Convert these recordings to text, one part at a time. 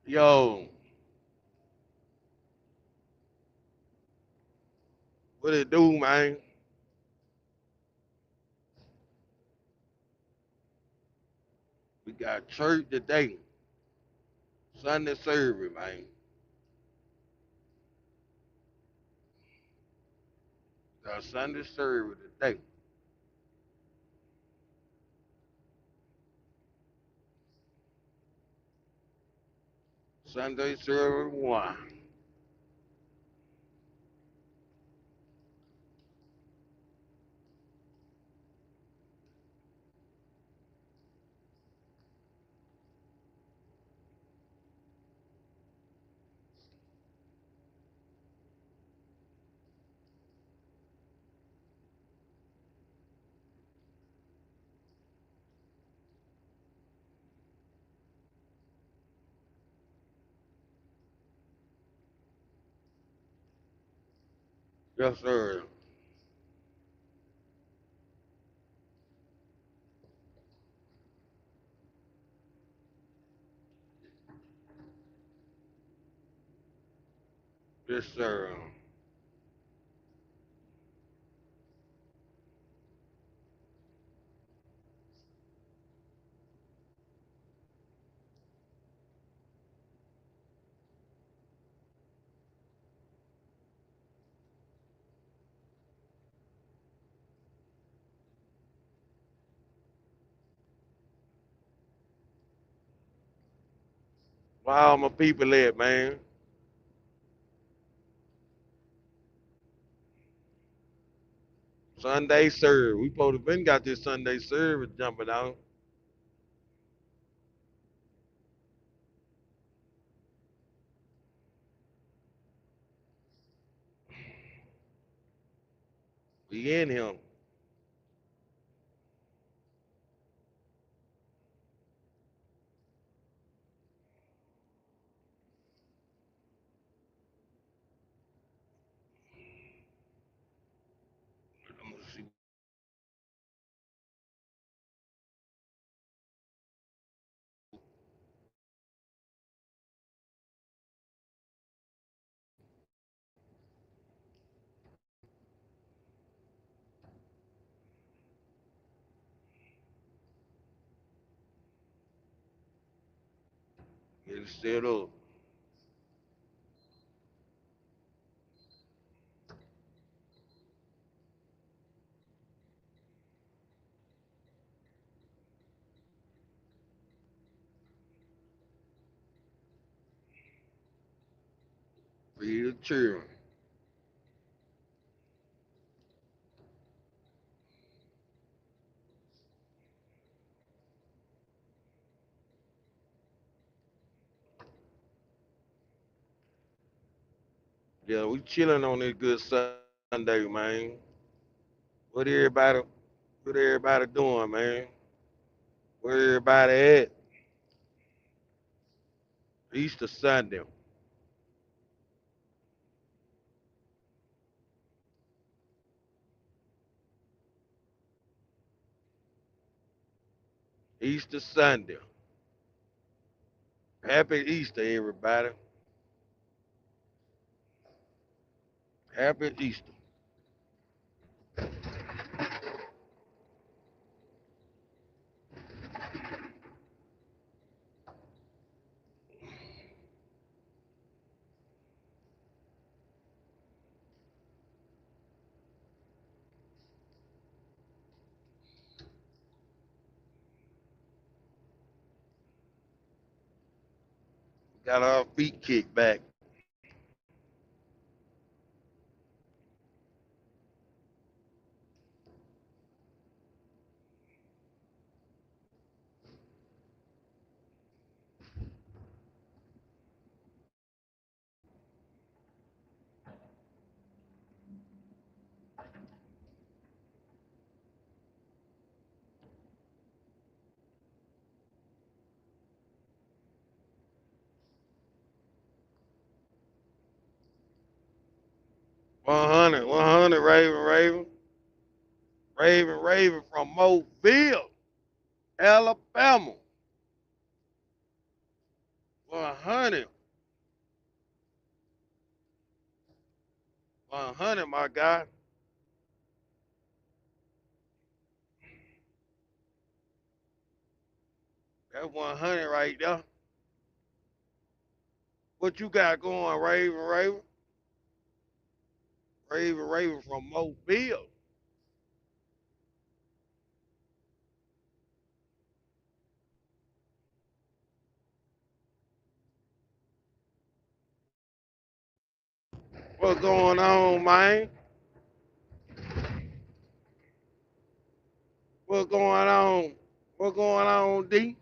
Yo, what it do, man? We got church today, Sunday service, man. Got Sunday service today. Sunday service one. Yes, sir. Yes, sir. Where all my people at, man? Sunday service. We supposed to been got this Sunday service jumping out. We in him. I'm gonna see. Get it set up. Feed the children. Yeah, we chilling on this good Sunday, man. What everybody, what everybody doing, man? Where everybody at? Easter Sunday. Easter Sunday. Happy Easter, everybody. Happy Easter. Got our feet kicked back. 100, 100, Raven, Raven. Raven, Raven from Mobile, Alabama. 100. 100, my guy. That's 100 right there. What you got going, Raven, Raven? Raven, Raven from Mobile. What's going on, man? What's going on? What's going on, D?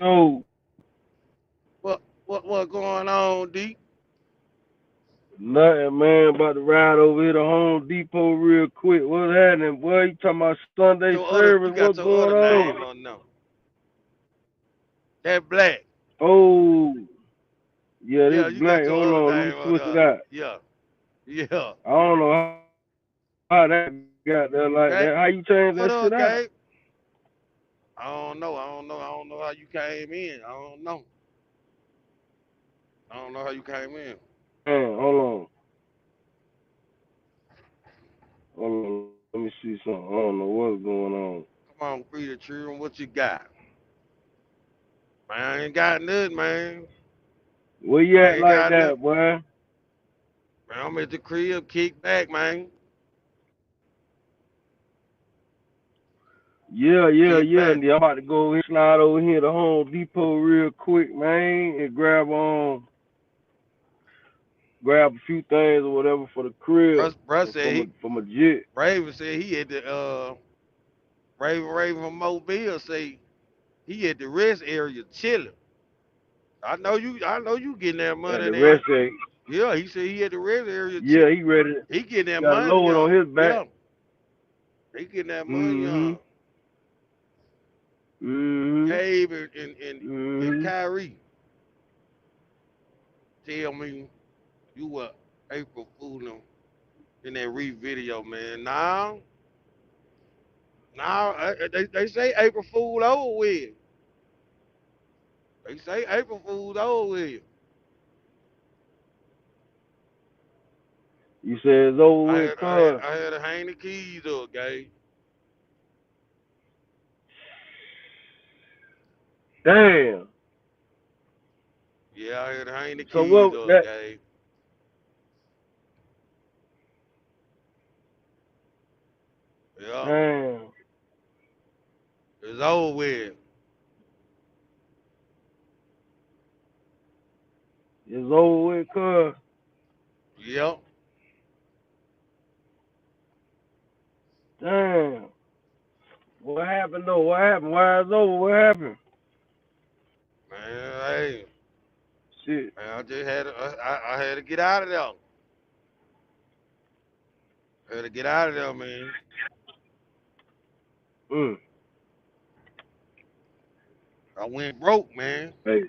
Oh, What's going on, D? nothing, man. About to ride over here to Home Depot real quick. What's happening, boy? You talking about Sunday You service? got What's your going other on? name on now. That black. Oh, yeah, this Yeah, you black. got your Hold other on, let me name on switch it there. out. Yeah, yeah. I don't know how that got there like Okay. that. How you change What that shit up, out? Gabe? I don't know how you came in. I don't know. I don't know how you came in. Man, hold on. Hold on. Let me see something. I don't know what's going on. Come on, free the children. What you got? Man, I ain't got nothing, man. Where you I at ain't like got nothing. that, boy? Man, I'm at the crib, kick back, man. Yeah, yeah, Kick yeah. back. And I'm about to go and slide over here to Home Depot real quick, man, and grab a few things or whatever for the crib Bruh for said my he, for my jit. Raven said he had the, Raven from Mobile say he at the rest area chilling. I know you getting that And money the then. rest of Yeah, he said he at the rest area yeah, chilling. he ready. He getting that Got a money, load on young. his back. Yeah, he getting that money, Mm-hmm. young. Mm-hmm. Gabe and Mm-hmm. Kyrie, tell me you were April fooling in that re video, man. They say April Fool over with. They say April Fool's over with. You said it's over with, cuz. I had to hang the keys up, Gabe. Damn. Yeah, I had to hang the So keys what up, that Gabe. Yeah, damn. it's over with. It's over with, cuz. Yep. Damn. What happened though? What happened? Why it's over? What happened? Man, hey, Shit. man, I had to get out of there. I had to get out of there, man. Mm. I went broke, man. Hey.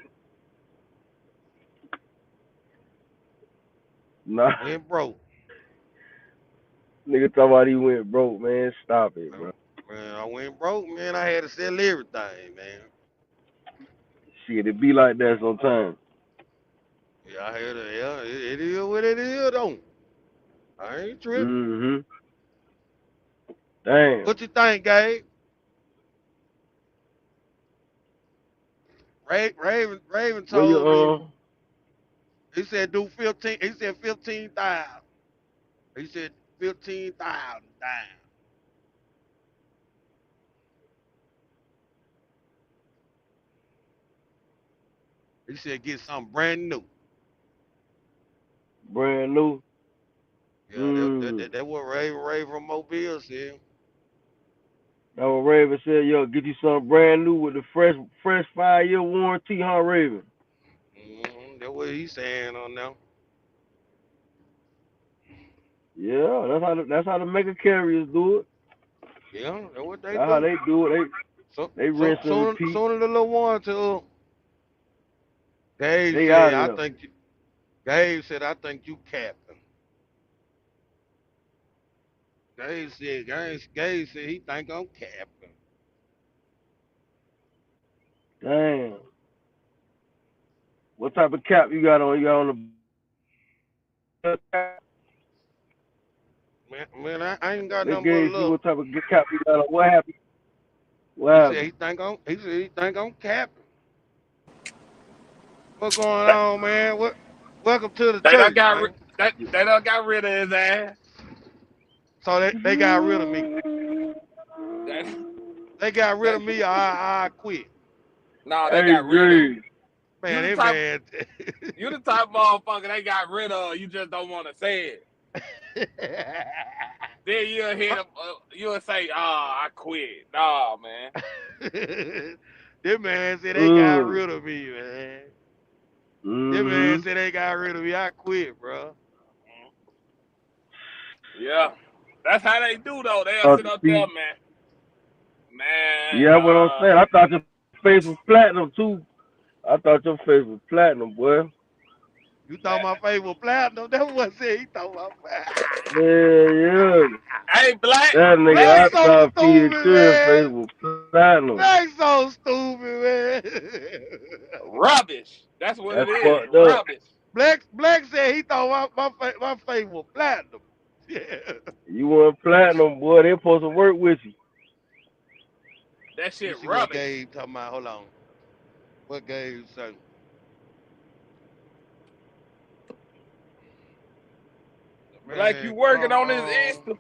Nah. Went broke. Nigga talking about he went broke, man. Stop it, bro. Man, I went broke, man. I had to sell everything, man. Shit, it be like that sometimes. Yeah, I had to, yeah, it is what it is, though. I ain't tripping. Mm-hmm. Damn. What you think, Gabe? Raven Where you told me, he said do 15, he said 15,000. He said 15,000 down. He said get something brand new. brand new? Yeah, Mm. that what Raven from Mobile said. That what Raven said, yo, get you something brand new with the fresh 5 year warranty, huh, Raven? That what he saying on now. Yeah, that's how the mega carriers do it. Yeah, that what they That's how do. they do it. So They so rinse and soon repeat. soon as the little one to Dave They said, out of I there. think Gabe said, I think you capping. Gabe said he think I'm capping. Damn. What type of cap you got on? You got on the cap? Man, I ain't got They nothing but gave you love. what type of cap you got on. What happened? What He said happened? he think I'm capping. What going on, man? Welcome to the They done church, got ri- man. they done got rid of his ass. So they got rid of me. That, They got rid that, of me or I quit. no, they Hey, got rid of you. Green. You Man, the that type man. you the type of motherfucker they got rid of. You just don't want to say it. Then you'll hit him. You'll say, "Oh, I quit." Nah, man. That man said they got Mm. rid of me, man. That man Mm-hmm. said they got rid of me. I quit, bro. Yeah, that's how they do though. They'll Thought sit the up there, feet. man. Man, Yeah, what I'm saying. I thought your face was platinum too. I thought your face was platinum, boy. You thought man. my face was platinum? That was said he thought my Yeah, yeah. Hey, Black, That nigga Black so outside feeding stupid, Chris face man. was platinum. Black so stupid, man. rubbish. That's what That's it is. fucked up. Rubbish. Black said he thought my face was platinum. Yeah. You want platinum, boy, they supposed to work with you. That Let me shit see what rubbish. Gabe talking about. Hold on. What Gabe say? Black, you Man, working on this Easter?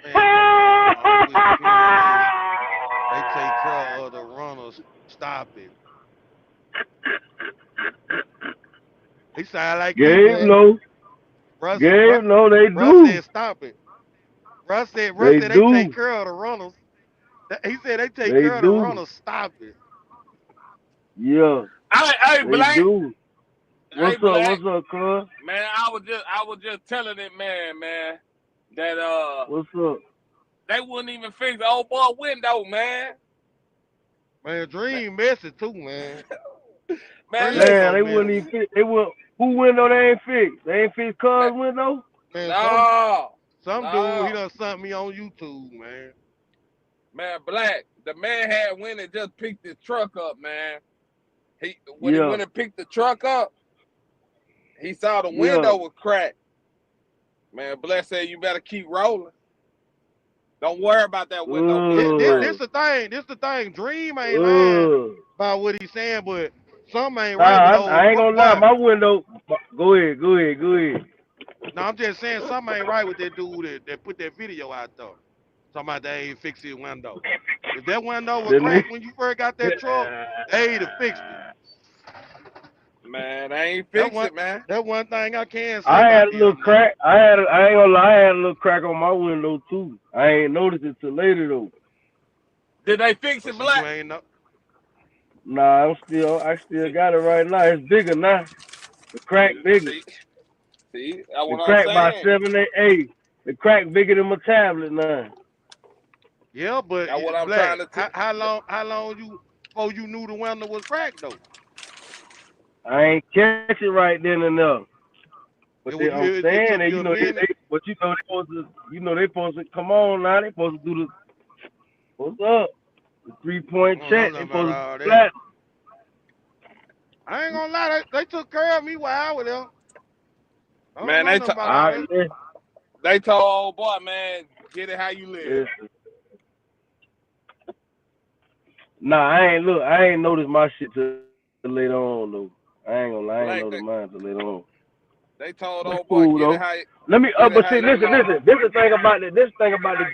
man, come on, quit playing that. They take care of the runners. Stop it. He sound like you, Gabe, Black. no. Russ, Russ, Gabe, no, they Russ do. said stop it. Russ They said they take do. care of the runners. He said they take They care of the do. runners. Stop it. Yeah, Hey, they Black. do. Hey, What's up? Black. What's up, cuz? Man, I was just telling it, man, that What's up? they wouldn't even fix the old boy window, man. Man, Dream messy too, man. Man, Dream Man, so listen, they wouldn't even messy. fit. They would. Who window they ain't fixed? They ain't fixed man, cuz window? Man, no, some dude he no, done sent me on YouTube, man. man, Black. The man had went and just picked his truck up, man. When he Yeah, went and picked the truck up, he saw the yeah. window was cracked. Man, Black said you better keep rolling. Don't worry about that window being This cracked. the thing. This the thing. Dream ain't lying Uh. about what he's saying, but something ain't Nah, right with I those. ain't gonna lie. Boy, My window. Go ahead. Go ahead. Go ahead. no, I'm just saying something ain't right with that dude that put that video out there. Talking about they ain't fix his window. If that window was The cracked when you first got that truck, nigga. they'd have fixed it. Man, I ain't That fix one, it, man. that one thing I can say I had about a little them now. crack. I ain't gonna lie. I had a little crack on my window too. I ain't noticed it till later though. Did they fix But it, see, you Black? ain't know. Nah, I still See, got it right now. It's bigger now. The crack bigger. see, that's The what I'm crack by saying. 7 8. The crack bigger than my tablet now. Yeah, but That's what I'm trying Black, to tell. how long you before you knew the window was cracked though? I ain't catch it right then and there. But I'm It saying took that you a minute. but they supposed to, they supposed to come on now. They supposed to do the what's up? The 3 point I don't know check. They nothing about supposed to all that. flat. I ain't gonna lie, they took care of me while I was there. I don't Man, know nothing about All all right, that. they told old boy, man, get it how you live. listen. Nah, I ain't noticed my shit till later on though. I ain't gonna lie, I ain't noticed Black, mine till later on. they told But it's old boy, cool though. Let me get it but how see, you listen. live. This is the thing about the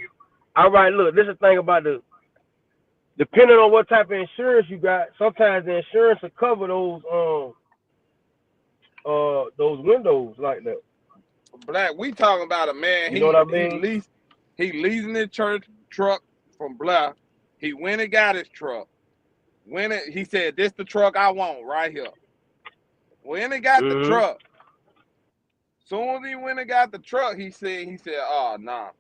all right, look, this is the thing about depending on what type of insurance you got, sometimes the insurance will cover those windows like that. Black, we talking about a man. You know what I mean? He leasing his church truck from Black. He went and got his truck. He said, "This the truck I want right here." When he got the Mhm. truck, soon as he went and got the truck, he said, "Oh nah,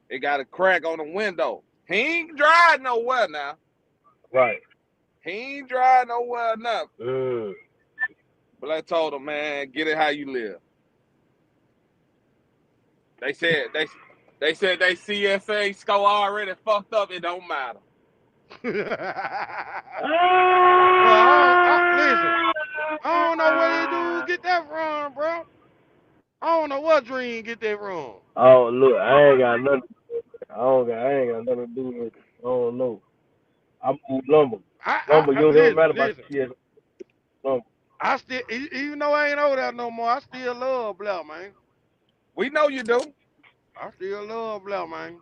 it got a crack on the window." He ain't drive nowhere now. Right. He ain't drive nowhere now. Mm. But boy told him, man, get it how you live. They said they CSA score already fucked up. It don't matter. Listen, I don't know where these dudes get that from, bro. I don't know what Dream get that from. Oh, look, I ain't got nothing. I ain't got nothing to do with it. I don't know. I move lumber. Lumber, you don't hear matter about CS. Lumber. I still, even though I ain't over there no more, I still love Blair, man. We know you do. I still love Blair, man.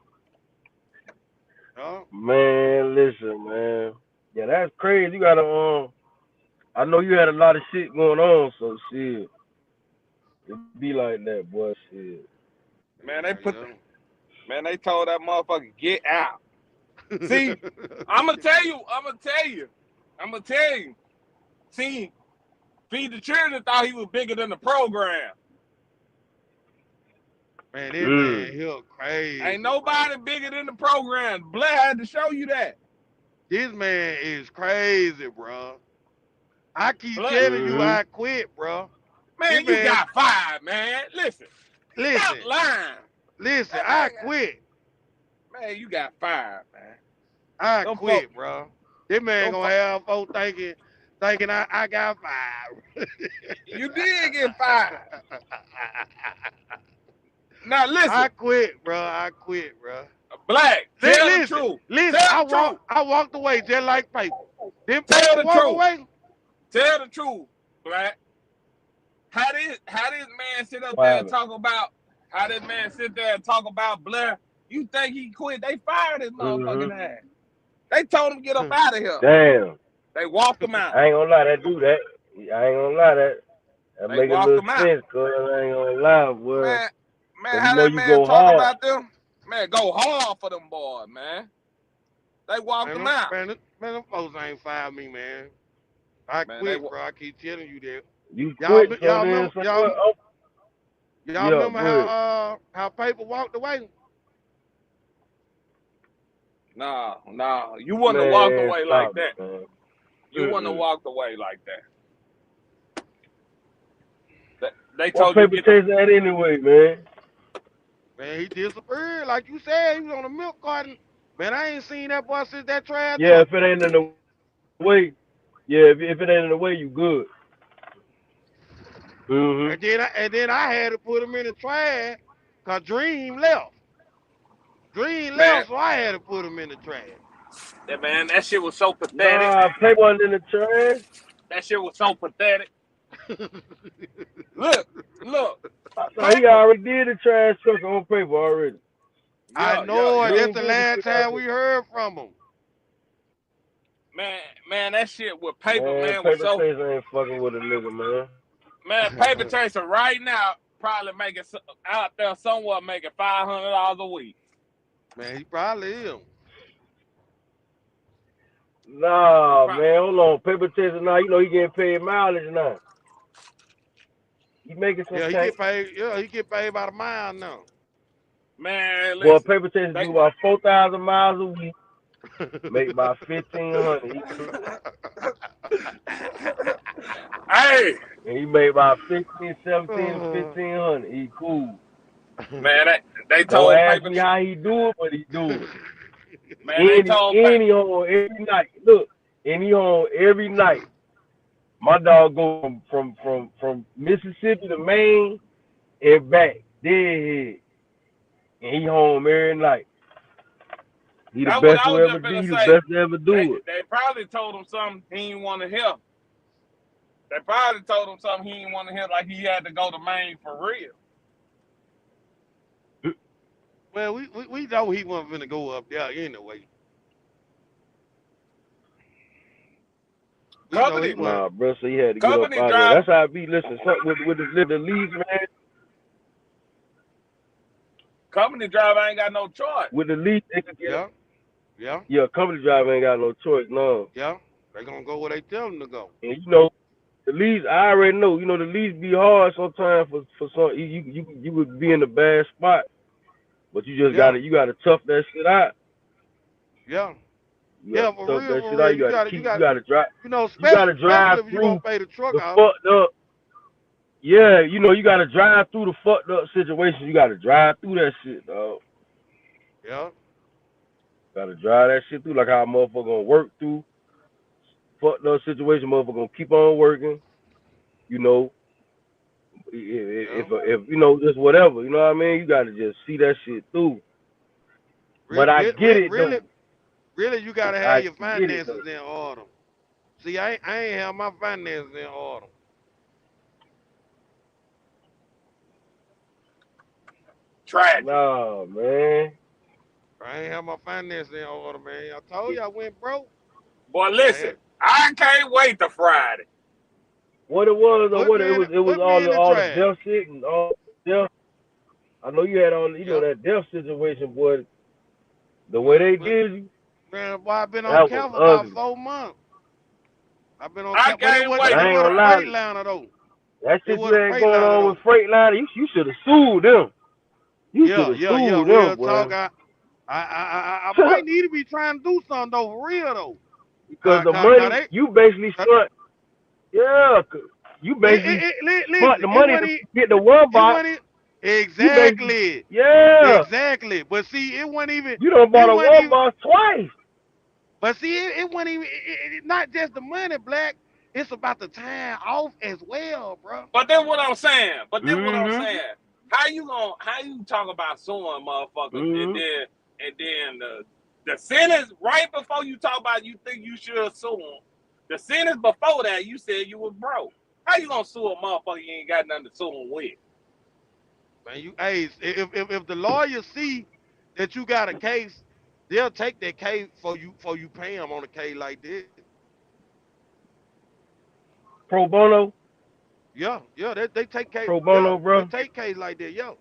Man, listen, man. Yeah, that's crazy. You gotta I know you had a lot of shit going on, so shit. It be like that, boy. Shit. Man, they told that motherfucker get out. See, I'ma tell you. See, Feed the Children thought he was bigger than the program. Man, this man here crazy. Ain't nobody bigger than the program. Blair had to show you that. This man is crazy, bro. I keep telling you I quit, bro. Man, you got fired, man. Listen. Stop lying. Listen, I quit. Man, you got fired, man. I quit, bro. This man gonna have folks thinking I got fired. You did get fired. Now listen. I quit, bro. Black, tell the truth. Listen, I walked away just like paper. Then tell the truth. Away. Tell the truth, Black. How this man sit up there and talk about how this man sit there and talk about Blair? You think he quit? They fired his motherfucking ass. They told him to get up out of here. Damn. They walked him out. I ain't gonna lie, that do that. I ain't gonna lie, that make a little sense, cause I ain't gonna lie, boy. Man, how that man talk about them? Man, go hard for them boys, man. They walked them out. Man, them folks ain't fired me, man. I quit, bro. I keep telling you that. Y'all remember how Paper walked away? Nah. You wouldn't have walked away like that. Man. You wouldn't have walked away like that. They told you Paper chase that anyway, man. Man, he disappeared. Like you said, he was on a milk carton. Man, I ain't seen that boy since that trash. Yeah, if it ain't in the way. Yeah, if it ain't in the way, you good. And then I had to put him in the trash because Dream left. So I had to put him in the trash. Yeah, man, that shit was so pathetic. Nah, Paper wasn't in the trash. That shit was so pathetic. Look. He already did the trash truck on Paper already. I know it. That's the last time we heard from him. Man, that shit with Paper, man, Paper was so... Chaser ain't fucking with a nigga, man. Man, Paper Chaser right now probably making out there somewhere making $500 a week. Man, he probably is. Nah, man, hold on. Paper Chaser now, you know he getting paid mileage now. He making some he get paid by the mile now. Man, listen. Well, Paper Chaser do about 4,000 miles a week. Make about 1,500. Hey! And he made about 15, 17, 1,500. He cool. Man, they told Don't ask me how he do it, but he do it. Man, they told any home every night. Look, any home every night. My dog go from Mississippi to Maine and back, deadhead. And he home every night. He the best to ever do. He the best to ever do it. They probably told him something he didn't want to hear. They probably told him something he didn't want to hear, like he had to go to Maine for real. Well, we know he wasn't going to go up there anyway. Nah, bro, so he had to get up out there. That's how I be. Listen, with the leads, man. Company driver ain't got no choice. With the leads, they can get Yeah, company driver ain't got no choice, no. Yeah, they gonna go where they tell them to go. And you know, the leads, I already know. You know, the leads be hard sometimes for some. You would be in a bad spot, but you just gotta tough that shit out. Yeah. For real. You gotta drive. You know, you gotta drive if you gonna pay the truck the out. fucked up. Yeah, you know, you gotta drive through the fucked up situation. You gotta drive through that shit, dog. Yeah. Gotta drive that shit through like how a motherfucker gonna work through fucked up situation. Motherfucker gonna keep on working. You know, Yeah. if you know just whatever, you know what I mean. You gotta just see that shit through. But I get it Really, though. really, you gotta have I your get it finances though. in order. See, I ain't have my finances in order. Tragic. Nah, man. I ain't have my finances in order, man. I told you I went broke. Boy, I listen, had I can't wait to Friday. What it was or what it was put me in the all the trash. death shit and all death. I know you had all you know Yep. that death situation, boy. The way they But did you, man, boy, I've been on that was cap for about ugly. 4 months. I've been on I cap, but can't But wait I to ain't it was gonna a lie, Freightliner though. that It shit you was a had going Freightliner on with though. Freightliner, you should have sued them. You should have Yeah. sued them, Real boy. talk. I might need to be trying to do something though, for real though. Because the money They, you basically uh, spent, yeah, you basically spent listen, the money to get the one it box. wasn't even, You basically, exactly, yeah, exactly. But see, it wasn't even, you done it bought a wasn't one even. box twice. But see, it wasn't even, not just the money, Black. It's about the time off as well, bro. But then what I'm saying, Mm-hmm. how you talk about suing motherfuckers Mm-hmm. and then the sentence right before you talk about you think you should sue them, the sentence before that you said you was broke. How you gonna sue a motherfucker you ain't got nothing to sue him with? Man, hey, if the lawyers see that you got a case, they'll take that case for you pay them on a case like this. Pro bono, Yeah, they take case, pro yeah, bono, they bro. take case like that, yeah.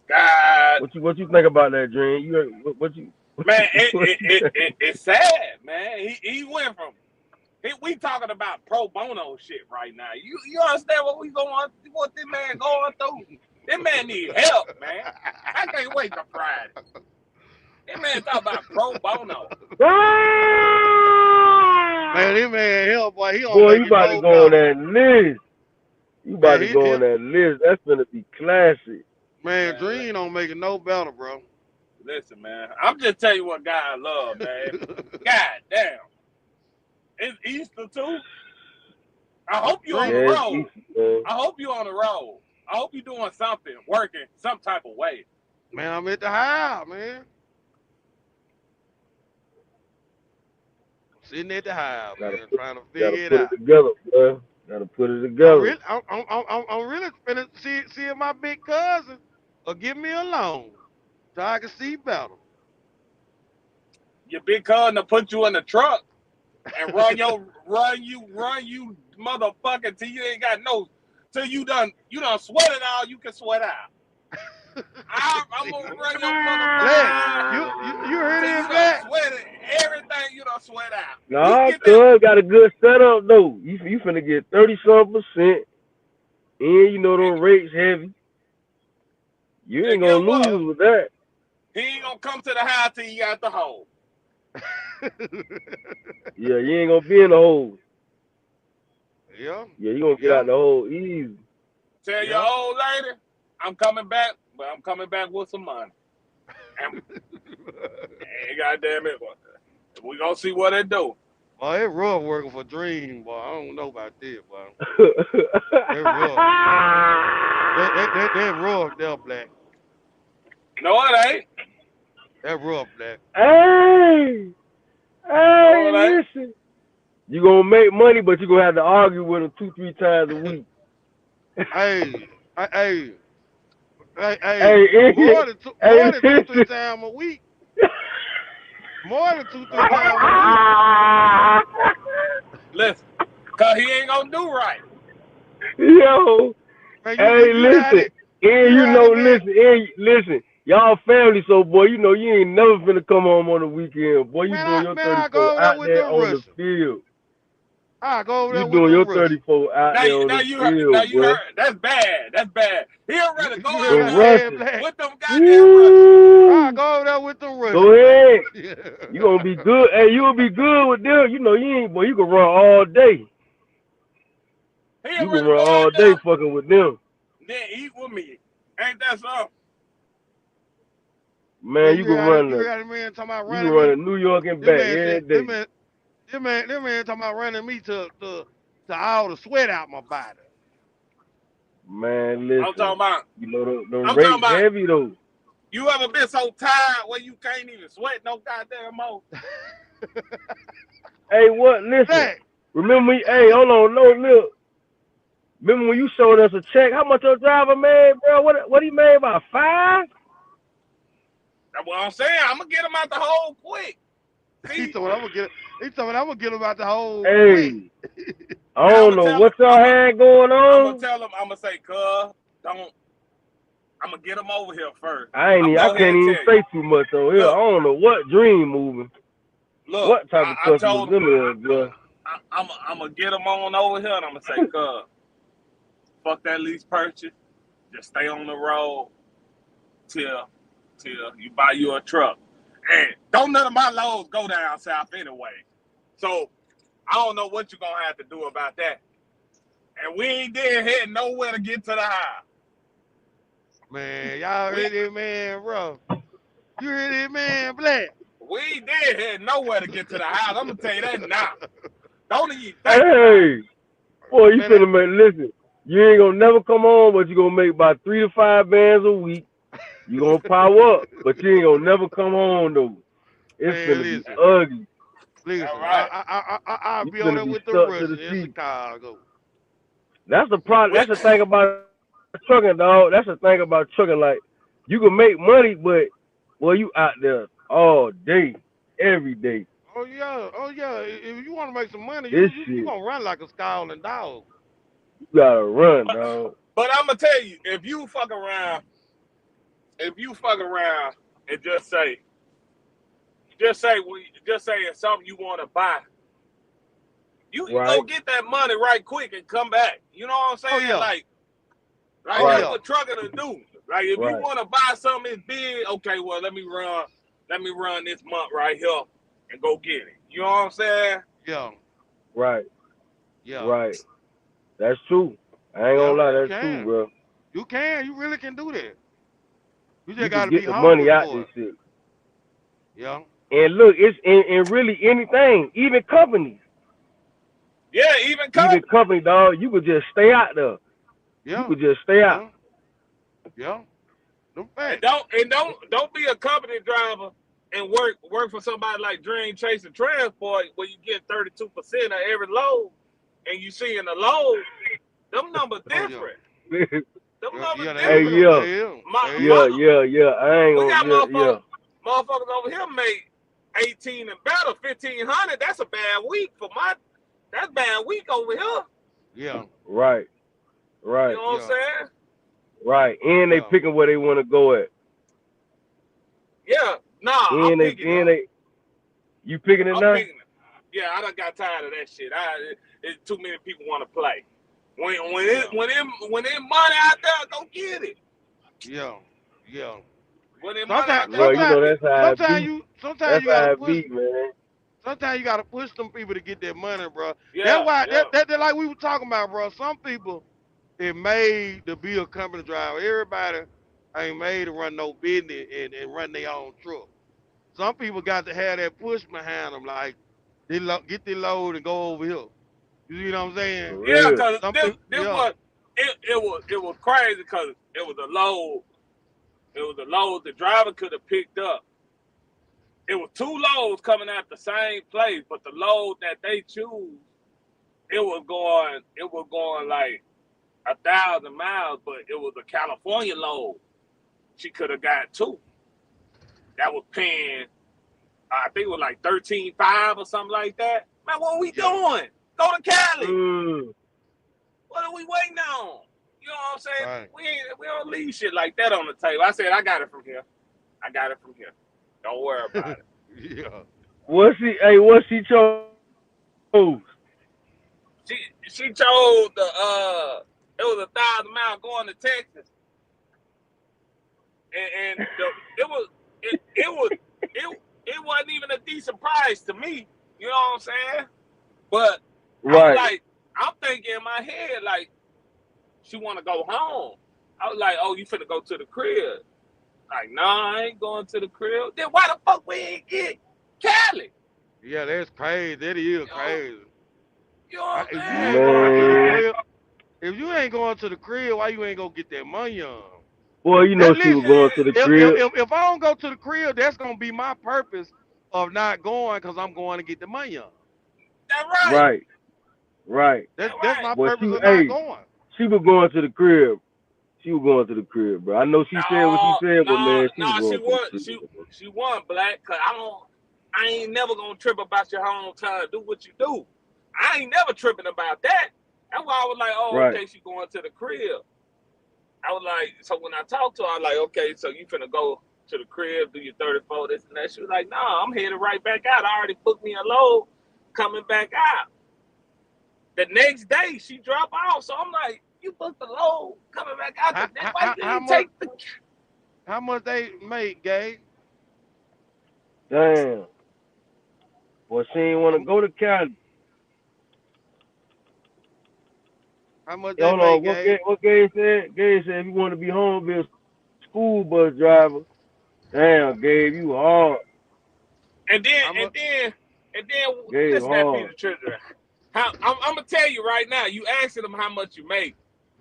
God, What you think about that, Dream? What man, you it's sad, man. He went from we talking about pro bono shit right now. You understand what this man going through? This man need help, man. I can't wait to Friday. This man talk about pro bono. Man, this man hell boy, he don't Boy, make you it about to no go on better. that list. You about Man, to go on that list. That's gonna be classic. man, Man, Dream don't make it no better, bro. listen, man. I'm just telling you what God love, man. God damn. It's Easter too. I hope you on Dream, the Yeah, it's road. easy, man. I hope you on the road. I hope you doing something, working some type of way. man, I'm at the house, man. Sitting at the house, Gotta man, put, trying to gotta figure it put it out. together, man. Gotta put it together. I'm really finna see if my big cousin will give me a loan so I can see better. Your big cousin to put you in the truck and run you motherfucker till you ain't got no till you done sweat it all you can sweat out. I'm See, gonna run your motherfucking Black, car you heard till it, you done Black? sweat it everything you done sweat out. We Nah, get that. cuz got a good setup though. You finna get 30-some%, and you know And, them rates heavy. You ain't and gonna get what? Yeah. lose with that. He ain't gonna come to the house till you got the hole. Yeah, you ain't gonna be in the hole. Yeah, Yeah, you gonna get out yeah, the hole easy. Tell your yeah. old lady, I'm coming back, but I'm coming back with some money. And goddamn it, we gonna see what it do. Boy, it rough working for Dream, boy. I don't know about this, boy. They rough. They rough, they're Black. No, it ain't. They're rough, Black. hey, No, hey, it ain't. listen. You gonna make money, but you gonna have to argue with them 2-3 times a week. Hey, hey, hey, Hey, more than two, three listen. times a week. More than two, three times a week. Listen, cause he ain't gonna do right. Yo, Man, hey, you heard how listen. that And you you heard how know, that man. listen. Y'all family, so boy, you know you ain't never finna come home on the weekend. Boy, you doing your I go 34 over there out with there them on the Russians. field. I go over You there with doing them your Russians. 34 out there on Now the you heard. Now field, you boy. heard. That's bad. That's bad. He'll rather go You heard The out what I there said, Russians. Black? with them goddamn Russians. I Woo! go over there with them Go Russians, Black. ahead. You gonna be good. Hey, you will be good with them. You know you ain't, boy. You can run all day. He'll You can really run go all out day there, fucking with them. then eat with me. Ain't that so? Man, you can run you the hear that man talking about you can running run me? to New York and Them back man every said, them day. man, them man talking about running me to all the sweat out my body. Man, I'm talking listen. about. You know the I'm talking rates about. heavy though. You ever been so tired where you can't even sweat no goddamn more? Hey, what? Listen. Black, Remember me? Hey, hold on, no, look. Remember when you showed us a check? How much your driver made, bro? What he made? About 5? That's what I'm saying. I'm gonna get him out the hole quick. he See, told me I'm gonna get. He told me I'm gonna get him out the hole quick. Hey, I and I'm don't gonna know tell him. what y'all had going I'm gonna on. tell him. I'm gonna say, "Cuz, don't." I'm gonna get him over here first. I Go ahead can't and even tell you. say too much on here. I Look, don't know what dream moving. look. What type of I customers told him. them is, bro? I'm gonna get him on over here, and I'm gonna say, "Cuz, fuck that lease purchase. Just stay on the road till you buy you a truck, and don't none of my loads go down south anyway. So I don't know what you're gonna have to do about that. And we ain't there heading nowhere to get to the house. Man, y'all We heard that man, bro. You heard that man, Black. we ain't there heading nowhere to get to the house. I'm gonna tell you that now. Don't even think about it. Hey, boy, you Man, finna make, listen, you ain't gonna never come on, but you gonna make about 3 to 5 bands a week. You gonna power up, but you ain't gonna never come home though. It's man, finna be listen, ugly. All listen. right. I'll You be on finna there be with the stuck to Russians the in seat. Chicago. That's the problem. We, That's the thing about trucking, dog. That's the thing about trucking. Like, you can make money, but well, you out there all day, every day. Oh yeah, oh yeah. If you want to make some money, This you shit, gonna run like a scowling dog. you gotta run, dog. but I'm gonna tell you, if you fuck around and just say it's something you want to buy, you can go Right, get that money right quick and come back. You know what I'm Oh saying? yeah, Like oh that's right, yeah, what trucking to do. Like if you right. want to buy something that's big, okay, well let me run this month right here and go get it. You know what I'm saying? yeah, Right, yeah, right. That's true. I ain't gonna yeah. lie, You that's true, can, bro. you can, you really can do that. You You just can gotta be get the hungry money out for this it. shit. Yeah, And look, it's in really anything, even companies, Yeah, even company. dog. You could just stay out there. You yeah, could just stay out. yeah, yeah. Them And facts. don't be a company driver and work for somebody like Dream Chase and Transport where you get 32% of every load and you see in the load, them numbers Oh yeah, different. Them numbers yeah. They Hey, different. yeah, they is, My they my yeah, is. yeah, yeah. I ain't we got gonna, yeah, yeah. motherfuckers over here make 18 and better, 1,500. That's a bad week that's a bad week over here. Yeah, Right, You right, know what I'm yeah, saying? right. And they yeah, picking where they want to go at. Yeah. Nah, I'm And picking it. yeah. you picking it I'm now? picking it. Yeah, I done got tired of that shit. It's too many people want to play. When Yeah, it money out there, go get it. yeah, yeah. When it money out Sometimes, there, Bro, you go know sometimes, get that's it. how it be. sometimes That's you gotta how it push. be, man. Sometimes you gotta push them people to get their money, bro. That's Yeah, why yeah. that like we were talking about, bro. Some people it made to be a company driver. Everybody ain't made to run no business and run their own truck. Some people got to have that push behind them, like get their load and go over here. You see what I'm For saying? Yeah, real. cause Some this people, this yeah, was it was crazy because it was a load. It was a load the driver could have picked up. It was two loads coming out the same place, but the load that they choose, it was going like 1,000 miles, but it was a California load. She could have got two. That was paying, I think it was like 13.5 or something like that. Man, what are we yeah, doing? Go to Cali. Mm. What are we waiting on? You know what I'm saying? right, We don't leave shit like that on the table. I said I got it from here. I got it from here. Don't worry about it. yeah, What she chose? She she chose it was 1,000 miles going to Texas, and it wasn't even a decent price to me. You know what I'm saying? But I was Right, like, I'm thinking in my head, like, she want to go home. I was like, oh, you finna go to the crib. Like, nah, I ain't going to the crib. Then why the fuck we ain't get Cali? Yeah, that's crazy. That is You know, crazy. you know what If you I'm saying? ain't going to the Man, crib, if you ain't going to the crib, why you ain't gonna get that money on? boy, you know That she was listen, going to the crib. if I don't go to the crib, that's gonna be my purpose of not going because I'm going to get the money on. That right. Right, right. That That's right. my Boy, purpose of not hey, going. she was going to the crib. She was going to the crib, bro. I know she said what she No, said, but no, man, she no, was she going to the won. crib. She won, Black. Cause I ain't never gonna trip about your hometown. Do what you do. I ain't never tripping about that. That's why I was like, oh, Right. okay, she going to the crib. I was like, so when I talked to her, I was like, okay, so you finna go to the crib, do your 34, this and that. She was like, no, I'm headed right back out. I already booked me a load coming back out. The next day, she dropped off. So I'm like, you booked the load coming back out. The next, why you How ain't much? take the... How much they make, Gabe? Damn. Boy, she ain't want to go to Cali. How much they Hold make, on, Gabe? what Gay said? Gay said if you want to be home, be a school bus driver. Damn, Gabe, you hard. And then, How and much? then, and then, Gabe listen at hard. Peter Children. I'm gonna tell you right now. You asking them how much you make,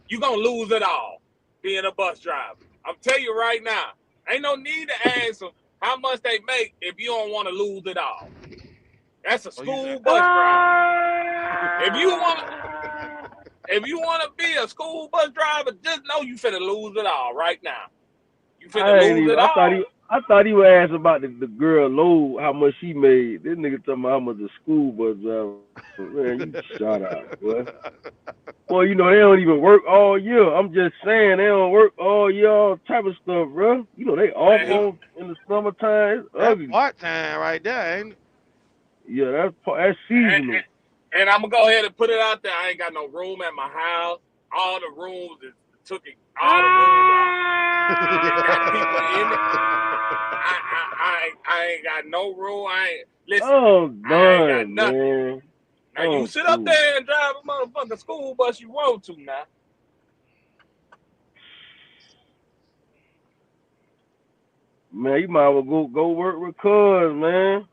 you gonna lose it all being a bus driver. I'm telling you right now. Ain't no need to ask them how much they make if you don't want to lose it all. That's a Oh, you said. school bus driver. If you wanna be a school bus driver, just know you finna lose it all right now. You finna I ain't lose even. it all. I thought he would ask about the girl low, how much she made. This nigga talking about how much a school bus driver. Man, you shut up, boy. Boy, you know they don't even work all year. I'm just saying they don't work all year, all type of stuff, bro. You know they off Man, on in the summertime. It's That ugly. part time right there, ain't it? Yeah, that's and, seasonal. and I'm gonna go ahead and put it out there. I ain't got no room at my house. All the rooms is took it. All the rooms I got people in it. I ain't got no room. I ain't listen. I'm I ain't got done, nothing. man. Now you I'm sit up through. there and drive a motherfucking school bus you want to now. Man, you might as well go work with cuz, man.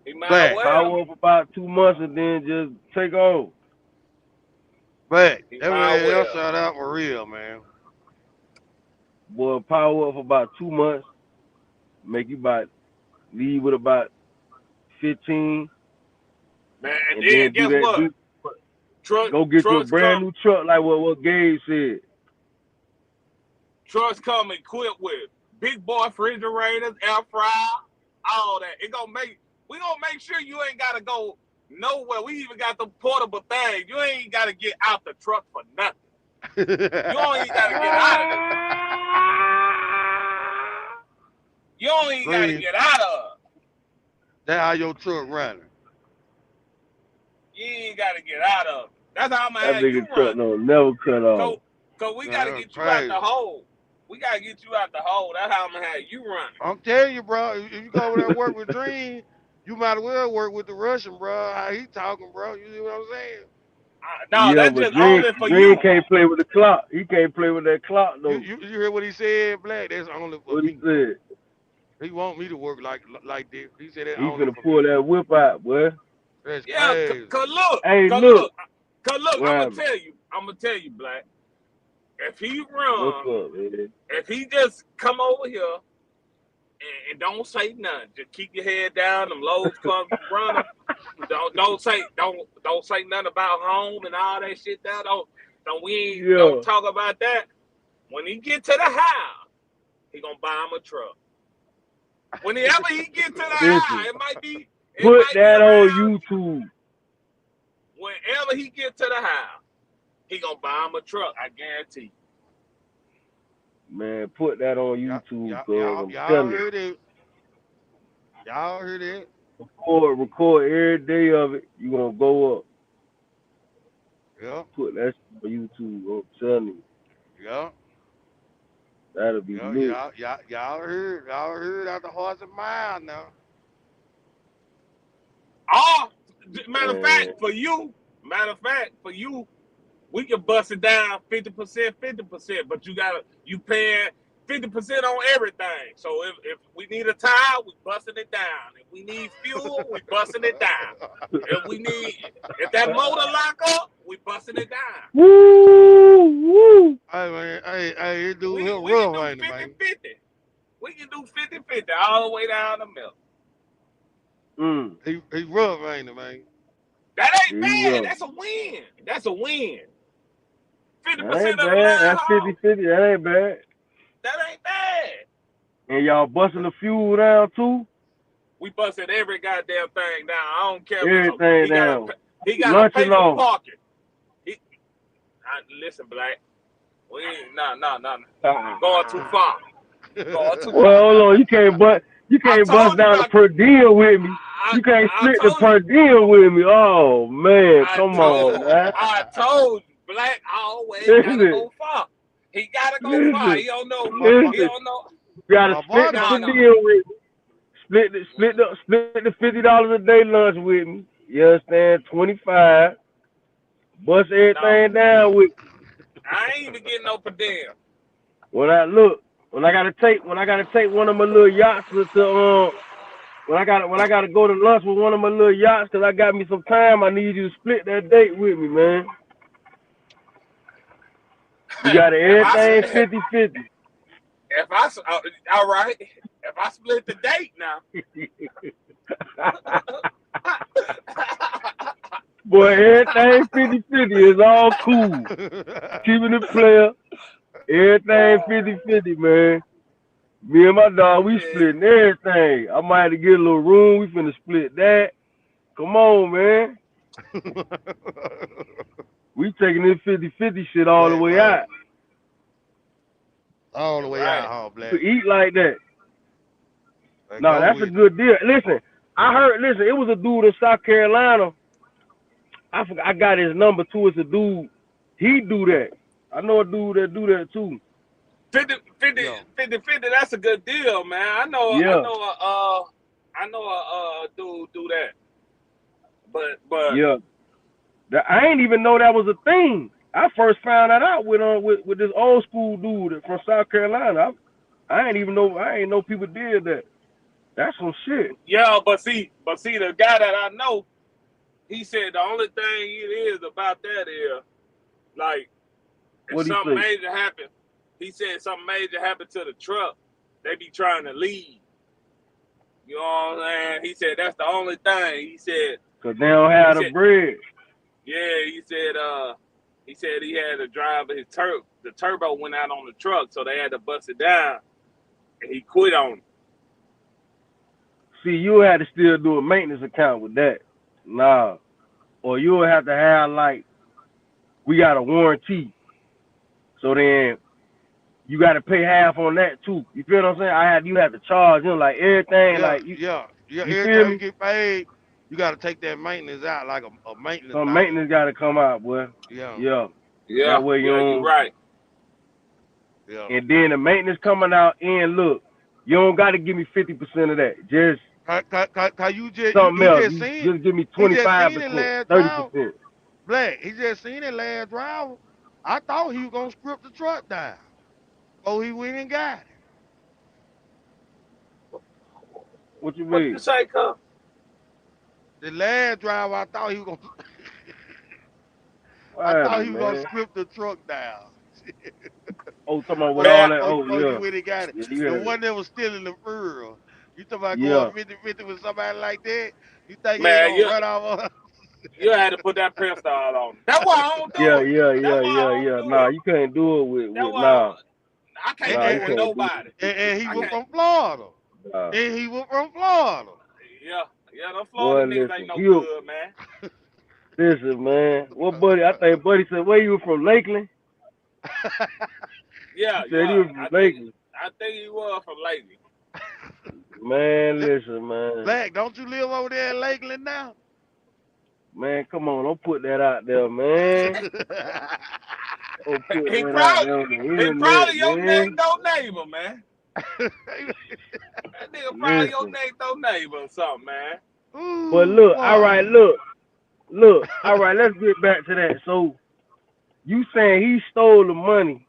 You might as But, well. Power up about 2 months and then just take off. You that might as way they'll well. shout out for real, man. Boy, power up for about 2 months, make you about leave with about 15, Man, and and then then do guess that. what? Go get your Trucks brand come new truck, like what Gabe said. trucks come equipped with big boy refrigerators, air fryer, all that. We gonna make sure you ain't gotta go nowhere. We even got the portable thing. You ain't gotta get out the truck for nothing. You only gotta get out of it. You only gotta Green, get out of it. that how your truck running. You ain't gotta get out of it. That's how I'm gonna That have nigga you truck running. no never cut off. Cause we Man, gotta that's get you out the crazy. hole. We gotta get you out the hole. That's how I'm gonna have you running. I'm telling you, bro, if you go over there and work with Dream, you might as well work with the Russian, bro. How he talking, bro? You see what I'm saying? No, Yeah, that's but just only for Dream you. can't play with the clock. He can't play with that clock You though. you, you hear what he said, Black? That's only for What he me. said? He want me to work like this. He said that He only finna for pull me. that whip out, boy. That's Yeah, crazy. Hey, cause look. look, cause look. What happened? I'm gonna tell you, Black. If he What's run, up, man? if he just come over here and don't say nothing, just keep your head down. Them loads come, you run them. Don't say nothing about home and all that shit. There, don't Yeah. talk about that. When he get to the house, he gonna buy him a truck. Whenever he get to the house, Listen. it Put might be that on around. YouTube. Whenever he get to the house, he gonna buy him a truck. I guarantee. Man, put that on Y'all, YouTube, y'all, cuz y'all, I'm y'all telling you. heard it. Y'all heard it. Record every day of it. You gonna go up. Yeah, Put that shit on YouTube. I'm telling you. yeah, That'll be yeah. lit. Y'all heard out the horse and mile now. Oh, matter of fact, Man. for you, Matter of fact, for you, we can bust it down 50%, 50%, but you paying 50% on everything. So if we need a tire, we busting it down. If we need fuel, we busting it down. If that motor lock up, we busting it down. Woo! Hey man, hey, it do him We can rough, do ain't it, man? 50-50. We can do 50-50 all the way down the middle. He rough, ain't it, man? That ain't bad. That's a win. That's a win. 50% of the line. That's 50-50. That ain't bad. That ain't bad. And y'all busting the fuel down too? We busted every goddamn thing down. I don't care. Everything down. He got to pay for parking. Listen, Black. We ain't going too far. Well, hold on. You can't bust down the per diem with me. You can't split the per diem with me. Oh man, come on, man. I told you, Black always gotta go far. He gotta go far. He don't know. He don't know. You gotta split the per diem with me. Split the $50 a day lunch with me. You understand? 25. Bust everything down with me. I ain't even getting no per diem. When I gotta take one of my little yachts to when I gotta go to lunch with one of my little yachts because I got me some time, I need you to split that date with me, man. You got everything 50-50. All right. If I split the date now. Boy, everything 50-50 is all cool. Keeping it player. Everything 50-50, man. Me and my dog, we splitting everything. I might have to get a little room. We finna split that. Come on, man. We taking this 50-50 shit all the way out. All the way out, huh, Black? To eat like that. No, that's a good deal. Listen, it was a dude in South Carolina. I got his number too. It's a dude. He do that. I know a dude that do that too. 50, that's a good deal, man. I know a dude do that. But yeah. I ain't even know that was a thing. I first found that out with this old school dude from South Carolina. I ain't know people did that. That's some shit. Yeah, but see, the guy that I know, he said the only thing it is about that is, like, if something major happen, he said something major happened to the truck, they be trying to leave. You know what I'm saying? He said that's the only thing. He said, because they don't have the bread. Yeah, he said he had to drive the turbo went out on the truck, so they had to bust it down, and he quit on it. See, you had to still do a maintenance account with that. Nah. Or you would have to have, like, we got a warranty. So then you got to pay half on that, too. You feel what I'm saying? You have to charge him, like, everything. Every time you get paid, you got to take that maintenance out, like a maintenance. Some maintenance got to come out, boy. Yeah. That way you're right. Yeah. And then the maintenance coming out, and look, you don't got to give me 50% of that. Just you just give me 25%, 30%. Black, he just seen it last driver. I thought he was gonna script the truck down. Oh, he went and got it. What you mean? What you say, cuz? The last driver, I thought he was gonna script the truck down. Oh, talking about with all that. Oh, yeah. He went and got it. Yeah. The one that was still in the world. You talking about going 50-50 with somebody like that? You think he Man, gonna run off on? You had to put that pistol on him. That's why I don't do it. Yeah. Nah, you can't do it with nah. I can't do it with nobody. And he was from Florida. Nah. And he was from Florida. Yeah, them Florida niggas ain't no good, man. Listen, man. What buddy? I think Buddy said, where you from, Lakeland? Yeah, he was from Lakeland. I think he was from Lakeland. Man, listen, man. Black, don't you live over there in Lakeland now? Man, come on, don't put that out there, man. He probably your next door neighbor, man. That nigga probably your next door neighbor or something, man. But look, all right, look. Look, all right, let's get back to that. So you saying he stole the money,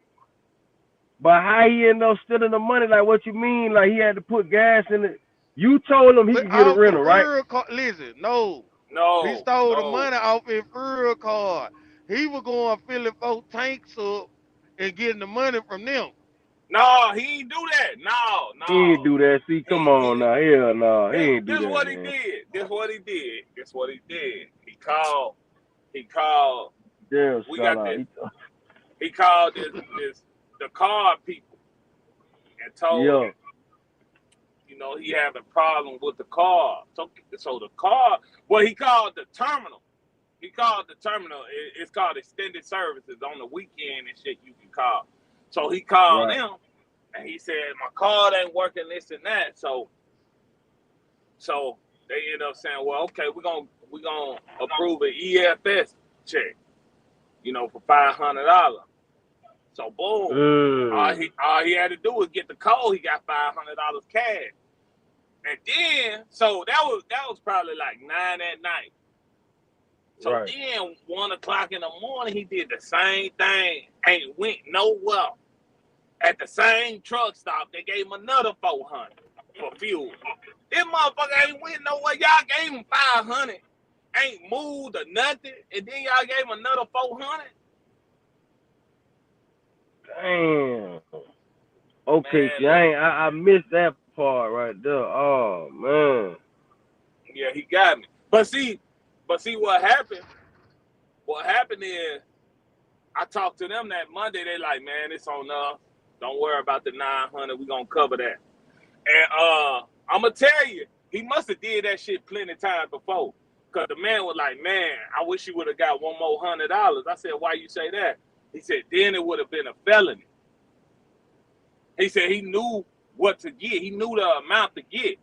but how he ended up stealing the money? Like, what you mean? Like, he had to put gas in it? You told him he But could get a off the rental, right? fur card, listen, no. He No, stole the no. money off his fur card. He was going filling 4 tanks up and getting the money from them. No, he ain't do that. No, He ain't no. do that. See, come He on did. now. Hell no. He This, ain't do this that, what he man. did. This what he did. This what he did. He called. Damn, We shout got out. this. He called the car people and told Yeah, them, he having a problem with the car. So the car, well, he called the terminal. He called the terminal. It's called extended services on the weekend and shit. You can call. So he called right. them and he said my car ain't working, this and that. So they end up saying, well, okay, we're gonna approve an EFS check, for $500. So boom, all he had to do was get the code. He got $500 cash, and then so that was probably like 9 at night. So Right. then 1 o'clock in the morning, he did the same thing. Ain't went nowhere. At the same truck stop, they gave him another $400 for fuel. This motherfucker ain't went nowhere. Y'all gave him $500, ain't moved or nothing, and then y'all gave him another $400. Damn. Okay, Man, see, I missed that part right there. Oh man. yeah, he got me. But see what happened? What happened is I talked to them that Monday. They like, man, it's on us. Don't worry about the 900. We gonna cover that. And I'm gonna tell you, he must have did that shit plenty of times before. Cause the man was like, man, I wish he would have got one more $100. I said, why you say that? He said, then it would have been a felony. He said he knew what to get. He knew the amount to get.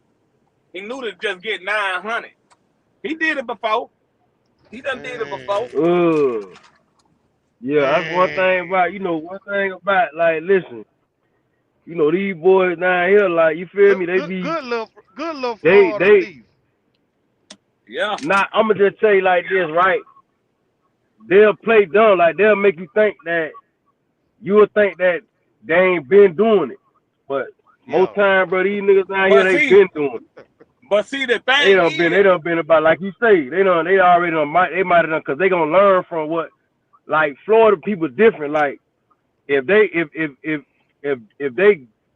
He knew to just get 900. He did it before. He done did it before. Yeah, that's one thing about like, listen, these boys down here, like, you feel me? Good little they Florida thief. Yeah. not. I'm gonna just tell you like this, right? They'll play dumb, like they'll make you think that you would think that they ain't been doing it, but most time, bro, these niggas down here they been doing it. But see, the thing they done been about, like you say, they already might have done, because they gonna learn from what, like, Florida people different. Like, if they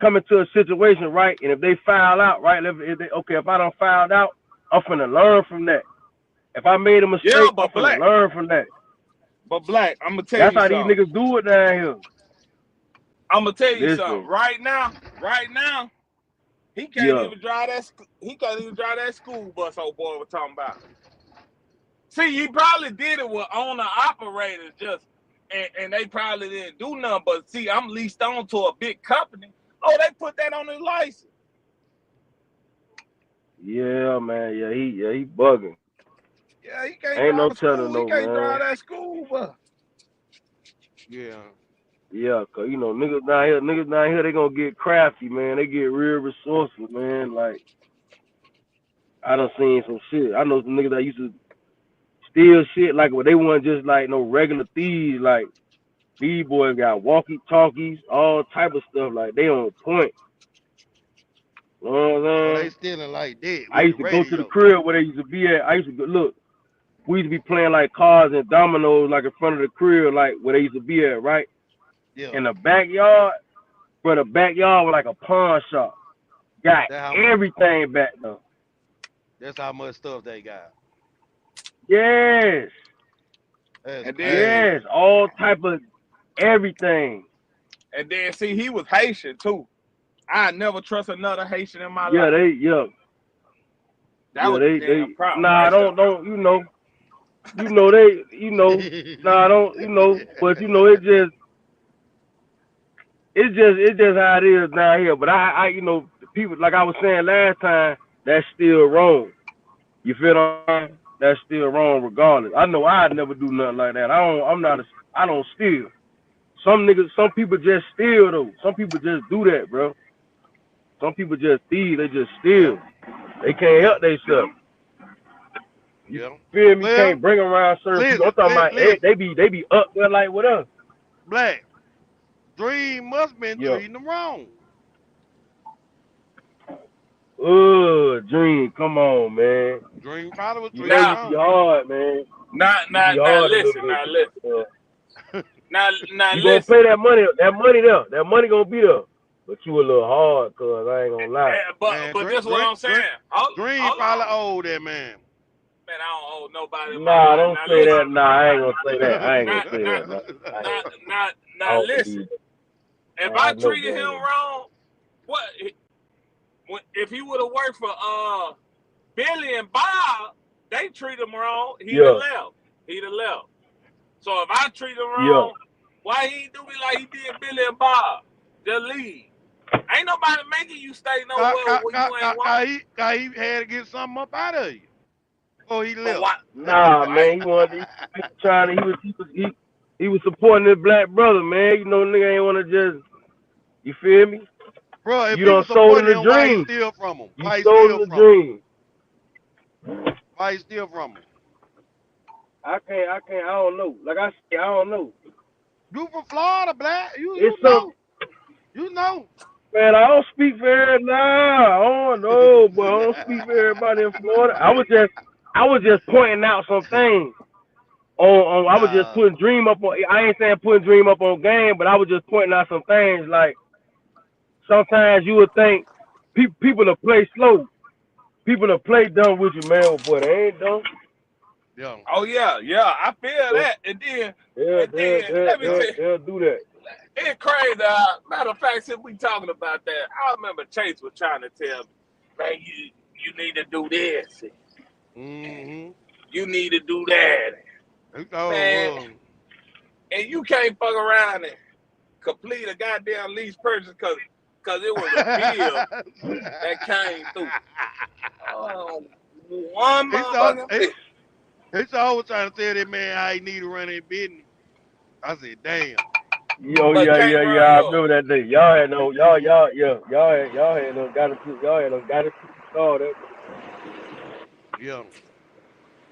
come into a situation, right, and if they foul out, right, if I done fouled out, I'm finna learn from that. If I made a mistake, I'm finna learn from that. But Black, I'm gonna tell you something. That's how these niggas do it down here. I'm gonna tell you something. Right now, he can't even drive that. He can't even drive that school bus. Old boy was talking about. See, he probably did it with owner operators and they probably didn't do nothing. But see, I'm leased on to a big company. Oh, they put that on his license. Yeah, man. Yeah, he bugging. Yeah, he can't Ain't no drive telling, school. He can't man. drive that school bus. Yeah. Yeah, cause niggas down here, they gonna get crafty, man. They get real resourceful, man. Like, I done seen some shit. I know some niggas that used to steal shit, like, well, they weren't just like no regular thieves. Like, these boys got walkie-talkies, all type of stuff. Like, they on point. You know what I'm saying? Oh, they stealing like that. I used to go to the crib where they used to be at. I used to go, look, we used to be playing like cards and dominoes, like in front of the crib, like where they used to be at, right? Yeah. In the backyard, bro, the backyard was like a pawn shop. Got everything back there. That's how much stuff they got. Yes. Yes, all type of everything. And then, see, he was Haitian, too. I never trust another Haitian in my life. That was the damn problem. Nah, don't, but it's just how it is down here. But I people, like I was saying last time, that's still wrong. You feel what I'm saying? That's still wrong regardless. I know I'd never do nothing like that. I don't steal. Some people just steal though. Some people just do that, bro. Some people just thieve, they just steal. They can't help themselves. You Yeah. feel me? Well, Can't bring around certain people. I'm talking about listen. they be up there like with us. Black. Dream must been Yeah. treating them wrong. Dream, come on, man. Dream probably was You treating know them Now, you be wrong. hard, man. You be now, hard a little listen, bit. now, listen, now, You gonna listen. pay that money there. That money gonna be there. But you a little hard, cuz I ain't gonna lie. Man, But this what I'm saying. Dream Hold probably on. owe that man. Man, I don't owe nobody my Nah, money. don't Now say listen. that. Nah, I ain't gonna say that. I ain't Now, gonna say now, that. Nah. now, I now don't listen. believe it. If I I know, treated him man. wrong, what if he would have worked for Billy and Bob? They treat him wrong. He'd have Yeah, left. He'd have left. So if I treat him yeah. wrong, why he ain't do me like he did Billy and Bob? Just leave. Ain't nobody making you stay nowhere where you ain't want. He had to get something up out of you. Oh, he But left. why? Nah, Why? man. He trying to. He was supporting his black brother, man. You know, nigga ain't wanna just. You feel me? Bro, if You he done was sold him supporting the him, why he dream. steal from him? You Why he sold steal him the from him? dream. Why he steal from him? I can't. I don't know. Like I said, I don't know. You from Florida, Black? It's some. You know. Man, I don't speak for everybody. Nah, I don't know, but I don't speak for everybody in Florida. I was just pointing out some things. I was just Nah. putting Dream up on. I ain't saying putting Dream up on game, but I was just pointing out some things. Like sometimes you would think people to play slow, people to play dumb with you, man. But they ain't dumb. Yeah. Oh yeah, I feel So, that. And then let me tell you, they'll do that. it's crazy. Matter of fact, since we talking about that, I remember Chase was trying to tell me, man, you need to do this. Mm-hmm. You need to do that. He thought it Man, was. and you can't fuck around and complete a goddamn lease purchase because it was a bill that came through. Oh, one he thought motherfucking bill. he always trying to tell that man how he need to run his business. I said, damn. Yo, But yeah, can't yeah, yeah. run I yours. remember that day. Y'all had no got to call that. Yeah.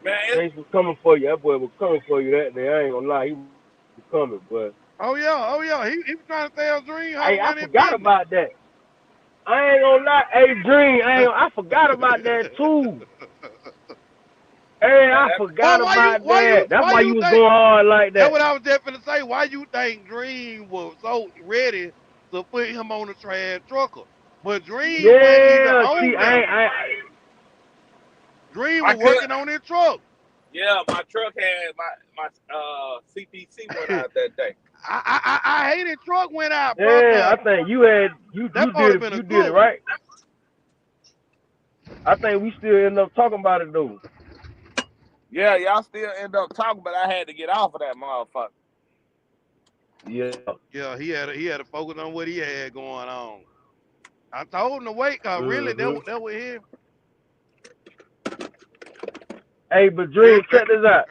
Man, Chase was coming for you. That boy was coming for you that day. I ain't gonna lie, he was coming, but Oh yeah. He was trying to tell Dream how to I run his forgot business. about that. I ain't gonna lie, hey Dream, I forgot about that too. Hey, man, I that, forgot about that. That's Why why you you was think going hard like that's that. what I was just finna say. Why you think Dream was so ready to put him on the trash trucker? But Dream wasn't even Yeah, see, on there. I Dream I was could. working on his truck. Yeah, my truck had my CPC went out that day. I hated truck went out, bro, yeah, I but think you that might have been a did it good one. right. I think we still end up talking about it though. Yeah, y'all still end up talking, but I had to get off of that motherfucker. Yeah. Yeah, he had to focus on what he had going on. I told him to wait, cause really Mhm. that was him. Hey, but Here, Dream, check this out.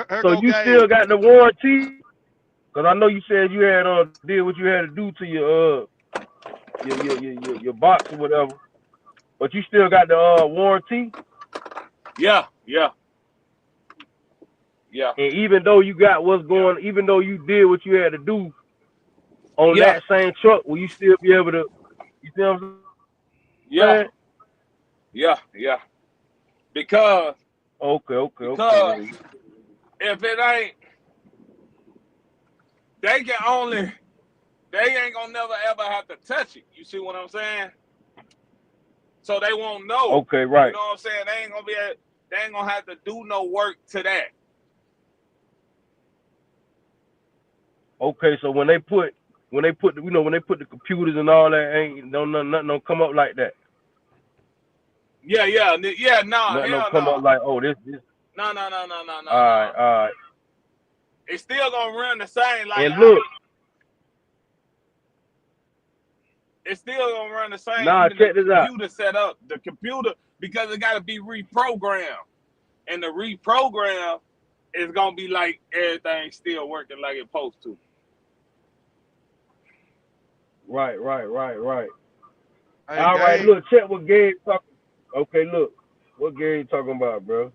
here So go you Gabe. still got the warranty? Cause I know you said you had did what you had to do to your box or whatever. But you still got the warranty. Yeah. And even though you got what's going, even though you did what you had to do on Yeah. that same truck, will you still be able to? You see what I'm Yeah. saying? Yeah. Because Okay. if it ain't, they can only, they ain't gonna never ever have to touch it. You see what I'm saying? So they won't know. Okay, You right. know what I'm saying? They ain't gonna have to do no work to that. Okay, so when they put when they put the computers and all that, ain't nothing don't come up like that. No, Nothing hell don't come no. up like, oh, this. No. All right. It's still gonna run the same. Like And look, it's still gonna run the same. nah, Even the check this out. computer set up, the computer because it got to be reprogrammed, and the reprogram is gonna be like everything still working like it's supposed to. Right. Hey, All right, Gabe. look, check what Gabe talking. Okay, look, what Gabe talking about, bro?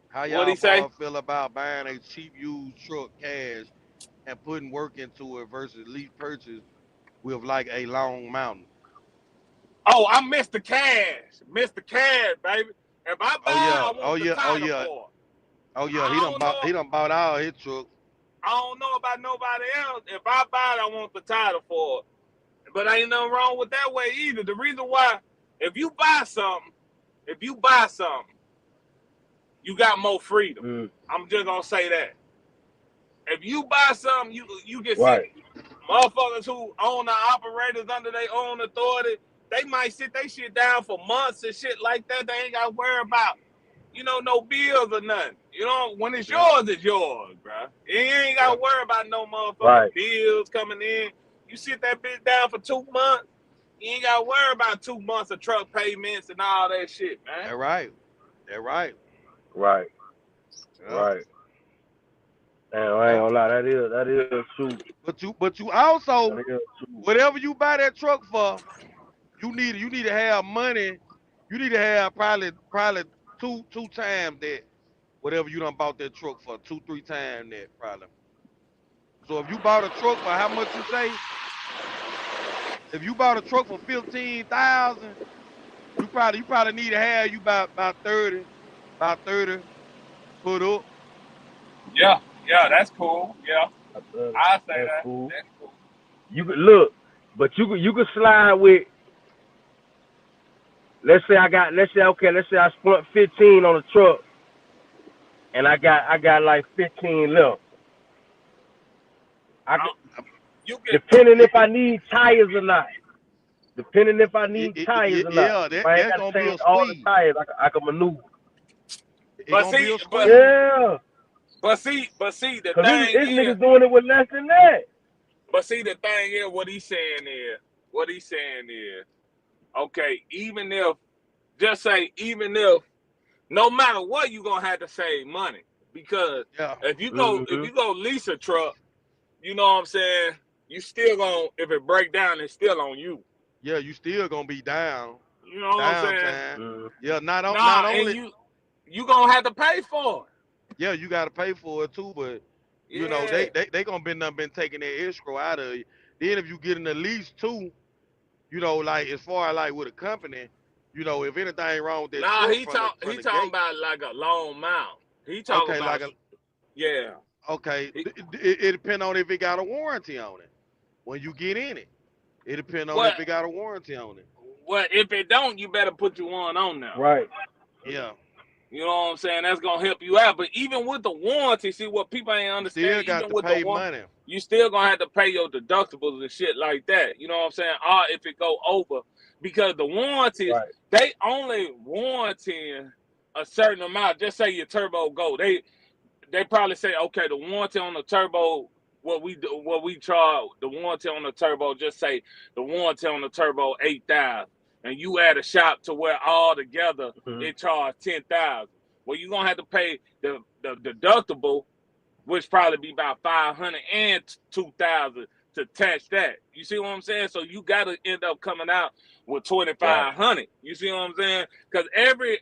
How What y'all he say? boy feel about buying a cheap used truck cash and putting work into it versus lease purchase with like a long mountain? Oh, I'm Mr. Cash. Mr. Cash, baby. If I buy Oh it, yeah, I oh want the yeah, oh title yeah, for it. oh yeah. I don't know. He done bought all his trucks. I don't know about nobody else. If I buy it, I want the title for it. But ain't nothing wrong with that way either. The reason why, if you buy something, you got more freedom. I'm just gonna say that. If you buy something, you can sit. Right. Motherfuckers who own the operators under their own authority, they might sit their shit down for months and shit like that. They ain't got to worry about, no bills or nothing. When it's yours, it's yours, bro. You ain't got to worry about no motherfucking bills coming in. You sit that bitch down for 2 months, you ain't got to worry about 2 months of truck payments and all that shit, man. That right. That right. Right. Yep. Right. And I ain't gonna lie, that is true. But you also, That is true. whatever you buy that truck for, you need to have money. You need to have probably two times that whatever you done bought that truck for, 2-3 times that probably. So if you bought a truck for how much you say, if you bought a truck for 15,000, you probably need to have you about 30 put up. Yeah, that's cool. Yeah, I say That's that. cool. That's cool. You could look, but you could slide with. Let's say I spent 15 on the truck, and I got like 15 left. I could, You can. depending if I need tires or not. Depending if I need tires or not. Yeah, If I ain't that's got gonna to be change a all the squeeze. tires, I can maneuver. It's But gonna be see, a but squeeze. Yeah. but see, the Cause thing it's is, niggas doing it with less than that. but see, the thing is, what he's saying is, okay, even if, no matter what, you gonna have to save money because Yeah. if you go lease a truck, you know what I'm saying, you still gonna, if it break down, it's still on you. Yeah, you still gonna be down. You know what I'm saying? Downtime. Mm-hmm. Yeah, not And only you gonna have to pay for yeah, you gotta pay for it too, but it. Yeah. they gonna been taking their escrow out of you. Then if you get in the lease too, like as far as like with a company, if anything wrong with that Nah, truck he from the talking gate, about like a long mount. He talking okay, about, yeah. He, it depends on if it got a warranty on it. When you get in it, it depends on what if it got a warranty on it. if it don't, you better put you one on now. Right. Yeah, You know what I'm saying? That's gonna help you out. But even with the warranty, see what people ain't you still understand. got Even to with the pay one, money. you still gonna have to pay your deductibles and shit like that. You know what I'm saying? Or if it go over, because the warranties, Right. they only warranting a certain amount. Just say your turbo go, they probably say, okay, the warranty on the turbo, what we charge, the warranty on the turbo, just say the warranty on the turbo 8,000, and you add a shop to where all together it charge 10,000. Well, you're gonna have to pay the deductible, which probably be about 500 and 2,000 to attach that. You see what I'm saying? So you got to end up coming out with 2,500. You see what I'm saying? Because every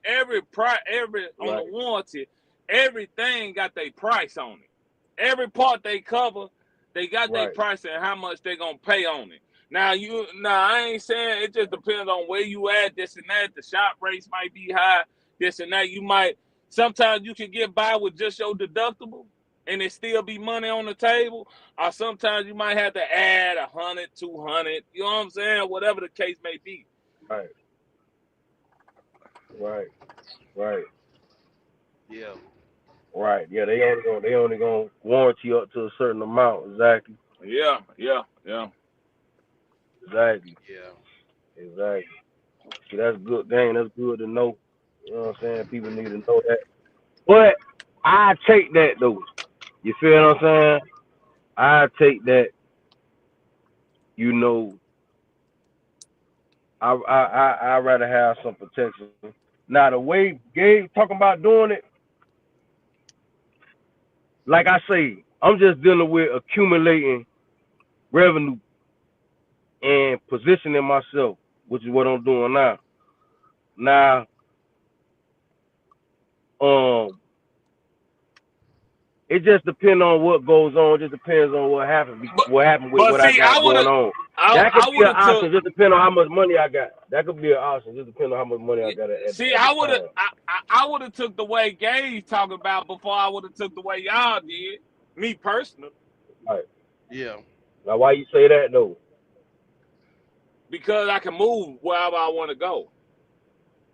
on the warranty, everything got their price on it. Every part they cover, they got their price and how much they gonna pay on it. Now I ain't saying, it just depends on where you at, this and that. The shop rates might be high, this and that. Sometimes you can get by with just your deductible and it still be money on the table, or sometimes you might have to add 100, 200, you know what I'm saying? Whatever the case may be. Right. Yeah. Right. Yeah, they only gonna warranty up to a certain amount. Exactly. Yeah. Exactly. Yeah. See, that's good game. That's good to know. You know what I'm saying? People need to know that. But I take that though. You feel what I'm saying? I take that. I rather have some protection. Now the way Gabe talking about doing it, like I say, I'm just dealing with accumulating revenue and positioning myself, which is what I'm doing now. Now, It just depends on what goes on. It just depends on what happened. What happened with what see, I got going on. That could be an option. Just depend on how much money I got. That could be an option. Just depend on how much money I got. See, I would have took the way Gage talking about before I would have took the way y'all did. Me personally. Right. Yeah. Now, why you say that though? Because I can move wherever I want to go.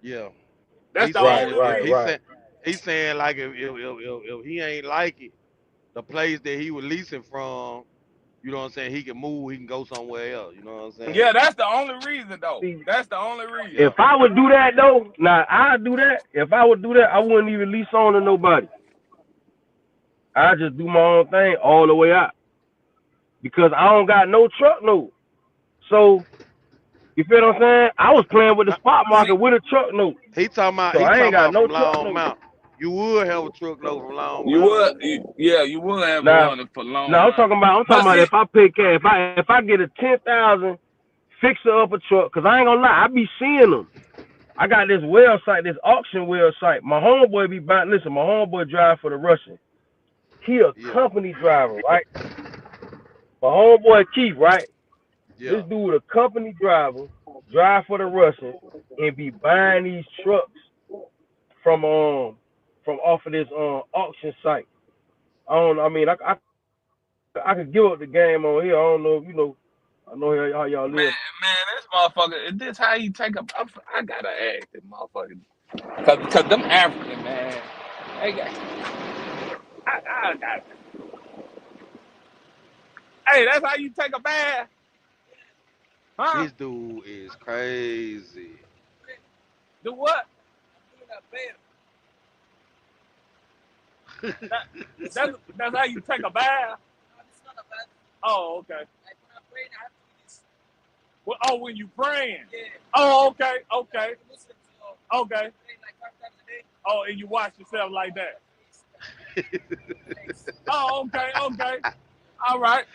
Yeah. That's the only reason. Right. He's saying like if he ain't like it, the place that he was leasing from, you know what I'm saying, he can move, he can go somewhere else. You know what I'm saying? Yeah, that's the only reason though. That's the only reason. If I would do that though, now I'd do that. If I would do that, I wouldn't even lease on to nobody. I just do my own thing all the way out. Because I don't got no truck note. So you feel what I'm saying? I was playing with the spot market with a truck note. He talking about, so I ain't got no truck Long Mount. You would have a truck note from Long Mount. You would have one for Long Mount. No, I'm talking about if I pay cash, if I get a 10,000 fixer up a truck, cause I ain't gonna lie, I be seeing them. I got this website, this auction website. My homeboy be buying. Listen, my homeboy drive for the Russian. He a company driver, right? My homeboy Keith, right? Yeah. This dude a company driver, drive for the Russian, and be buying these trucks from off of this auction site. I could give up the game on here. I don't know if you know. I know how y'all live. Man, this motherfucker. Is this how you take a? I gotta ask this motherfucker. Cause them African, man. They got. I got it. Hey, that's how you take a bath? Huh? This dude is crazy. Do what? That's how you take a bath? Oh, okay. Well, when you praying? Yeah. Oh, okay. Okay. Oh, and you wash yourself like that? Oh, okay. All right.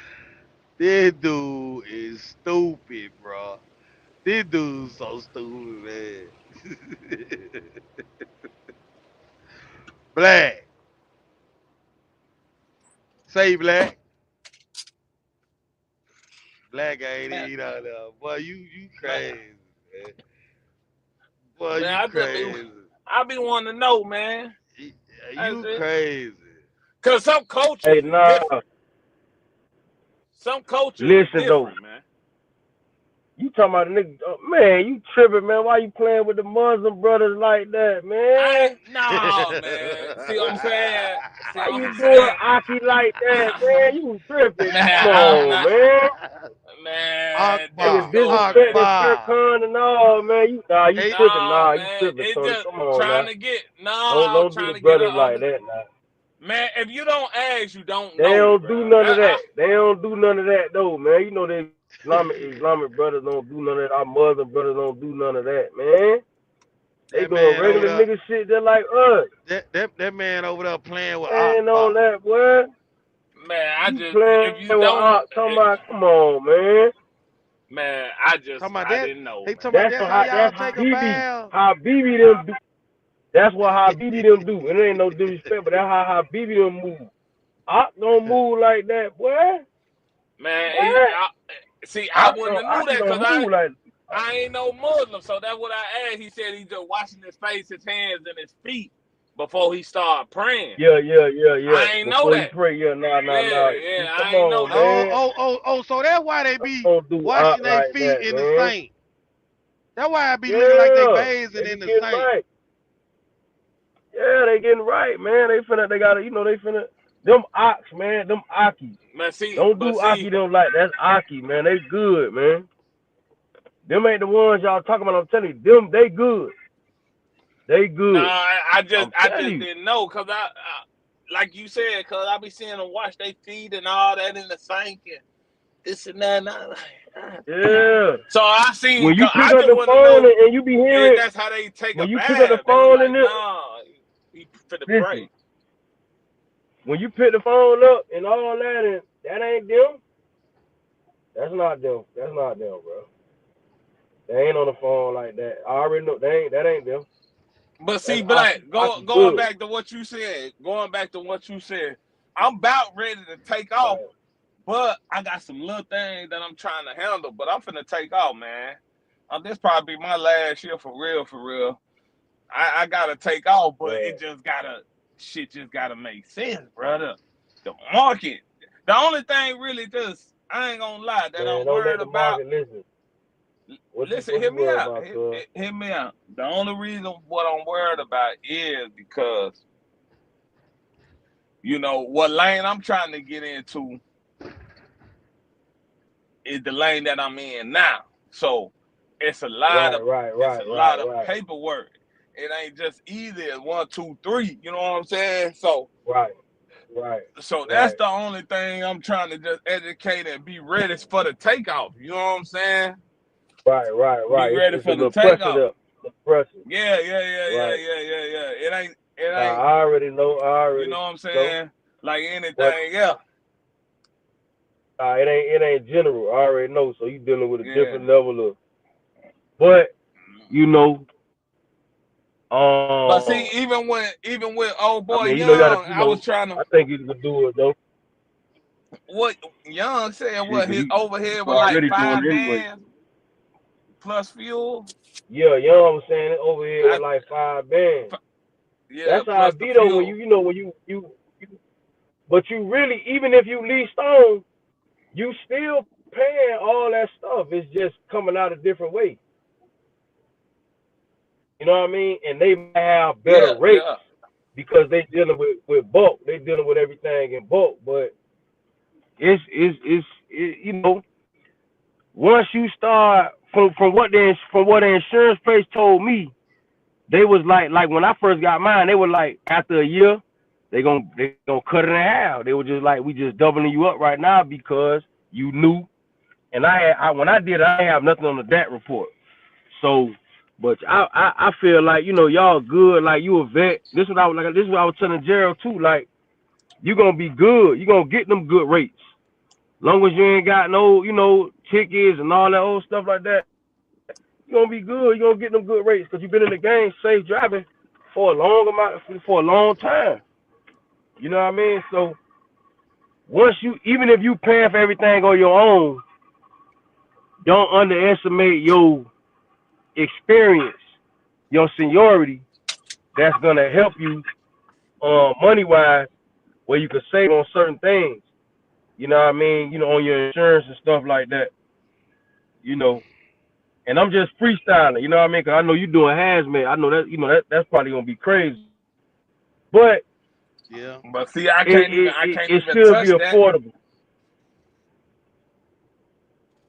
This dude is stupid, bro. This dude's so stupid, man. Black. Say Black. Black ain't eat out there. Boy, you crazy, man. Boy, man, you crazy. I be wanting to know, man. You crazy. Cause some cultures different. Some cultures different, though, man. You talking about a nigga, man, you tripping, man. Why you playing with the Muslim brothers like that, man? No, man. See what I'm saying? Why you doing Aki like that, man? You tripping. Come on, man. Man, nigga disrespect the Sircon and all, man. You tripping. You tripping, Tony. Come on, trying now. to get, don't do the brothers like that, now. Man, if you don't ask, you don't know. They don't do none of that. They don't do none of that, though, man. You know they Islamic brothers don't do none of that. Our Muslim brothers don't do none of that, man. They doing regular nigga shit just like us. That man over there playing with man on that, boy. Man, I just if you don't talking about, come on, man. Man, I didn't know. They talking about that's how Habibi them do. That's what Habibi them do. It ain't no disrespect, but that's how Habibi them move. I don't move like that, boy. Man, I wouldn't have knew that because I ain't no Muslim, so that's what I asked. He said he just washing his face, his hands, and his feet before he started praying. Yeah. I ain't know that. Pray, nah. Yeah, I ain't know that. Oh, so that's why they be washing their feet in the sink. That's why I be looking like they bathing in the sink. Right. Yeah, they getting right, man. They finna, them ox, man, them Aki. Man, don't do Aki them like that's Aki, man. They good, man. Them ain't the ones y'all talking about. I'm telling you, them they good. They good. Nah, I just didn't know because I like you said, because I be seeing them wash their feet and all that in the sink and this and that. And yeah. So I seen when you pick up the phone and you be hearing. That's how they take when a you bath. Pick up the phone and he for the break. When you pick the phone up and all that, and that ain't them. That's not them. That's not them, bro. They ain't on the phone like that. I already know that ain't them. But see, Black, going back to what you said, I'm about ready to take off, but I got some little things that I'm trying to handle. But I'm finna take off, man. This probably be my last year for real, for real. I gotta take off, but it just gotta make sense, brother. The market. The only thing really just, I ain't gonna lie, that I'm worried about. Listen, hear me out. Hear me out. The only reason what I'm worried about is because, you know, what lane I'm trying to get into is the lane that I'm in now. So it's a lot of paperwork. It ain't just easy as 1, 2, 3. You know what I'm saying? So So that's the only thing I'm trying to just educate and be ready for the takeoff. You know what I'm saying? Right. Be ready it's for the takeoff. Yeah. It ain't. I already know. You know what I'm saying? Like anything else. It ain't general. I already know. So you dealing with a different level of. But you know. But see, even with old boy Young, I was trying to. I think you could do it though. What Young said? What his overhead was like 5 bands plus fuel. Yeah, Young was saying it overhead was like 5 bands. Yeah, that's how it be though. When you but you really, even if you leased on, you still paying all that stuff. It's just coming out a different way. You know what I mean? And they might have better rates because they dealing with bulk. They dealing with everything in bulk. But it's you know, once you start from what the insurance place told me, they was like when I first got mine, they were like after a year, they gonna cut it in half. They were just like, we just doubling you up right now because you knew. And when I did, I didn't have nothing on the DAT report. So, but I feel like, you know, y'all good. Like, you a vet. This is what I was telling Gerald too. Like, you gonna be good. You gonna get them good rates. Long as you ain't got no, you know, tickets and all that old stuff like that, you gonna be good. You gonna get them good rates because you've been in the game, safe driving for a long time. You know what I mean? So once even if you paying for everything on your own, don't underestimate your experience, your seniority. That's gonna help you money wise, where you can save on certain things. You know what I mean? You know, on your insurance and stuff like that. You know, and I'm just freestyling. You know what I mean? Because I know you doing hazmat. I know that. You know that's probably gonna be crazy. But yeah. But see, I can't even should be affordable.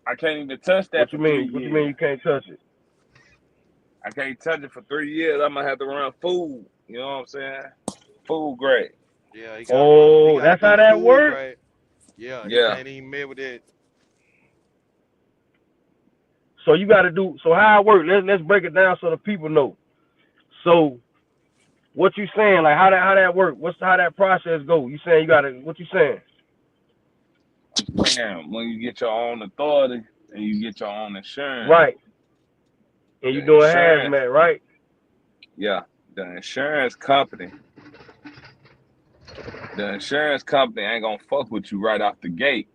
I can't even touch that. What you mean? What you mean you can't touch it? I can't touch it for 3 years. I'm gonna have to run food. You know what I'm saying? Food grade. Yeah. That's how that works. Grade. Yeah. He can't even mess with it. So you got to do. So how it works? Let's break it down so the people know. So what you saying? Like how that work? How that process go? You saying you got to? What you saying? Damn, when you get your own authority and you get your own insurance. Right. And you doing hazmat, right? Yeah. The insurance company ain't gonna fuck with you right off the gate.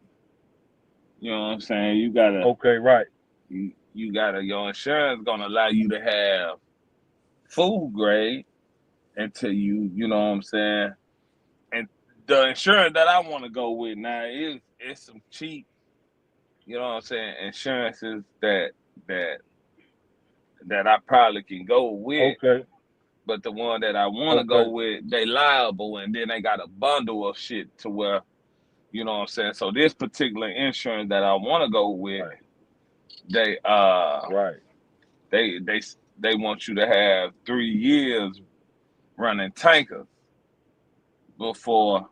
You know what I'm saying? You gotta. Okay, right. You gotta. Your insurance gonna allow you to have food grade until you know what I'm saying. And the insurance that I want to go with now is some cheap. You know what I'm saying? Insurances that I probably can go with. Okay. But the one that I want to go with, they liable, and then they got a bundle of shit to where, you know what I'm saying? So this particular insurance that I want to go with, they they want you to have 3 years running tankers before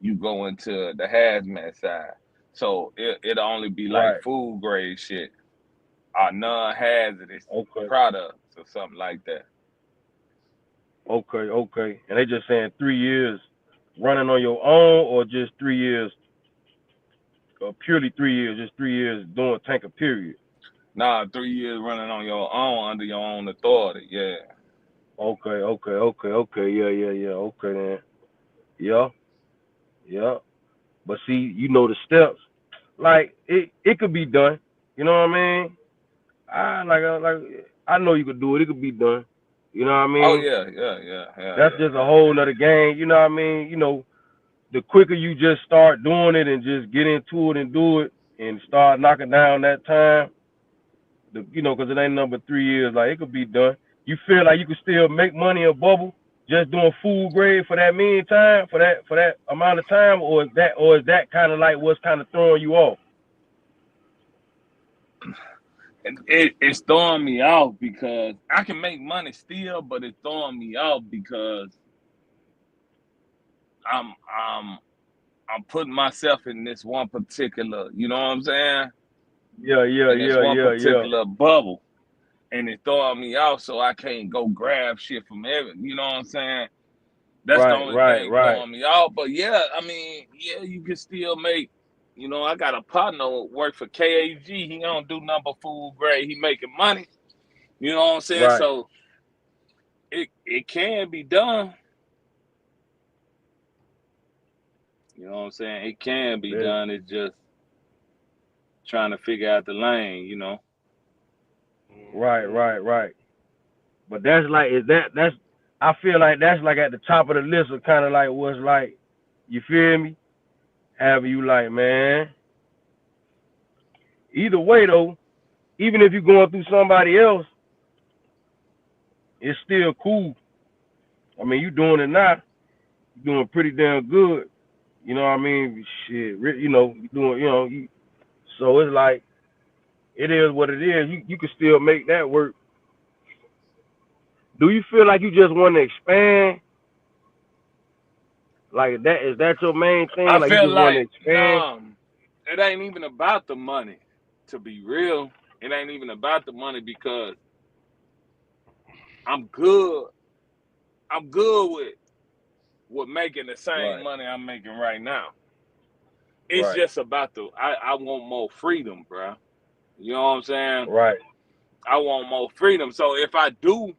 you go into the hazmat side. So it'll only be like food grade shit or non-hazardous products or something like that. Okay. And they just saying 3 years running on your own, or just 3 years, purely 3 years, just 3 years doing tanker, period? Nah, 3 years running on your own under your own authority, yeah. Okay. Yeah. Okay then. Yeah. Yeah. But see, you know the steps. Like it could be done. You know what I mean? I know you could do it. It could be done. You know what I Oh mean? That's just a whole nother game. You know what I mean? You know, the quicker you just start doing it and just get into it and do it and start knocking down that time, because it ain't number 3 years. Like it could be done. You feel like you could still make money in a bubble just doing food grade for that meantime, for that amount of time, or is that kind of like what's kind of throwing you off? It's throwing me off because I can make money still, but it's throwing me off because I'm putting myself in this one particular, you know what I'm saying? Yeah. Particular bubble, and it's throwing me off, so I can't go grab shit from every, you know what I'm saying? That's the only thing throwing me off. But yeah, I mean, yeah, you can still make. You know, I got a partner work for KAG. He don't do nothing but food grade. He making money. You know what I'm saying? Right. So it can be done. You know what I'm saying? It can be done. It's just trying to figure out the lane, you know. Right. But that's like that's I feel like that's like at the top of the list of kind of like what's like, you feel me? However you like, man. Either way though, even if you're going through somebody else, it's still cool. I mean, you doing it now. You're doing pretty damn good. You know what I mean? Shit, you know, you doing, so it's like, it is what it is. You can still make that work. Do you feel like you just want to expand? Like is that your main thing? I like feel you just want to like expand? it ain't even about the money. To be real, it ain't even about the money because I'm good. I'm good with making the same money I'm making right now. It's just about I want more freedom, bro. You know what I'm saying? Right. I want more freedom. So if I do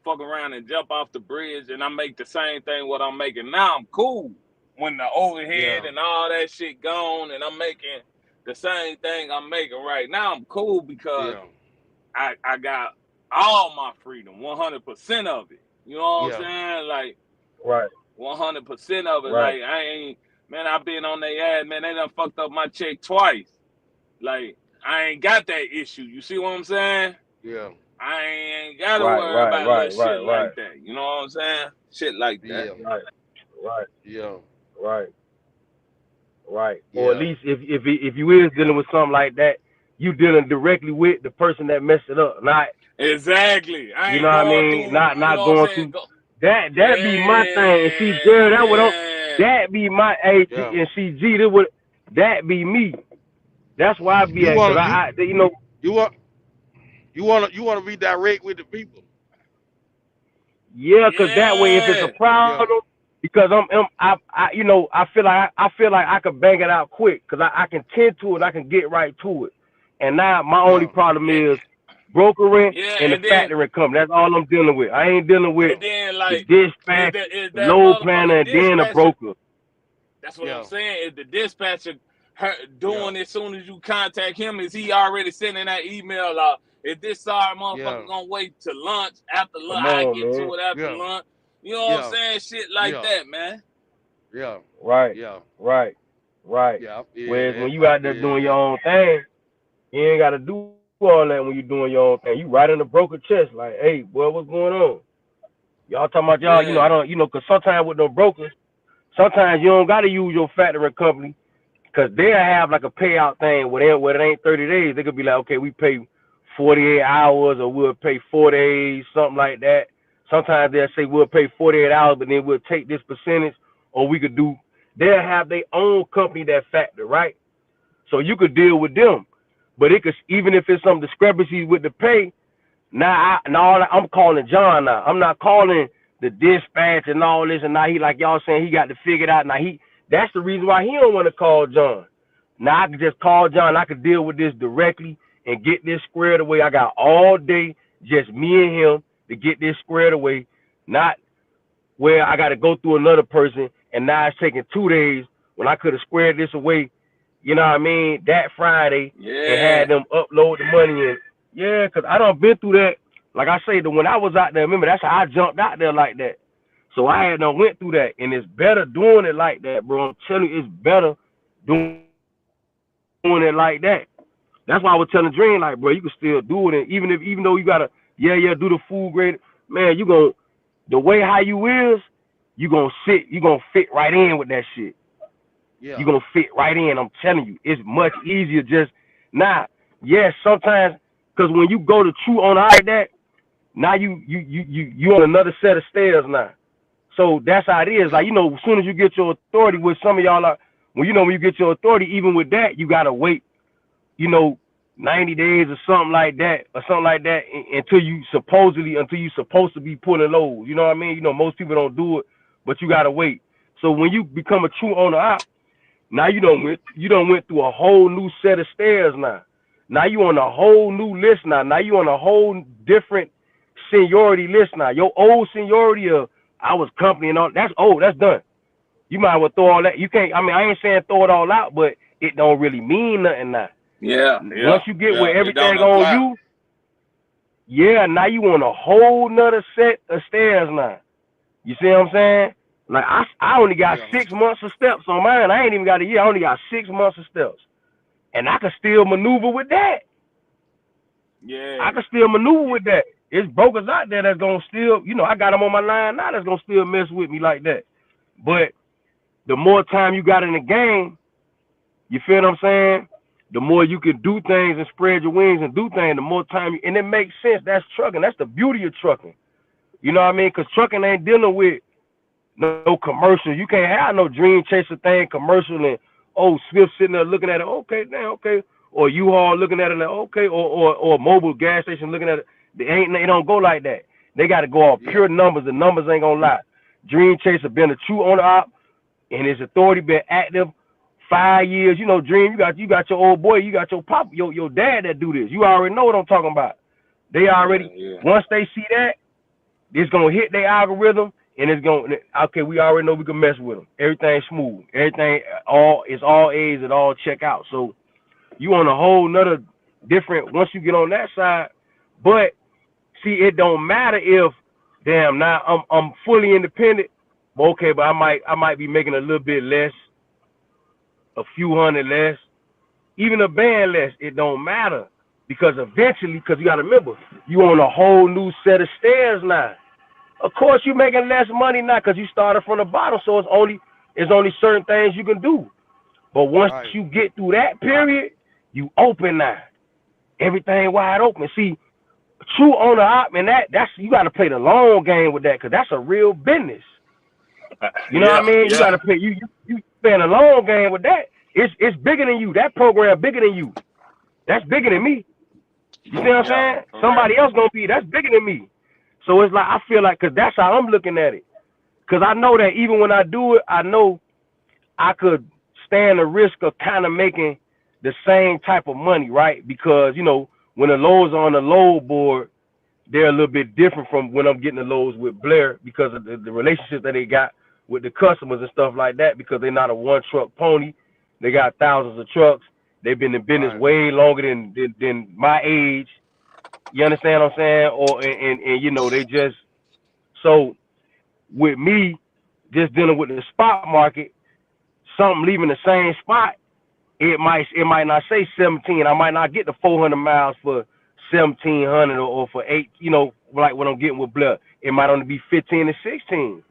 fuck around and jump off the bridge and I make the same thing what I'm making now, I'm cool. When the overhead and all that shit gone and I'm making the same thing I'm making right now, I'm cool because I got all my freedom, 100% of it. You know what I'm saying? Like, 100% of it. Like, I ain't, man, I've been on their ass, man. They done fucked up my check twice. Like, I ain't got that issue. You see what I'm saying? Yeah. I ain't got to worry about little shit like that. You know what I'm saying? Shit like that. Right. Or at least if you is dealing with something like that, you dealing directly with the person that messed it up, not exactly. I ain't you know what I mean? through, not going through. That be my thing. And see, Jared, that be my and see, G, that be me. That's why I be at, cause you want to be direct with the people. Yeah, cause that way, if it's a problem, because I feel like I could bang it out quick, cause I can tend to it, I can get right to it, and now my only problem is brokering and the factoring company. That's all I'm dealing with. I ain't dealing with the dispatch, load planner, and then a broker. That's what I'm saying. Is the dispatcher doing it as soon as you contact him? Is he already sending that email out? Is this sorry motherfucker gonna wait till lunch? After lunch, I get to it after lunch. You know what I'm saying? Shit like that, man. Yeah. Right. Yeah. Right. Yeah. Whereas when you out there doing your own thing, you ain't gotta do all that when you doing your own thing. You right in the broker chest, like, hey, boy, what's going on? Y'all talking about y'all, I don't, cause sometimes with no brokers, sometimes you don't gotta use your factoring company, cause they'll have like a payout thing where it ain't 30 days. They could be like, okay, we pay 48 hours or we'll pay 4 days, something like that. Sometimes they'll say we'll pay 48 hours, but then we'll take this percentage, or they'll have their own company that factor, right? So you could deal with them. But it could, even if it's some discrepancies with the pay, I'm calling John now. I'm not calling the dispatch and all this, and now he, like y'all saying, he got to figure it out. Now that's the reason why he don't want to call John. Now I can just call John. I could deal with this directly and get this squared away. I got all day, just me and him, to get this squared away. Not where I got to go through another person, and now it's taking 2 days when I could have squared this away, you know what I mean, that Friday and had them upload the money in. Yeah, because I done been through that. Like I say, when I was out there, remember, that's how I jumped out there like that. So I had done went through that, and it's better doing it like that, bro. I'm telling you, it's better doing it like that. That's why I was telling Dream, like, bro, you can still do it, and even though you gotta, do the food grade, man, you gonna, the way how you is, you gonna fit right in with that shit. Yeah. You gonna fit right in. I'm telling you, it's much easier just now. Yes, sometimes, cause when you go to true owner like that, now you on another set of stairs now. So that's how it is. Like, as soon as you get your authority, with some of y'all are, when you get your authority, even with that, you gotta wait, 90 days or something like that, until you supposed to be pulling loads. You know what I mean? Most people don't do it, but you gotta wait. So when you become a true owner op, now you done went through a whole new set of stairs now. Now you on a whole new list now. Now you on a whole different seniority list now. Your old seniority of I was company and all, that's old, that's done. You might as well throw all that. You can't, I ain't saying throw it all out, but it don't really mean nothing now. Yeah. Once you get with everything on you, now you on a whole nother set of stairs now. You see what I'm saying? Like I only got 6 months of steps on mine. I ain't even got a year. I only got 6 months of steps. And I can still maneuver with that. Yeah. I can still maneuver with that. It's brokers out there that's gonna still, I got them on my line now that's gonna still mess with me like that. But the more time you got in the game, you feel what I'm saying? The more you can do things and spread your wings and do things, the more time and it makes sense. That's trucking. That's the beauty of trucking. You know what I mean? Because trucking ain't dealing with no commercial. You can't have no dream chaser thing commercial and Swift sitting there looking at it, okay, or U-Haul looking at it like, okay, or a mobile gas station looking at it. They don't go like that. They got to go off pure numbers. The numbers ain't gonna lie. Dream Chaser been a true owner op, and his authority been active 5 years. Dream, you got your old boy, you got your pop, your dad that do this. You already know what I'm talking about. They already once they see that, it's gonna hit their algorithm, and it's gonna we already know we can mess with them. Everything's smooth. Everything it's all A's and all check out. So you on a whole nother different once you get on that side, but see, it don't matter if, now I'm fully independent. Okay, but I might be making a little bit less, a few hundred less, even a band less. It don't matter because eventually, because you got to remember, you on a whole new set of stairs now. Of course, you making less money now because you started from the bottom. So it's only certain things you can do. But once you get through that period, you open now. Everything wide open. See. True owner op, man, that's you got to play the long game with that because that's a real business. You know what I mean? You got to play you playing a long game with that. It's bigger than you. That program bigger than you. That's bigger than me. You see what I'm saying? Okay. Somebody else gonna be that's bigger than me. So it's like I feel like because that's how I'm looking at it. Because I know that even when I do it, I know I could stand the risk of kind of making the same type of money, right? Because when the loads are on the load board, they're a little bit different from when I'm getting the loads with Blair because of the relationship that they got with the customers and stuff like that because they're not a one-truck pony. They got thousands of trucks. They've been in business way longer than my age. You understand what I'm saying? And they just – so with me just dealing with the spot market, something leaving the same spot, it might not say 17. I might not get the 400 miles for 1,700 or for 8. Like what I'm getting with Blair. It might only be 15 and 16.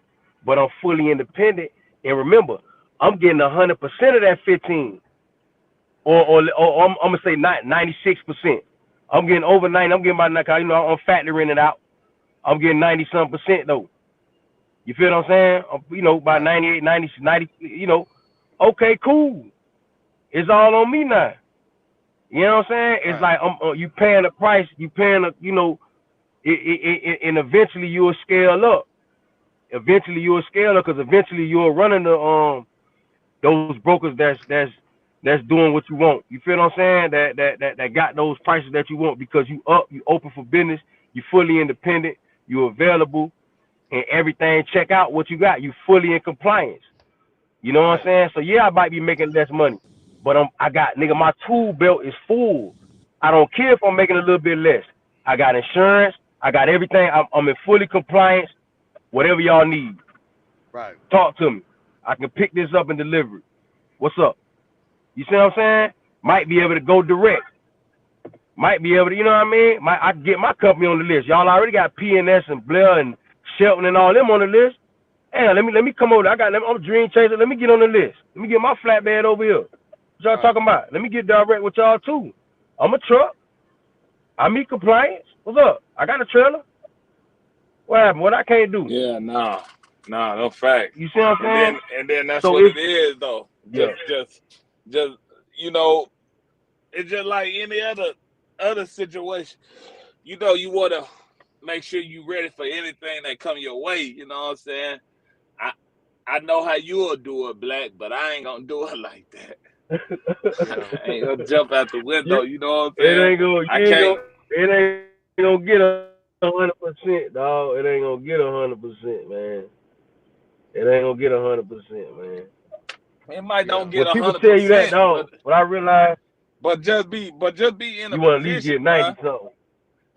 But I'm fully independent. And remember, I'm getting 100% of that 15. Or I'm gonna say not 96%. I'm getting over 90. I'm getting my I'm factoring it out. I'm getting 90-some% though. You feel what I'm saying? By 98, 90. Okay, cool. It's all on me now. You know what I'm saying? It's like you paying the price, you paying and eventually you'll scale up. Eventually you'll scale up because eventually you're running the those brokers that's doing what you want. You feel what I'm saying? That got those prices that you want because you open for business, you fully independent, you're available, and everything check out what you got. You fully in compliance. You know what I'm Right. saying? So yeah, I might be making less money, but I got nigga, my tool belt is full. I don't care if I'm making a little bit less. I got insurance. I got everything. I'm in fully compliance. Whatever y'all need, Right. talk to me. I can pick this up and deliver it. What's up? You see what I'm saying? Might be able to go direct. Might be able to, you know what I mean? I can get my company on the list. Y'all already got PNS and Blair and Shelton and all them on the list. Hey, let me come over. I'm a dream chaser. Let me get on the list. Let me get my flatbed over here. What y'all Right. talking about? Let me get direct with y'all too. I'm a truck. I meet compliance. What's up? I got a trailer. What happened? What I can't do? Yeah, nah, no facts. You see what I'm saying? And then that's So what it's it is though. yeah. Just you know, it's just like any other situation. You know, you wanna make sure you ready for anything that come your way. You know what I'm saying? I know how you'll do it, Black, but I ain't gonna do it like that. Yeah. I ain't gonna jump out the window. You know what I'm It saying? ain't gonna. I can't. It ain't gonna get 100%, dog. It ain't gonna get 100%, man. It ain't gonna get 100%, man. It might Yeah. don't get When people tell you that, 100%, dog, what I realize, but just be in a you want to at least get position, bro. 90 something.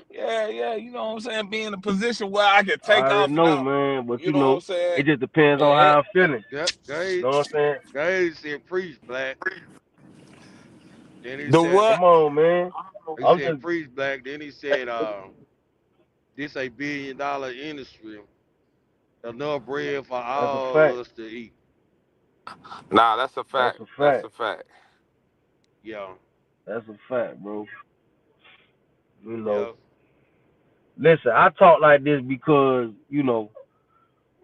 Yeah, you know what I'm saying? Be in a position where I can I take already off and know, out. man, but You know what I'm saying? it just depends on And, how I'm feeling. You Gage, know what I'm saying? Gage said preach Black. Then he the said what? Come on, man. I'm just preach Black. Then he said this $1 billion industry, enough bread for that's a all fact. of us to eat. Nah, that's a That's fact. a That's fact. a fact. Yeah. That's a fact, bro. You know. Yeah. Listen, I talk like this because,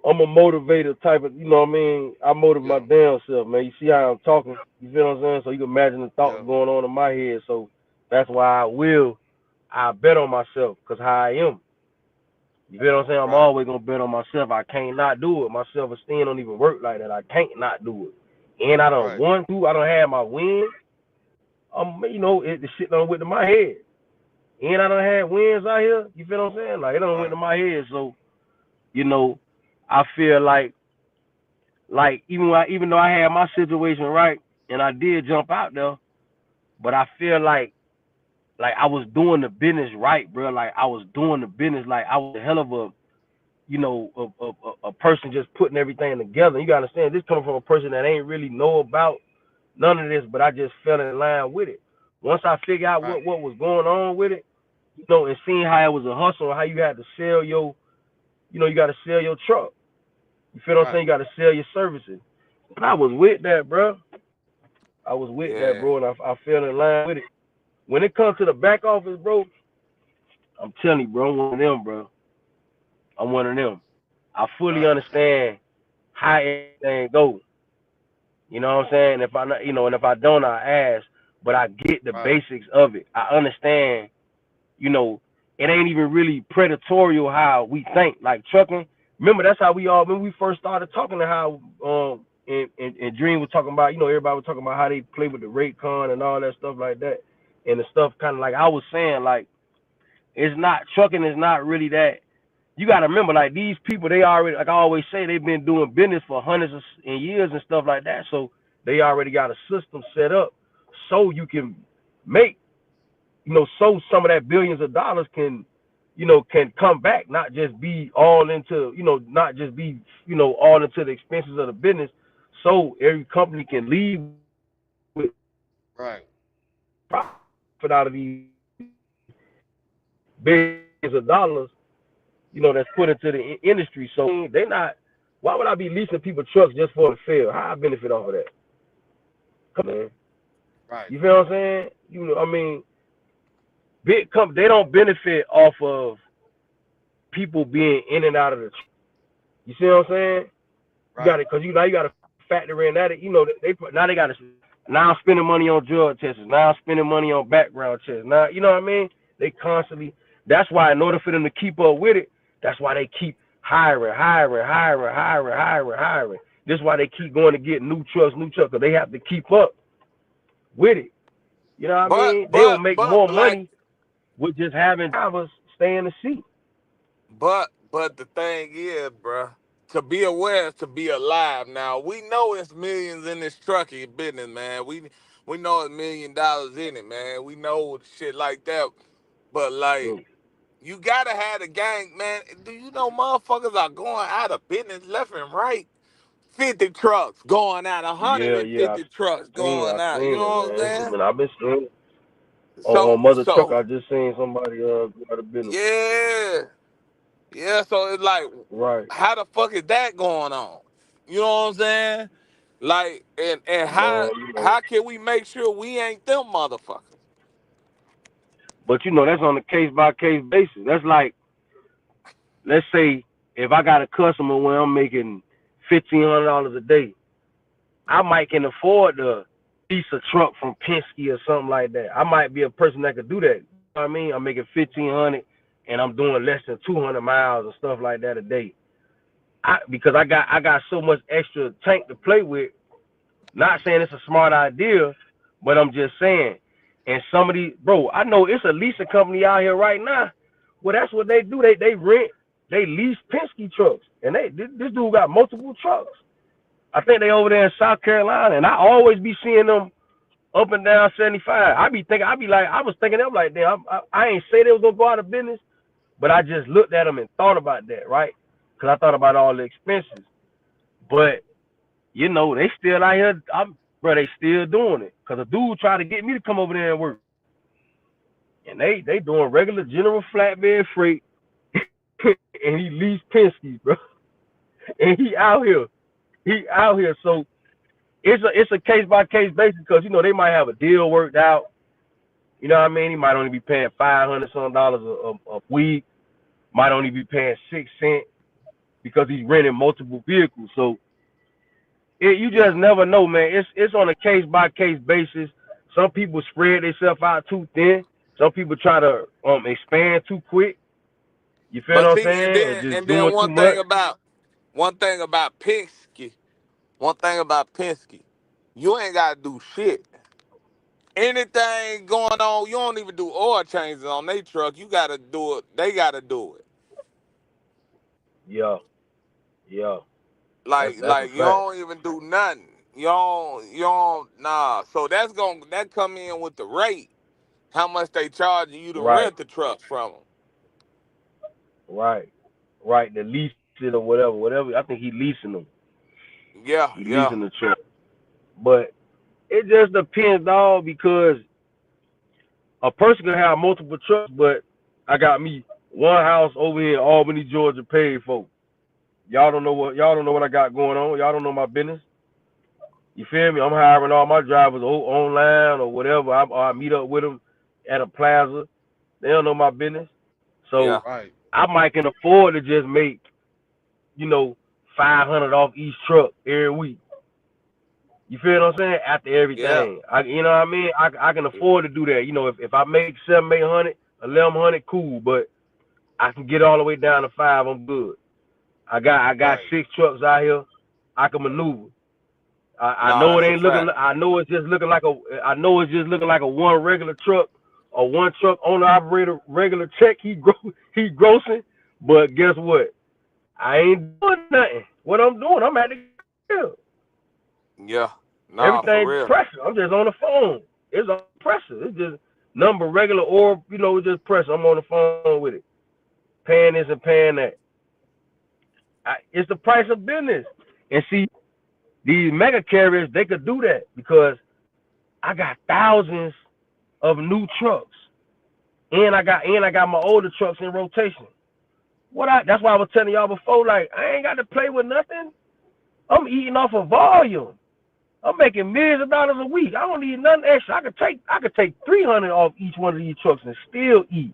I'm a motivator type of, you know what I mean? I motivate my Yeah. damn self, man. You see how I'm talking? You feel what I'm saying? So you can imagine the thoughts Yeah. going on in my head. So that's why I bet on myself because how I am. You feel what I'm saying? I'm Right. always going to bet on myself. I can't not do it. My self-esteem don't even work like that. I can't not do it. And I don't Right. want to. I don't have my wins. The shit done went to my head. And I done had wins out here. You feel what I'm saying? Like, it done went Right. to my head. So, I feel like even though I had my situation right and I did jump out there, but I feel like I was doing the business right, bro. Like I was doing the business like I was a hell of a person just putting everything together. You gotta understand this coming from a person that ain't really know about none of this, but I just fell in line with it. Once I figured out Right. what was going on with it, and seeing how it was a hustle, how you had to sell you got to sell your truck. You feel what I'm Right. saying? You got to sell your services. And I was with that, bro. I was with that, Yeah. bro, and I fell in line with it. When it comes to the back office, bro, I'm telling you, bro, I'm one of them, bro. I'm one of them. I fully Right. understand how everything goes. You know what I'm saying? If I, and if I don't, I ask. But I get the Right. basics of it. I understand. It ain't even really predatory how we think. Like trucking. Remember, that's how when we first started talking to how and Dream was talking about, everybody was talking about how they play with the rate con and all that stuff like that. And the stuff kind of like I was saying, like, trucking is not really that. You got to remember, like, these people, they already, like I always say, they've been doing business for hundreds of years and stuff like that. So they already got a system set up so you can make, so some of that billions of dollars can come back, not just be all into, not just be, all into the expenses of the business. So every company can leave with Right. profit out of these billions of dollars, that's put into the industry. So they not. Why would I be leasing people trucks just for a fail? How I benefit off of that? Come on, man. Right. You feel what I'm saying? Big companies, they don't benefit off of people being in and out of the. You see what I'm saying? You got Right. it because you got to factor in that. They got to now spending money on drug tests. Now spending money on background checks. Now you know what I mean? They constantly. That's why in order for them to keep up with it, that's why they keep hiring. This is why they keep going to get new trucks, because they have to keep up with it. You know what I But mean? They will but make but more Black. money with just having drivers stay in the seat. But the thing is, bruh. to be aware is to be alive. Now we know it's millions in this trucking business, man. We know it's $1 million in it, man. We know shit like that. But like, True. you gotta have the gang, man. Do you know motherfuckers are going out of business left and right? 50 trucks going out, Yeah. 150 trucks I going out. You seen it, know what I'm man. I saying? mean, I've been seeing it. On So, Mother Truck, so I just seen somebody go out of business. yeah, yeah. So it's like, Right. how the fuck is that going on? You know what I'm saying? Like, and Man, how can we make sure we ain't them motherfuckers? but that's on a case by case basis. That's like, let's say if I got a customer where I'm making $1,500 a day, I might can afford to lease a truck from Penske or something like that. I might be a person that could do that. You know what I mean? I'm making 1,500 and I'm doing less than 200 miles or stuff like that a day. Because I got so much extra tank to play with. Not saying it's a smart idea, but I'm just saying. And some of these, bro, I know it's a leasing company out here right now. Well, that's what they do. They rent, they lease Penske trucks, and this dude got multiple trucks. I think they over there in South Carolina, and I always be seeing them up and down 75. I was thinking them like, damn, I ain't say they was gonna go out of business, but I just looked at them and thought about that, right? Because I thought about all the expenses. But they still out here. Bro, they still doing it. Cause a dude tried to get me to come over there and work, and they doing regular general flatbed freight, and he leased Penske, bro, and he out here. So it's a case by case basis, because they might have a deal worked out. You know what I mean? He might only be paying $500 some a week. Might only be paying 6 cents because he's renting multiple vehicles. So you just never know, man. It's on a case by case basis. Some people spread themselves out too thin. Some people try to expand too quick. You feel But what I'm see, and saying? And then just and then doing too much. one thing about Penske, you ain't gotta do shit. Anything going on, you don't even do oil changes on their truck. You gotta do it. They gotta do it. Yeah, yeah. That's a Like you fact. don't even do nothing. You don't nah. So that come in with the rate. How much they charging you to Right, rent the truck from them? right, The lease it or whatever. I think he leasing them. Yeah, He yeah. leasing the truck. But it just depends, dog, because a person can have multiple trucks, but I got me one house over here in Albany, Georgia, paid for. Y'all don't know what I got going on. Y'all don't know my business. You feel me? I'm hiring all my drivers online or whatever. I meet up with them at a plaza. They don't know my business. So Yeah. Right. I might can afford to just make, 500 off each truck every week. You feel what I'm saying? After Yeah. everything, you know what I mean. I can afford to do that. If I make 700, 800, 1,100, cool. But I can get all the way down to 5. I'm good. I got Right. 6 trucks out here. I can maneuver. I Nah, know it that's a ain't looking. fact. I know it's just looking like a. I know it's just looking like a one regular truck or one truck owner operator regular check. He grossing, but guess what? I ain't doing nothing. What I'm doing, I'm at the crib. Yeah. Nah, for Everything real. pressure. I'm just on the phone. It's on pressure. It's just number regular or just pressure. I'm on the phone with it, paying this and paying that. It's the price of business. And see, these mega carriers, they could do that because I got thousands of new trucks, and I got my older trucks in rotation. That's why I was telling y'all before. Like, I ain't got to play with nothing. I'm eating off of volume. I'm making millions of dollars a week. I don't need nothing extra. I could take 300 off each one of these trucks and still eat.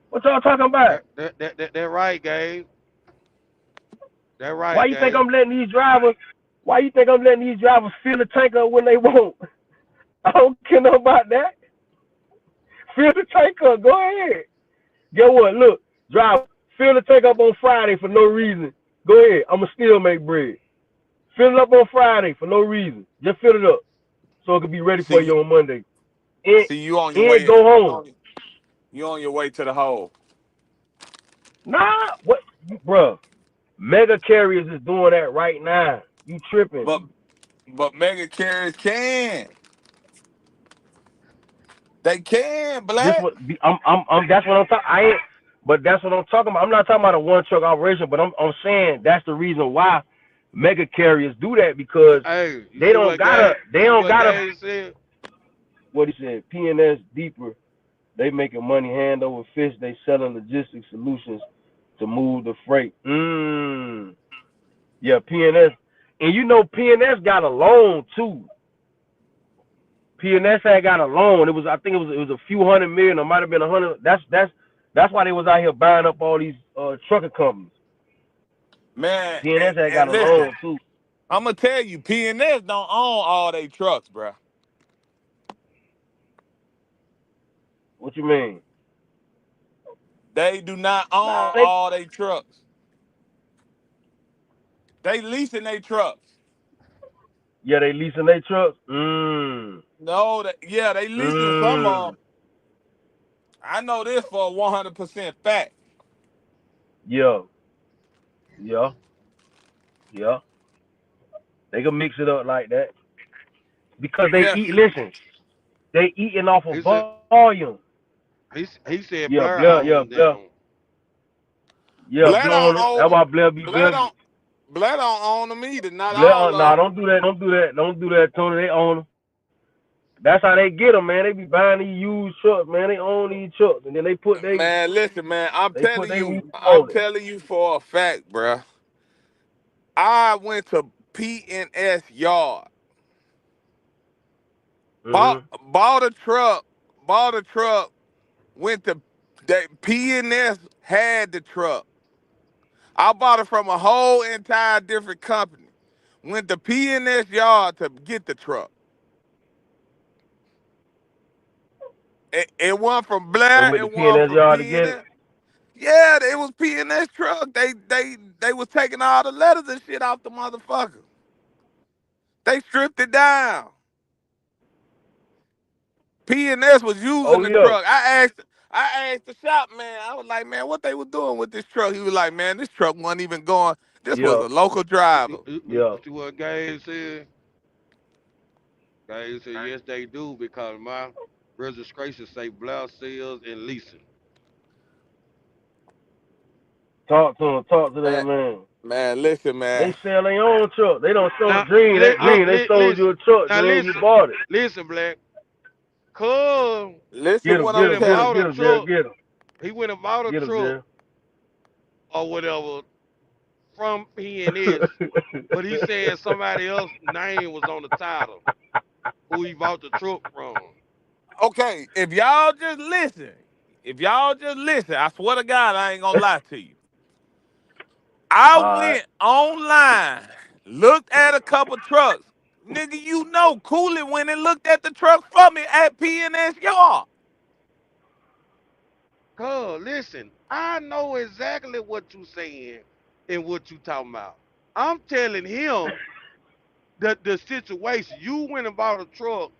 What y'all talking about? That right, Gabe. That Why right, you think Gabe. I'm letting these drivers? Why you think I'm letting these drivers fill the tank up when they want? I don't care nothing about that. Fill the tank up. Go ahead. Get what? Look, driver, fill the tank up on Friday for no reason. Go ahead. I'ma still make bread. Fill it up on Friday for no reason. Just fill it up so it can be ready for See, you on Monday. And, see, you on your and way. go home. You on your way to the hole. Nah, what, bruh? Mega carriers is doing that right now. You tripping? But mega carriers can. They can, This Black. what I'm. That's what I'm talking. I ain't. But that's what I'm talking about. I'm not talking about a one truck operation, but I'm saying that's the reason why mega carriers do that because Hey, you they see don't what gotta. Gabe? They You see don't what gotta. Gabe said? What he said. PNS deeper. They making money hand over fist. They selling logistics solutions to move the freight. Yeah, PNS. And you know PNS got a loan too. PNS had got a loan. It was I think it was a few hundred million. Or might have been 100. That's why they was out here buying up all these trucking companies. Man, PNS had got and a listen, loan too. I'm gonna tell you, PNS don't own all they trucks, bro. What you mean? They do not own Nah, all they trucks. They leasing their trucks. yeah, they leasing their trucks. No, yeah, they leasing some of 'em. I know this for a 100% fact. Yeah, yeah, yeah. They can mix it up like that because they Yeah, eat. Listen, they eating off of He said volume. he said Yeah, Blair Blair. Yeah, owned Blair. them. Yeah, Blair Blair don't on it. own That's them. why Blair be Blair Blair. don't. Blair don't own them either. Not Blair. all Nah, of them. don't do that. Don't do that. Don't do that, Tony. They own them. That's how they get them, man. They be buying these used trucks, man. They own these trucks, and then Man, listen, man. they put their wheels I'm on it. telling you for a fact, bruh. I went to P&S Yard, bought Mhm. bought a truck, bought a truck. Went to that P&S had the truck. I bought it from a whole entire different company. Went to P&S Yard to get the truck. It went from And Blair. with the It went PNS from yard to get it. P&S. Yeah, it was P&S truck. They was taking all the letters and shit off the motherfucker. They stripped it down. P&S was using Oh the yeah, truck. I asked the shop man. I was like, man, what they was doing with this truck? He was like, man, this truck wasn't even going. This was yeah, a local driver. yeah. You see what Gabe said? Gabe said yes they do because my registration say Blair sales and leasing. Talk to them. Talk to that Man, man. man, listen, They man. sell their own truck. They don't show Now Dream. That Dream. They sold you listen. a truck. Now Dream. You listen. bought it. Listen, Black. Cuz Listen Get him. what Get I'm went him. and Get him. telling bought you. a Get him, Jerry. truck. Get him. He went and bought a Get him, truck Jerry. or whatever from PNS, but he said somebody else's name was on the title who he bought the truck from. Okay, if y'all just listen, I swear to God, I ain't gonna lie to you. I All right. went online, looked at a couple trucks. Nigga, you know, Cooley went and looked at the truck for me at P&S Yard. Cuz, listen, I know exactly what you saying and what you talking about. I'm telling him the situation. You went and bought a truck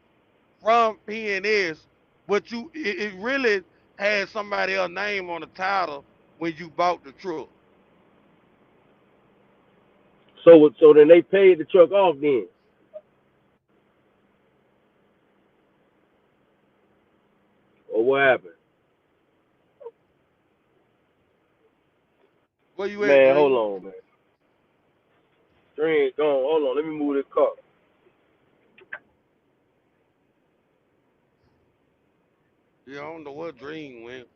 from PNS, but it really had somebody else's name on the title when you bought the truck. So then they paid the truck off then, or what happened? Where you at, Man, hold Dream? on, man. Dream gone. Hold on. Let me move this car. Yeah, I don't know what Dream went.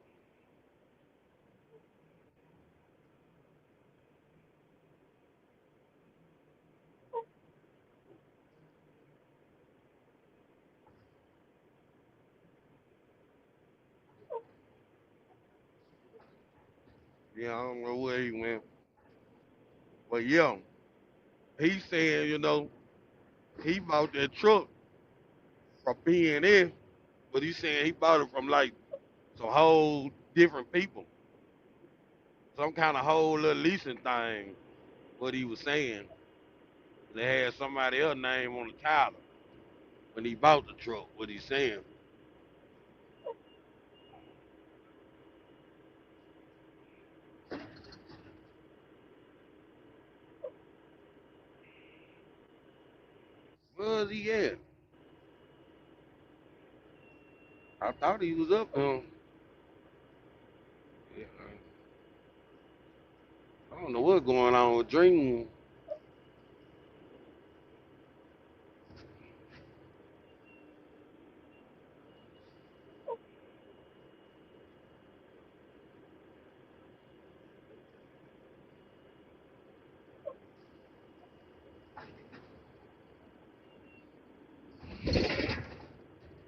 Yeah, I don't know where he went. But yeah, he saying, he bought that truck from PNS, but he saying he bought it from like some whole different people. Some kind of whole little leasing thing, what he was saying. They had somebody else's name on the title when he bought the truck, what he's saying. Where's he at? I thought he was up. Yeah, I don't know what's going on with Dream.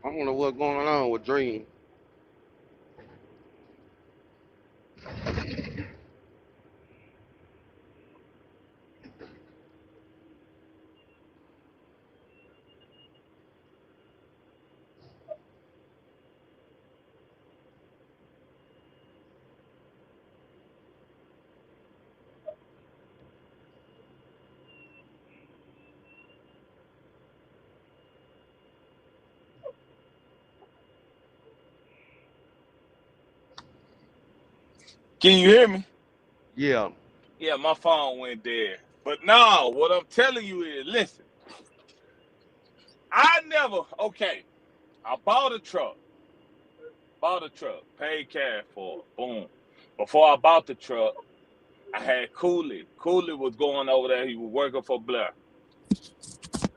I don't know what's going on with Dream. Can you hear me? Yeah. Yeah, my phone went dead. But no, what I'm telling you is, listen, I bought a truck, paid cash for it, boom. Before I bought the truck, I had Cooley. Cooley was going over there. He was working for Blair.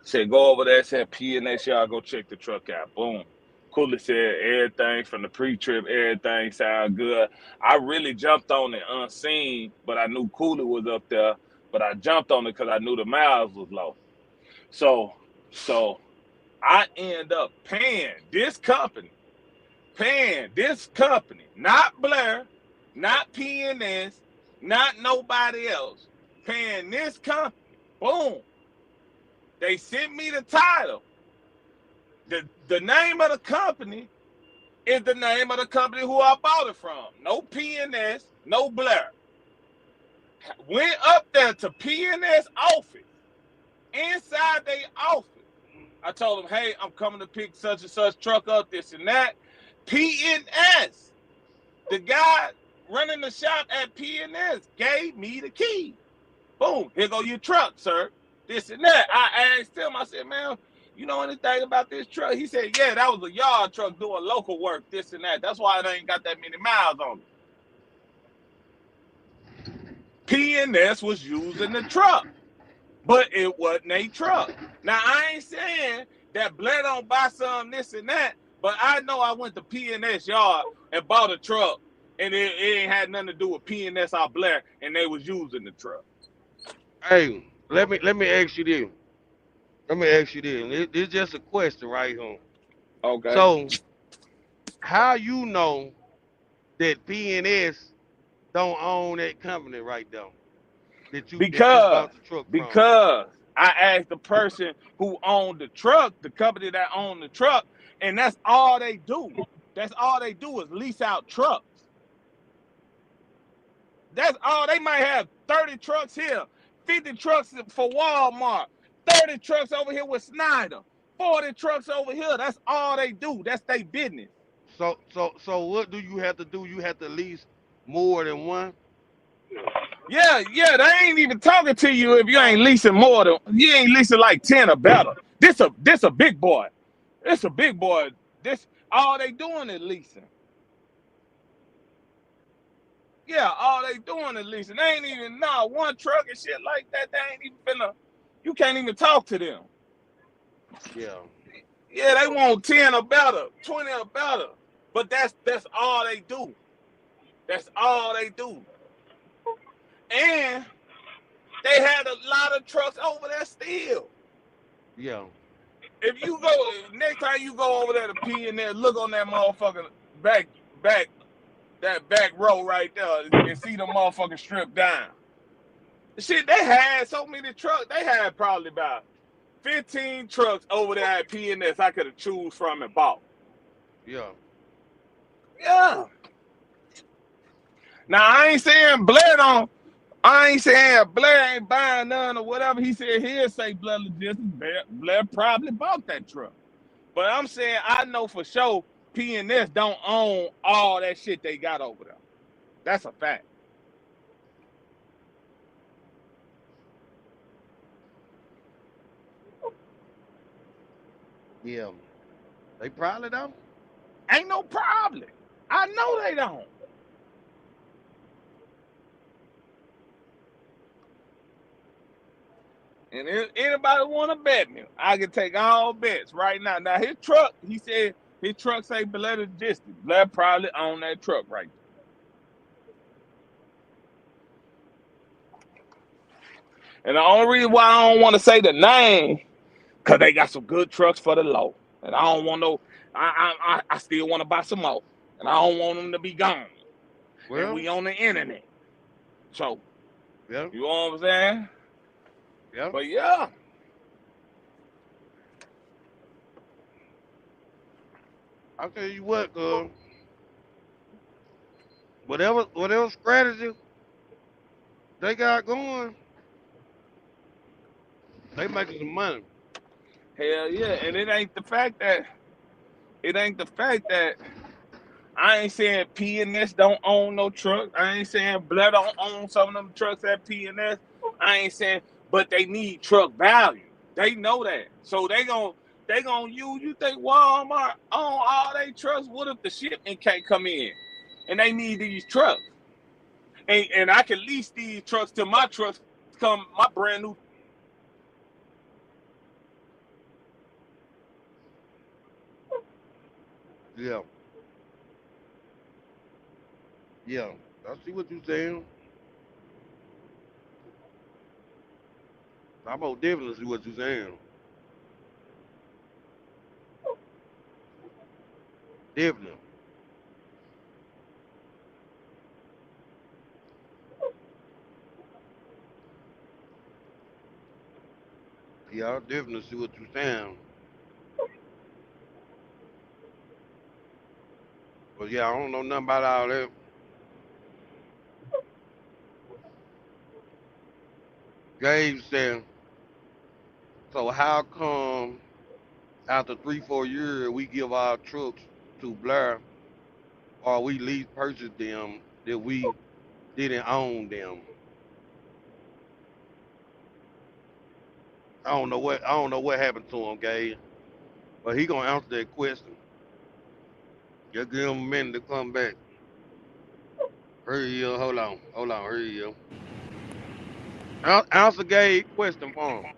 Said, go over there, said P&S, y'all go check the truck out. Boom. Cooley said everything from the pre-trip, everything sound good. I really jumped on it unseen, but I knew Cooley was up there. But I jumped on it because I knew the miles was low. So I end up paying this company, not Blair, not P&S, not nobody else, paying this company. Boom. They sent me the title. The name of the company is the name of the company who I bought it from. No P&S, no Blair. Went up there to P&S office. Inside their office, I told them, hey, I'm coming to pick such and such truck up, this and that. P&S, the guy running the shop at P&S, gave me the key. Boom, here go your truck, sir. This and that. I asked him, I said, man, you know anything about this truck? He said, yeah, that was a yard truck doing local work, this and that. That's why it ain't got that many miles on it. P&S was using the truck, but it wasn't a truck. Now, I ain't saying that Blair don't buy some this and that, but I know I went to P&S yard and bought a truck, and it ain't had nothing to do with P&S or Blair, and they was using the truck. Hey, let me ask you this. It's just a question right here. Okay. So, how you know that P&S don't own that company right there that you Because bought the truck from? because I asked the person who owned the truck, the company that owned the truck, and that's all they do. That's all they do is lease out trucks. That's all. They might have 30 trucks here, 50 trucks for Walmart, 30 trucks over here with Snyder, 40 trucks over here. That's all they do. That's their business. So what do you have to do? You have to lease more than one. Yeah, they ain't even talking to you if you ain't leasing more than, you ain't leasing like 10 or better. This a big boy. This a big boy. This all they doing is leasing. Yeah, all they doing is leasing. They ain't even one truck and shit like that. They ain't even finna. You can't even talk to them. Yeah. Yeah, they want 10 or better, 20 or better. But that's all they do. That's all they do. And they had a lot of trucks over there still. Yeah. If you go next time you go over there to P and there, look on that motherfucking back that back row right there and see the motherfucking strip down. Shit, they had so many trucks. They had probably about 15 trucks over there at P&S I could have choose from and bought. Yeah. Yeah. Now I ain't saying Blair ain't buying none or whatever. He said he'll say Blair Logistics. Blair probably bought that truck. But I'm saying I know for sure P&S don't own all that shit they got over there. That's a fact. Yeah. They probably don't. Ain't no problem. I know they don't. And if anybody want to bet me, I can take all bets right now. Now his truck, he said his truck say Blair Logistics. Blair probably own that truck right there. And the only reason why I don't want to say the name, because they got some good trucks for the low. And I don't want no, I still want to buy some more. And I don't want them to be gone. Well, and we on the internet. So, yeah, you know what I'm saying? yeah. But yeah. I'll tell you what, whatever strategy they got going, they making some money. Hell yeah. And it ain't the fact that I ain't saying P&S don't own no truck. I ain't saying Blair don't own some of them trucks at P&S. I ain't saying, but they need truck value. They know that. So they gon' use, you think Walmart own all they trucks? What if the shipment can't come in? And they need these trucks. And I can lease these trucks till my trucks come, my brand new. Yeah, yeah. I see what you're saying. I'm gonna definitely see what you're saying. Definitely. Yeah, I definitely see what you're saying. But yeah, I don't know nothing about all that. Gabe said, so how come after 3-4 years we give our trucks to Blair or we lease purchase them that we didn't own them? I don't know what happened to him, Gabe. But he gonna answer that question. Just give him a minute to come back. Here he is. Hold on. Here he is. Answer Gabe question for him.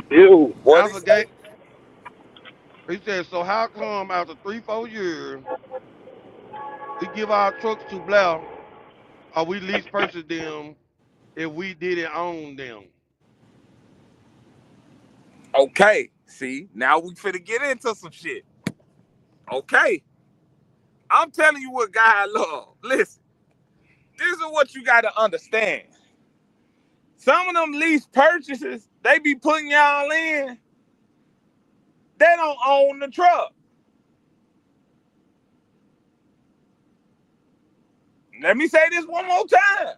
Ew. What he Answer say? Gabe. He said, so how come after 3-4 years we give our trucks to Blair or we lease purchase them if we didn't own them? Okay. See, now we finna get into some shit. Okay. I'm telling you what God love. Listen, this is what you gotta understand. Some of them lease purchases, they be putting y'all in, they don't own the truck. Let me say this one more time.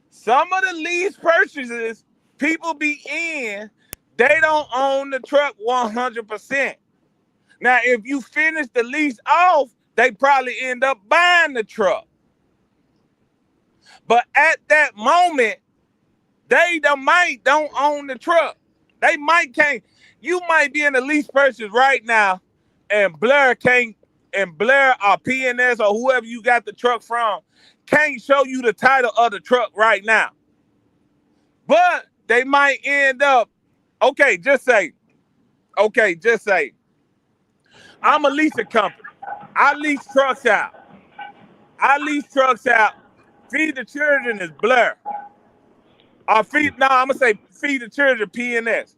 Some of the lease purchases people be in, they don't own the truck 100%. Now, if you finish the lease off, they probably end up buying the truck. But at that moment, they don't own the truck. They might can't. You might be in a lease purchase right now, and Blair or P&S or whoever you got the truck from can't show you the title of the truck right now. But they might end up, just say, I'm a leasing company. I lease trucks out. Feed the Children is Blair. I'm gonna say Feed the Children, P&S.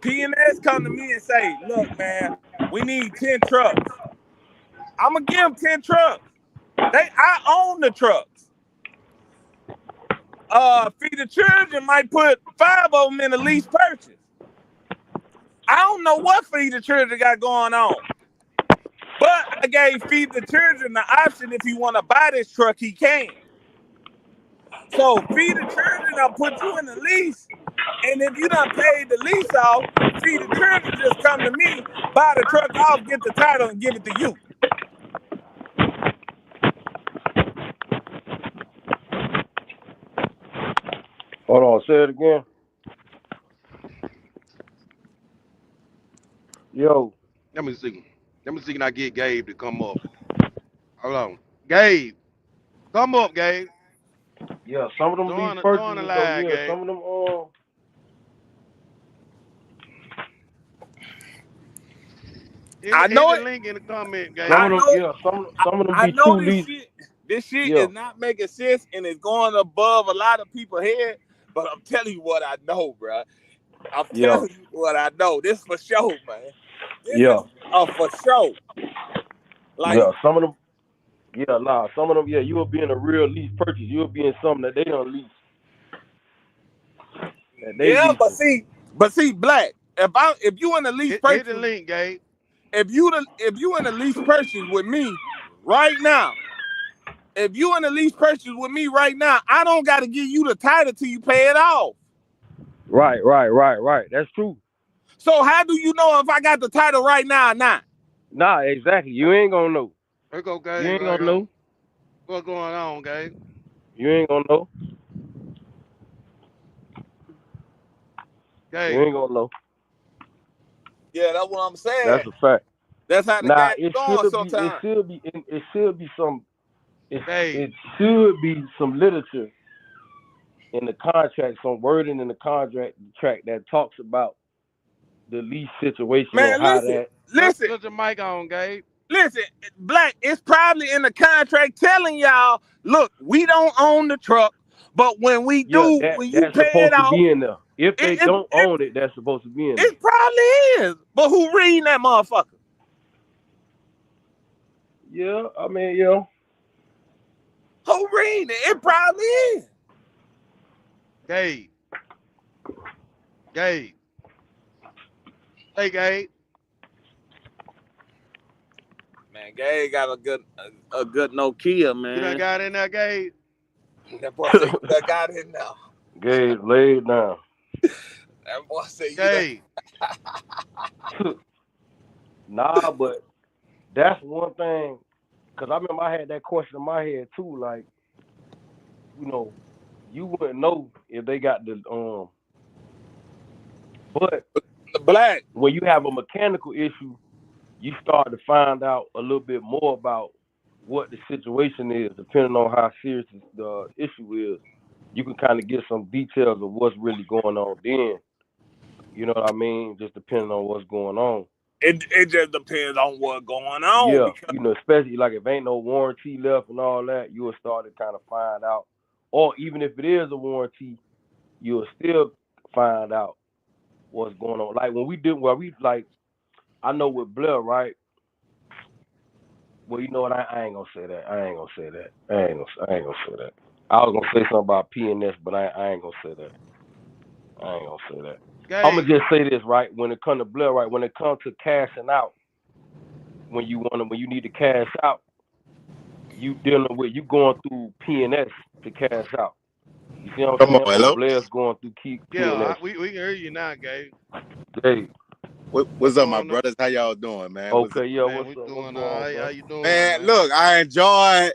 P&S come to me and say, look, man, we need 10 trucks. I'm gonna give them 10 trucks. I own the trucks. Feed the Children might put 5 of them in a lease purchase. I don't know what Feed the Children got going on. But I gave Feed the Children the option, if he want to buy this truck, he can. So Feed the Children, I'll put you in the lease. And if you done paid the lease off, Feed the Children just come to me, buy the truck off, get the title, and give it to you. Hold on, say it again. Yo. Let me see. Can I get Gabe to come up? Hold on. Gabe, come up, Gabe. Yeah, some of them lease Join the purchases though, line, yeah, Gabe. some of them I Hit know the it. link in the comment, some I Gabe. of them, know. yeah, some of them I be know true this lease. shit. This shit Yeah. is not making sense and it's going above a lot of people's head. But I'm telling you what I know, bro. I'm telling you what I know. This for sure, man. This Yeah. is for sure. Like, Yeah, some of them. Yeah, nah, some of them. Yeah, you will be in a real lease purchase. You'll be in something that they don't lease. That they yeah, leasing. but see, Black. If you in a lease Hit the purchase, link, Gabe. if you in a lease purchase with me right now, if you in a lease purchase with me right now, I don't got to give you the title till you pay it off. Right. That's true. So how do you know if I got the title right now or not? Nah, exactly. You ain't gonna know. Here go You Gabe ain't right gonna here. know. What's going on, Gabe? You ain't gonna know. You Gabe. ain't gonna know. Yeah, that's what I'm saying. That's a fact. That's how the Nah, game going sometimes. it should be some, Gabe. it should be some literature in the contract, some wording in the contract track that talks about the lease situation and Man, how that. Put your mic on, Gabe. listen, Black, it's probably in the contract telling y'all, look, we don't own the truck, but when we Yeah, do, when you that's pay it supposed to off, be in there. If they it, don't it, own it, that's supposed to be in there. it probably is. But who reading that motherfucker? Yeah, I mean, yeah. Who reading it? It probably is. Gabe. Hey, Gabe. Man, Gabe got a good Nokia, man. You done got in there, Gabe? That boy said you done got in there. Gabe, lay it down. That boy said you Gabe. Nah, but that's one thing. Cause I remember I had that question in my head too. Like, you know, you wouldn't know if they got the But Black, when you have a mechanical issue, you start to find out a little bit more about what the situation is, depending on how serious the issue is. You can kind of get some details of what's really going on then. You know what I mean? Just depending on what's going on. it just depends on what's going on. Yeah, Because you know, especially like if ain't no warranty left and all that, you'll start to kind of find out. Or even if it is a warranty, you'll still find out what's going on. Like when we did, I know with Blair, right? Well, you know what? I ain't gonna say that. I ain't gonna say that. I ain't gonna say that. I was gonna say something about PNS, but I ain't gonna say that. I ain't gonna say that. I'm gonna Gabe. just say this, right? When it comes to Blair, right? When it comes to cashing out, when you need to cash out, you going through PNS to cash out. You see what I'm saying? Or Blair's going through PNS. We can hear you now, Gabe. Hey. What's up, my brothers? How y'all doing, man? Okay, yeah, Man, what's we up? What's doing going all on, right. bro? How you doing, man? Look, I enjoy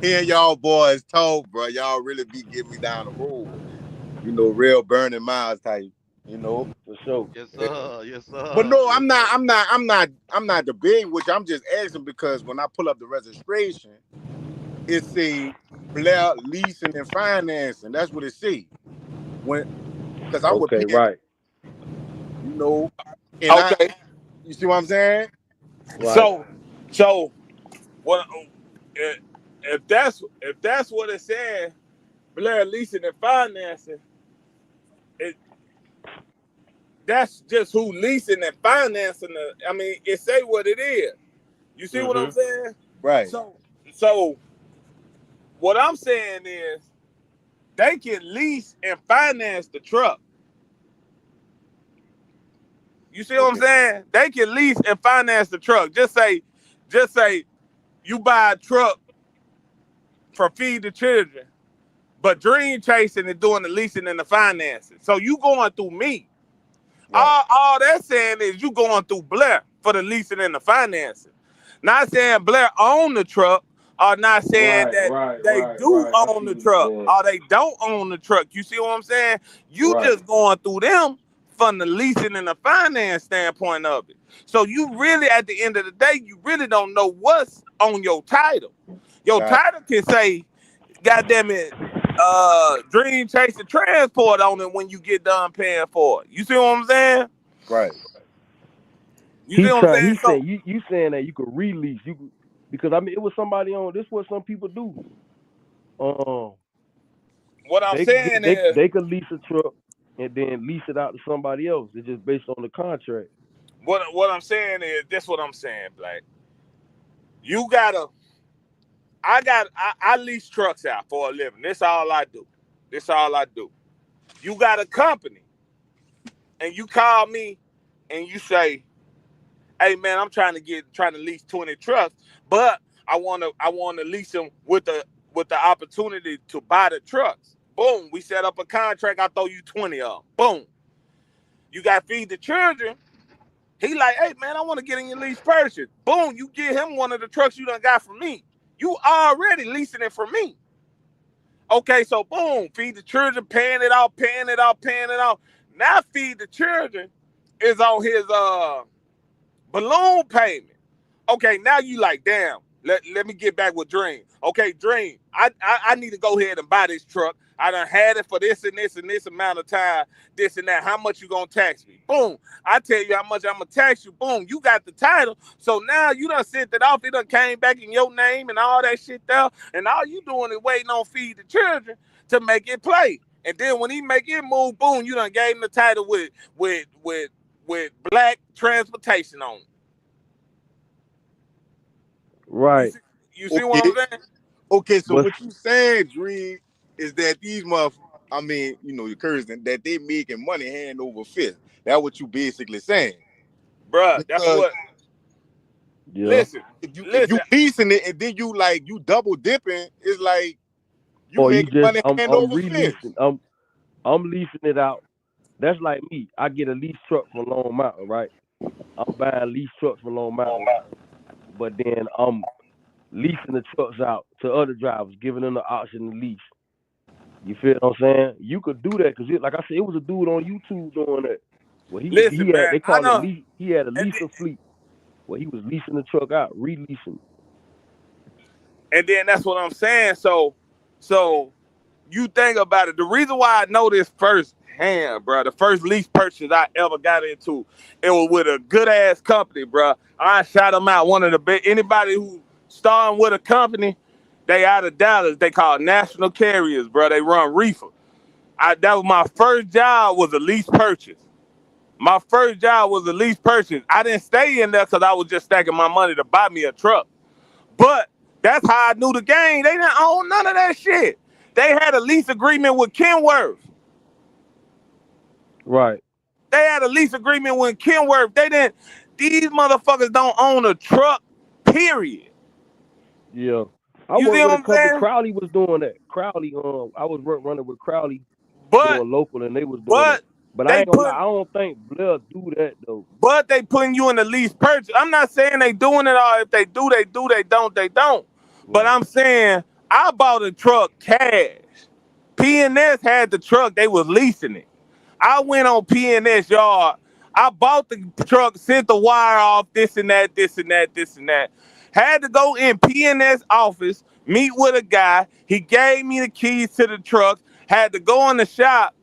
hearing y'all boys talk, bro. Y'all really be getting me down the road. You know, real Burning Miles type. You know, for sure. Yes, sir. Yes, sir. But no, yes, I'm not debating, which I'm just asking because when I pull up the registration, it say Blair Leasing and Financing. That's what it say. Because I would Okay, be, right. You know, and okay, you see what I'm saying? Right. so what? If that's what it said, Blair leasing and financing, that's just who leasing and financing. I mean, it say what it is. You see what I'm saying? Right. So what I'm saying is they can lease and finance the truck. You see what I'm saying? They can lease and finance the truck. Just say you buy a truck for Feed the Children, but Dream Chasing is doing the leasing and the financing. So you going through me. Right. All that's saying is you going through Blair for the leasing and the financing. Not saying Blair own the truck, or not saying that they do own the truck, or they don't own the truck. You see what I'm saying? You just going through them from the leasing and the finance standpoint of it. So you really, at the end of the day, you really don't know what's on your title. Your title can say, goddamn it, Dream Chaser Transport on it when you get done paying for it. You see what I'm saying? Right. You see what I'm saying? He's saying you saying that you could release because I mean it was somebody on this. What some people do. What I'm saying is they could lease a truck and then lease it out to somebody else. It's just based on the contract. what I'm saying is this. What I'm saying, Black. You gotta. I lease trucks out for a living. This all I do. You got a company, and you call me, and you say, "Hey man, I'm trying to lease 20 trucks, but I wanna lease them with the opportunity to buy the trucks." Boom, we set up a contract. I throw you 20 of them. Boom, you got Feed the Children. He like, "Hey man, I want to get in your lease purchase." Boom, you get him one of the trucks you done got from me. You already leasing it from me. Okay, so boom, Feed the Children paying it off. Now Feed the Children is on his balloon payment. Okay, now you like, damn, let me get back with Dream. Okay, Dream, I need to go ahead and buy this truck. I done had it for this and this and this amount of time, this and that. How much you gonna tax me? Boom. I tell you how much I'm gonna tax you. Boom. You got the title. So now you done sent it off. It done came back in your name and all that shit there. And all you doing is waiting on Feed the Children to make it play. And then when he make it move, boom, you done gave him the title with Black Transportation on it. Right. You see what I'm saying? Okay, so what you saying, Dream, is that these motherfuckers, I mean, you know, your cousin, that they making money hand over fist. That's what you basically saying. Bruh, that's what. Yeah. Listen, if you piecing it and then you double dipping, it's like you making money hand over fist. I'm leasing it out. That's like me. I get a lease truck from Long Mountain, right? I'm buying lease trucks from Long Mountain, but then I'm leasing the trucks out to other drivers, giving them the option to lease. You feel what I'm saying? You could do that because, like I said, it was a dude on YouTube doing that. Well, he had a leaser fleet where he was leasing the truck out, releasing. And then that's what I'm saying. So you think about it. The reason why I know this firsthand, bro, the first lease purchase I ever got into, it was with a good ass company, bro. I shot them out. One of the big, anybody who starting with a company, they out of Dallas. They call National Carriers, bro. They run reefer. That was my first job, was a lease purchase. I didn't stay in there because I was just stacking my money to buy me a truck. But that's how I knew the game. They didn't own none of that shit. They had a lease agreement with Kenworth. Right. They had a lease agreement with Kenworth. These motherfuckers don't own a truck, period. Yeah. I worked with a company. Crowley was doing that. Crowley, I was running with Crowley, doing local, and they was doing it. But I ain't gonna lie, I don't think Blair do that though. But they putting you in the lease purchase. I'm not saying they doing it all. If they do, they do. They don't, they don't. Right. But I'm saying I bought a truck cash. P&S had the truck. They was leasing it. I went on P&S yard. I bought the truck, sent the wire off, this and that. Had to go in P&S office, meet with a guy. He gave me the keys to the truck. Had to go in the shop.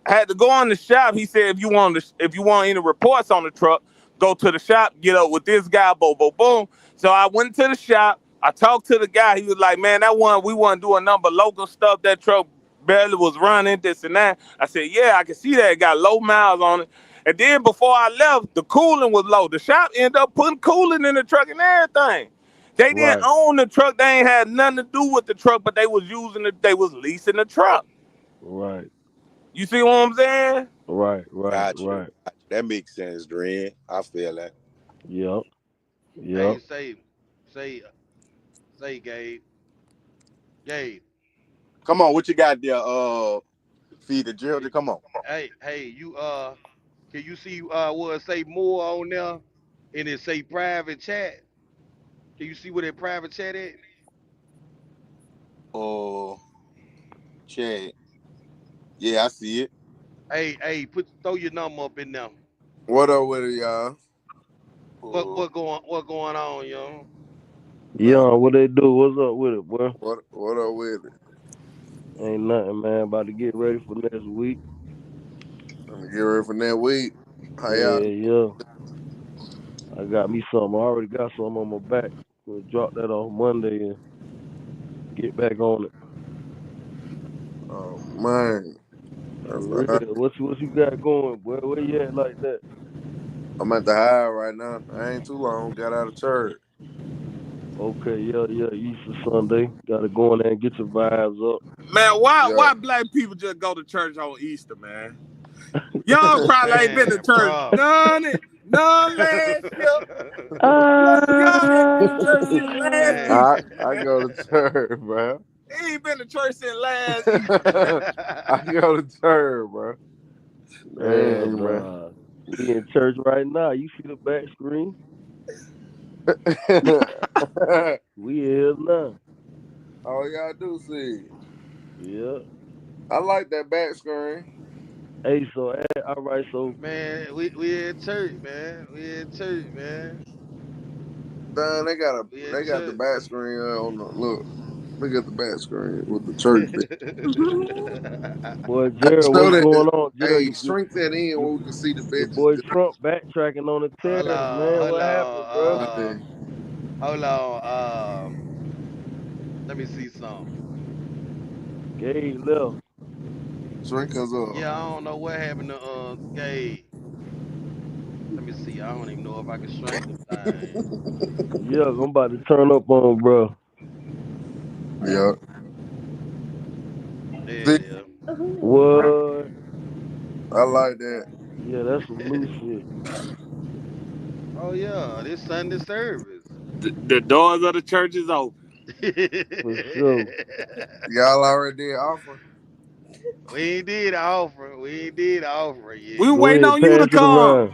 He said, if you want any reports on the truck, go to the shop, get up with this guy, boom, boom, boom. So I went to the shop. I talked to the guy. He was like, man, we want to do a number of local stuff. That truck barely was running, this and that. I said, yeah, I can see that. It got low miles on it. And then before I left, the cooling was low. The shop ended up putting cooling in the truck and everything. They didn't own the truck. They ain't had nothing to do with the truck, but they was leasing the truck. Right. You see what I'm saying? Right. That makes sense, Dream. I feel that. Yep. Hey, say, Gabe. Come on, what you got there? Feed the Children. Come on. Hey, you can you see what it say more on there? And it say private chat. Can you see what that private chat is? Oh, chat. Yeah, I see it. Hey, throw your number up in there. What up with it, y'all? What going on, young? Yeah, what they do? What's up with it, boy? What up with it? Ain't nothing, man. About to get ready for next week. I'm get ready for that week. How y'all? Yeah. I got me something. I already got something on my back. Gonna drop that off Monday and get back on it. Oh man, For that's all right. real. What you got going, boy? Where you at like that? I'm at the high right now. I ain't too long. Got out of church. Okay, yeah. Easter Sunday. Gotta go in there and get your vibes up. Man, Yeah. why black people just go to church on Easter, man? Y'all probably ain't been to Man, church bro. none last year. Y'all ain't been to church since last Man. Easter. I go to church, bro. He ain't been to church since last Easter, man. I go to church, bro. Hell Dang, bro. nah. We in church right now. You see the back screen? We here now. Oh, y'all do see. Yeah. I like that back screen. Hey, so all right, so Man, we in church, man. We in church, man. Dang, We in they got the church. back screen on the look. Look at the back screen with the church bit. boy Jared, Show what's that. going on? Jared, Hey, shrink that in you, where we can see the your bitches. boy Trump backtracking on the tariffs, man. Hold What happened, bro? on. Hey, Hold on. Let me see something. Gabe left. shrink us up. Yeah, I don't know what happened to Gabe. Let me see. I don't even know if I can shrink them things. Yeah, I'm about to turn up on, bro. Yeah. There See, it is. What? I like that. Yeah, that's some new shit. Oh yeah, this Sunday service. The doors of the church is open. For sure. Y'all already did offer. We ain't did the offer. We ain't did the offer We yet. Go waiting ahead, on you pass to it come. around.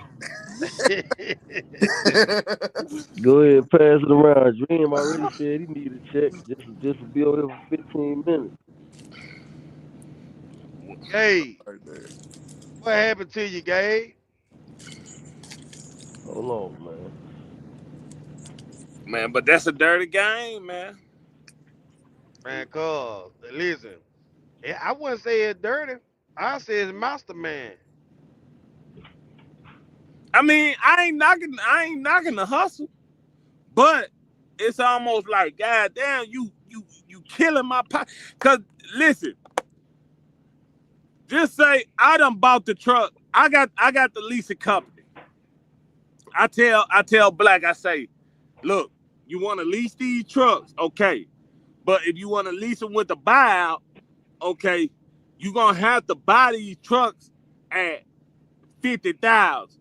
Go ahead, pass it around. Dream already said he needed a check just to be over here for 15 minutes. Gabe, Like that. what happened to you, Gabe? Hold on, man. Man, but that's a dirty game, man. Man, cuz, listen, I wouldn't say it's dirty. I say it's mastermind. I mean, I ain't knocking the hustle, but it's almost like, God damn, you killing my pot. Cause listen, just say I done bought the truck. I got the leasing company. I tell Black, I say, look, you want to lease these trucks, okay. But if you want to lease them with a buyout, okay, you're gonna have to buy these trucks at 50,000.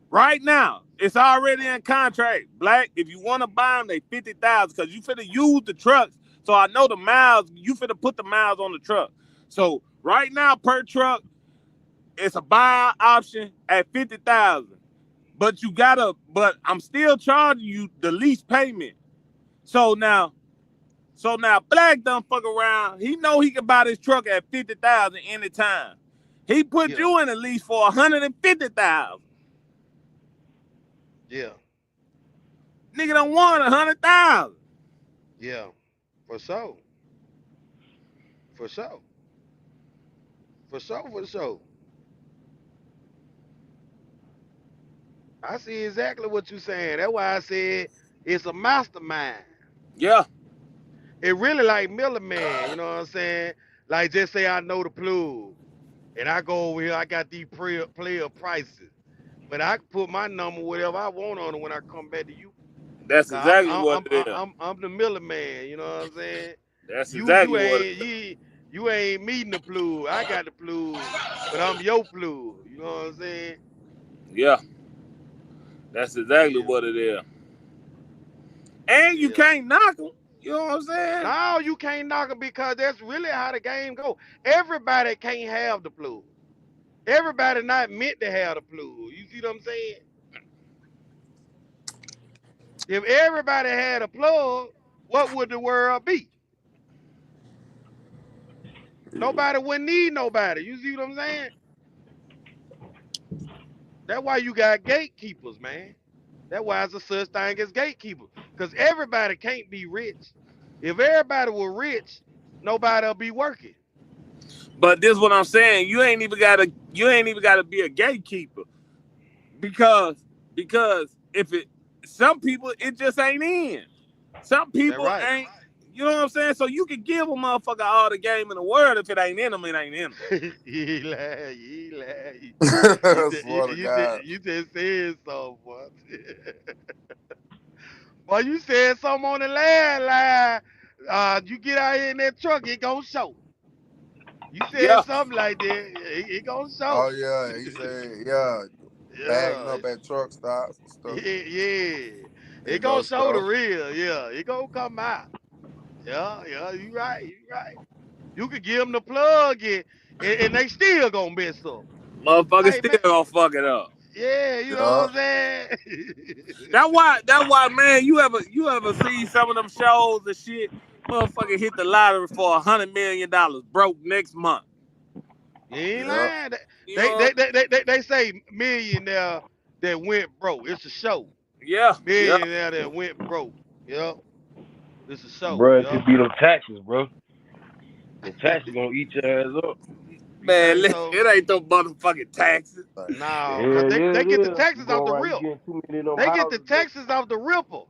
Right now, it's already in contract. Black, if you want to buy them, they 50,000 because you finna use the trucks. So I know the miles, you finna put the miles on the truck. So right now, per truck, it's a buy option at 50,000. But I'm still charging you the lease payment. So now Black done fuck around. He know he can buy this truck at 50,000 anytime. He put Yeah, you in a lease for 150,000. yeah, Nigga done won 100,000. yeah. For sure. For sure. For sure, for sure. I see exactly what you're saying. That's why I said it's a mastermind. Yeah. It really like Miller Man, you know what I'm saying? Like just say I know the plug and I go over here, I got these player prices. But I can put my number whatever I want on it when I come back to you. That's Cause I'm exactly I'm what I'm it is. I'm the Miller Man, you know what I'm saying? That's You exactly what it ain't is. you ain't meeting the plug. I got the plug, but I'm your plug. You know what I'm saying? Yeah. That's exactly Yeah, what it is. And you yeah. can't knock them. You know what I'm saying? No, you can't knock it because that's really how the game go. Everybody can't have the plug. Everybody not meant to have the plug. You see what I'm saying? If everybody had a plug, what would the world be? Nobody wouldn't need nobody. You see what I'm saying? That's why you got gatekeepers, man. That's why it's a such thing as gatekeepers. Because everybody can't be rich. If everybody were rich, nobody'll be working. But this is what I'm saying. You ain't even gotta be a gatekeeper. Because if some people it just ain't in. Some people right. ain't, you know what I'm saying? So you can give a motherfucker all the game in the world. If it ain't in them, it ain't in them. You lie. Swear to God. You just said something, boy. Boy, you said something on the last line. You get out here in that truck, it gonna show. You said Yeah. something like that, it gonna show. Oh yeah, he said, yeah, bagging Yeah, up at truck stops and stuff. yeah. It It gonna goes show the stuff. real, yeah. It gonna come out. Yeah, you right. You could give them the plug and they still gonna mess up. Motherfucker Hey, still man, gonna fuck it up. yeah, you know Yeah. what I'm saying? That's why, man, you ever see some of them shows and shit? Motherfucker hit the lottery for $100 million, broke next month. You ain't Yeah. lying. You know? They say millionaire that went broke. It's a show. Yeah. Millionaire that went broke. Yep. It's a show. Bro, it Yep. could be them taxes, bro. The taxes gonna eat your ass up. You Man, think listen, so? it ain't no motherfucking taxes. No, cause Yeah, they it get the is. You taxes go off the around, you rip. getting too many of them They get the houses, bro. taxes off the ripple.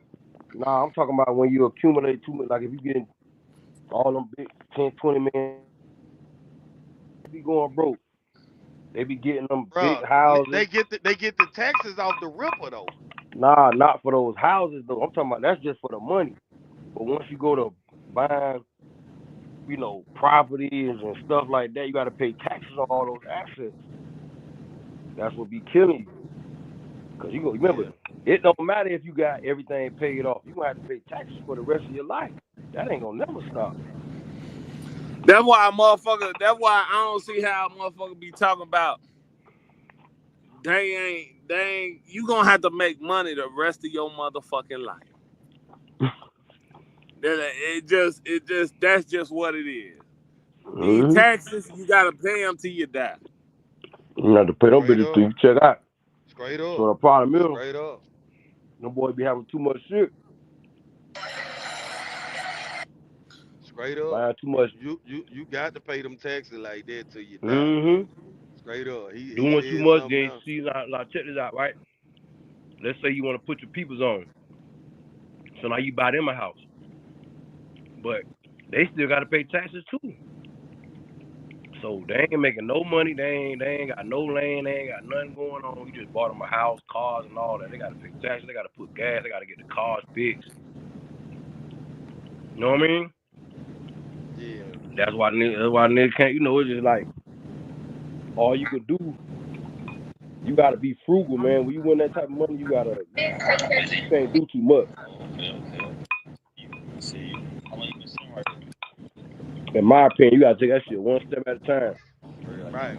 Nah, I'm talking about when you accumulate too much. Like if you getting all them big 10, 20 million, they be going broke. They be getting them big Bruh, houses. they get the taxes off the ripple though. Nah, not for those houses though. I'm talking about that's just for the money. But once you go to buying, properties and stuff like that, you got to pay taxes on all those assets. That's what be killing you. Cause you go remember, it don't matter if you got everything paid off. You gonna have to pay taxes for the rest of your life. That ain't gonna never stop. That's why I don't see how a motherfucker be talking about they ain't you gonna have to make money the rest of your motherfucking life. That's just what it is. These Mm-hmm. taxes, you gotta pay them till you die. You have to pay them Straight bitches till up. you check out. Straight up. So the problem is, Straight up. them boys be having too much shit, Straight up. buying too much. You got to pay them taxes like that till you die. Mm-hmm. Straight up. He Doing too said much, something then else. see, now check this out, right? Let's say you want to put your peoples on. So now you buy them a house. But they still got to pay taxes too. So they ain't making no money. They ain't got no land. They ain't got nothing going on. You just bought them a house, cars, and all that. They got to pay taxes. They got to put gas. They got to get the cars fixed. You know what I mean? Yeah. That's why niggas can't. It's just like all you could do. You got to be frugal, man. When you win that type of money, you can't do too much. In my opinion, you got to take that shit one step at a time. Right.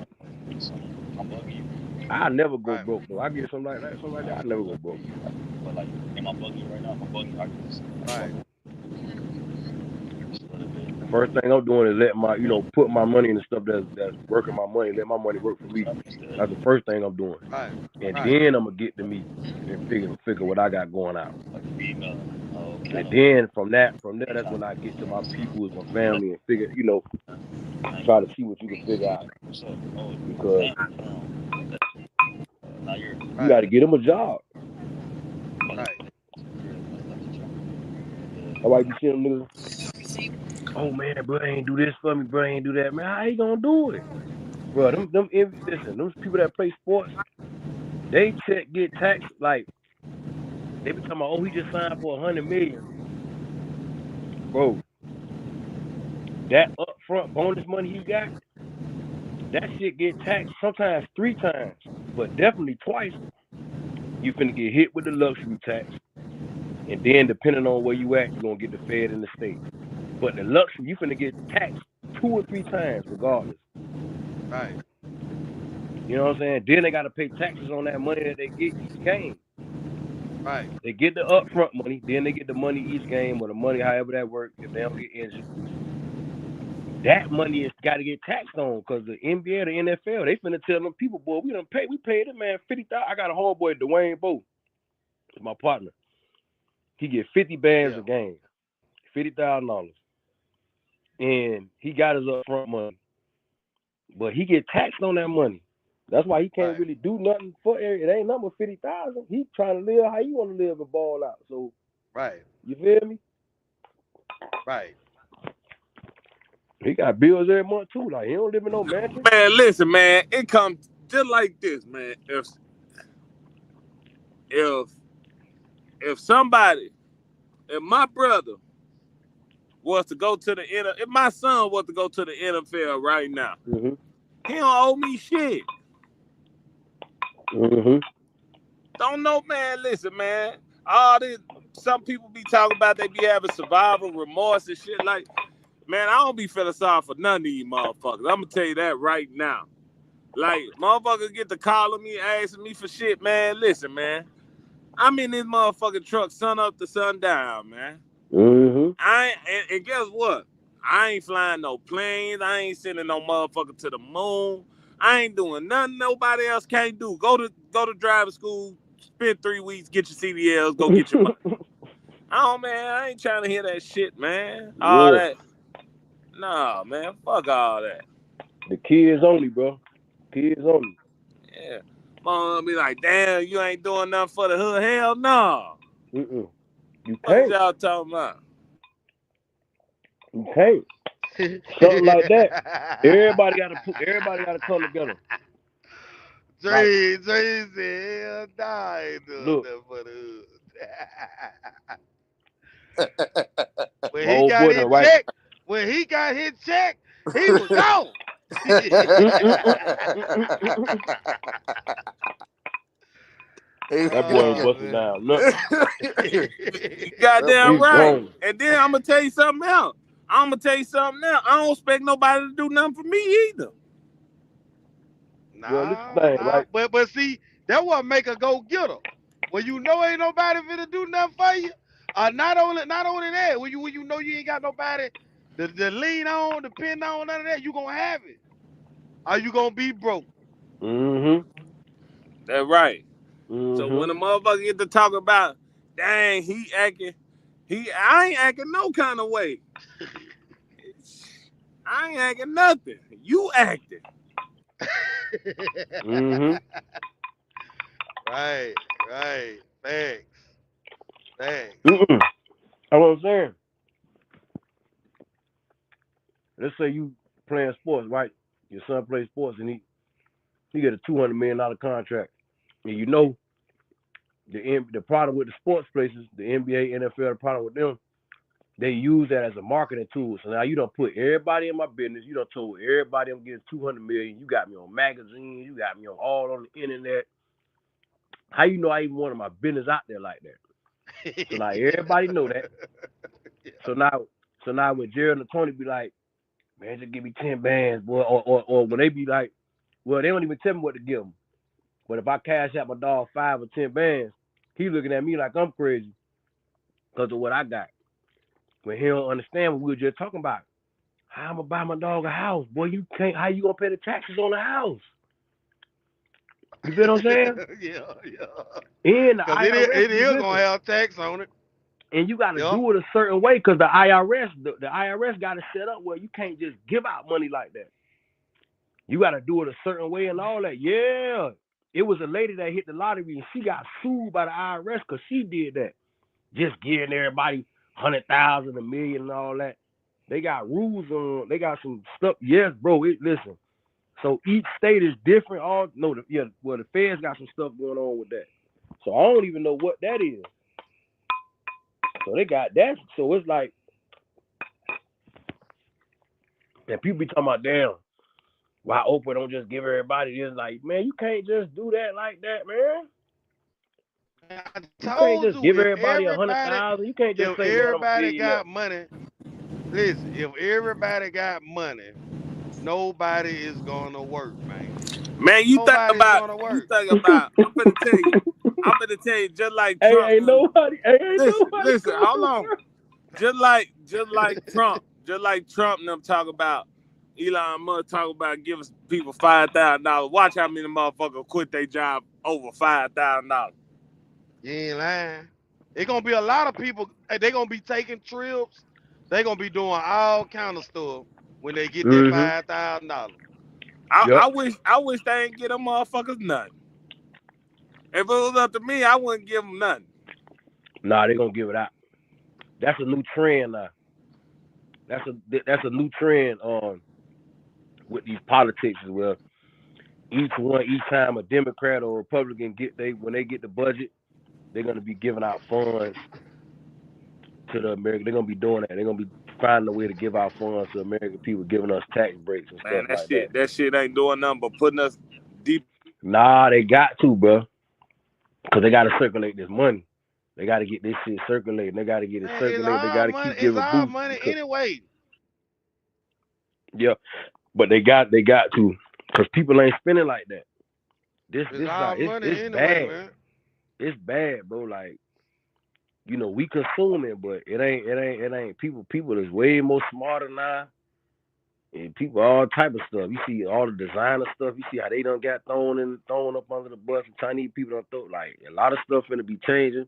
I never go broke though. I get something like that. I never go broke. But like in my buggy right now, I can just First thing I'm doing is let my, put my money in the stuff that's working my money. Let my money work for me. That's the first thing I'm doing. Right. And then I'm gonna get to me and figure what I got going out. And then from there, that's when I get to my people with my family and figure, try to see what you can figure out. Because you got to get them a job. Right. That's why you see them niggas. Oh man, bro, ain't do this for me, bro, ain't do that, man. How you gonna do it, bro? Listen, those people that play sports, they get taxed like they be talking about. Oh, he just signed for $100 million, bro. That upfront bonus money he got, that shit get taxed sometimes 3 times, but definitely twice. You finna get hit with the luxury tax, and then depending on where you at, you gonna get the Fed in the state. But the luxury, you finna get taxed 2 or 3 times regardless. Right. You know what I'm saying? Then they gotta pay taxes on that money that they get each game. Right. They get the upfront money, then they get the money each game or the money however that works if they don't get injured. that money is got to get taxed on because the NBA, the NFL, they finna tell them people, boy, we paid that man $50,000. I got a homeboy, Dwayne Bowe, is my partner. He get 50 bands a game, $50,000, and he got his upfront money, but he get taxed on that money. That's why he can't really do nothing for it. It ain't number 50,000. He trying to live how you want to live and ball out. So, you feel me? Right. He got bills every month too. Like he don't live in no mansion. Man, listen, man. It comes just like this, man. If my brother was to go to the NFL, if my son was to go to the NFL right now, he don't owe me shit. Don't know, man. Listen, man. All this, some people be talking about they be having survival remorse and shit. Like, man, I don't be feeling sorry for none of these motherfuckers. I'm gonna tell you that right now. Like, motherfuckers get to calling me, asking me for shit, man. Listen, man. I'm in this motherfucking truck, sun up to sundown, man. And guess what? I ain't flying no planes. I ain't sending no motherfucker to the moon. I ain't doing nothing nobody else can't do. Go to driving school, spend 3 weeks, get your CDLs, go get your money. Oh, man, I ain't trying to hear that shit, man. All that. Nah, man, fuck all that. The kids only, bro. Kids only. Yeah. Mom be like, damn, you ain't doing nothing for the hood. Hell no. You What can't. y'all talking about? You can't. Something like that. Everybody gotta come together. Dre said, hell nah, I ain't doing nothing for the hood. When he got his check, he was gone. That boy ain't busting down nothing. Goddamn right. Gone. And then I'm gonna tell you something else. I don't expect nobody to do nothing for me either. Right? But see, that what make a go getter. When you know ain't nobody finna do nothing for you. Not only that, when you know you ain't got nobody to lean on, depend on, none of that, you gonna have it. Or you gonna be broke. That's right. So when a motherfucker get to talk about, dang, I ain't acting no kind of way. I ain't acting nothing. You acting. Right. Thanks. That's what I'm saying. Let's say you playing sports, right? Your son plays sports and he get a $200 million contract. And you know the problem with the sports places, the NBA, NFL, the problem with them, they use that as a marketing tool. So now you done put everybody in my business. You done told everybody I'm getting $200 million. You got me on magazines. You got me all on the internet. How you know I even wanted my business out there like that? So now everybody know that. So now when Gerald and Tony be like, man, just give me 10 bands, boy, or when they be like, well, they don't even tell me what to give them. But if I cash out my dog 5 or 10 bands, he looking at me like I'm crazy because of what I got. When he don't understand what we were just talking about. How I'm gonna buy my dog a house, boy? You can't. How you gonna pay the taxes on the house? You feel what I'm saying? Yeah. And because it is gonna have tax on it. And you gotta do it a certain way because the IRS got it set up where you can't just give out money like that. You gotta do it a certain way and all that. Yeah. It was a lady that hit the lottery and she got sued by the IRS because she did that. Just giving everybody 100,000, $1 million, and all that. They got rules on. They got some stuff. Yes, bro. Listen. So each state is different. The feds got some stuff going on with that. So I don't even know what that is. So they got that. So it's like, and people be talking about, damn, why Oprah don't just give everybody this? Like, man, you can't just do that like that, man. You can't just give everybody 100,000. You can't just say everybody got money. Listen, if everybody got money, nobody is gonna work, man. Man, you think about. I'm gonna tell you, just like Trump. Ain't nobody. Listen, hold on. Just like Trump and them talk about Elon Musk talk about giving people $5,000. Watch how many motherfuckers quit their job over $5,000. You ain't lying. It's gonna be a lot of people. They gonna be taking trips. They gonna be doing all kind of stuff when they get that Mm-hmm. $5,000. Yep. I wish they ain't get them motherfuckers nothing. If it was up to me, I wouldn't give them nothing. Nah, they gonna give it out. That's a new trend now. That's a new trend with these politics as well. Each time a Democrat or Republican when they get the budget, they're gonna be giving out funds to the American. They're gonna be doing that. They're gonna be finding a way to give out funds to American people, giving us tax breaks and Man, stuff like that. That shit ain't doing nothing but putting us deep. Nah, they got to, bro, because they gotta circulate this money. They gotta get this shit circulating. They gotta get it circulated. They gotta keep giving It's our money anyway. Yeah, but they got to, because people ain't spending like that. It's anyway, bad. Man. It's bad, bro. Like, you know, we consume it, but it ain't people is way more smarter now. And people all type of stuff. You see all the designer stuff. You see how they done got thrown up under the bus. And Chinese people done throw, like, a lot of stuff finna be changing.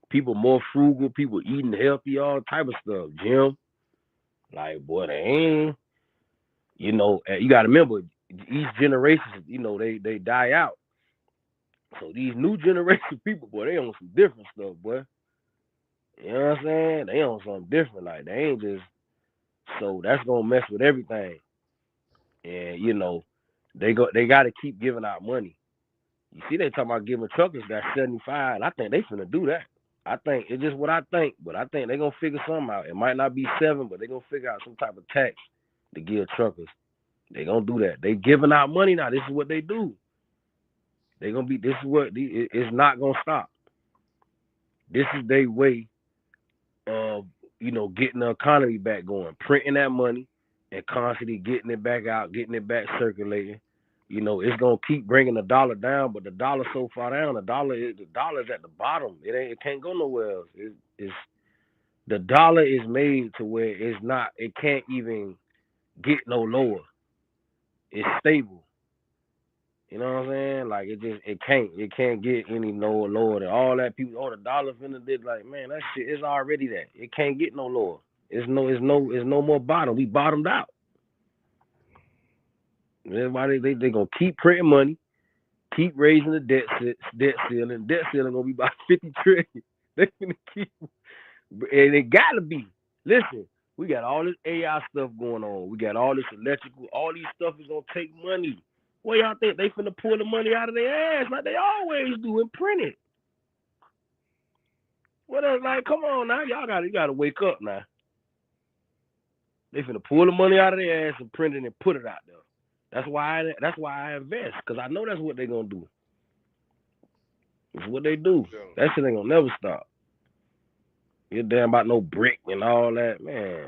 People more frugal. People eating healthy. All type of stuff. Gym. Like, boy, they ain't. You know, you gotta remember, each generation, you know, they die out. So these new generation people, boy, they on some different stuff, boy. You know what I'm saying? They on something different. Like, they ain't just. So that's gonna mess with everything. And you know, they gotta keep giving out money. You see, they talking about giving truckers that 75. I think they finna do that. I think it's just what I think, but I think they gonna figure something out. It might not be 7, but they gonna figure out some type of tax to give truckers. They gonna do that. They giving out money now. This is what they do. They gonna be. This is what it's not gonna stop. This is their way of, you know, getting the economy back going, printing that money and constantly getting it back out, getting it back circulating. You know, it's gonna keep bringing the dollar down, but the dollar's so far down. The dollar is at the bottom. It can't go nowhere else. It's the dollar is made to where it's not. It can't even get no lower. It's stable. You know what I'm saying? Like, it can't get any lower than all that people. Oh, the dollar finna did, like, man, that shit is already that. It can't get no lower. It's no more bottom. We bottomed out. Everybody they gonna keep printing money, keep raising the debt ceiling. Debt ceiling gonna be about 50 trillion. They gonna keep, and it gotta be. Listen, we got all this AI stuff going on. We got all this electrical. All these stuff is gonna take money. What y'all think? They finna pull the money out of their ass like they always do and print it. What else? Like, come on now, you gotta wake up now. They finna pull the money out of their ass and print it and put it out there. That's why I invest, because I know that's what they're gonna do. It's what they do. That shit ain't gonna never stop. You're damn about no brick and all that, man.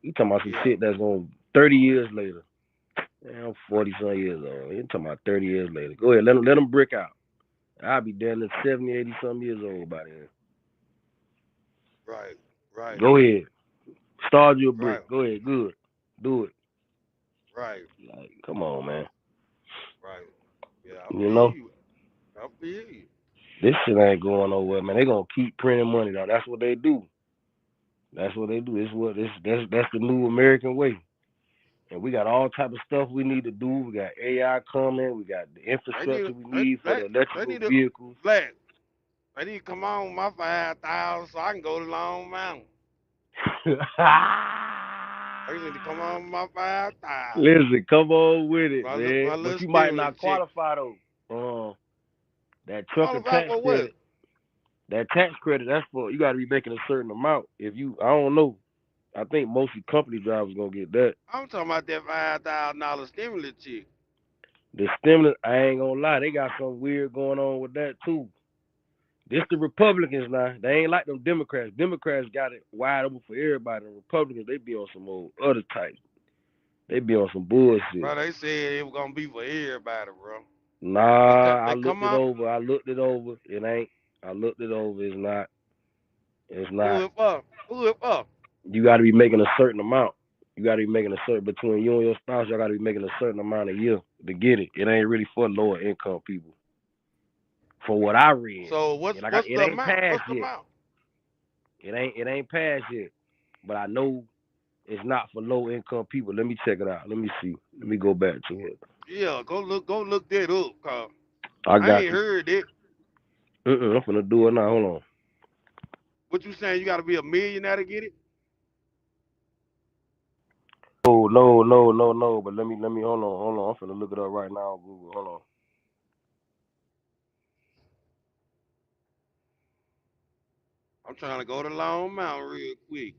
You talking about some shit that's gonna 30 years later. Man, I'm 40-some years old. You're talking about 30 years later. Go ahead, let them brick out. I'll be damn at 70, 80-some years old by then. Right. Go ahead. Start your brick. Right. Go ahead, good. Do it. Right. Like, come on, man. Right. Yeah, I feel you. This shit ain't going nowhere, man. They gonna keep printing money, though. That's what they do. That's the new American way. And we got all type of stuff we need to do. We got AI coming. We got the infrastructure we need for the electrical vehicles. I need to come on my 5,000 so I can go to Long Mountain. I need to come on my 5,000. Listen, come on with it, man. But you might not qualify though. That truck and tax credit. That tax credit, that's for, you got to be making a certain amount. I don't know. I think mostly company drivers gonna get that. I'm talking about that $5,000 stimulus check. The stimulus, I ain't gonna lie, they got something weird going on with that too. This the Republicans now. They ain't like them Democrats. Democrats got it wide open for everybody. The Republicans, they be on some old other type. They be on some bullshit. Bro, they said it was gonna be for everybody, bro. Nah, I looked it over. It ain't. I looked it over. It's not. Who it for? You got to be making a certain amount. You got to be making a certain between you and your spouse. Y'all got to be making a certain amount a year to get it. It ain't really for lower income people. For what I read, So and what's it the ain't amount? passed What's the yet. amount? It ain't passed yet. But I know it's not for low income people. Let me check it out. Let me see. Let me go back to it. Yeah, go look that up, cause I I got ain't you. heard it. I'm finna do it now. Hold on. What you saying? You got to be a millionaire to get it? Oh no. But let me hold on. I'm finna look it up right now on Google. Hold on. I'm trying to go to Long Mountain real quick.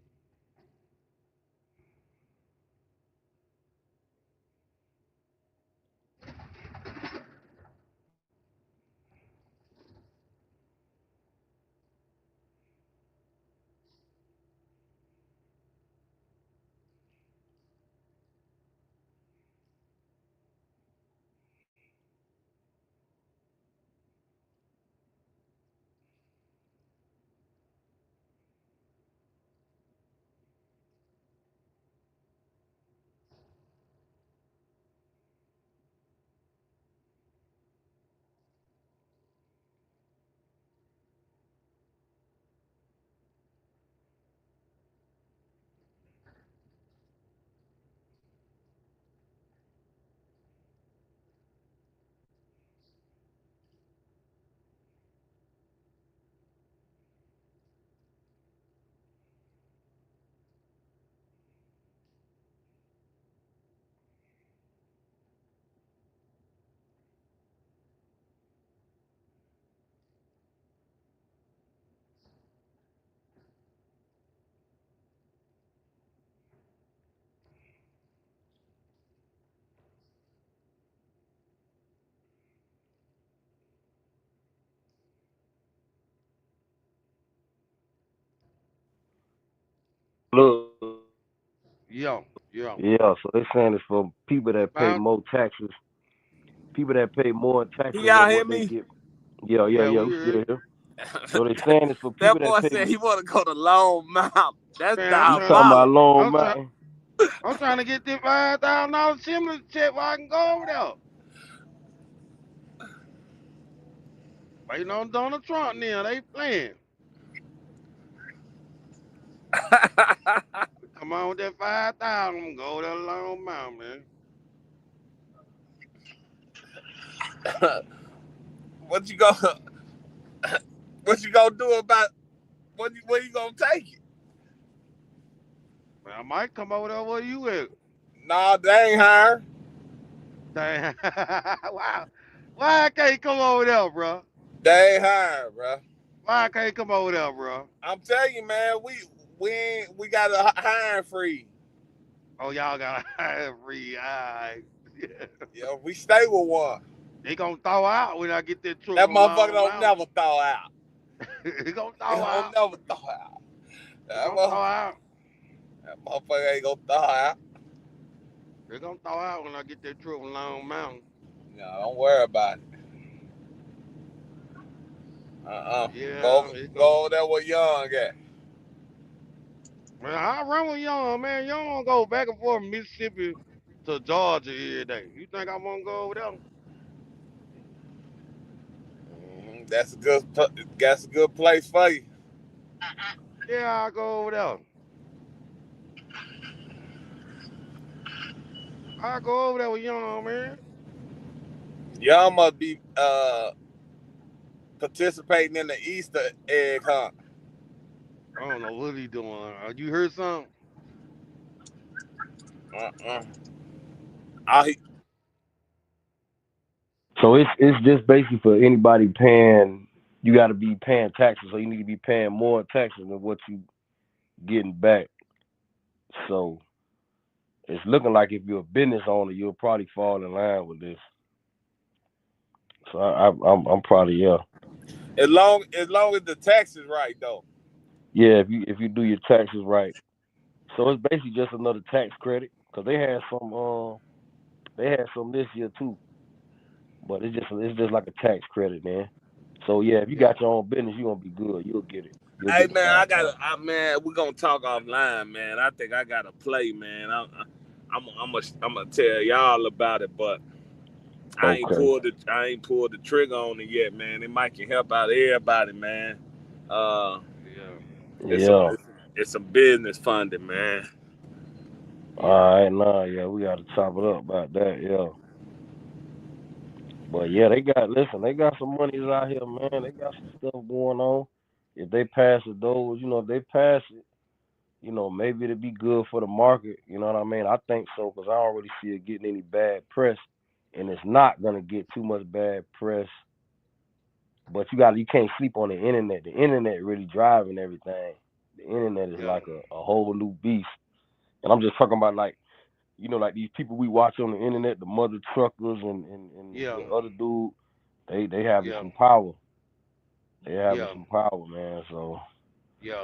Look. Yeah, yeah. Yeah. So they're saying it's for people that pay Found, more taxes. People that pay more Can taxes y'all than hear what they me? get. Yeah. yeah, We we still heard. here. So they saying it's for people That that boy pay. said he want to go to Long Mount. That's Man, You talking about diabolical. Long I'm trying, Mountain? I'm trying to get this $5,000 stimulus check while I can go over there. Waiting on Donald Trump now. They playing. Come on with that 5,000. Go to Long Mountain, man. what you gonna What you gonna do about where you gonna take it? Man, I might come over there where you at. Nah, they ain't hiring. Damn. Wow. Why I can't come over there, bro? They ain't hiring, bro. Why I can't come over there, bro? I'm telling you, man, we got a hiring freeze. Oh, y'all got a free. All right. Yeah, we stay with one. They gonna thaw out when I get that truck That from motherfucker Long don't Mountain. never thaw out. It gonna It thaw don't out. never thaw out. It That gonna thaw motherfucker, out. that motherfucker ain't gonna thaw out. It gonna thaw out when I get that truck from Long Mountain. No, don't worry about it. Yeah, it gonna. Go over there where Young at. Man, I run with Young, man. Young go back and forth from Mississippi to Georgia every day. You think I wanna go over there? That's a good place for you. Yeah, I go over there. I go over there with Young, man. Young must be participating in the Easter egg hunt. I don't know what he doing. You heard something? Uh-uh. All he, So it's just basically for anybody paying. You got to be paying taxes, so you need to be paying more taxes than what you getting back. So it's looking like if you're a business owner, you'll probably fall in line with this. So I'm probably yeah. as long as the tax is right though. Yeah, if you do your taxes right. So it's basically just another tax credit because they had some this year too, but it's just like a tax credit, man. So yeah, if you Yeah. got your own business, you're gonna be good. You'll get it. Hey man, man, we're gonna talk offline, man. I think I gotta play, man. I'm gonna tell y'all about it, but I ain't pulled the trigger on it yet, man. It might can help out everybody, man. It's some business funding, man. All right, we gotta chop it up about that, yeah. But yeah, they got some monies out here, man. They got some stuff going on. If they pass it, those, if they pass it, maybe it'll be good for the market. You know what I mean? I think so, because I don't really see it getting any bad press, and it's not gonna get too much bad press. But you can't sleep on the internet. The internet really driving everything. The internet is like a whole new beast. And I'm just talking about like these people we watch on the internet, the mother truckers and the other dude, they having some power. They having some power, man. So you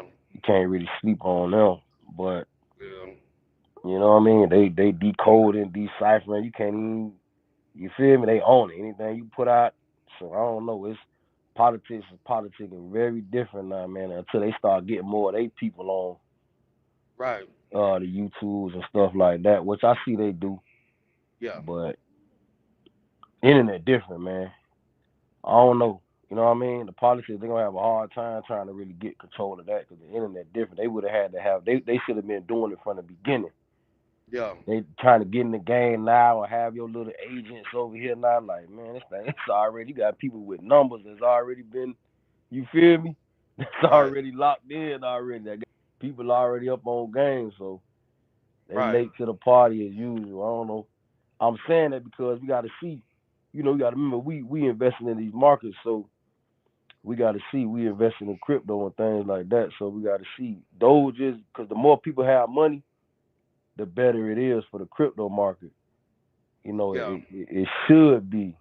can't really sleep on them. But you know what I mean? They decoding, deciphering. You can't even, you feel me? They own it. Anything you put out. So I don't know. It's politics is politicking very different now, man. Until they start getting more of their people on. Right. The YouTubes and stuff like that, which I see they do. Yeah. But internet different, man. I don't know. You know what I mean? The politics, they're gonna have a hard time trying to really get control of that, because the internet different. They would have had to have. They should have been doing it from the beginning. Yeah. They trying to get in the game now, or have your little agents over here now. Like, man, this thing, it's already, you got people with numbers that's already been. You feel me? It's already locked in already. That people already up on game, so they late to the party as usual. I don't know. I'm saying that because we got to see. We got to remember we investing in these markets, so we got to see we investing in crypto and things like that. So we got to see those, just because the more people have money, the better it is for the crypto market. It should be.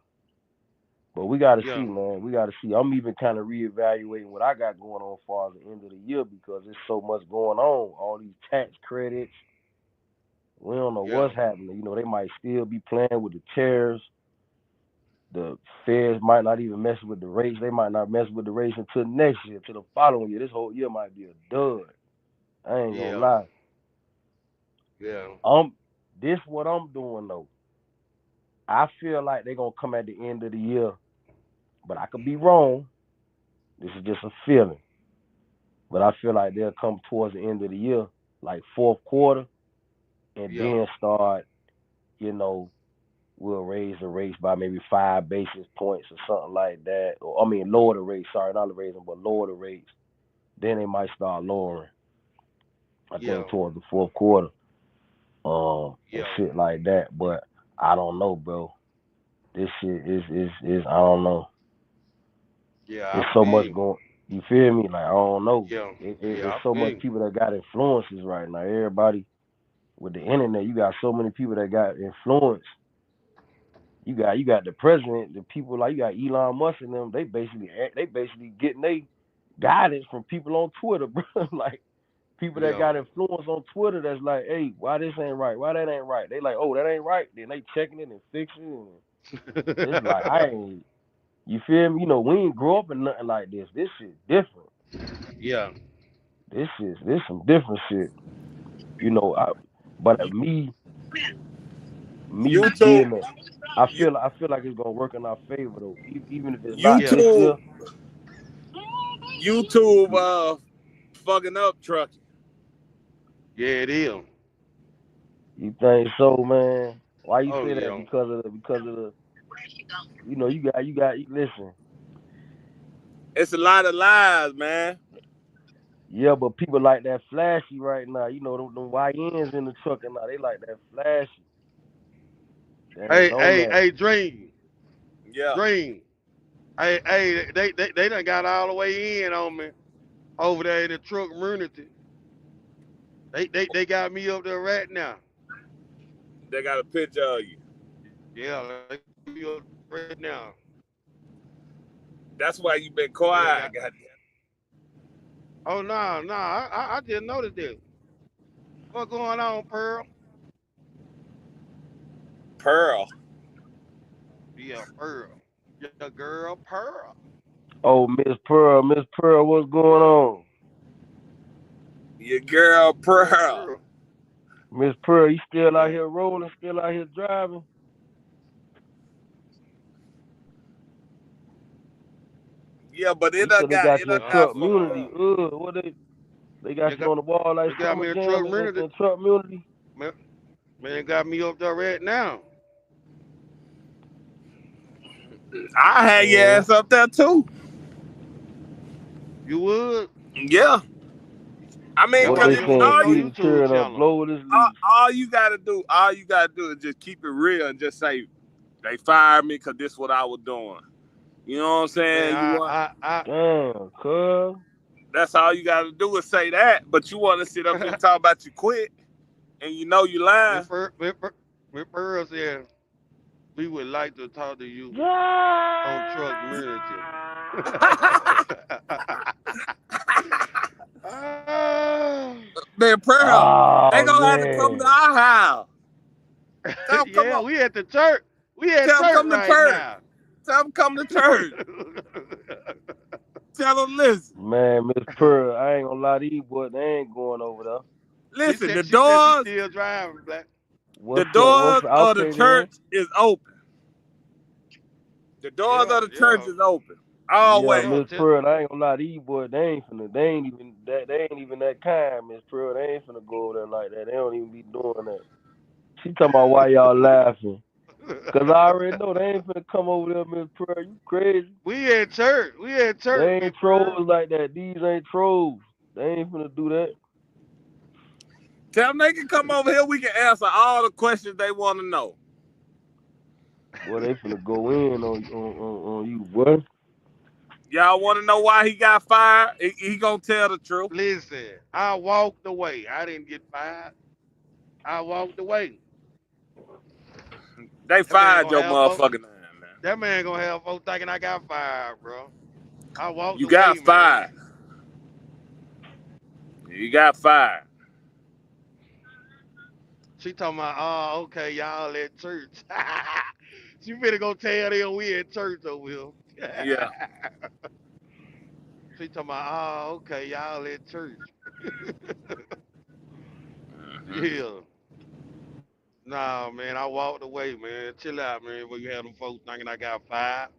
But we got to see, man. We got to see. I'm even kind of reevaluating what I got going on for the end of the year, because there's so much going on. All these tax credits. We don't know what's happening. They might still be playing with the tariffs. The Feds might not even mess with the rates. They might not mess with the rates until next year, to the following year. This whole year might be a dud. I ain't gonna lie. Yeah. This what I'm doing though. I feel like they're gonna come at the end of the year, but I could be wrong. This is just a feeling. But I feel like they'll come towards the end of the year, like fourth quarter, and then start, we'll raise the rates by maybe 5 basis points or something like that. Or lower the rates. Sorry, not raise them, but lower the rates. Then they might start lowering. I think towards the fourth quarter. And shit like that. But I don't know, bro. This shit is I don't know. Yeah. There's so much going. You feel me? Like, I don't know. Yeah. There's so much people that got influences right now. Everybody with the internet, you got so many people that got influence. You got the president, the people, like you got Elon Musk and them. They basically getting their guidance from people on Twitter, bro. Like people that got influence on Twitter. That's like, hey, why this ain't right? Why that ain't right? They like, oh, that ain't right. Then they checking it and fixing it. It's like, I ain't. You feel me? We ain't grow up in nothing like this. This shit different. Yeah. This some different shit. But me YouTube. being I feel like it's gonna work in our favor though, even if it's not this year. YouTube fucking up trucking. Yeah, it is. You think so, man? Why you say that? Because of the you got listen. It's a lot of lies, man. Yeah, but people like that flashy right now. Them YNs in the truck and now they like that flashy. Hey, Dream. Yeah. Dream. Hey, they done got all the way in on me over there in the truck community. They got me up there right now. They got a picture of you. Yeah, they got me up right now. That's why you been quiet, goddamn. Oh no, I just noticed this. What's going on, Pearl? Pearl. Yeah, Pearl. Yeah, girl, Pearl. Oh, Miss Pearl, what's going on? Your girl Pearl. Miss Pearl, you still out Man. here rolling, still out here driving? Yeah, but You said they got you a truck fucked community. up. What they got They you on the wall like got Summer me a Jam truck rented. and truck community? Man, got me up there right now. I had your ass up there too. You would? Yeah. I mean, What cause they That's why I saying? need no Need to YouTube turn up, channel. blow with his lead. all you gotta do is just keep it real and just say they fired me because this is what I was doing. You know what I'm saying? Man, Damn, cuz. That's all you gotta do is say that. But you want to sit up here and talk about you quit, and you know you lying. Miss Pearl said we would like to talk to you Yeah. on truck community. Man, Pearl, Oh, they gonna have to come to man. our house. Tell them come Yeah, on. we at the church. We at Tell them church come to right church. now. Tell them come to church. Tell them listen. Man, Miss Pearl, I ain't gonna lie to you, boy. They ain't going over there. Listen, the She said she doors, still driving, Black. the doors of the okay, church is open. The doors of the church is open. Always. Yeah, Miss Pearl, I ain't gonna lie to you, boy. They ain't even that kind, Miss Pearl. They ain't finna go over there like that. They don't even be doing that. She talking about why y'all laughing. Cause I already know they ain't finna come over there, Miss Pearl. You crazy? We at church. They ain't Miss trolls Pearl. like that. These ain't trolls. They ain't finna do that. Tell them they can come over here. We can answer all the questions they want to know. Boy, they finna go in on you, boy. Y'all want to know why he got fired? He gonna tell the truth. Listen, I walked away. I didn't get fired. I walked away. They fired your motherfucking ass, man. That man gonna have folks thinking I got fired, bro. I walked You away, got fired. man. You got fired. She talking about, oh, okay, y'all at church. She finna go tell them we at church over here. Yeah. She talking about, oh, okay, y'all at church. Yeah. Nah, man, I walked away, man. Chill out, man. Where you had them folks thinking I got fired.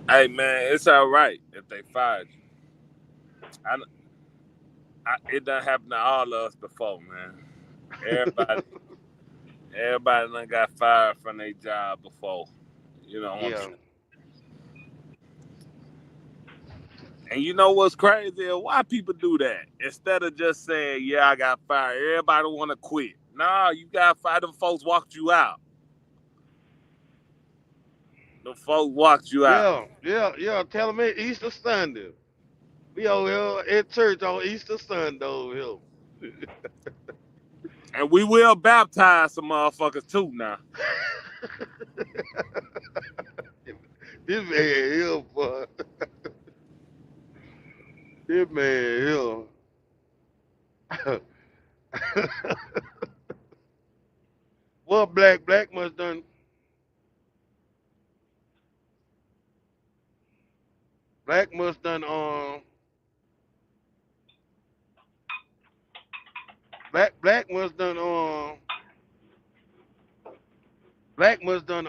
Hey, man, it's all right if they fired you. It done happened to all of us before, man. Everybody done got fired from their job before. You know what I'm saying? And you know what's crazy? Why people do that? Instead of just saying, yeah, I got fired. Everybody want to quit. Nah, you got fired. Them folks walked you out. Them folks walked you out. Yeah. Tell them it's Easter Sunday. We over here at church on Easter Sunday over here. And we will baptize some motherfuckers too now. This man here, boy. This man here. Well, Black must done. Black must done. Black must done. Black must done.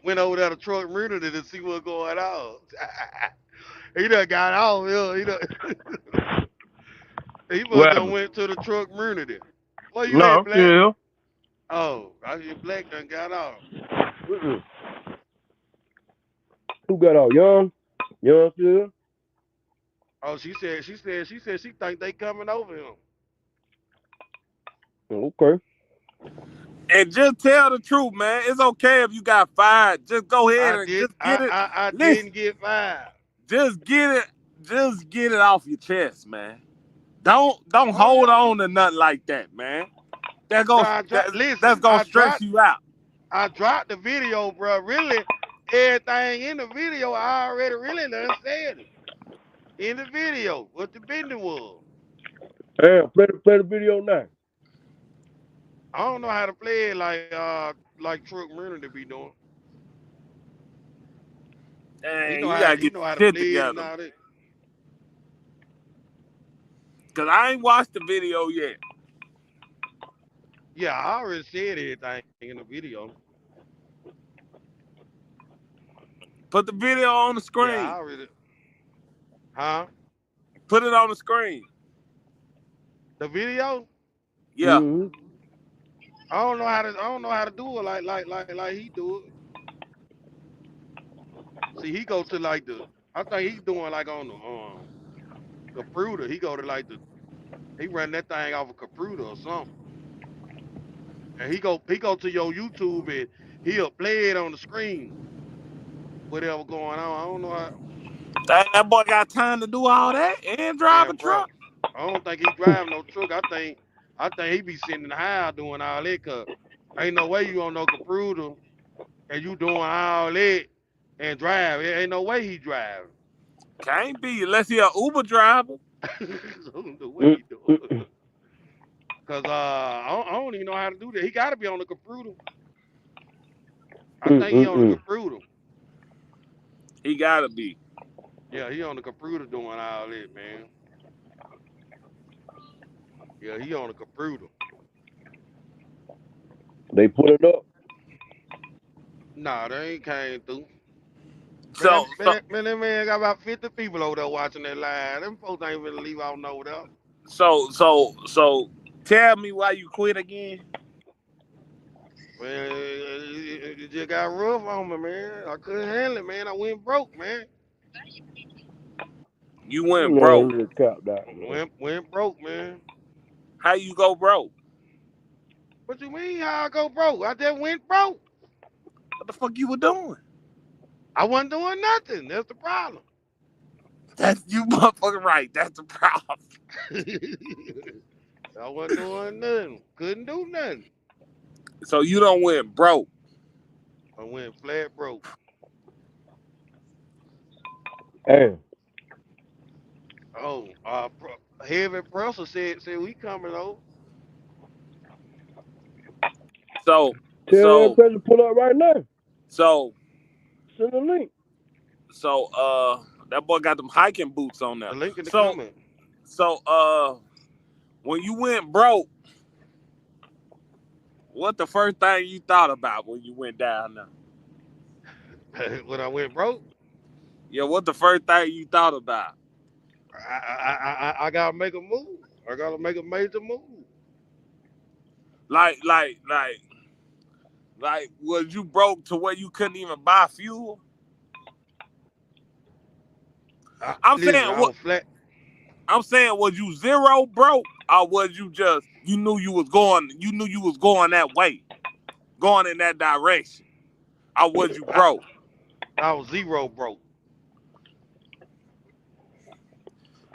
Went over there to truck community to see what's going on. He done got off here. He must done went to the truck community. Where you at, Black? Still. Oh, I hear Black done got off. Who got out? Young still? Oh, she said she think they coming over him. Okay. And just tell the truth, man. It's okay if you got fired. Just go ahead and just get it. I didn't get fired. Just get it. Just get it off your chest, man. Don't hold on to nothing like that, man. That's gonna stress you out. I dropped the video, bro. Really, everything in the video, I already really done said it. In the video, what the bending was. Yeah, play the video now. I don't know how to play it like Truck Murder to be doing. He Dang, know you how gotta he get know how to shit blend and together. all that. Cause I ain't watched the video yet. Yeah, I already said everything in the video. Put the video on the Yeah, I screen. already. Huh? Put it on the screen. The video? Yeah. Mm-hmm. I don't know how to. I don't know how to do it like he do it. See, he go to like the. I think he's doing like on the computer. He go to like the. He run that thing off a computer or something. And he go to your YouTube and he'll play it on the screen. Whatever going on. I don't know how. Dang, that boy got time to do all that and drive a Man, bro. truck. I don't think he driving no truck. I think he be sitting in the house doing all that. Cause ain't no way you on no computer and you doing all that and drive. It ain't no way he driving. Can't be unless he a Uber driver. I don't know what he doing. Cause I don't even know how to do that. He got to be on the computer. I think he on the computer. He gotta be. Yeah, he on the computer doing all that, man. Yeah, he on the computer. They put it up. Nah, they ain't came through. So That man got about 50 people over there watching that live. Them folks ain't really leave out over there. so tell me why you quit again. Man, it just got rough on me, man. I couldn't handle it, man. I went broke, man. You went Man, broke. really capped out, man. Went broke, man. How you go broke? What you mean how I go broke? I just went broke. What the fuck you were doing? I wasn't doing nothing. That's the problem. That's you motherfucking right. That's the problem. I wasn't doing nothing. Couldn't do nothing. So you don't went broke. I went flat broke. Hey, Oh, Heavy Prusser said we coming over. So tell that person to pull up right now. so Send a link. that boy got them hiking boots on there. The link in the So comment. when you went broke, what the first thing you thought about when you went down there? When I went broke, Yeah, what the first thing you thought about? I gotta make a move. I gotta make a major move. Like, was you broke to where you couldn't even buy fuel? I'm Listen, saying I what was flat. I'm saying, was you zero broke, or was you just you knew you was going that way, going in that direction, or was you broke? I was zero broke.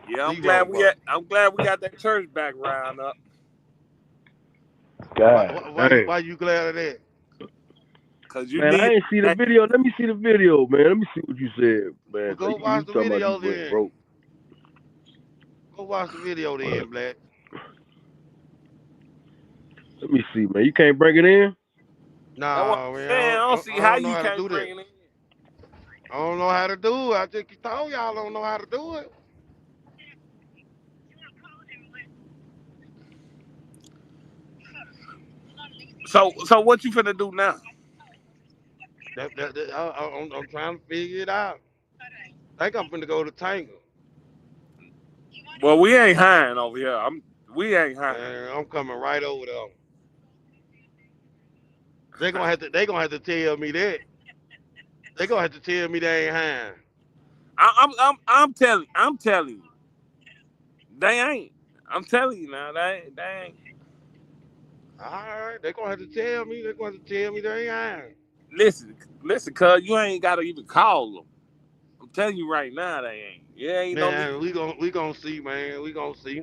Yeah, I'm Zero glad broke. I'm glad we got that church back round up. God, Why you glad of that? Cause you man, I need ain't see the video. Let me see the video, man. Let me see what you said, man. Well, go You watch the talking about video you went then. broke. Go watch the video then, Black. Let me see, man. You can't bring it in? Nah, man. I don't see I how don't know you how to can't do that. bring it in. I don't know how to do it. I just told y'all I don't know how to do it. So what you finna do now? I'm trying to figure it out. I think I'm finna go to Tango. Well, we ain't hiring over here. We ain't hiring. Man, I'm coming right over there. They gonna have to tell me that. They gonna have to tell me they ain't hiring. I'm telling you, they ain't. I'm telling you now, they ain't. All right, they gonna have to tell me. They gonna have to tell me they ain't hiring. Listen, cuz you ain't gotta even call them. I'm telling you right now, they ain't. Yeah, ain't no need. Man, we gonna see, man. We gonna see.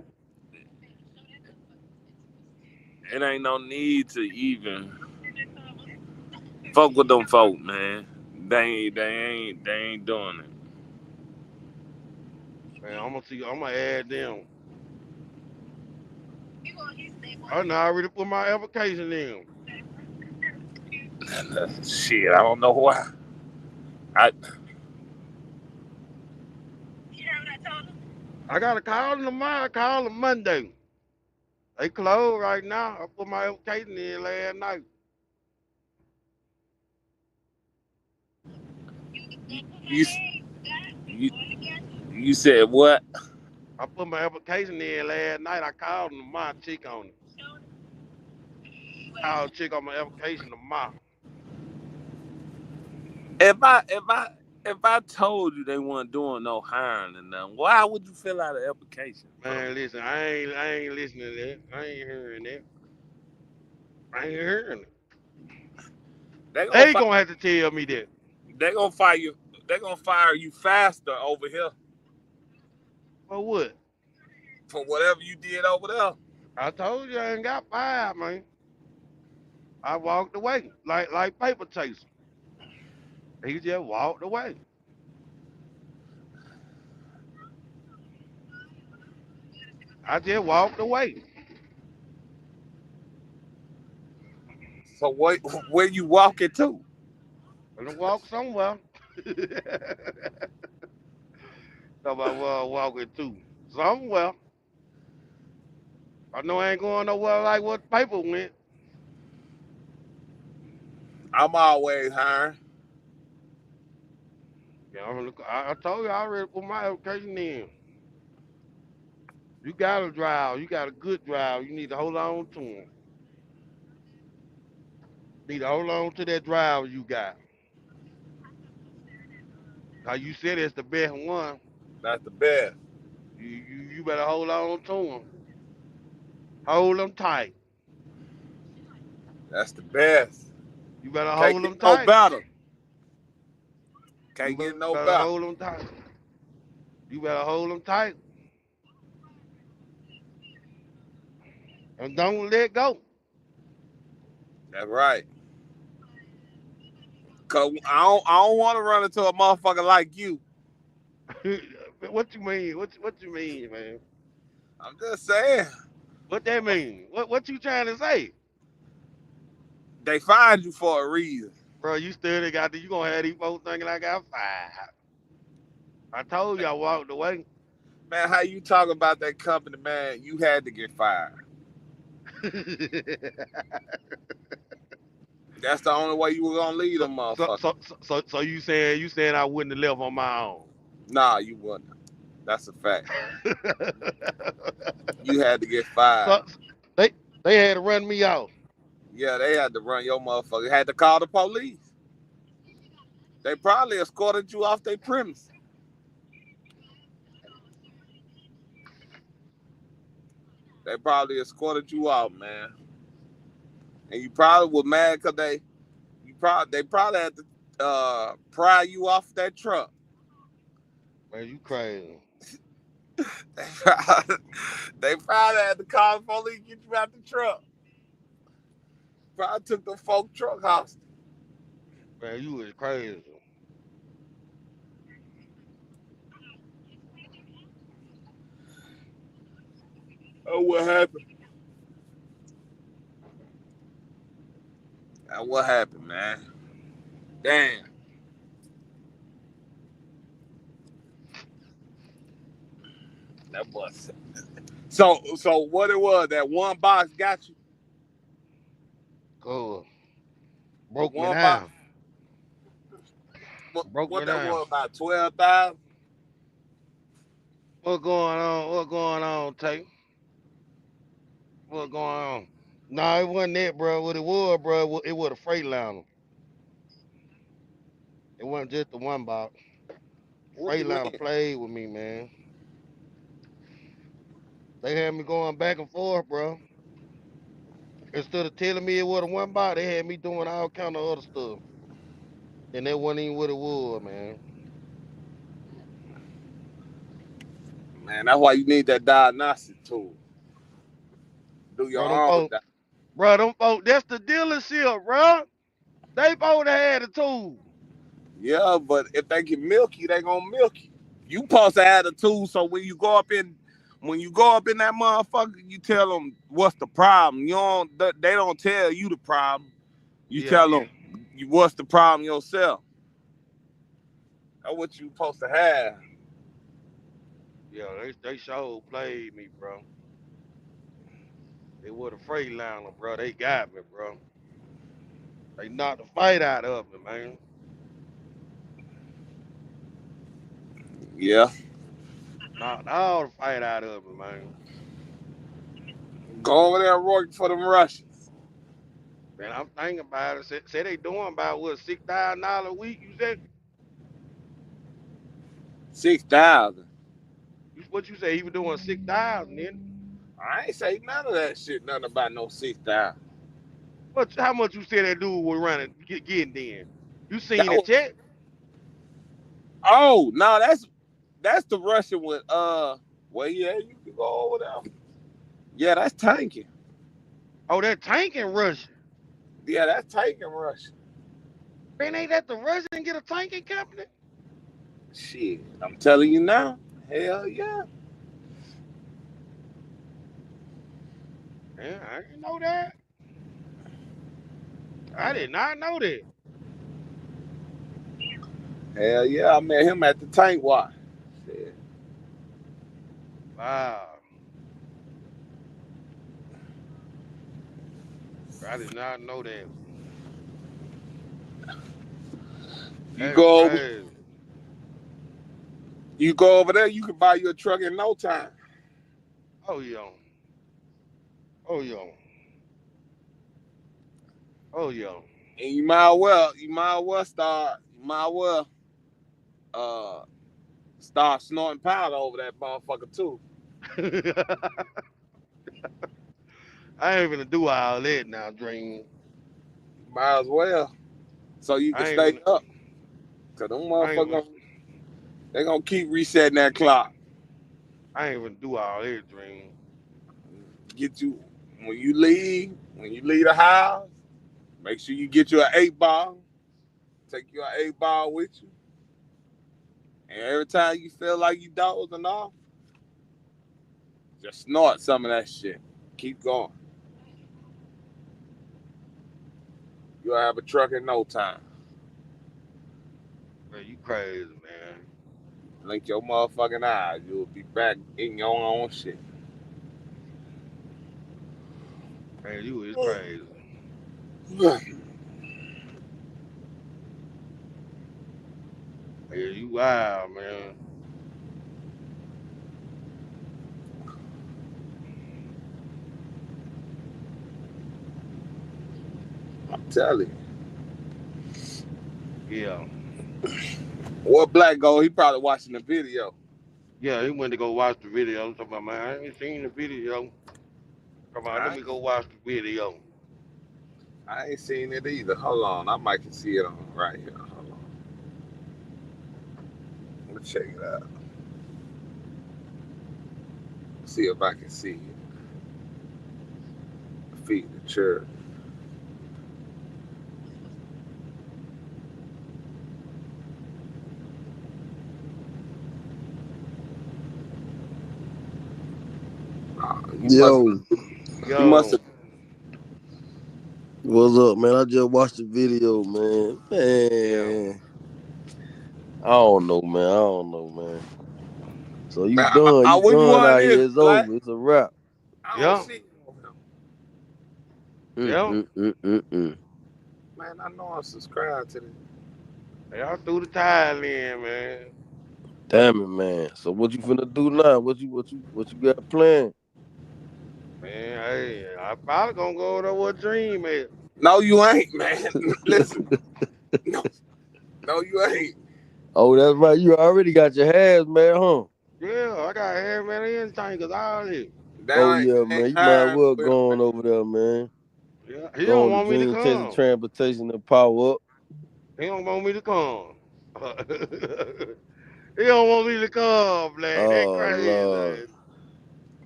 It ain't no need to even fuck with them folk, man. They ain't doing it. Man, I'm gonna see. I'm gonna add them. I already put my application in. Shit, I don't know why. I got to call them tomorrow. I call them Monday. They closed right now. I put my application in last night. You, you, you said what? I put my application in last night. I called them tomorrow, check on it. I'll check on my application tomorrow. If I told you they weren't doing no hiring and nothing, why would you fill out an application, bro? Man, listen, I ain't listening to that. I ain't hearing that. I ain't hearing it. They gonna They fire, gonna have to tell me that. they gonna fire you. They gonna fire you faster over here For what? for whatever you did over there. I told you I ain't got fired, man. I walked away like paper chaser. He just walked away. I just walked away. So where you walking to? I'm gonna walk somewhere. Somebody walking too. Somewhere. I know I ain't going nowhere like what paper went. I'm always hiring. Yeah, I told you I already put my application in. You got to drive. You got a good drive. You need to hold on to him. Need to hold on to that drive you got. Cause you said it's the best one. That's the best. You better hold on to him. Hold them tight. That's the best. You better Can't hold get them no tight. better. You Can't get no better better. hold them tight. You better hold them tight and don't let go. That's right. Cause I don't want to run into a motherfucker like you. What you mean? What you mean, man? I'm just saying. What that mean? What you trying to say? They find you for a reason. Bro, you still got you gonna have these folks thinking I got fired. I told you I walked away. Man, how you talk about that company, man? You had to get fired. That's the only way you were gonna leave so, them so motherfuckers. so so you saying I wouldn't have left on my own. Nah, you wouldn't. That's a fact. You had to get fired. so they they had to run me off. Yeah, they had to run your motherfucker. Had to call the police. They probably escorted you off their premise. They probably escorted you out, man. And you probably were mad because they probably had to pry you off that truck. Man, you crazy. They probably had to call the police to get you out the truck. Probably took the folk truck hostage. Man, you was crazy. Oh, what happened? What happened, man? Damn. That was so what it was, that one box got you? Cool. The Broke me one box, down. Broke what me that down. was, about 12,000? What going on? What going on, Tay? What going on? No, it wasn't that, bro. What it was, bro, it was a Freightliner. It wasn't just the one box. What you Freightliner mean? played with me, man. They had me going back and forth, bro. Instead of telling me it was a one box, they had me doing all kind of other stuff. And that wasn't even what it was, man. Man, that's why you need that diagnostic tool. Do your Bro, them own folks, that's the dealership, bro. They both had the tool. Yeah, but if they can milk you, they gonna milk you. You supposed to have a tool so when you go up in that motherfucker, you tell them what's the problem. You don't. They don't tell you the problem. You Yeah. tell them what's the problem yourself. That's what you supposed to have. Yeah, they sure played me, bro. They were the Freightliner, bro. They got me, bro. They knocked the fight out of me, man. Yeah. Knocked all the fight out of me, man. Go over there and work for them Russians. Man, I'm thinking about it. Say they doing about what, $6,000 a week? You said 6,000. what you say? He was doing 6,000, then I ain't say none of that shit. Nothing about no 6,000. what? How much you said that dude was running getting then? You That seen the was, check? oh no, that's the Russian with well yeah, you can go over there. Yeah, that's tanking. Oh, that tanking Russian. Yeah, that's tanking Russian. Man, ain't that the Russian get a tanking company? Shit, I'm telling you now. Hell yeah. Yeah, I didn't know that. I did not know that. Hell yeah. I met him at the tank wash. Shit. Wow. I did not know that. You That's go over crazy. you go over there, you can buy you a truck in no time. Oh, yeah. Oh, yeah. Oh, yeah. And you might well uh start snorting powder over that motherfucker too. I ain't gonna do all that now, Dream. Might as well. So you can I ain't stay gonna. up. Cause them I ain't gonna. motherfuckers they gonna keep resetting that clock. I ain't gonna do all that, Dream. Get you when you leave the house, make sure you get you an 8 ball. Take your 8 ball with you. And every time you feel like you dozing off, just snort some of that shit. Keep going. You'll have a truck in no time. Man, you crazy, man. Blink your motherfucking eyes. You'll be back in your own shit. Man, you is crazy. Man, you wild, man. I'm telling you. Yeah. What Black go? He probably watching the video. Yeah, he went to go watch the video. I'm talking about, man, I ain't seen the video. Come on, let I me ain't, go watch the video. I ain't seen it either. Hold on. I might can see it on right here. Hold on. Let me check it out. See if I can see it. Feed the church. Yo, You must Yo, have. what's up, man? I just watched the video, man. yeah. Man, I don't know, man. I don't know, man. So you Man, done? You which done one out is here? it, It's Black? over. It's a wrap. I don't Yeah. see it on him. Mm, Yeah. mm, mm, mm, mm. Man, I know I'm subscribed to this. Y'all threw the tile in, man. Damn it, man. So what you finna do now? What you got planned? Man, hey, I probably gonna go there with Dream at. No, you ain't, man. Listen. No, no, you ain't. Oh, that's right. You already got your hands, man, huh? Yeah, I got hair, man, in tankers all this. Oh They yeah, ain't man. You might as hiring well with him, go man. on over there, man. Yeah, he Go don't on to want me to Dream Texas come. Transportation and Power Up. He don't want me to come. He don't want me to come, Black. That Oh Lord. crazy.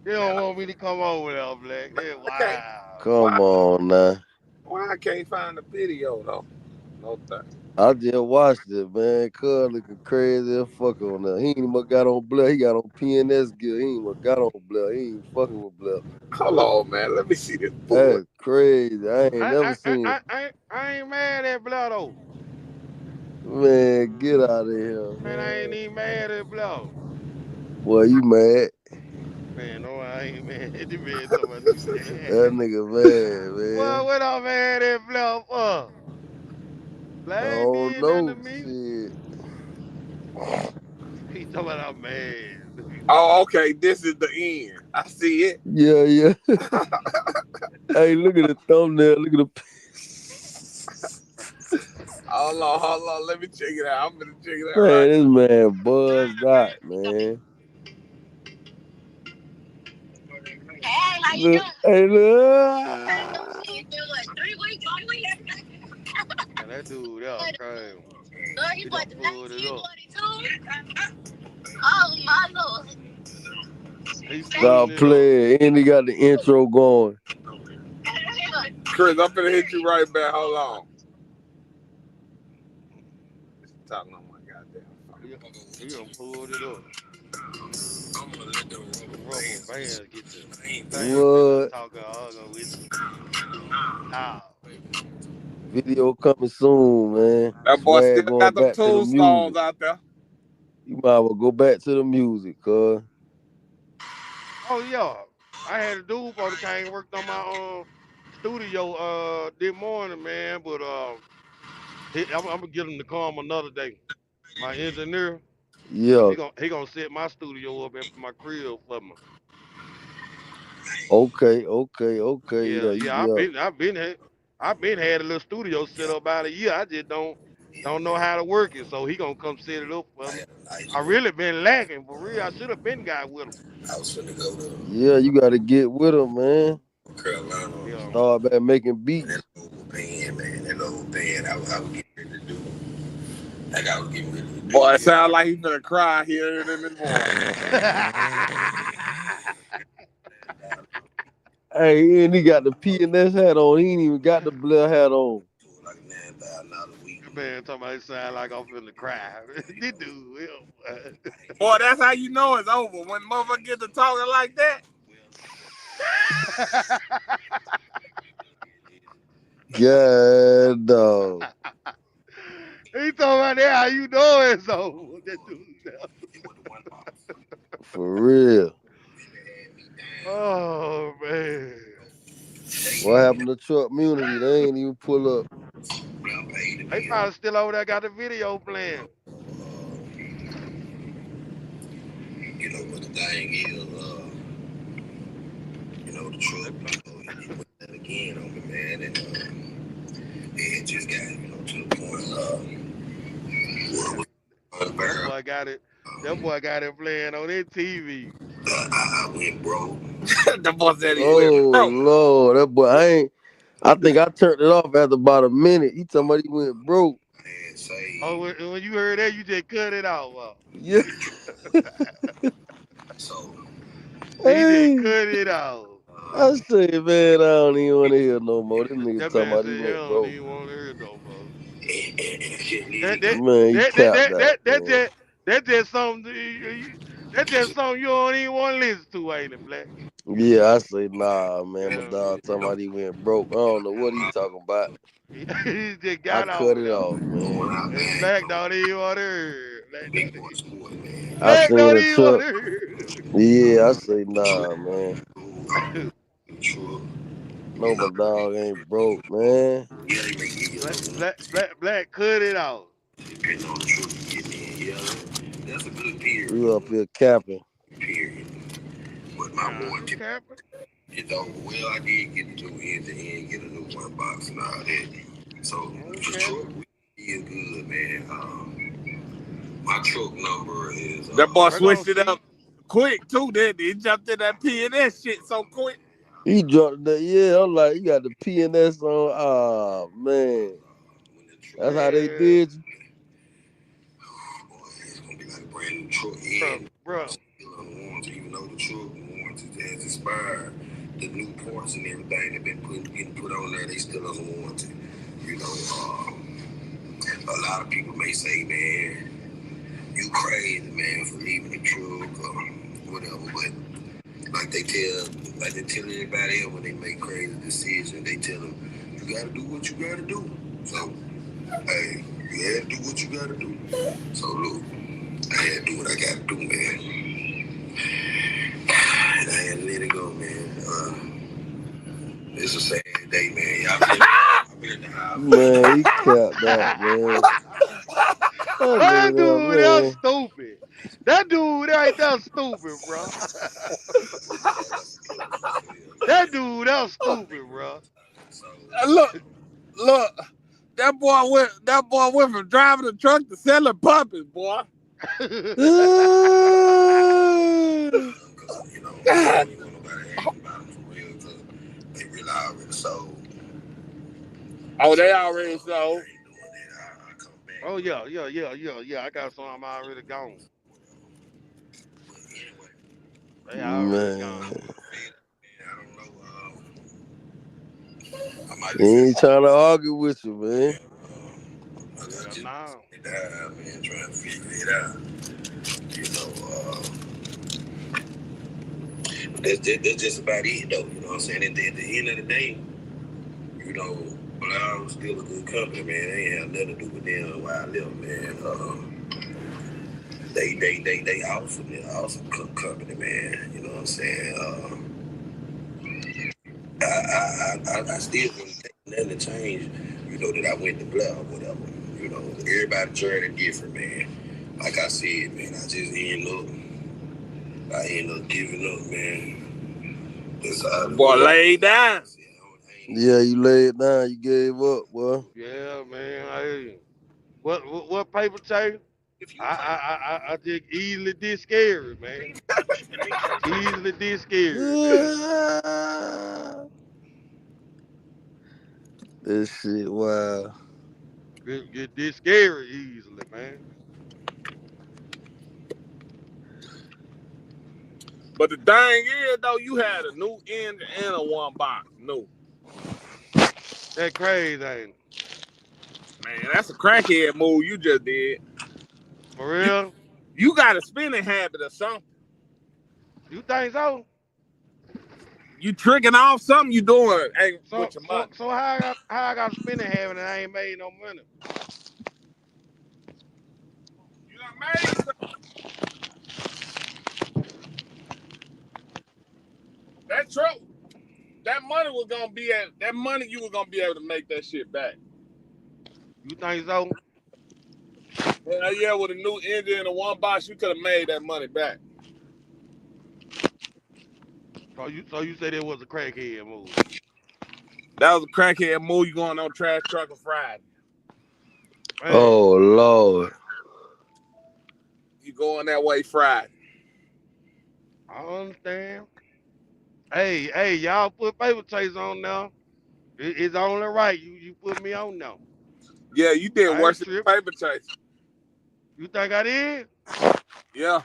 He Man, don't want me to come over there, Black. man, That I can't. wow. Come Why? on now. Why I can't find the video though? No thing. I just watched it, man. Cuz looking crazy as fuck on there. He ain't even got on Blair. He got on PNS gear. He ain't even got on Blair. He ain't fucking with Blair. Hold on, man. Let me see this boy. That's crazy. I ain't never seen it. I ain't mad at Blair though. Man, get out of here, Man, I ain't man. even mad at Blair. Boy, you mad? Man, no, I ain't mad. This man talking about he mad. That nigga mad, Boy, man. what I'm mad at Blair for? I Blair ain't don't did nothing to know. me. Shit. He talking about I'm mad. Oh, okay. This is the end. I see it. Yeah. Hey, look at the thumbnail. Look at the. Hold on. Let me check it out. I'm gonna check it out Man, right this now. man buzzed out, man. Look, hey, look. Man, that dude, that was crazy. He done pulled it up. Oh my lord. He Stop speeding it up. playing. And he got the intro going. Chris, I'm gonna hit you right back. Hold on. Talking on my goddamn phone. He done pulled it up. Rubber bands get the thing What? talking all with nah. Video coming soon, man. That boy Swag still got going them back to the tombstones music. out there. You might as well go back to the music, cuz. Oh yeah. I had a dude for the came worked on my studio this morning, man, but I'm gonna get him to come another day. My engineer, Yeah. he gonna set my studio up at my crib for me. Okay. Yeah, Yeah. I've been had a little studio set up about a year. I just don't know how to work it, so he gonna come set it up for me. I really been lacking for real. I should have been got with him. Yeah, you gotta get with him, man. Yeah. Start back making beats. Boy, it sound like he's gonna cry here in this morning. Hey, and he got the PNS hat on. He ain't even got the Blair hat on. Man, talking about it sound like I'm finna cry. This dude, Boy, that's how you know it's over. When motherfucker get to talking like that. Yeah, dog. He talking about that how you know it's over. That dude. For real. Oh man. What happened to Truck Community? They ain't even pull up. They probably still over there got the video playing. You know what the thing is, the truck, he put that again on me, man, and it just got, to the point, that boy got it. That boy got it playing on his TV. I went broke. The boy said he Oh went broke. Lord, that boy, I think I turned it off after about a minute. He talking about he went broke. Oh, when you heard that, you just cut it out. Yeah. So he just cut it out. I say, man, I don't even want to hear no more. This nigga That talking man about said, he "Yeah, I went don't broke. even want to hear no more." Man, he capped out, man. That's just something. That's just something you don't even want to listen to, ain't it, Black? Yeah, I say, nah, man. My Yeah. dog talking about he went broke. I don't know what he talking about. He just I got cut off it there. off, man. And Black don't even want to hear. I Black seen don't a even want truck. to hear. Yeah, I say, nah, man. No, my dog ain't broke, man. Black cut it out. You up here capping. But my Nah, warranty capping. is over. Well, I did get the new end to end, get a new one box and all that. So the truck is good, man. My truck number is. That boy switched it up quick too. Then he jumped in that PNS shit so quick. He dropped that. Yeah, I'm like, you got the PNS on. Ah, man. That's how they did you. It's gonna be like a brand new truck. Bro. Still on warranty, even though the truck warranty has expired. The new parts and everything that been getting put on there, they still on warranty. A lot of people may say, man, you crazy, man, for leaving the truck or whatever, but like they tell everybody else when they make crazy decisions, they tell them, you gotta do what you gotta do. So, hey, you had to do what you gotta do. So look, I had to do what I gotta do, man. capped out, man. That That nigga there, dude, that's man. stupid. That dude right there stupid, bro. That dude, that's stupid, bro. Look, that boy went from driving the truck to selling puppies, boy. God. Oh, they already sold. Oh yeah. I got some already gone. They already gone. Man. He ain't trying to argue with you, man. Yeah, nah. Man, trying to figure it out. That's just about it, though. You know what I'm saying? At the end of the day, Blau was still a good company, man. They ain't have nothing to do with them while I left, man. They awesome company, man. You know what I'm saying? I still wouldn't take nothing to change, that I went to Blau or whatever. Everybody's journey different, man. Like I said, man, I just end up giving up, man. Boy, lay down. Yeah, you laid down. You gave up, boy. Yeah, man. Hey, what paper chase? I just easily discouraged, man. Easily discouraged, man. This shit, wow. Get discouraged easily, man. But the thing is, though, you had a new engine and a one box. No. That crazy, ain't it? Man, that's a crackhead move you just did. For real? You got a spinning habit or something. You think so? You tricking off something you doing ain't with your money. So how I got spinning habit and I ain't made no money? You done made something. That truck, that money you were gonna be able to make that shit back. You think so? Hell yeah, with a new engine and a one box, you could have made that money back. So you said it was a crackhead move. That was a crackhead move. You going on Trash Trucker Friday. Man, Oh, Lord. You going that way Friday. I understand. Hey, y'all put paper chase on now. It's only right. You put me on now. Yeah, you did I worse ain't than tripping. Paper Chase. You think I did? Yeah.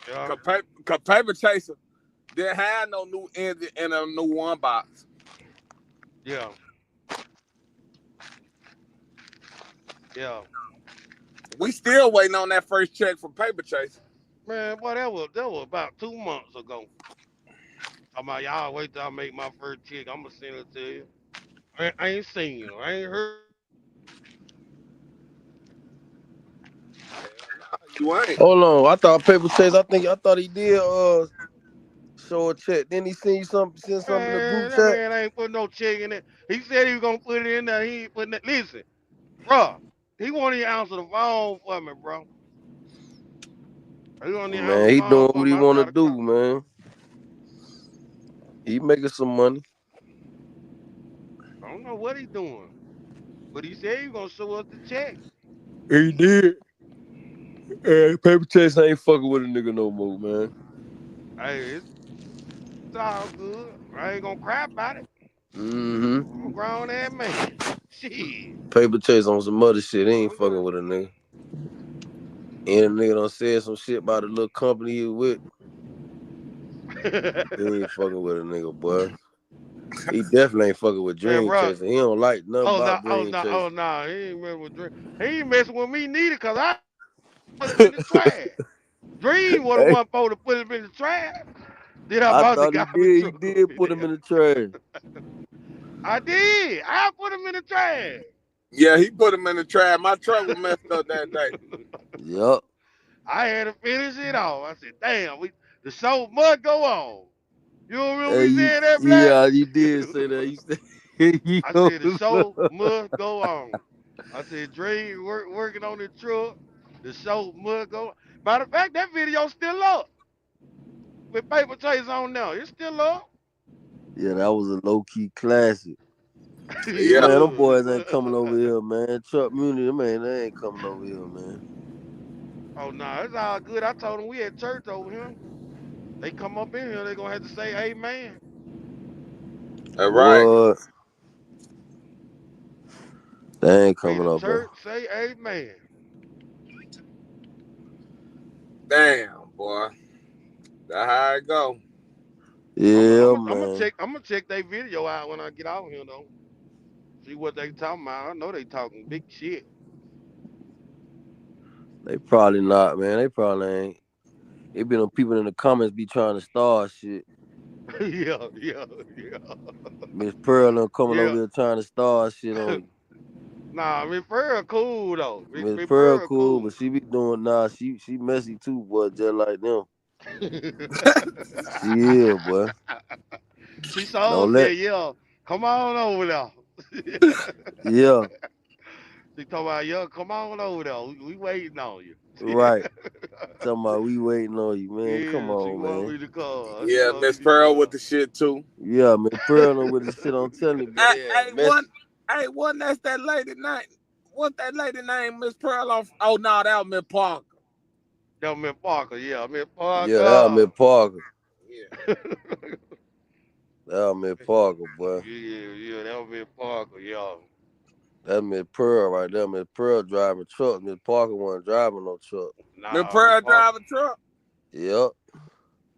Yeah. Cause Paper Chaser didn't have no new engine and a new one box. Yeah. Yeah. We still waiting on that first check from Paper Chaser. Man, boy, that was about 2 months ago. I'm like, y'all wait till I make my first check. I'm gonna send it to you. I ain't seen you. I ain't heard. You ain't. Hold on. I thought Paper Chase, I thought he did show a check. Then he send something in the Man, group that chat. man ain't put no check in it. He said he was gonna put it in there. He ain't putting it. Listen, bro, he won't even answer the phone for me, bro. He won't even answer Man, the he phone doing for what he me. I wanna try to call. do, man. He making some money. I don't know what he doing, but he said he was gonna show us the check. He did. Hey, Paper Chase ain't fucking with a nigga no more, man. Hey, it's all good. I ain't gonna cry about it. Mm-hmm. I'm a grown ass man. Shit. Paper Chase on some other shit. He ain't Oh fucking with a nigga. And a nigga done said some shit about the little company he with. yeah. He ain't fucking with a nigga, boy. He definitely ain't fucking with Man, Dream bro. Chaser. He don't like nothing Oh no, about Dream Chaser. oh no, he ain't messing with Dream. He ain't messing with me neither, cause I put him in the trash. Dream was the Hey, one supposed to put him in the trash. Then I I bought the thought he garbage did. He truck up did in put him there. in the trash. I did. I put him in the trash. Yeah, he put him in the trash. My truck was messed up that day. Yup. I had to finish it off. I said, damn, the show must go on. You remember Hey, we you, said that, Black? yeah, you did say that. You said I said the show must go on. I said Dre working on the truck. The show must go. Matter of fact, that video still up with Paper Chase on now. It's still up. Yeah, that was a low key classic. It Yeah. Man, them was. It boys ain't was. coming over here, man. Chuck Muni, man, they ain't coming over here, man. Oh no, it's all good. I told them we at church over here. They come up in here, they gonna have to say amen. All right. What? They ain't Hey, coming the up here. church say amen. Damn, boy. That's how it go. Yeah, I'm gonna man. check. I'm gonna check their video out when I get out here though. See what they talking about. I know they talking big shit. They probably not, man. They probably ain't. It be them people in the comments be trying to start shit. Yeah, yeah, yeah, Miss Pearl them coming yeah. over here trying to start shit on you. Nah, Miss Pearl cool though. Miss Miss Pearl Pearl cool, cool. but she be doing she messy too, boy, just like them. She is, boy. She so Don't let said, yeah, come on over there. yeah, She talking about, yeah, come on over there. We waiting on you. right. Talking about we waiting on you, man. Come Yeah, she on, want man. me to call. She Yeah, want me Miss to Pearl with call. the shit too. Yeah, Miss Pearl them with the shit I'm telling you, boy, Hey, they hey, ain't messy. one that's that lady name. What that lady name, Miss Pearl on? Oh no, that was Miss Parker. That was Miss Parker, yeah, Miss Yeah, that was Miss Parker. Parker. Yeah. That was Miss Parker, boy. Yeah, that was Miss Parker, yeah. That Miss Pearl right there. Miss Pearl driving truck. Miss Parker wasn't driving no truck. Miss Nah, Miss Pearl Parker. drive a truck. Yep.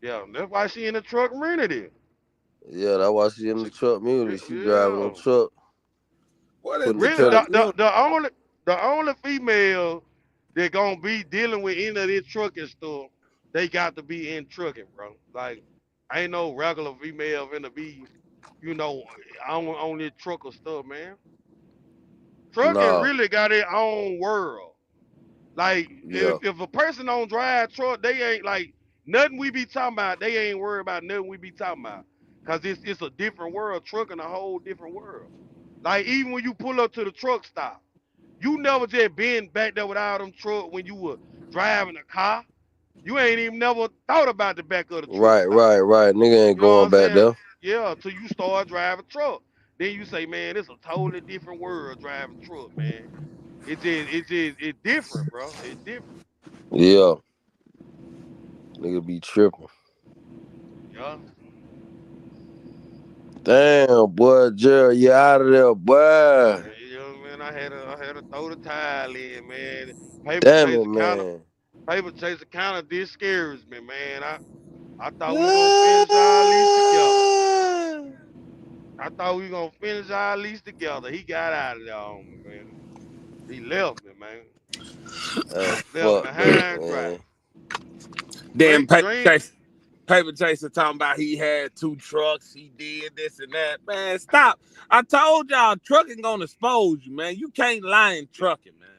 Yeah, that's why she in the truck rented it. Yeah, that's why she in the She, truck community. She driving yeah. no truck, What is putting the the Really, pedal. truck new? the only female that gonna be dealing with any of this trucking stuff, they got to be in trucking, bro. Like, ain't no regular female finna be, you know, on this trucker stuff, man. Trucking Nah. really got its own world. Like, Yeah. if a person don't drive truck, they ain't like nothing we be talking about. They ain't worried about nothing we be talking about, cause it's a different world. Trucking a whole different world. Like even when you pull up to the truck stop. You never just been back there without them truck when you were driving a car. You ain't even never thought about the back of the truck stop. Right. Nigga ain't You know what going I'm back saying? there. Yeah, till you start driving truck. Then you say, man, it's a totally different world driving truck, man. It's different, bro. It's different. Yeah. Nigga be tripping. Yeah. Damn, boy, Jerry, you out of there, boy. You know, man, I had to throw the tile in, man. Paper Damn chase it, kind of man. paper chase kind of discouraged me, man. I thought we were gonna finish our lease together. I thought we were gonna finish our lease together. He got out of there on me, man. He left me, man. That's Left me fucked up, high and dry. man. Then Dream. Paper Chaser talking about he had 2 trucks, he did this and that. Man, stop. I told y'all trucking gonna expose you, man. You can't lie in trucking, man.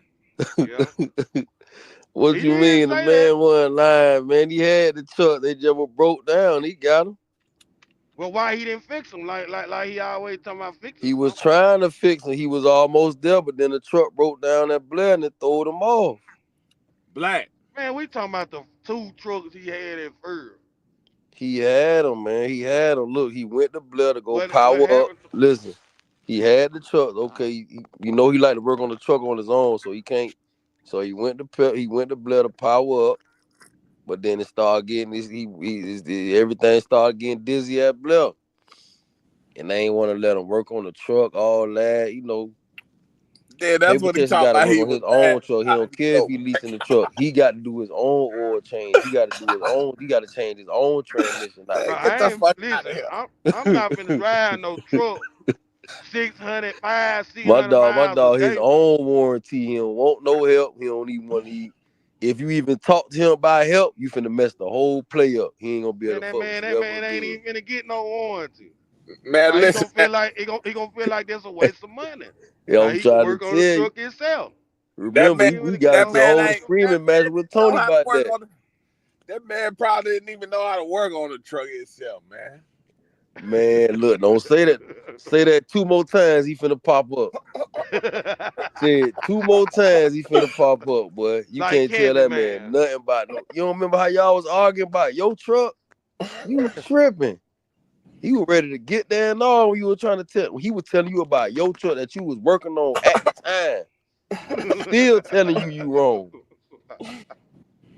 Yeah. What He you did mean? The say that. man wasn't lying, man. He had the truck. They just were broke down. He got him. Well, why he didn't fix them? Like he always talking about fixing He was stuff. trying to fix him. He was almost there, but then the truck broke down at Blair and it threw him off. Black. Man, we talking about the 2 trucks he had at first. He had him, man. He had him. Look, he went to Blair to go What power up. happened to Listen, he had the truck. Okay, you know he like to work on the truck on his own, so he can't. So he went to Blair to power up, but then it started getting everything started getting dizzy at Blair, and they ain't want to let him work on the truck, all that, you know. Yeah, that's Paper what he Chaser talking got to about. work He on was his mad own truck. He about don't he care if so he leasing the truck. He got to do his own oil change. He got to do his own. He got to change his own transmission out. bro? man, get I the ain't fuck out of listen. here. I'm not finna drive no truck 600 My 600 miles a dog, his day, bro. own warranty. He don't want no help. He don't even want to eat. If you even talk to him about help, you finna mess the whole play up. He ain't gonna be able Man, to fuck with that you ever man ain't again. even gonna get no warranty. Man, Cause he listen, gonna feel like he gonna feel like that's a waste of money. Yeah, Cause I'm he can trying to work on the tell you. truck himself. that Remember, man, He we ain't get got that no into a man whole ain't warranty. screaming match with know Tony how to about work that. on it. That man probably didn't even know how to work on the truck himself, man. Man, look, don't say that. Say that 2 more times, he finna pop up. Say it 2 more times, he finna pop up, boy. You Like can't tell that man Candyman. nothing about no. You don't remember how y'all was arguing about your truck? You tripping. He was ready to get there and all when you were trying to tell. He was telling you about your truck that you was working on at the time. Still telling you wrong.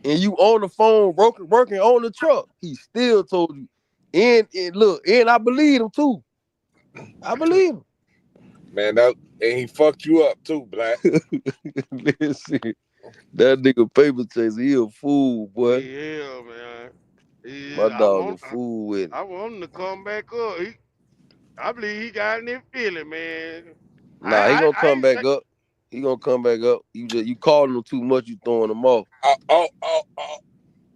And you on the phone working on the truck. He still told you. And look, and I believe him too. I believe him. Man, and he fucked you up too, Black. Listen, that nigga Paper Chaser, he a fool, boy. Yeah, man. My Yeah, dog a fool with it. I want him to come back up. I believe he got in his feeling, man. Nah, he gonna come back up. He gonna come back up. You calling him too much, you throwing him off.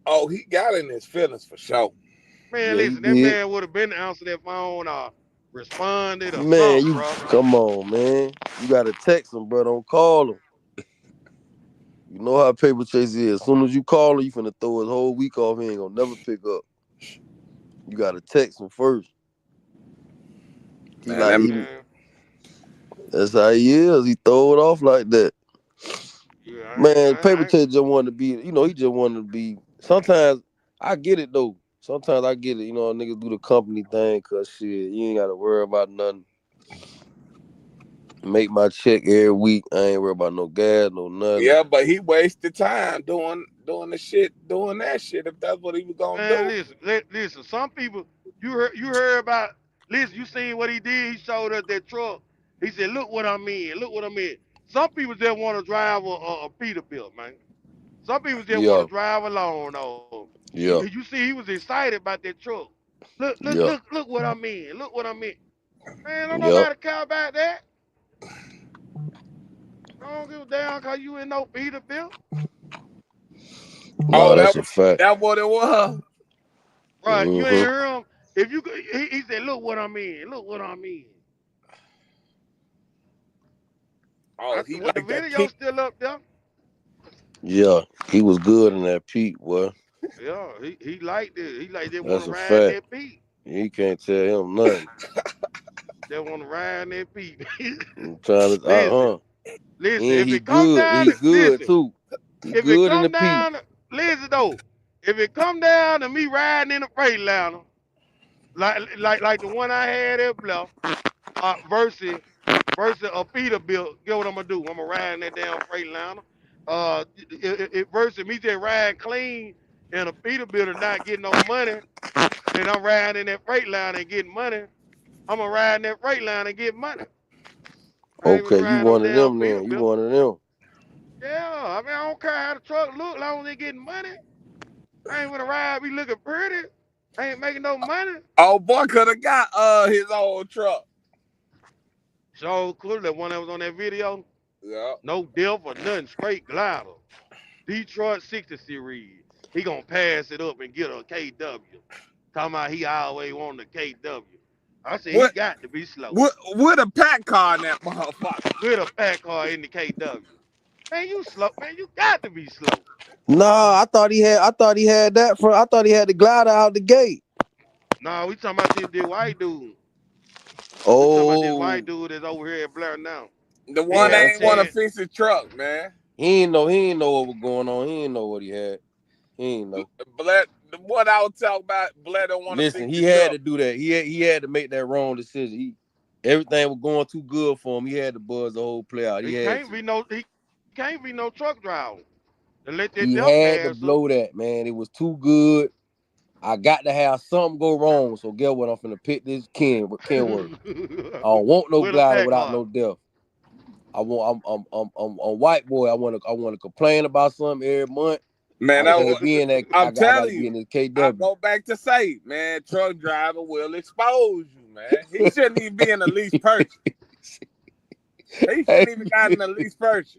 Oh, he got in his feelings for sure. Man, Yeah, listen, that man would have been answered that phone or responded or man, something, bro. Come on, man. You gotta text him, bro. Don't call him. You know how Paper Chase is. As soon as you call him, you finna throw his whole week off. He ain't gonna never pick up. You gotta text him first. That's how he is. He throw it off like that. Yeah, man, Paper Chase just wanted to be, he just wanted to be. Sometimes I get it though. Sometimes I get it. Niggas do the company thing because shit, you ain't gotta worry about nothing. Make my check every week. I ain't worry about no gas, no nothing. Yeah, but he wasted time doing the shit, doing that shit. If that's what he was gonna do. Listen. Some people, you heard about. Listen, you seen what he did? He showed us that truck. He said, "Look what I'm in. Look what I'm in." Some people just want to drive a Peterbilt, man. Some people just want to drive alone. Though. You see, he was excited about that truck. Look what I'm in. Look what I'm in. Man, don't nobody care about that. I don't give a damn because you in no Peterbilt. No, that's a fact. That's what it was. Right, you ain't hear him. If you, he said, "Look what I'm in. Look what I'm in." Oh, he like the video still up there. Yeah, he was good in that Pete, boy. Yeah, he liked it. He like they want to ride that Pete. He can't tell him nothing. They want to ride that Pete. I'm trying to, listen. And if it come down, he good too. He if good it come in the down, Pete. listen though. If it come down to me riding in a Freightliner, like the one I had at Bluff, versus a Peterbilt, get what I'm gonna do? I'm gonna ride in that damn Freightliner. It versus me just riding clean in a Peterbilt and not getting no money, and I'm riding in that Freightliner and getting money. I'm gonna ride in that Freightliner and get money. Okay, you one of them then. You one of them. Yeah, I mean I don't care how the truck look, as long as they getting money. I ain't gonna ride be looking pretty. I ain't making no money. Oh boy, could have got his old truck. So cool, that one that was on that video. Yeah. No deal for nothing, straight glider. Detroit 60 series. He gonna pass it up and get a KW. Talking about he always wanted a KW. I said he got to be slow. With a pack car in that motherfucker. With a pack car in the KW. Man, you slow. Man, you got to be slow. Nah, I thought he had that from. I thought he had the glider out the gate. Nah, we talking about this white dude. Oh. We talking about this white dude that's over here at Blair now. The one that ain't want to fix his truck, man. He ain't know what was going on. He ain't know what he had. He ain't know. What I was talking about, Blair don't want to fix his truck. Listen, he had to do that. He had to make that wrong decision. Everything was going too good for him. He had to buzz the whole play out. He can't be no truck driver. He had to blow that, man. It was too good. I got to have something go wrong. So guess what? I'm finna pick this Kenworth. I don't want no glider without no death. I'm white boy. I want to complain about something every month. Man, I'm telling you, in this KW. I go back to say, man, truck driver will expose you, man. He shouldn't even be in the lease purchase. He shouldn't even got in the lease purchase.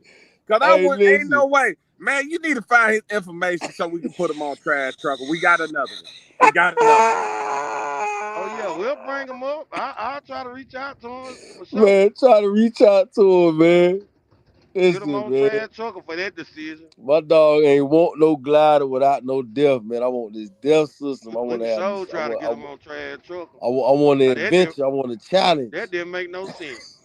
Cause ain't no way. Man, you need to find his information so we can put him on Trash Trucker. We got another one. Oh yeah, we'll bring him up. I'll try to reach out to him for sure. Man, try to reach out to him, man. Get him Listen, on man. trash trucker for that decision. My dog ain't want no glider without no death, man. I want this death system. I want Look to at have Show this. trying to get him on trash trucker. I want the Now, adventure. I want the challenge. That didn't make no sense.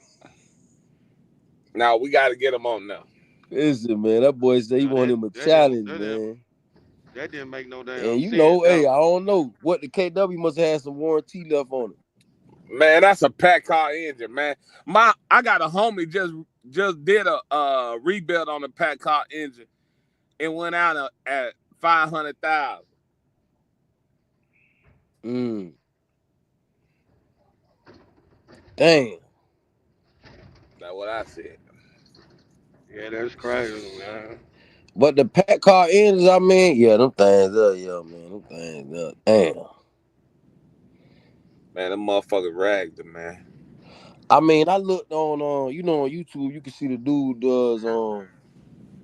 Now we got to get him on now. Listen, man. That boy said he wanted him a challenge, man. That didn't make no damn and you sense. know, hey, I don't know what the KW must have had some warranty left on it. Man, that's a pack car engine, man. I got a homie just did a rebuild on the pack car engine. It went out at $500,000. Damn. That's what I said. Yeah, that's crazy, man. But the pack car engines, I mean, yeah, them things up, yeah, man. Them things up. Damn. Man, them motherfuckers ragged them, man. I mean, I looked on on YouTube, you can see the dude does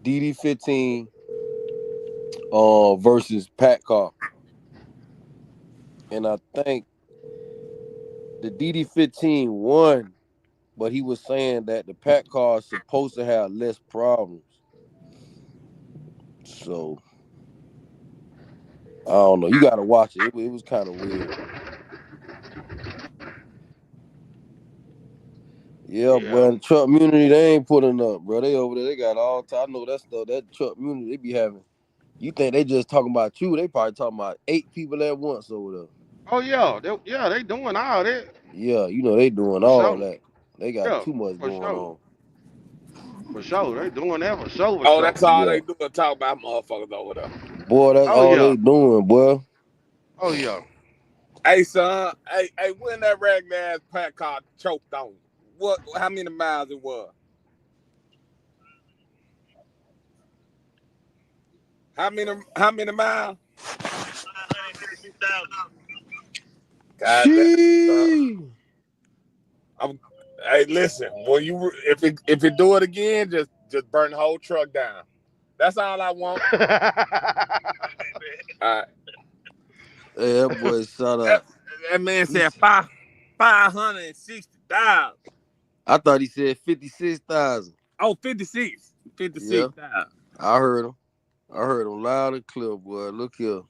DD15 versus pack car. And I think the DD15 won, but he was saying that the pack car is supposed to have less problems. So I don't know. You gotta watch it. It was kind of weird. Yeah, but the truck community, they ain't putting up, bro. They over there, they got all time. I know that stuff. That truck community, they be having. You think they just talking about you? They probably talking about 8 people at once over there. Oh yeah, they doing all that. Yeah, you know they doing all that. They got too much going on. For sure, they doing that for sure. Oh, that's all they do is talk about motherfuckers over there. Boy, that's all they doing, boy. Oh yeah. Hey son, hey, when that ragged ass pack car choked on you, what? How many miles it was? How many miles? 552,000. God damn. Hey, listen. When you if it do it again, just burn the whole truck down. That's all I want. All right. Hey, that boy, shut up. That man said 560,000. I thought he said 56,000. Oh, 56. 56,000. Yeah. I heard him loud and clear, boy. Look here.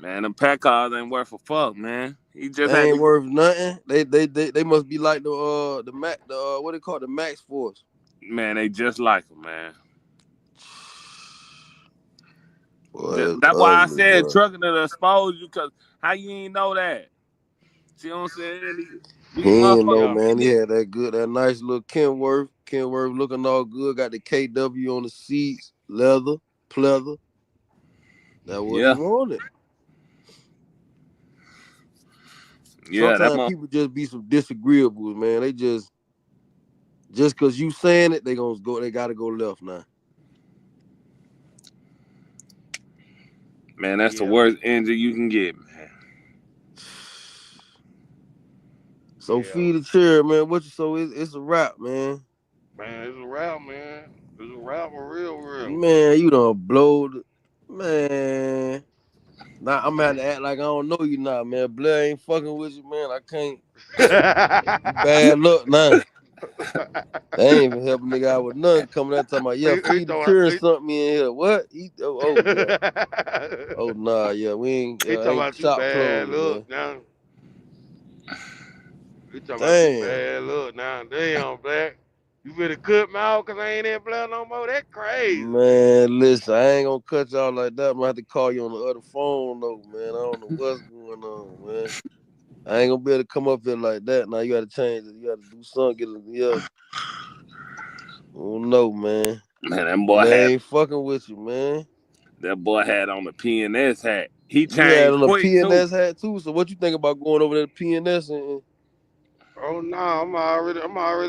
Man, them pack cars ain't worth a fuck, man. He just ain't worth nothing. They must be like the Mac, what they call the Max Force. Man, they just like them, man. Boy, that's why I said trucking to expose you, because how you ain't know that? See what I'm saying? He didn't know, man. He had that nice little Kenworth. Kenworth looking all good. Got the KW on the seats, leather, pleather. That's what he wanted. Yeah, sometimes people just be some disagreeables, man. They just because you saying it, they gotta go left now. Man, that's the worst engine you can get, man. So feed the chair, man. It's a wrap, man. Man, it's a wrap, man. It's a wrap for real. Man, you done blowed, man. Now I'm gonna have to act like I don't know you now, man. Blair ain't fucking with you, man. I can't. Bad luck now. They ain't even helping nigga out with nothing. Coming out talking about feed the chair something in here. What? Yeah. Oh nah, yeah, we ain't. He talking about shop you bad look now. He talking about you bad look now. Damn, Black. You better cut me out because I ain't in Blair no more. That crazy. Man, listen, I ain't gonna cut y'all like that. I'm gonna have to call you on the other phone though, man. I don't know what's going on, man. I ain't gonna be able to come up here like that. Now you gotta change it. You gotta do something. Oh no, man. Man, that boy ain't fucking with you, man. That boy had on the PNS hat. He changed. You had on the PNS hat too. So what you think about going over there to PNS and? Oh no, I'm already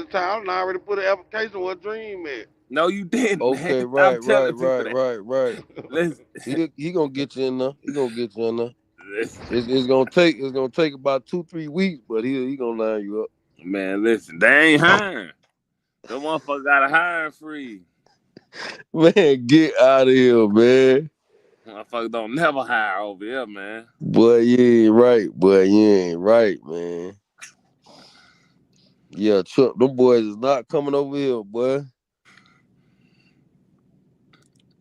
tired. I already put an application with Dream at. No, you didn't. Okay, man. right. Listen, he gonna get you in there. It's gonna take about 2-3 weeks, but he gonna line you up. Man, listen, they ain't hiring. Them motherfuckers got a hiring freeze. Man, get out of here, man. Motherfuckers don't never hire over here, man. Boy, you ain't right. Man. Yeah, Chuck, them boys is not coming over here, boy.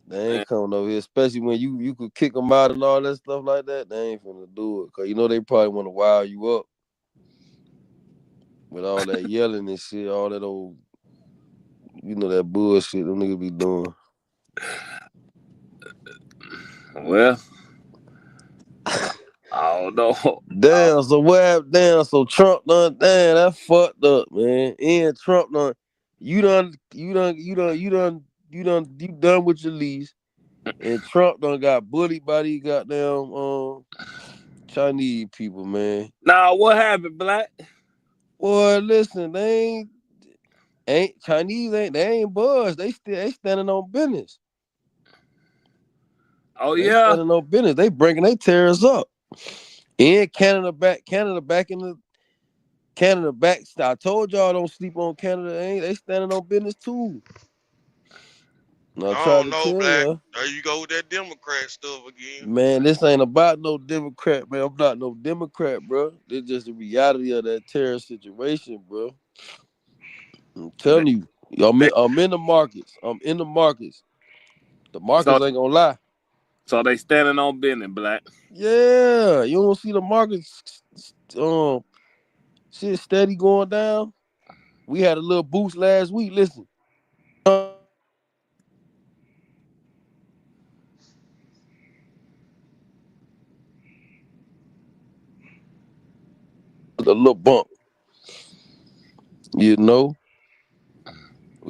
They ain't coming over here, especially when you could kick them out and all that stuff like that. They ain't finna do it, cause you know they probably want to wow you up with all that yelling and shit, all that old, that bullshit them niggas be doing. Well, I don't know. Damn, so what happened? Damn, so Trump done. Damn, that fucked up, man. And Trump done. You done with your lease, and Trump done got bullied by these goddamn Chinese people, man. Nah, what happened, Black? Boy, listen, they ain't Chinese, they ain't buzzed. They standing on business. Oh they yeah, standing on business. They bringing their tariffs up. And Canada back in the Canada back. I told y'all don't sleep on Canada. They standing on business too. I tried to tell Black. you. There you go with that Democrat stuff again. Man, this ain't about no Democrat, man. I'm not no Democrat, bro. It's just the reality of that terror situation, bro. I'm telling you. I'm in the markets. The markets ain't gonna lie. So they standing on business, Black. Yeah, you don't see the markets shit steady going down. We had a little boost last week. Listen. A little bump. We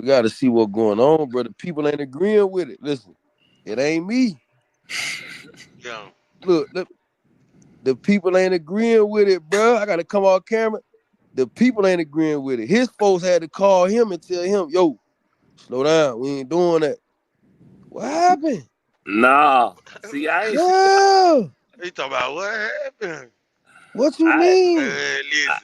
gotta see what's going on, bro. The people ain't agreeing with it. Listen, it ain't me. Yeah. Look, the people ain't agreeing with it, bro. I gotta come on camera. The people ain't agreeing with it. His folks had to call him and tell him, yo, slow down. We ain't doing that. What happened? Nah. See, I ain't. Yeah. He talking about what happened. What you mean?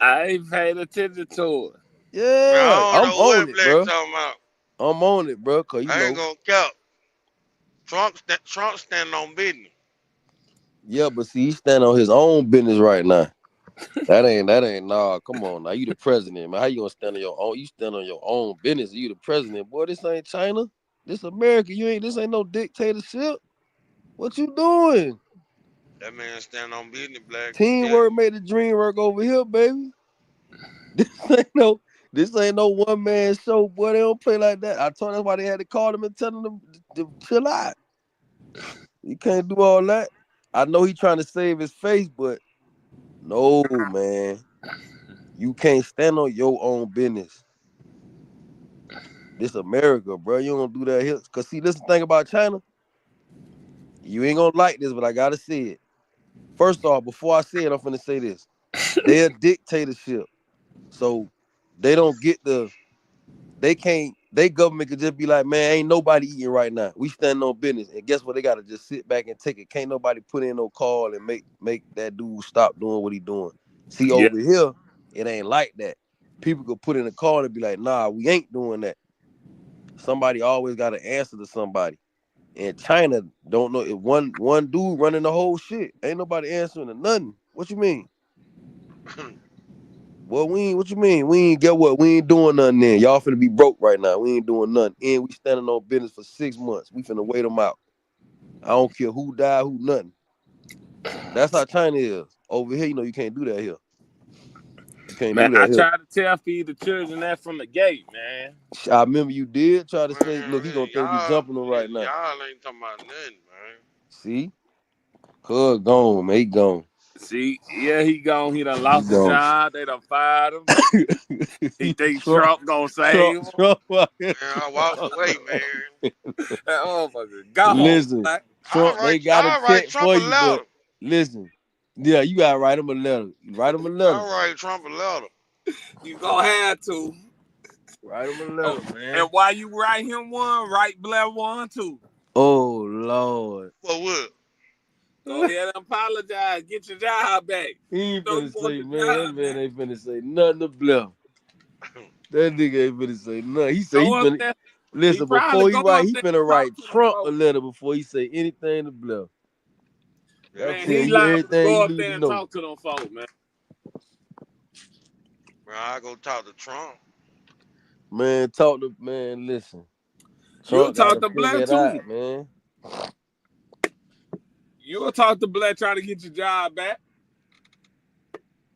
I ain't paying attention to it. Yeah. I don't I'm know on what it, Black bro. talking about. I'm on it, bro. Cause I ain't gonna count. Trump standing on business. Yeah, but see, he's standing on his own business right now. That ain't nah. Come on now. You the president, man. How you gonna stand on your own? You stand on your own business. You the president. Boy, this ain't China. This America. This ain't no dictatorship. What you doing? That man standing on business, Black. Teamwork made the dream work over here, baby. This ain't no one man show, boy. They don't play like that. I told that's why they had to call them and tell them to chill out. You can't do all that. I know he trying to save his face, but no, man. You can't stand on your own business. This America, bro. You don't do that here. Cause see, this is the thing about China. You ain't gonna like this, but I gotta say it. First off, before I say it, I'm finna say this. They're a dictatorship. So they don't get they government could just be like, man, ain't nobody eating right now. We standing on business. And guess what? They gotta just sit back and take it. Can't nobody put in no call and make that dude stop doing what he doing. See, over here, it ain't like that. People could put in a call and be like, nah, we ain't doing that. Somebody always got to answer to somebody. And China don't know if one dude running the whole shit. Ain't nobody answering to nothing. What you mean? Well, what you mean? We ain't get what? We ain't doing nothing then. Y'all finna be broke right now. We ain't doing nothing. And we standing on business for 6 months. We finna wait them out. I don't care who died, who nothing. That's how China is. Over here, you can't do that here. You can't do that I here. tried to tell feed the children that from the gate, man. I remember you did try to say, look, he gonna think we jumping him right now. Y'all ain't talking about nothing, man. See? Cuz gone, man. He gone. See, he gone. He done lost his job. They done fired him. He think Trump gonna save him. Man, I walked away, man. Oh my God. Listen, Trump, they got a check for you, but listen. Yeah, you gotta write him a letter. Write him a letter. I'll write Trump a letter. You gonna have to. Write him a letter, man. And while you write him one, write Blair one too. Oh, Lord. For what? Go ahead and apologize. Get your job back. He ain't finna say, man, that man ain't finna say nothing to Blair. That nigga ain't finna say nothing. He say he finna, listen, before he write, he finna write Trump a letter before he say anything to Blair. Man, he liable to go up there and talk to them folks, man. Man, I go talk to Trump. Man, listen. You'll Trump talk gotta to figure Blair it too. out, man. You'll talk to Blair trying to get your job back.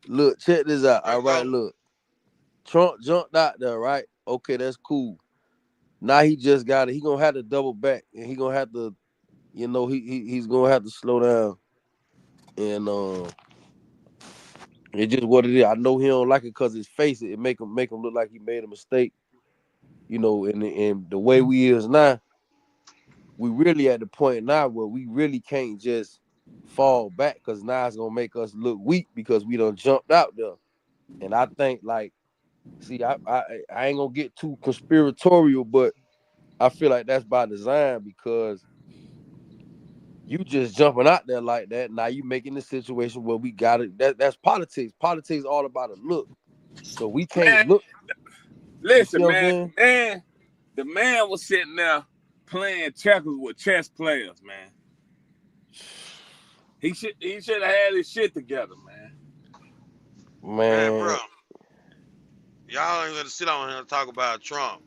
Look, check this out. But All right, no, look. Trump jumped out there, right? Okay, that's cool. Now he just got it. He gonna have to double back, and he gonna have to, he's gonna have to slow down. And it's just what it is. I know he don't like it because his face it make him look like he made a mistake. And the way we is now, we really at the point now where we really can't just fall back because now it's gonna make us look weak because we done jumped out there. And I think see, I ain't gonna get too conspiratorial, but I feel like that's by design because you just jumping out there like that. Now you making the situation where we got it. That's politics. Politics all about a look. So we can't Man, look. listen, man. The man was sitting there playing checkers with chess players, man. He should have had his shit together, man. man, bro, y'all ain't gonna sit on here and talk about Trump.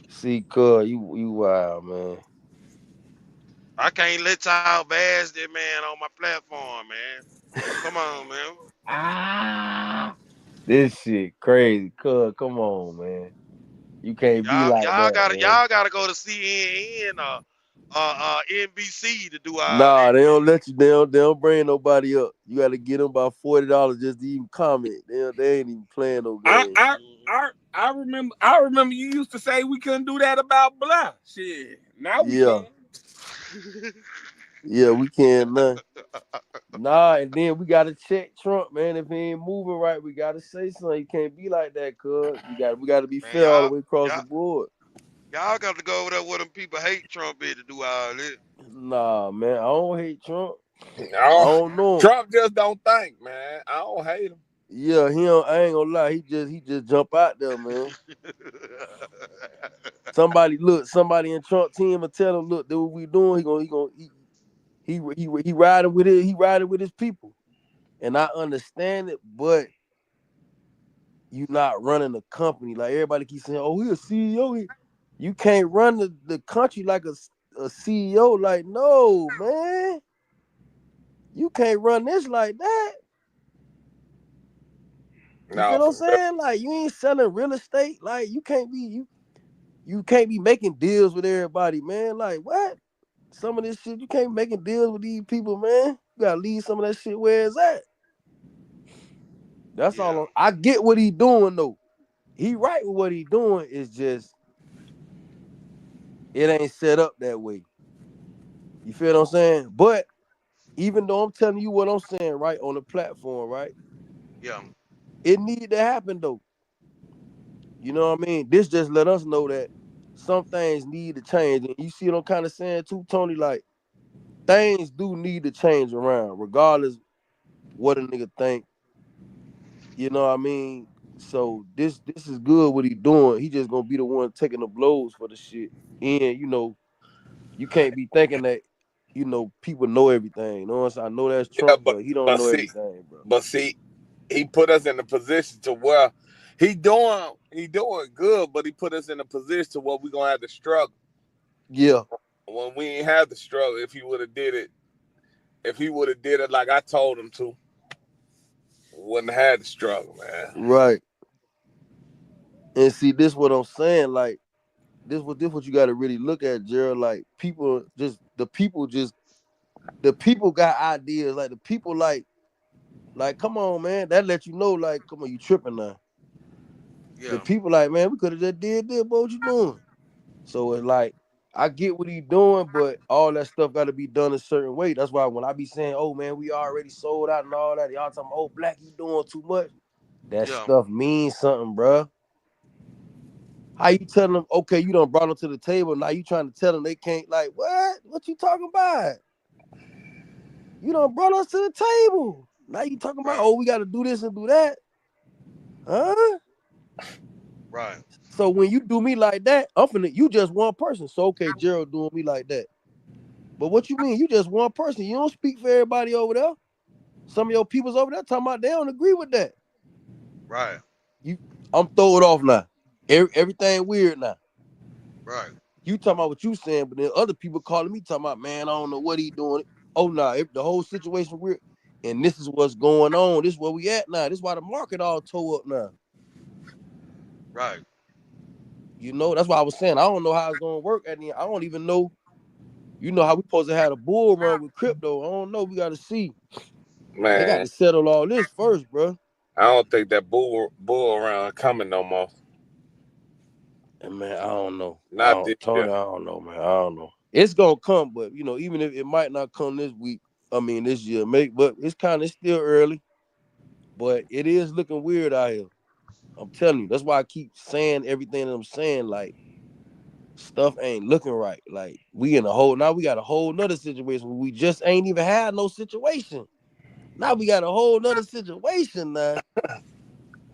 See, cuz you wild, man. I can't let y'all bash that man on my platform, man. Come on, man. This shit crazy, cuz. Come on, man. You can't be like that, man. Y'all gotta go to CNN or NBC to do all Nah, that. they don't let you. They don't bring nobody up. You got to get them about $40 just to even comment. They ain't even playing no game. I remember you used to say we couldn't do that about Blair. Shit, now we can. Yeah, we can now. Nah, and then we gotta check Trump, man. If he ain't moving right, we gotta say something. You can't be like that, cuz. We gotta be fair all the way across the board. Y'all got to go over there where them people hate Trump is to do all this. Nah, man, I don't hate Trump. No, I don't know him. Trump just don't think, man. I don't hate him. Yeah, I ain't gonna lie. He just jump out there, man. Somebody in Trump team will tell him, look, do what we doing. He riding with it. He riding with his people, and I understand it, but you not running a company like everybody keeps saying. Oh, he a CEO. You can't run the country like a CEO. Like, no, man, you can't run this like that. You feel what I'm saying? Like, you ain't selling real estate. Like, you can't be making deals with everybody, man. Like, what? Some of this shit, you can't be making deals with these people, man. You gotta leave some of that shit where it's at. That's all. I get what he doing though. He right with what he doing. Is just it ain't set up that way. You feel what I'm saying? But even though I'm telling you what I'm saying, right, on the platform, right? Yeah. It need to happen though. You know what I mean? This just let us know that some things need to change. And you see what I'm kind of saying too, Tony? Like, things do need to change around, regardless what a nigga think. You know what I mean? So this is good what he doing. He just gonna be the one taking the blows for the shit. And you can't be thinking that people know everything. You know what I'm saying? I know that's Trump, but he don't know everything, bro. But see, he put us in a position to where he doing good, but he put us in a position to where we gonna have to struggle. Yeah. When we ain't have to struggle, if he would have did it like I told him to, wouldn't have had to struggle, man. Right. And see, this what I'm saying. Like, this what you got to really look at, Gerald. Like, the people got ideas. Like, the people like, come on, man. That let you know, like, come on, you tripping now. Yeah. The people like, man, we could have just did this, but what you doing? So it's like, I get what he doing, but all that stuff got to be done a certain way. That's why when I be saying, oh, man, we already sold out and all that, y'all talking, oh, Black, you doing too much. That stuff means something, bro. How you telling them, okay, you done brought them to the table, now you trying to tell them they can't, like, what? What you talking about? You done brought us to the table. Now you talking about, oh, we got to do this and do that. Huh? Right. So when you do me like that, you just one person. So, okay, Gerald doing me like that. But what you mean? You just one person. You don't speak for everybody over there. Some of your people's over there talking about they don't agree with that. Right. I'm throwing it off now. Everything weird now. Right. You talking about what you saying, but then other people calling me talking about, man, I don't know what he doing. Oh, nah, the whole situation weird. And this is what's going on. This is where we at now. This is why the market all tore up now. Right. You know, that's why I was saying, I don't know how it's going to work at the end. I don't even know, you know, how we supposed to have a bull run with crypto. I don't know. We got to see. Man, they got to settle all this first, bro. I don't think that bull around coming no more. And man, I don't know. Not this Tony, year. I don't know, man. I don't know. It's going to come, but, you know, even if it might not come this week, this year, but it's kind of still early. But it is looking weird out here. I'm telling you. That's why I keep saying everything that I'm saying. Like, stuff ain't looking right. Like, we got a whole nother situation where we just ain't even had no situation. Now we got a whole nother situation now.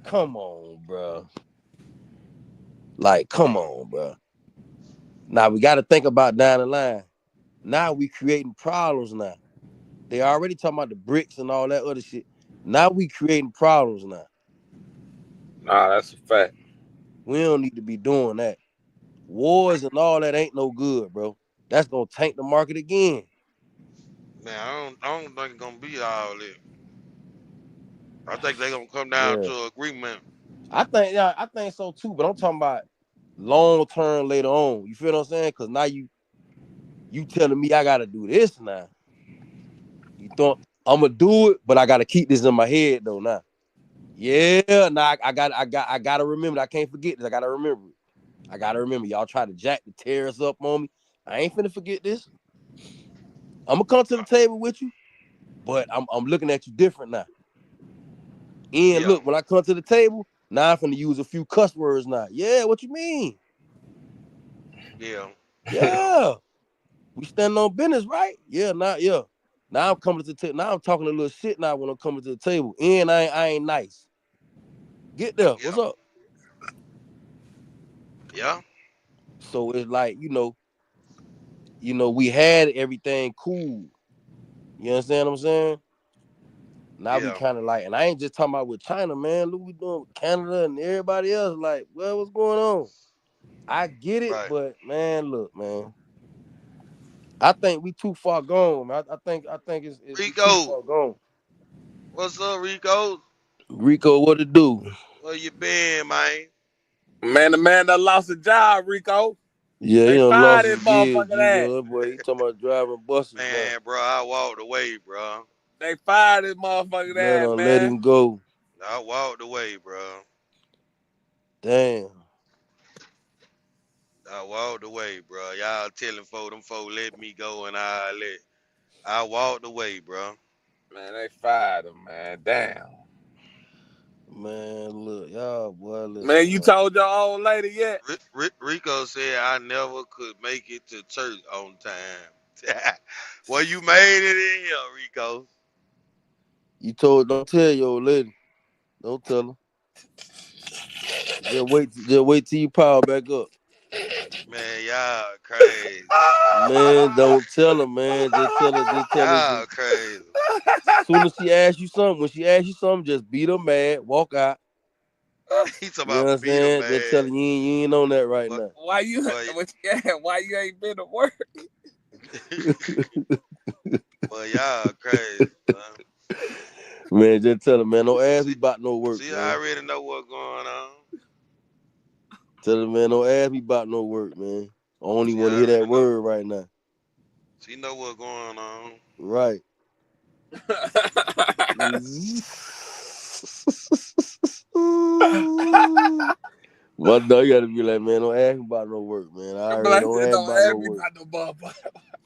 Come on, bro. Like, come on, bro. Now we got to think about down the line. Now we creating problems now. They already talking about the bricks and all that other shit. Now we creating problems now. Nah, that's a fact. We don't need to be doing that. Wars and all that ain't no good, bro. That's gonna tank the market again. Man, I don't think it's gonna be all that. I think they're gonna come down to an agreement. I think so too, but I'm talking about long term later on. You feel what I'm saying? Because now you telling me I gotta do this now. You thought I'm gonna do it, but I gotta keep this in my head though now. Yeah, now I gotta remember. I can't forget this. I gotta remember. Y'all try to jack the tariffs up on me. I ain't finna forget this. I'm gonna come to the table with you, but I'm looking at you different now. And look, when I come to the table, now I'm finna use a few cuss words now. Yeah, what you mean? Yeah. We standing on business, right? Yeah, Now I'm coming to the table. Now I'm talking a little shit now when I'm coming to the table. And I ain't nice. Get there. What's up? Yeah. So it's like, we had everything cool. You understand what I'm saying? Now we kind of like, and I ain't just talking about with China, man. Look what we doing with Canada and everybody else. Like, well, what's going on? I get it, but man, look, man. I think we too far gone. I think it's Rico. Too far gone. What's up, Rico? Rico, what it do? Where you been, man? Man, the man that lost a job, Rico. Yeah, they he done fired lost his his gig, motherfucking ass. boy. He talking about driving buses. Man, bro, I walked away, bro. They fired his motherfucking ass, man. Let him go. I walked away, bro. Damn. I walked away, bro. Y'all telling them folk let me go, and I walked away, bro. Man, they fired him, man. Damn. Man, look, y'all, boy, listen. Man, you told your old lady yet? Rico said I never could make it to church on time. Well, you made it in here, Rico. You don't tell your old lady. Don't tell her. Just wait till you power back up. Man, y'all crazy. Man, don't tell her, man. Just tell her. Y'all crazy. As soon as she asks you something, just beat her mad, walk out. He talking about beat her mad. Just tell her you ain't on that right now. Why you ain't been to work? Well, y'all crazy, man. Man, just tell her, man, don't ask me about no work. See, I already know what's going on. Tell her, man, don't ask me about no work, man. I only want to hear that word right now. She know what's going on. Right. My dog gotta be like, man, don't ask me about no work, man. I already don't ask me about no work.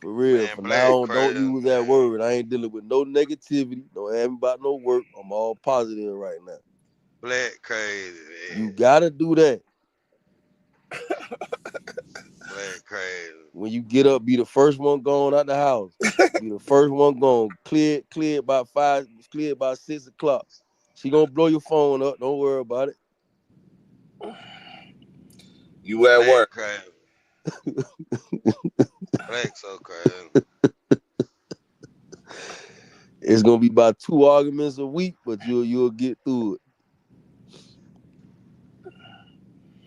For real. Man, from now on, don't use that word. I ain't dealing with no negativity. Don't ask me about no work. I'm all positive right now. Black crazy, man. You gotta do that. Black crazy. When you get up, be the first one going out the house. Be the first one going. Clear about 6 o'clock. She gonna blow your phone up. Don't worry about it. You at work. Crazy. Black so crazy. It's gonna be about 2 arguments a week, but you'll get through it.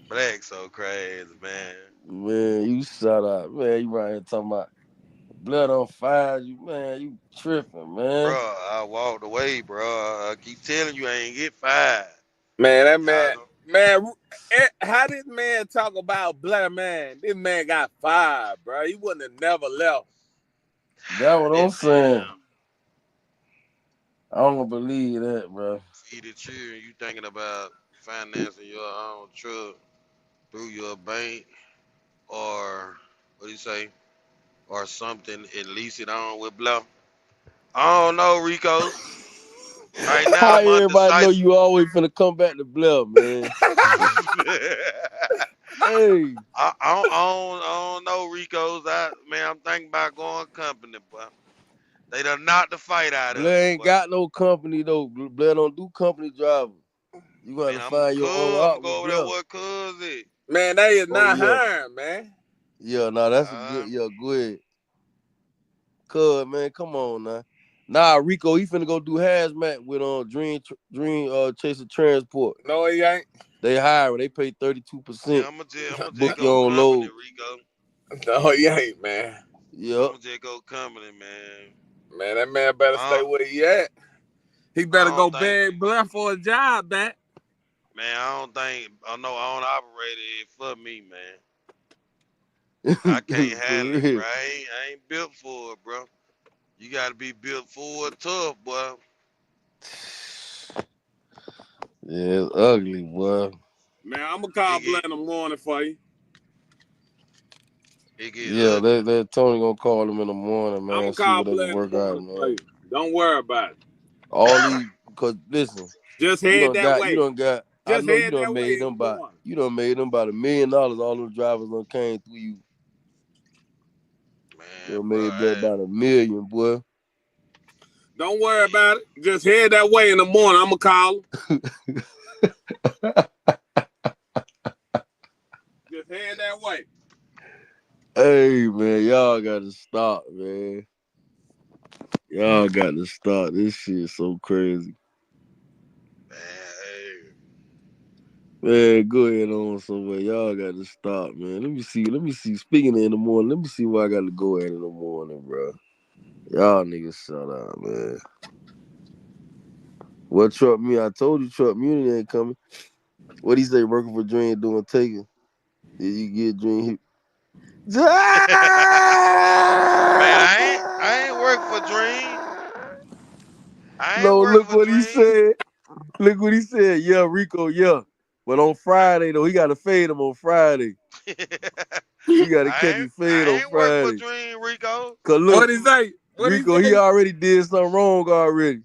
Black so crazy, man. Man, you shut up. Man, you right here talking about blood on fire. You man, you tripping, Bro, man. I walked away, bro. I keep telling you I ain't get fired. Man, that Y'all man, how this man talk about Blair, man? This man got fired, bro. He wouldn't have never left. That's what I'm listen, saying. I don't believe that, bro. feed the children, you thinking about financing your own truck through your bank or what do you say? Or something and lease it on with Bluff. I don't know, Rico. Right now How I'm everybody know undecisive. you always finna come back to Blair, man? Hey, I don't know, Rico's. Man, I'm thinking about going company, but they done knocked the fight out of Blair me, ain't but got no company though. Blair don't do company driving. You gotta man, I'm find your own gonna out go with over there Blair. with cuz it. Man, they is Oh not yeah, hiring, man. yeah. Nah, that's a good. Yeah, go ahead. Cuz man, come on now. Nah, Rico, he finna go do hazmat with Dream Chaser Transport. No, he ain't. They hire. They pay 32%. Yeah, I'ma Book just go your own company, load. Rico. No, he ain't, man. Yep. I'ma just go company, man. Man, that man better stay I where he at. He I better go don't think, beg Blair for a job back. man, I know I don't operate it for me, man. I can't For handle it, bro. real. I ain't built for it, bro. You gotta be built for it tough, boy. Yeah, it's ugly, boy. Man, I'm gonna call It Blair get in the morning for you. Yeah, ugly. that Tony gonna call him in the morning, I'm man. gonna See call whatever Blair in the work out, morning for man. you. Don't worry about it. All these, cause listen, Just head that you way. done got. I Just know you head done that way made in them the about. morning. You done made them about $1 million. All them drivers done came through you. You Man, done bro, made that about $1 million, boy. Don't worry about it. Just head that way in the morning. I'm gonna call him. Just head that way. Hey man, y'all gotta stop, man. Y'all got to stop. This shit so crazy. Man, go ahead on somewhere. Y'all got to stop, man. Let me see. Speaking of in the morning, let me see where I got to go at in the morning, bro. Y'all niggas shut up, man. What Truck me? I told you Truck Muni ain't coming. What he say? Working for Dream, doing taking. Did you get Dream? Man, I ain't work for Dream. I ain't No, work look for what he Dream. said. Look what he said. Yeah, Rico, yeah. But on Friday, though, he got to fade him on Friday. He got to catch his fade I on ain't work for Friday. Dream, Rico. Because What look, he say? What he Rico, say? he already did something wrong already.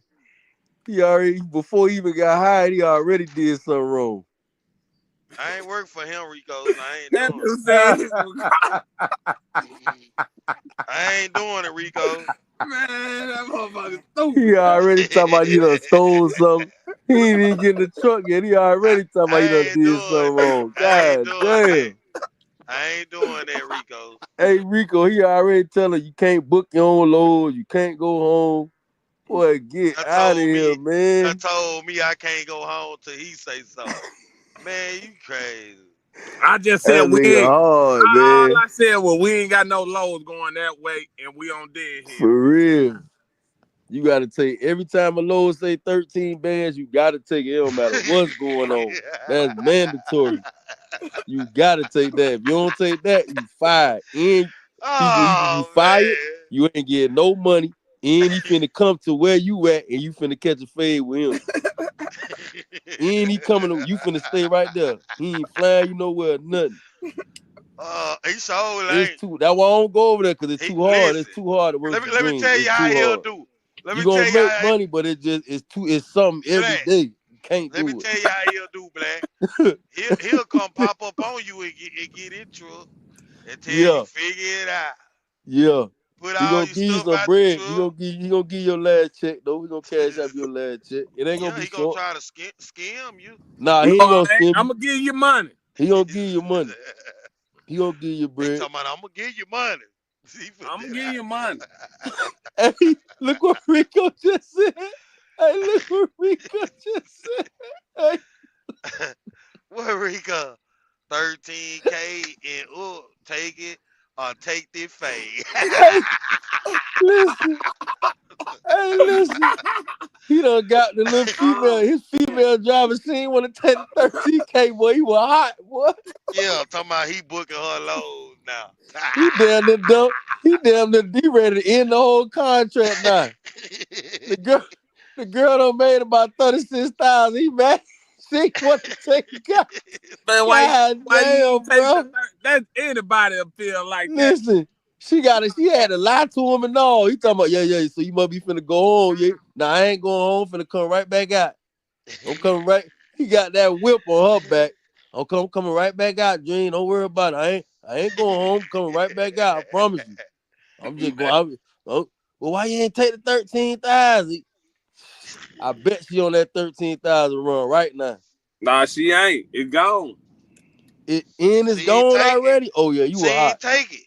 Before he even got hired, he already did something wrong. I ain't work for him, Rico, so I ain't That doing dude said his it. I ain't doing it, Rico. man, that motherfucker He stupid. already talking about he done stole something. He ain't even get in the truck yet. He already talking about he done did something wrong. I ain't God doing that. damn. I ain't doing that, Rico. Hey, Rico, he already telling you can't book your own load. You can't go home. Boy, get I out of told here, me, man. I can't go home till he say so. Man, you crazy. I just said That we nigga ain't. hard, All man. I said was we ain't got no loads going that way, and we on Dead Hill. For real. You got to take, every time a load say 13 bands, you got to take it. It don't matter what's going on. That's mandatory. You got to take that. If you don't take that, you fired. And you Oh fired, man. you ain't getting no money. And he finna come to where you at, and you finna catch a fade with him. And he coming, you finna stay right there. He ain't flying you nowhere, nothing. He so It's lame. too. That's why I don't go over there, because it's He too hard. It's listen. too hard to work Let for me let me Dream. tell It's you how too he'll hard. do. Let You me gonna tell you make how money, but it's something every Black. day. You can't Let me do tell you how he'll do, Black. it. He'll come pop up on you and get in truck and tell you Yeah, figure it out. yeah. Put He all gonna your give you stuff some out the bread. truck. He gonna give your last check though. He gonna cash out your last check. It ain't gonna Yeah, be he gonna short. try to scam you. Nah, No, he ain't I gonna ain't. skim I'm you. gonna give you money. He gonna give you money. He gonna give you He bread. talking about I'm gonna give you money. See, put I'm gonna that give you money. Hey, look what Rico just said. Hey, look what Rico just said. Hey, out. Where Rico? 13K and take it or take the fade. Hey, listen. Hey, listen. He done got the little female, his female driver. She ain't want to take the 13K, boy. He was hot, boy. Yeah, talking about he booking her load now. He damn near dumb. He damn near ready to end the whole contract now. The girl done made about 36,000. He mad. She want to take it. Man, why damn, bro. That's anybody that feel like Listen, she had to lie to him and all. He talking about, yeah, so you must be finna go home. Yeah. Nah, I ain't going home, finna come right back out. I'm coming right. He got that whip on her back. I'm coming right back out, Dream. Don't worry about it. I ain't going home, coming right back out. I promise you. I'm just going. Well, why you ain't take the 13,000? I bet she on that 13,000 run right now. Nah, she ain't. It gone. It's gone already? It. Oh, yeah, you were hot. Take it.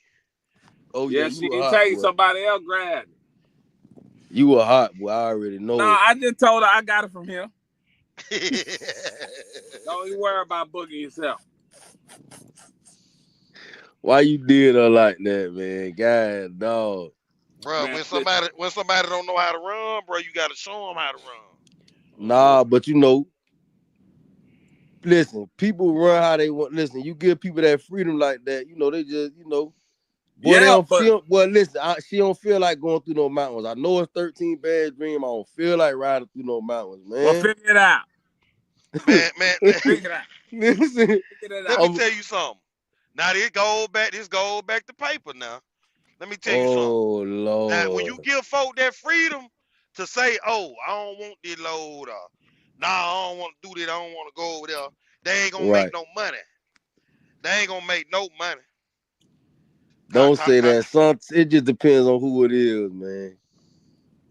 Oh, yeah, she didn't take it. Somebody else grabbed it. You were hot, boy. I already know. Nah, I just told her I got it from him. Don't even worry about booking yourself. Why you did her like that, man? God, dog. Bro, when somebody don't know how to run, bro, you gotta show them how to run. Nah, but listen, people run how they want. Listen, you give people that freedom like that, they just, boy, yeah, they don't feel. Well, listen, she don't feel like going through no mountains. I know it's 13 bad dream. I don't feel like riding through no mountains, man. Well, figure it out. Man. Figure it out. Listen, let me tell you something. Now this goes back to paper now. Let me tell you something. Oh, Lord. Now, when you give folk that freedom to say, oh, I don't want this load, or nah, I don't want to do that, I don't want to go over there, they ain't going to make no money. They ain't going to make no money. Don't say that. It just depends on who it is, man.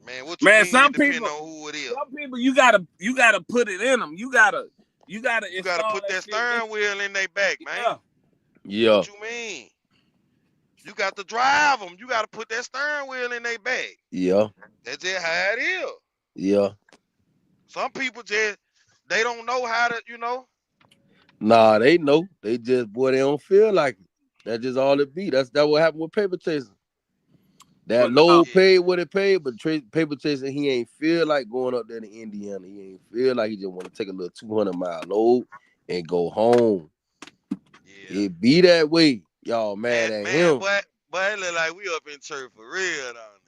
Man, what you mean some it depends people, on who it is? Some people, you gotta put it in them. You gotta put that steering wheel in their back, man. Yeah. What you mean? You got to drive them. You got to put that steering wheel in their back. Yeah. That's just how it is. Yeah. Some people they don't know how to, Nah, they know. They just, boy, they don't feel like it. That's just all it be. That's what happened with Paper Chasing. That load paid what it paid, but Paper Chasing, he ain't feel like going up there to Indiana. He ain't feel like he just want to take a little 200-mile load and go home. Yeah. It be that way. Y'all mad at him. But it look like we up in church for real, don't it?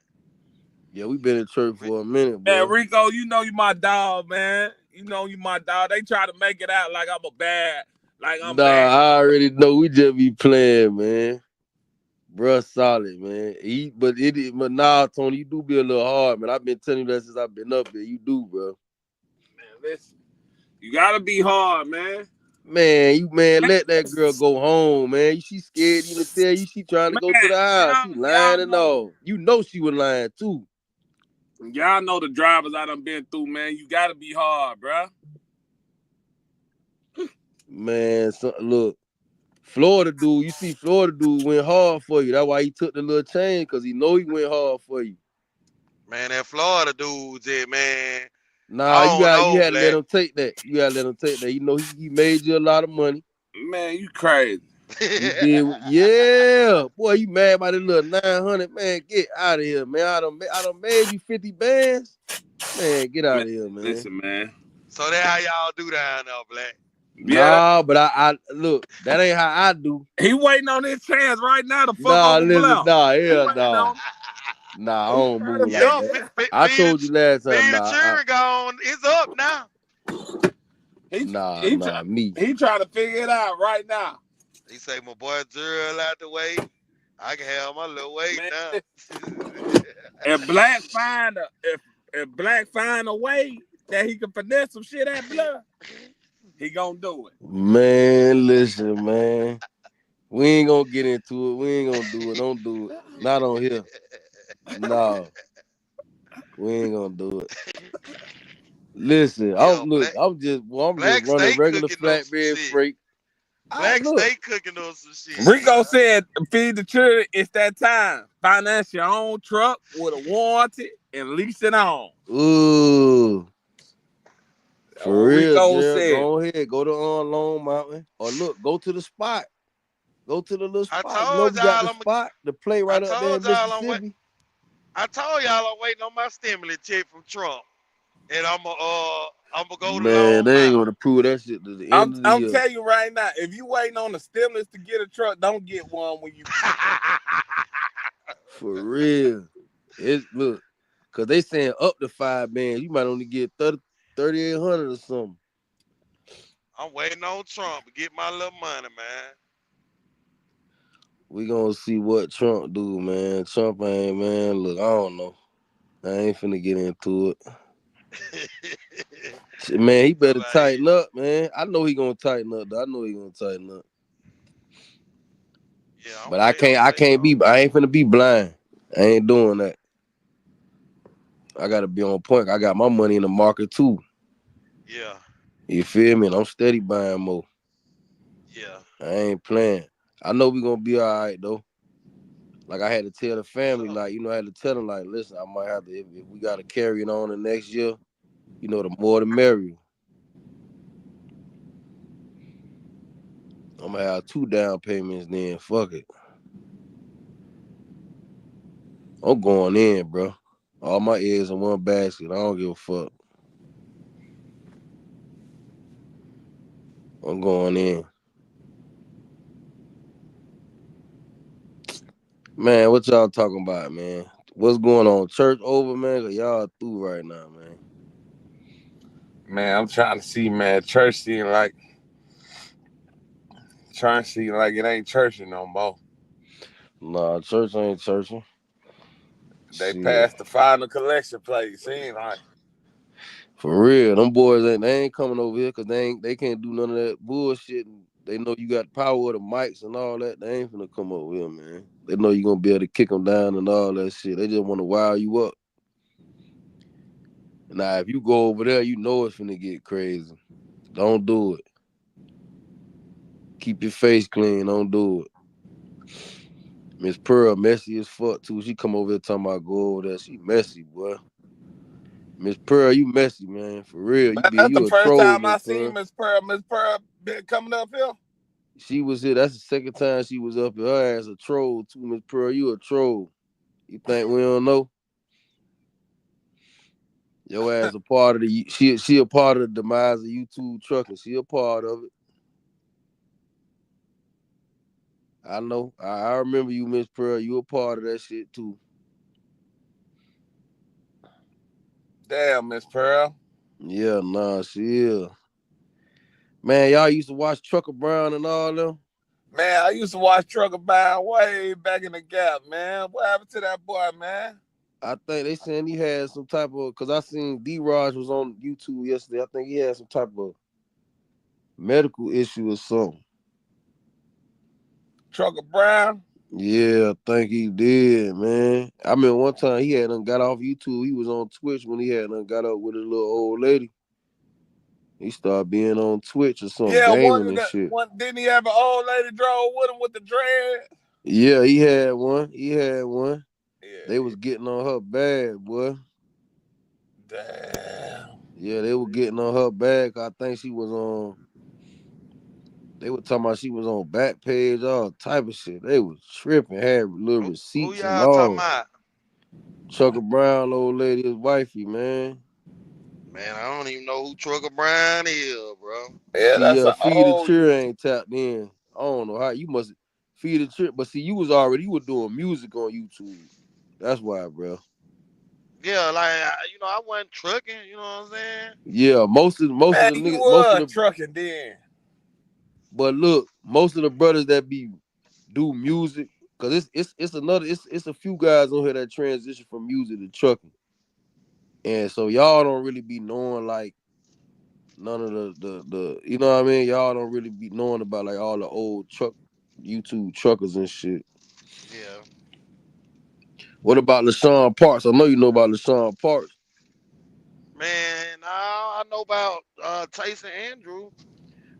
Yeah, we been in church for a minute, bro. Man, Rico, you my dog, man. You my dog. They try to make it out like I'm bad. I already know. We just be playing, man. Bruh, solid, man. But nah, Tony, you do be a little hard, man. I've been telling you that since I've been up here. You do, bro. Man, listen. You gotta be hard, man. Man, let that girl go home, man. She scared to even tell you she trying to go to the house. She lying and all. You know she was lying too. Y'all know the drivers I done been through, man. You gotta be hard, bro. Man, look, Florida dude went hard for you. That's why he took the little chain, because he know he went hard for you. Man, that Florida dude, man. Nah, you had to let him take that. You gotta let him take that. You know he made you a lot of money. Man, you crazy. He did, yeah. Boy, you mad about this little 900, man. Get out of here, man. I done made you 50 bands. Man, get out of here, man. Listen, man. So that's how y'all do down there, Black. Yeah. Nah, but I look, that ain't how I do. He waiting on his chance right now to fuck on the bluff. Nah, I don't move like that. I told you last time. Gone. It's up now. Me. He trying to figure it out right now. He say, my boy Gerald out the way. I can have my little weight now. If Black find a way that he can finesse some shit at Bluff, he gonna do it. Man, listen, man. We ain't gonna get into it. We ain't gonna do it. Don't do it. Not on here. No. We ain't gonna do it. Listen, I'm just running regular flatbed freight. Black stay cooking on some shit. Rico said, feed the children, it's that time. Finance your own truck with a warranty and lease it on. Ooh. For real, Rico Gerald, said. go ahead. Go to Lone Mountain. Or look, go to the spot. Go to the little I spot. You know told we got the y'all spot to play right up there in Mississippi. I told y'all I'm waiting on my stimulus check from Trump, and I'm gonna go to Man, Long they ain't Mountain. gonna prove that shit to the end of the I'm year. telling you right now, if you waiting on the stimulus to get a truck, don't get one when you For real. Look, cause they saying up to 5 bands. You might only get 3,800 or something. I'm waiting on Trump to get my little money, man. We gonna see what Trump do, man. Trump ain't, man. Look, I don't know. I ain't finna get into it. Man, he better tighten up, man. I know he gonna tighten up, though. Yeah, but I ain't finna be blind. I ain't doing that. I gotta be on point. I got my money in the market too. Yeah. You feel me? And I'm steady buying more. Yeah. I ain't playing. I know we gonna be all right though. Like I had to tell the family, I had to tell them, like, listen, I might have to, if we gotta carry it on the next year, the more the merrier. I'm gonna have 2 down payments then. Fuck it. I'm going in, bro. All my eggs in one basket. I don't give a fuck. I'm going in. Man, what y'all talking about, man? What's going on? Church over, man? Cause y'all through right now, man. Man, I'm trying to see, man. Church seem like it ain't churching no more. Nah, church ain't churching. They passed the final collection plate. Seems like. For real, them boys ain't coming over here because they can't do none of that bullshit. They know you got power of the mics and all that. They ain't finna come over here, man. They know you gonna be able to kick them down and all that shit. They just want to wow you up. Now, if you go over there, you know it's finna get crazy. Don't do it. Keep your face clean. Don't do it. Miss Pearl messy as fuck too. She come over here talking about go over there. She messy, boy. Miss Pearl, you messy, man. For real. That's the first time I seen Miss Pearl. Miss Pearl been coming up here. She was here. That's the second time she was up here. Her ass a troll too, Miss Pearl. You a troll. You think we don't know? Your ass a part of the she a part of the demise of YouTube trucking. She a part of it. I know. I remember you, Miss Pearl. You a part of that shit too. Damn, Miss Pearl. Yeah, nah, she is. Man, y'all used to watch Trucker Brown and all them? Man, I used to watch Trucker Brown way back in the Gap, man. What happened to that boy, man? I think they saying he had some type of, because I seen D-Raj was on YouTube yesterday. I think he had some type of medical issue or something. Trucker Brown? Yeah, I think he did, man. I mean, one time he had got off YouTube. He was on Twitch when he had got up with his little old lady. He started being on Twitch or something, gaming and shit. Didn't he have an old lady drove with him with the dread? Yeah, he had one. Yeah, they was getting on her bad, boy. Damn. Yeah, they were getting on her bad. I think she was on. They were talking about she was on Backpage, all type of shit. They was tripping, had little receipts and all. Who y'all talking about? Trucker Brown, old lady, his wifey, man. Man, I don't even know who Trucker Brown is, bro. Yeah, see, that's Feed the Cheer ain't tapped in. I don't know how you must Feed the Cheer, but see, you were doing music on YouTube. That's why, bro. Yeah, like I wasn't trucking. You know what I'm saying? Yeah, most of the niggas, you was trucking then. But look, most of the brothers that do music, cause it's a few guys on here that transition from music to trucking, and so y'all don't really be knowing like none of the you know what I mean. Y'all don't really be knowing about like all the old YouTube truckers and shit. Yeah. What about LaShawn Parks? I know you know about LaShawn Parks. Man, I know about Tyson Andrew.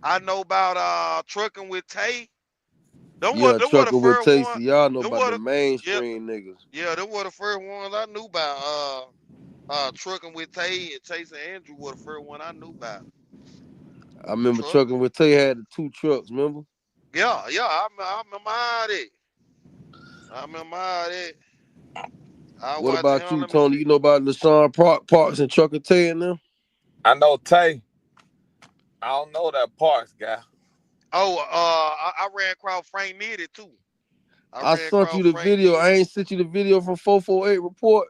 I know about trucking with Tay. Trucking with Tasty. Y'all know about the mainstream niggas. Yeah, them were the first ones I knew about. Trucking with Tay and Chase and Andrew were the first one I knew about. I remember Trucking. trucking with Tay had the 2 trucks, remember? Yeah, I remember all that. I remember all that. I What watched about him. you, Let me Tony? see. You know about LaShawn Parks and Trucker Tay and them? I know Tay. I don't know that Parks guy. Oh, I ran across Frank Nitty too. I I ran sent you across the Frank video. I Nitty. ain't sent you the video from 448 report.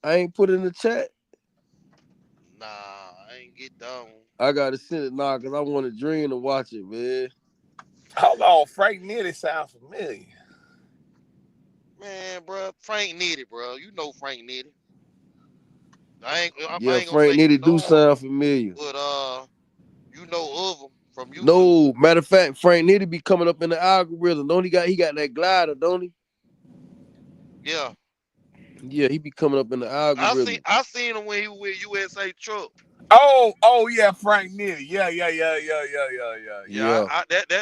I ain't put it in the chat. Nah, I ain't get down. I gotta send it now because I want a dream to watch it, man. Hold on, Frank Nitty sounds familiar. Man, bro, Frank Nitty, bro. You know Frank Nitty. I Yeah, ain't gonna Frank say you Nitty do know him, sound familiar. but you know of him from YouTube. No, matter of fact, Frank Nitty be coming up in the algorithm. Don't he got that glider, don't he? Yeah, Yeah, he be coming up in the algorithm. I seen him when he was with USA Truck. Oh yeah, Frank Nitty. Yeah. Yeah, Yeah.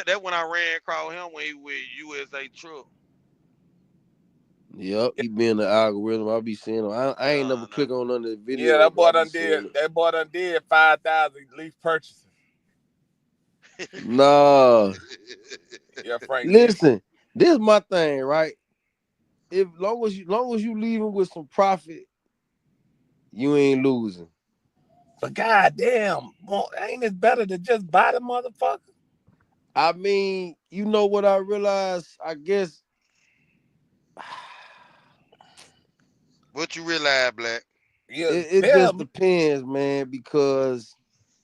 that when I ran across him when he was with USA Truck. Yep, he be in the algorithm. I be seeing him. I ain't never Yeah, click on none of the Yeah, videos, but I be seeing it. That boy done did 5,000 lease purchases. Nah. Yeah, Frank Nitty. Listen, this is my thing, right? If long as you leaving with some profit, you ain't losing. But goddamn, ain't it better to just buy the motherfucker? I mean, you know what I realized? I guess What you realize, Black? Yeah, it tell just me. depends, man, because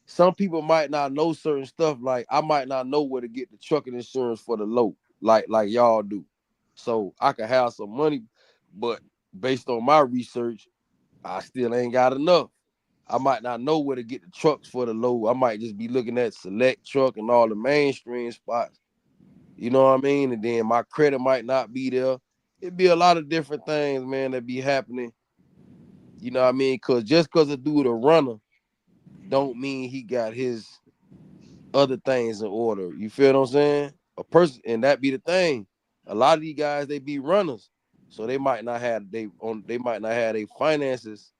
some people might not know certain stuff. Like I might not know where to get the trucking insurance for the low, like y'all do. So I could have some money, but based on my research, I still ain't got enough. I might not know where to get the trucks for the low. I might just be looking at Select Truck and all the mainstream spots. You know what I mean? And then my credit might not be there. It'd be a lot of different things, man, that be happening. You know what I mean? Cause just cause a dude a runner don't mean he got his other things in order. You feel what I'm saying? A person, and that be the thing. A lot of these guys, they be runners. So they might not have their finances,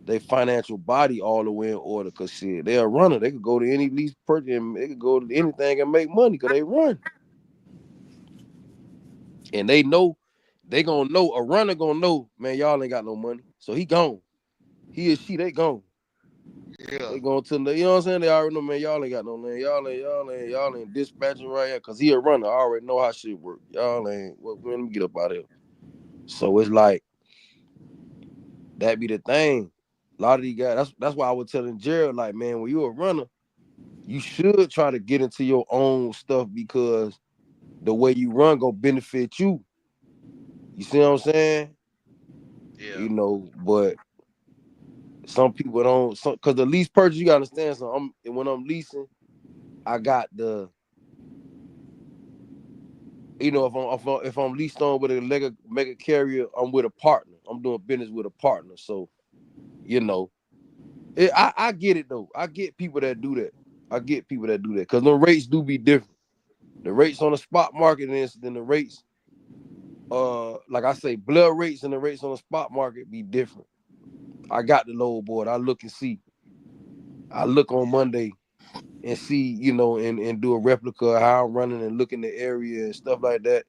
their financial body all the way in order. Cause shit, they're a runner. They could go to any lease purchase and they could go to anything and make money because they run. And they gonna know, a runner gonna know, man, y'all ain't got no money. So he gone. He or she, they gone. Yeah, They going to the, you know what I'm saying? They already know, man, y'all ain't got no land. Y'all ain't dispatching right here. Cause he a runner. I already know how shit work. Y'all ain't, well, man, let me get up out of here. So it's like, that be the thing. A lot of these guys, that's why I was telling Jared, like, man, when you a runner, you should try to get into your own stuff because the way you run gonna benefit you. You see what I'm saying? yeah, You know, but some people don't, cause the lease purchase, you gotta understand something. When I'm leasing, I got the, you know, if I'm leased on with a mega carrier, I'm with a partner. I'm doing business with a partner. So, you know, I get it though. I get people that do that. I get people that do that because the rates do be different. The rates on the spot market is than the rates, like I say, blood rates and the rates on the spot market be different. I got the load board. I look and see. I look on Monday and see, you know, and do a replica of how I'm running and look in the area and stuff like that.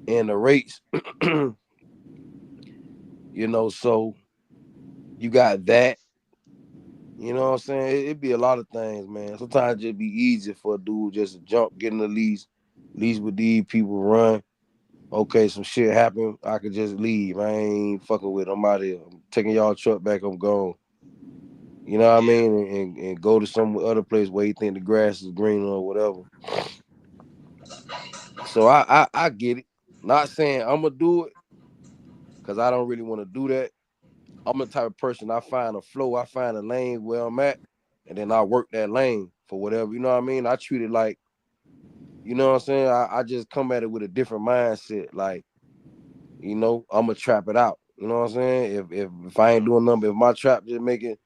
And the rates, you know, so you got that. You know what I'm saying? It'd be a lot of things, man. Sometimes it'd be easy for a dude just to jump, get in the lease with these people, run. Okay, some shit happen. I could just leave. I ain't fucking with. I'm out of here. I'm taking y'all truck back. I'm gone. You know what I yeah, mean? And go to some other place where you think the grass is greener or whatever. So I get it. Not saying I'm gonna do it because I don't really want to do that. I'm the type of person, I find a flow, I find a lane where I'm at, and then I work that lane for whatever. You know what I mean? I treat it like, you know what I'm saying? I just come at it with a different mindset. Like, you know, I'm gonna trap it out. You know what I'm saying? If I ain't yeah, doing nothing, if my trap just making,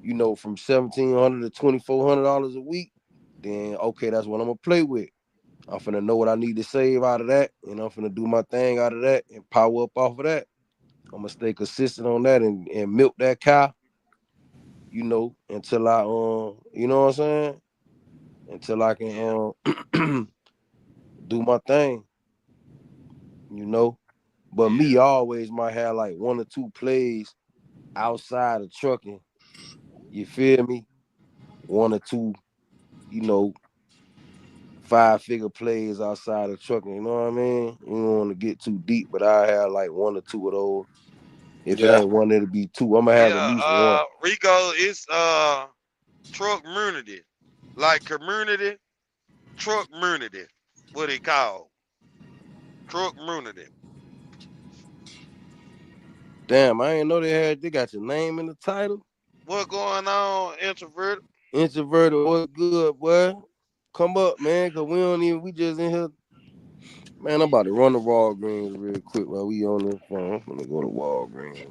you know, from $1,700 to $2,400 a week, then okay, that's what I'm gonna play with. I'm finna know what I need to save out of that, and I'm finna do my thing out of that and power up off of that. I'm gonna stay consistent on that and milk that cow, until I you know what I'm saying? Until I can do my thing, But me always might have like 1 or 2 plays outside of trucking. You feel me? 1 or 2, 5-figure plays outside of trucking. You know what I mean? You don't want to get too deep, but I have like 1 or 2 of those. If it ain't 1, it'll be 2. I'm gonna have at least 1. Rico, it's truck community, like community, truck community. What it called? Truck community. Damn, I ain't know they got your name in the title. What going on, introverted? Introverted, what's good, boy? Come up, man, cause we just in here. Man, I'm about to run to Walgreens real quick while we on this phone. I'm gonna go to Walgreens,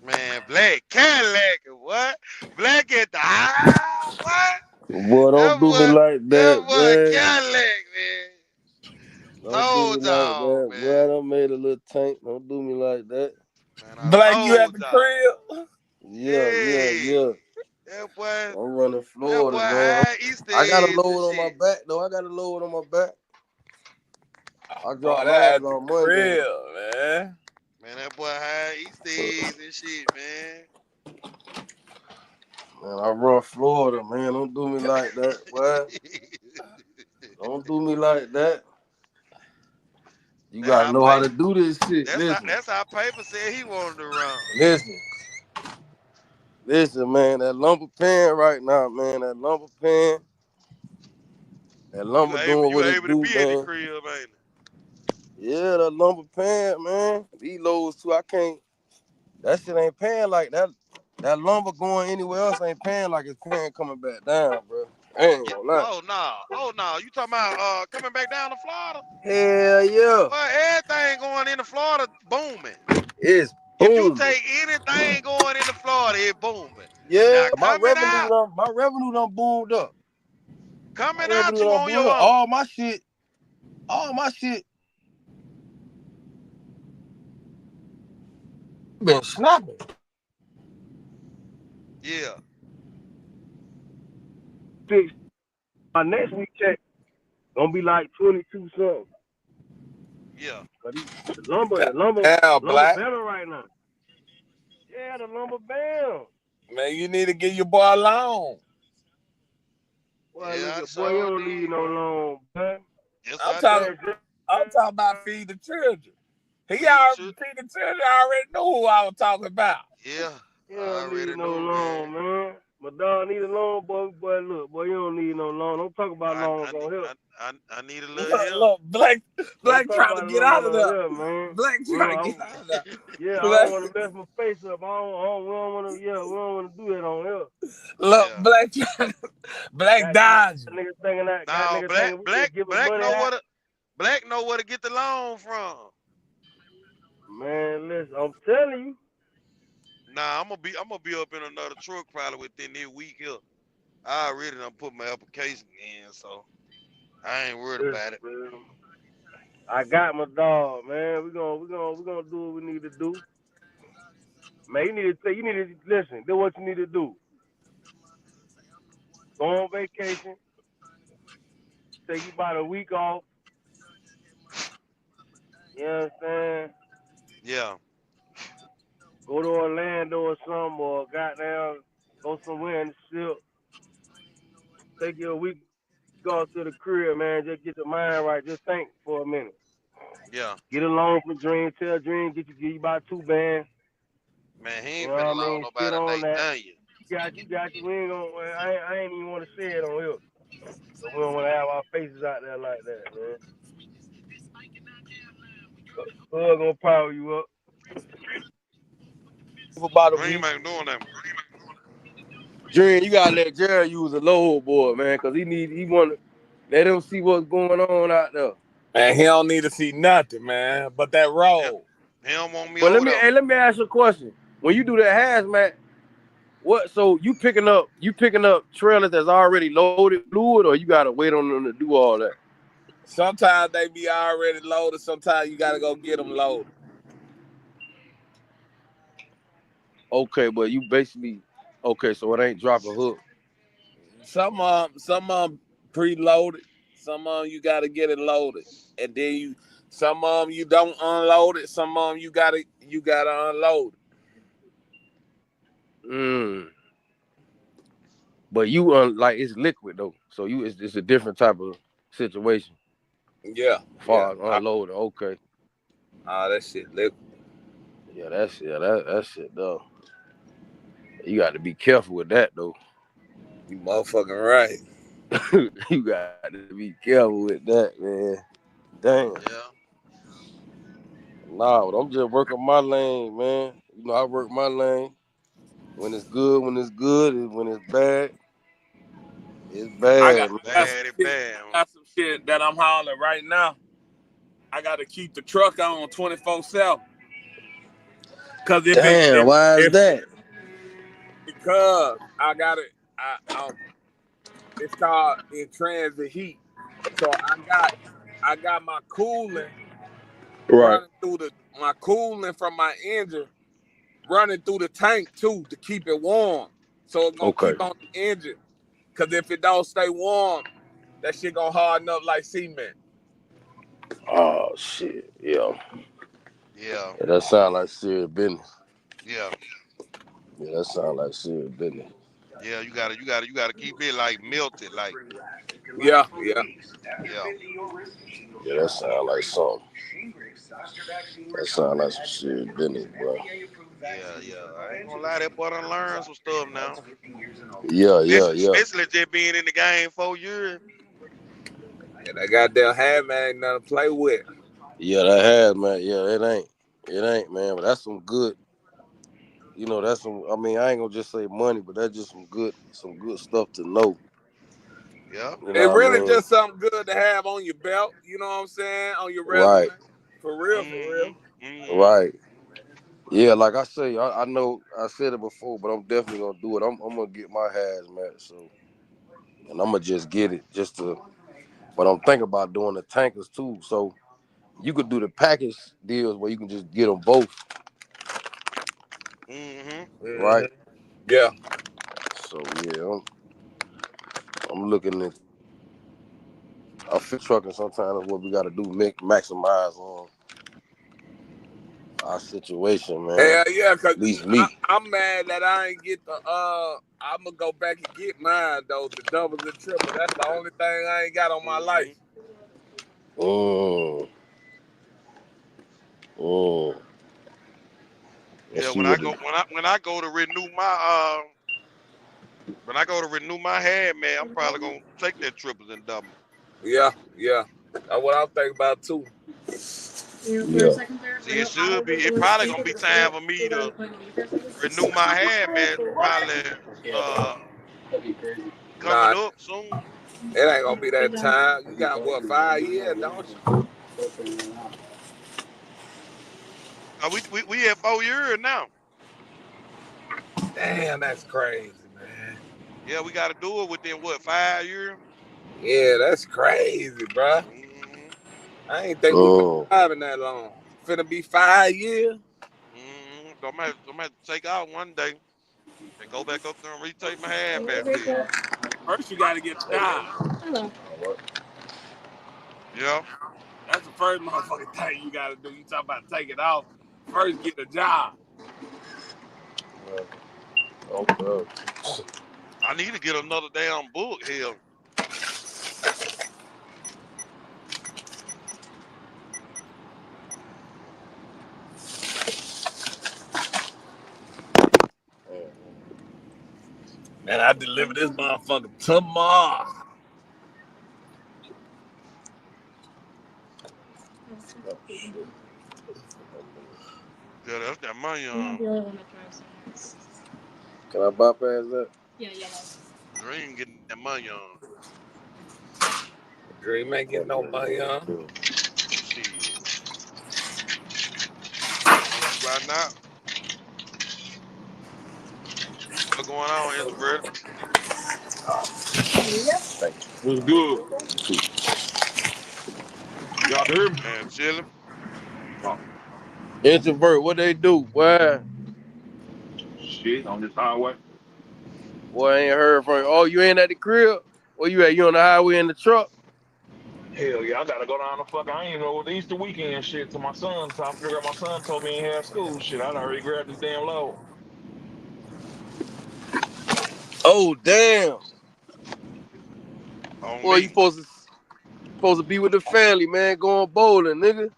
man. Black Cadillac, what? Black at the eye, what? Boy, don't do me like that, boy, Cadillac, man. Don't do me like that, man. Boy, I made a little tank. Don't do me like that. Man, Black, you at the crib? Yeah. That boy, I'm running Florida, man. I got a load on my back, though. I dropped mine on Monday. Man, that boy high Easter eggs and shit, man. Man, I run Florida, man. Don't do me like that, boy. Don't do me like that. You gotta know how to do this shit. That's how Paper said he wanted to run. Listen, man. That lumber pen right now, man. That lumber pen. That lumber doing what it do, man. You able to be in the crib, ain't it? Yeah, the lumber pan, man. These loads too, I can't. That shit ain't paying like that. That lumber going anywhere else ain't paying like it's paying coming back down, bro. I ain't gonna lie. Oh no. You talking about coming back down to Florida? Hell yeah. Well, everything going into Florida booming. It's booming. If you take anything going into Florida, it's booming. Yeah, my revenue done boomed up. Coming out, you on your own. All my shit. Been snapping. Yeah. My next week check gonna be like 22 something. Yeah. The lumber Black. better right now. Yeah, the lumber bam. Man, you need to get your boy a loan. Boy, you don't need no loan, man. Yes, I'm talking about feed the children. Feed the children already knew who I was talking about. Yeah. You don't need no loan, man. My dog need a loan, boy. Look, you don't need no loan. Don't talk about loans on here. I need a little help. Look, Black trying to get out of there, man. Black trying to get out of there. Yeah, I don't want to mess my face up. we don't want to do that on here. Look, yeah. Black dodge. Black know where to get the loan from. Man, listen, I'm telling you. Nah, I'm gonna be up in another truck probably within this week here. I already done put my application in, so I ain't worried about it. Man. I got my dog, man. We're gonna do what we need to do. Man, you need to listen, do what you need to do. Go on vacation. Take you about a week off. You understand? Yeah. Go to Orlando or something, or goddamn go somewhere in the ship. Take you a week off to the crib, man. Just get your mind right. Just think for a minute. Yeah. Get a loan from Dream. Tell Dream give you about 2 bands. Man, he ain't finna loan nobody Nate You got you. We ain't gonna. I ain't even want to say it on here. So we don't want to have our faces out there like that, man. Hug gonna power you up. Dream ain't doing that. Dream, you gotta let Jerry use a load boy, man, cause he want to let him see what's going on out there. Man, he don't need to see nothing, man. But that road. He don't want me. But let me ask you a question. When you do that hazmat, so you picking up trailers that's already loaded fluid, or you gotta wait on them to do all that? Sometimes they be already loaded. Sometimes you gotta go get them loaded. Okay, but you basically okay, so it ain't drop a hook. Some of them preloaded. Some of them you got to get it loaded, and then some of them you don't unload it. Some of them you gotta unload it. But you like it's liquid though, so it's a different type of situation. Yeah, far as unloaded. Okay. That shit liquid. Yeah, that shit though. You got to be careful with that though. You motherfucking right. You got to be careful with that, man. Damn. Yeah. Nah, but I'm just working my lane, man. You know, I work my lane. When it's good, and when it's bad, it's bad. I got some shit that I'm hauling right now. I got to keep the truck on 24/7. Cause why is that? Because I got it. It's called in transit heat. So I got my cooling running through my cooling from my engine running through the tank too to keep it warm. So it's gonna keep on the engine. Cause if it don't stay warm, that shit gonna harden up like cement. Oh shit, yeah. Yeah. That sound like serious business. Yeah. Yeah, that sound like serious business. Yeah, you gotta keep it like melted, like. Yeah. Yeah, that sound like something. That sound like some serious business, bro. Yeah. I ain't gonna lie, that boy done learned some stuff now. Yeah. Especially just being in the game 4 years. Yeah, that goddamn hazmat ain't nothing to play with. Yeah, that hazmat. Yeah, it ain't, man. But that's some good. You know, that's some. I mean, I ain't gonna just say money, but that's just some good stuff to know. Yeah. You know It really I mean? just something good to have on your belt. You know what I'm saying? On your resume. Right. For real. Mm-hmm. Right. Yeah, like I say, I know I said it before, but I'm definitely gonna do it. I'm gonna get my hazmat, and I'm gonna just get it But I'm thinking about doing the tankers too, so you could do the package deals where you can just get them both. Mm-hmm. Right. Yeah. So yeah, I'm looking at. I feel trucking sometimes is what we got to do, maximize on our situation, man. Hell yeah, cause at least me. I'm mad that I ain't get the I'm gonna go back and get mine though, the doubles and triples. That's the only thing I ain't got on my life. Yeah, when I go to renew my hazmat, I'm probably gonna take that triples and double. Yeah. That's what I'm thinking about too. Yeah. See, it probably gonna be time for me to renew my hazmat. Probably coming up soon. It ain't gonna be that time. You got what, 5 years, don't you? We have 4 years now. Damn, that's crazy, man. Yeah, we got to do it within 5 years? Yeah, that's crazy, bro. Mm-hmm. I ain't think we been driving that long. Finna be 5 years. Mm-hmm. So I'm gonna take out one day and go back up there and retake my hazmat. First, you gotta get a job. Hello. Yeah. That's the first motherfucking thing you gotta do. You talk about take it off. First, get a job. Okay. I need to get another damn book here. Man, I deliver this motherfucker tomorrow. Yeah, that's that money. Can I bypass that? Yeah, yellow. Dream getting that money on. Dream ain't getting no money on. Shit. Right now. What's going on, introvert? Yep. What's good? Y'all hear me? Man, chilling. Introvert, what they do? Why? Shit, on this highway. Boy, I ain't heard from you. Oh, you ain't at the crib? Where you at? You on the highway in the truck? Hell yeah, I gotta go down the fuck. I ain't even know the Easter weekend shit to my son. So I figured my son told me he ain't have school. Shit, I already grabbed this damn load. Oh, damn. On Boy, you me. supposed to be with the family, man, going bowling, nigga.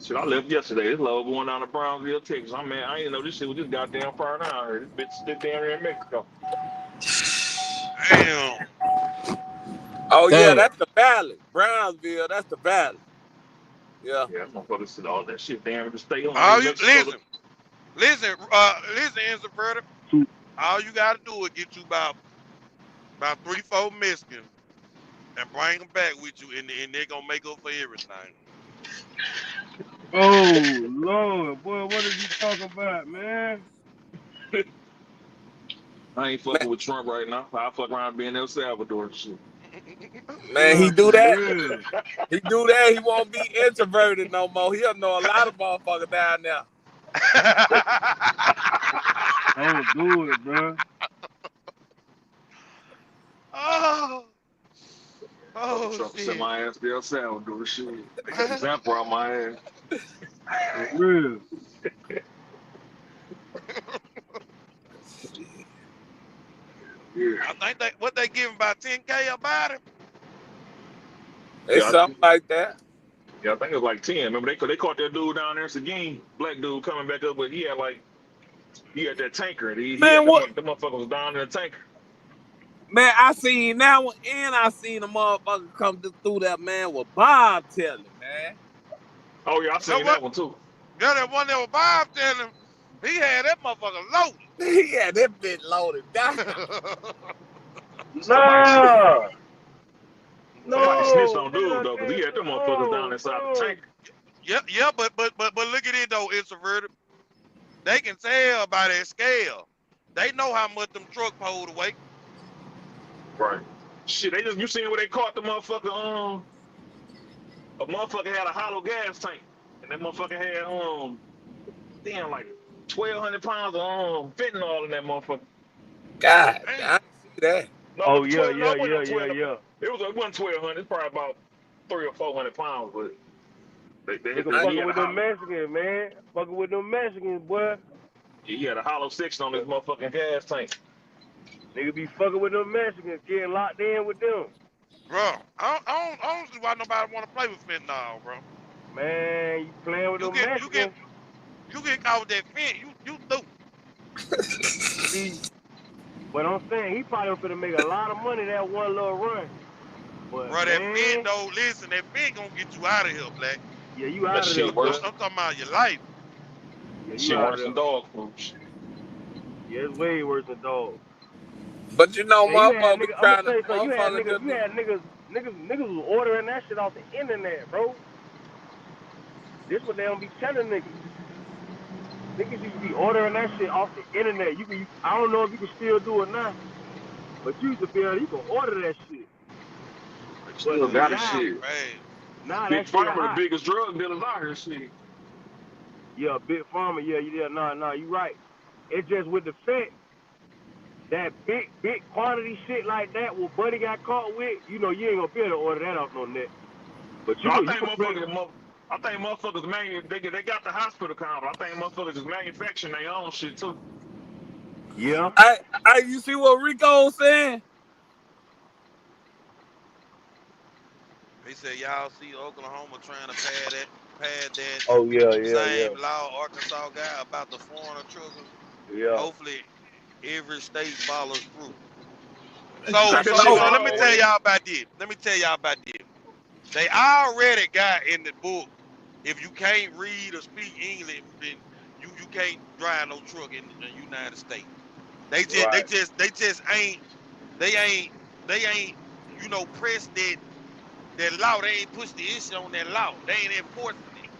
Shit, I left yesterday. This load going down to Brownsville, Texas. I didn't know this shit was just goddamn far down here. This bitch still down here in Mexico. Damn. Oh yeah, Damn. that's the valley. Brownsville, that's the valley. Yeah. Yeah, motherfuckers said all that shit down in the state line All in you Mexico. listen, Inverter. All you gotta do is get you about 3-4 Mexicans and bring them back with you, and they're gonna make up for everything. Oh Lord, boy, what are you talking about, man? I ain't fucking with Trump right now. I fuck around being El Salvador and shit. Man, he do For that. real. He do that. He won't be introverted no more. He'll know a lot of motherfuckers down there. Don't do it, bro. Oh Trump shit. sent my ass to El Salvador shit. They got example out my ass. For real. Yeah. I think what they giving about 10K about it. It's Yeah, something like that. Yeah, I think it was like 10. Remember they caught that dude down there, Seguin, black dude coming back up, but he had that tanker. Man, what? The motherfucker was down in the tanker. Man, I seen that one, and I seen a motherfucker come through that man with Bob telling, man. Oh yeah, I seen that one too. Yeah, that one that was Bob telling him, he had that motherfucker loaded. Yeah, that bitch loaded down. Somebody snitched on No, dude though, because he had them motherfuckers down inside the tanker. Yeah, but look at it though, Introverted. They can tell by that scale. They know how much them truck pulled away. Right. Shit, you seen where they caught the motherfucker? A motherfucker had a hollow gas tank, and that motherfucker had damn like 1,200 pounds of fentanyl in that motherfucker. God, I see that. No, oh it yeah. It wasn't 1,200. It's probably about 300 or 400 pounds, but Nigga fucking with them Mexicans, man. Fucking with them Mexicans, boy. He had a hollow section on his motherfucking gas tank. Nigga be fucking with them Mexicans, getting locked in with them. Bro, I don't see why nobody want to play with fentanyl, bro. Man, you playing with them Mexicans. You get caught with that fent, you through. See, but I'm saying he probably finna make a lot of money that one little run. But bro, that fent though, listen, that fent gonna get you out of here, Black. Yeah, you out of there, worse. I'm talking about your life. Yeah, shit worse than dog food. Yeah, it's way worse than dog. But you know, motherfuckers trying to you had niggas was ordering that shit off the internet, bro. This what they don't be telling niggas. Niggas used to be ordering that shit off the internet. I don't know if you can still do it now, but you used to be able, you can order that shit. Still got that shit. Nah, Big Pharma, the biggest drug dealers out here, shit. Yeah, Big Pharma, yeah, nah, you right. It's just with the fent, that big quantity shit like that, what Buddy got caught with, you know, you ain't gonna be able to order that off no net. But I think motherfuckers they got the hospital counter. I think motherfuckers is manufacturing their own shit too. Yeah. You see what Rico saying? He said y'all see Oklahoma trying to pad that same law Arkansas got about the foreigner truckers. Yeah. Hopefully every state follows through. So let me tell y'all about this. They already got in the book, if you can't read or speak English, then you can't drive no truck in the United States. They just ain't pressed that law. They ain't pushed the issue on that law. They ain't enforcing it.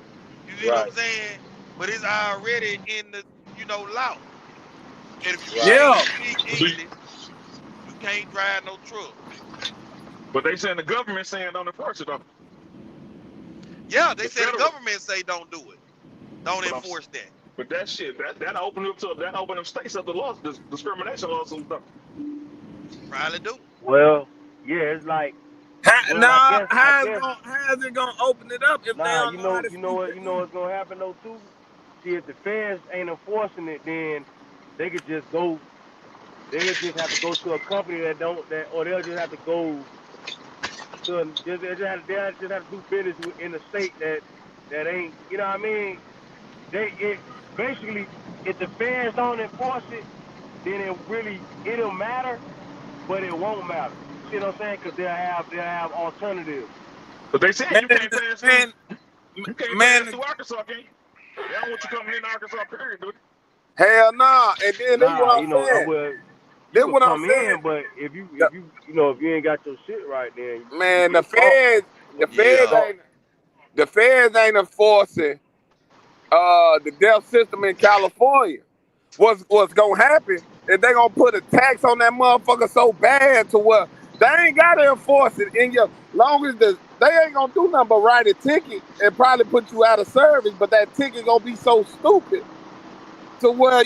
You see what I'm saying? But it's already in the law. And if you can't speak English, you can't drive no truck. But they saying the government saying don't enforce it though. Yeah, they said the government say don't do it. Don't enforce that. But that shit, that open them states up to discrimination lawsuits. Probably do. Well, yeah, it's like, well, I How guess, is it gonna open it up if they nah, don't know how to you know speak what, the you know English? what's gonna happen though too. See, if the feds ain't enforcing it, then they could just go. They'll just have to go to a company or they'll just have to go to they'll just have to do business in a state that ain't, you know what I mean? Basically, if the feds don't enforce it, then it'll matter, but it won't matter. You see what I'm saying? Because they'll have alternatives. But they said Man, you can't pass through. You can't man, pass through Arkansas, can you? They don't want you coming in Arkansas, period, dude. Hell nah. And then this Nah, what you I'm know, saying. you This could what I'm come saying. in, but if you ain't got your shit right, then you Man, get caught. Yeah. the feds ain't enforcing the death system in California. What's gonna happen is they gonna put a tax on that motherfucker so bad to where they ain't gotta enforce it in your long as they ain't gonna do nothing but write a ticket and probably put you out of service, but that ticket gonna be so stupid to where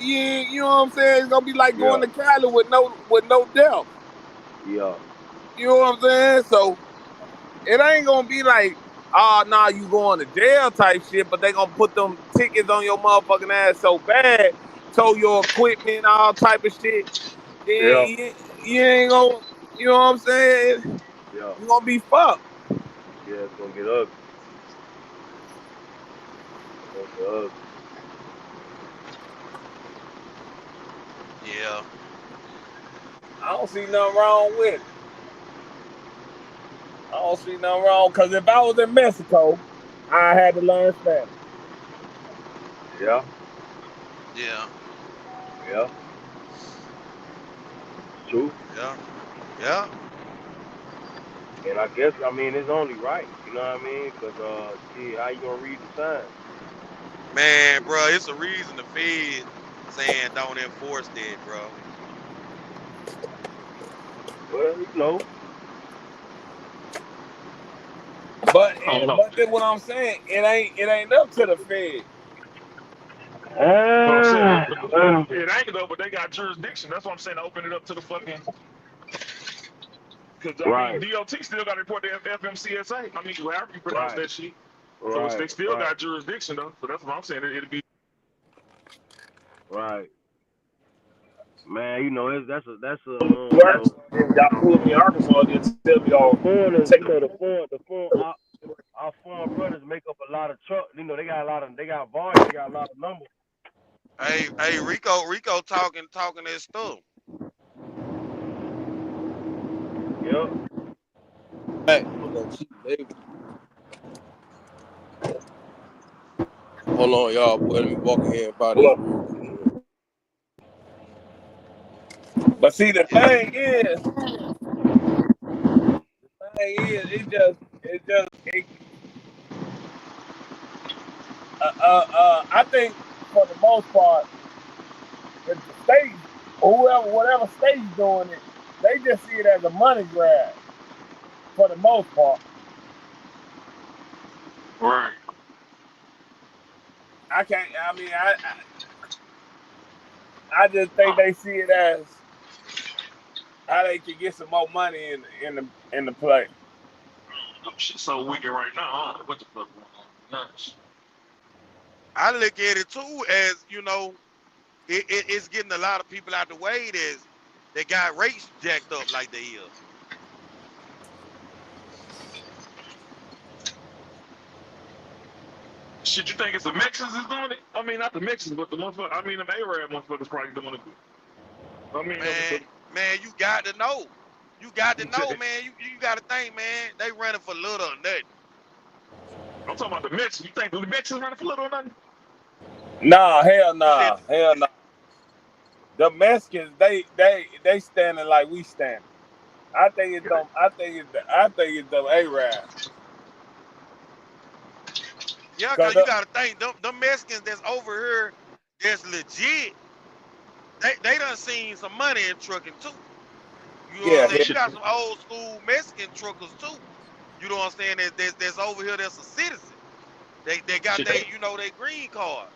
you know what I'm saying? It's gonna be like going Yeah, to Cali with no death. yeah, You know what I'm saying? So it ain't gonna be like, oh, nah, you going to jail type shit, but they gonna put them tickets on your motherfucking ass so bad, tow your equipment, all type of shit. Then yeah, you ain't gonna, you know what I'm saying? yeah, You gonna be fucked. yeah. It's gonna get ugly. It's gonna get ugly. Yeah. I don't see nothing wrong with it. I don't see nothing wrong because if I was in Mexico, I had to learn Spanish. Yeah, Yeah. yeah. It's true. Yeah. Yeah. And I guess it's only right. You know what I mean? Because shit, how you gonna read the signs? Man, bro, it's a reason the Fed saying don't enforce that, bro. Well, But I don't know. that's what I'm saying. It ain't up to the Fed. But I'm saying well, it ain't though, but they got jurisdiction. That's what I'm saying. Open it up to the fucking. Because I mean, right, DOT still got to report to FMCSA. I mean, however you pronounce right, that shit. So right, they still right, got jurisdiction though. So that's what I'm saying. It'll be. right. Man, that's a Y'all pull me in Arkansas and then tell me the y'all foreigners, take our foreign brothers make up a lot of truck. They got they got volume, they got a lot of numbers. Hey, Rico talking that stuff. Yep. Back with that cheap labor. Hold on, y'all, boy. Let me walk in here and buy this real quick. But see, the Yeah. thing is, I think for the most part, if the state, or whatever state's doing it, they just see it as a money grab for the most part. Right. I can't. I mean, I just think they see it as how they can get some more money in the play. Shit's so wicked right now. I don't know what the fuck going on. Nuts. I look at it too as, it's getting a lot of people out the way that got rates jacked up like they is. Shit, you think it's the Mexicans is doing it? I mean, not the Mexicans, but the motherfucker. I mean, the Arab motherfuckers probably doing it. I mean, Man, you got to know. You got to know, man. You got to think, man. They running for little or nothing. I'm talking about the Mexicans. You think the Mexicans running for little or nothing? Nah, hell You said, nah, hell nah. The Mexicans, they standing like we standing. I think it's them. I think it's them Arabs. yeah, Cause because you got to think, them Mexicans that's over here that's legit, they done seen some money in trucking too. You know what I'm yeah, saying? You Shit. got some old school Mexican truckers too. You know what I'm saying? That's over here that's a citizen. They got Shit. they green card.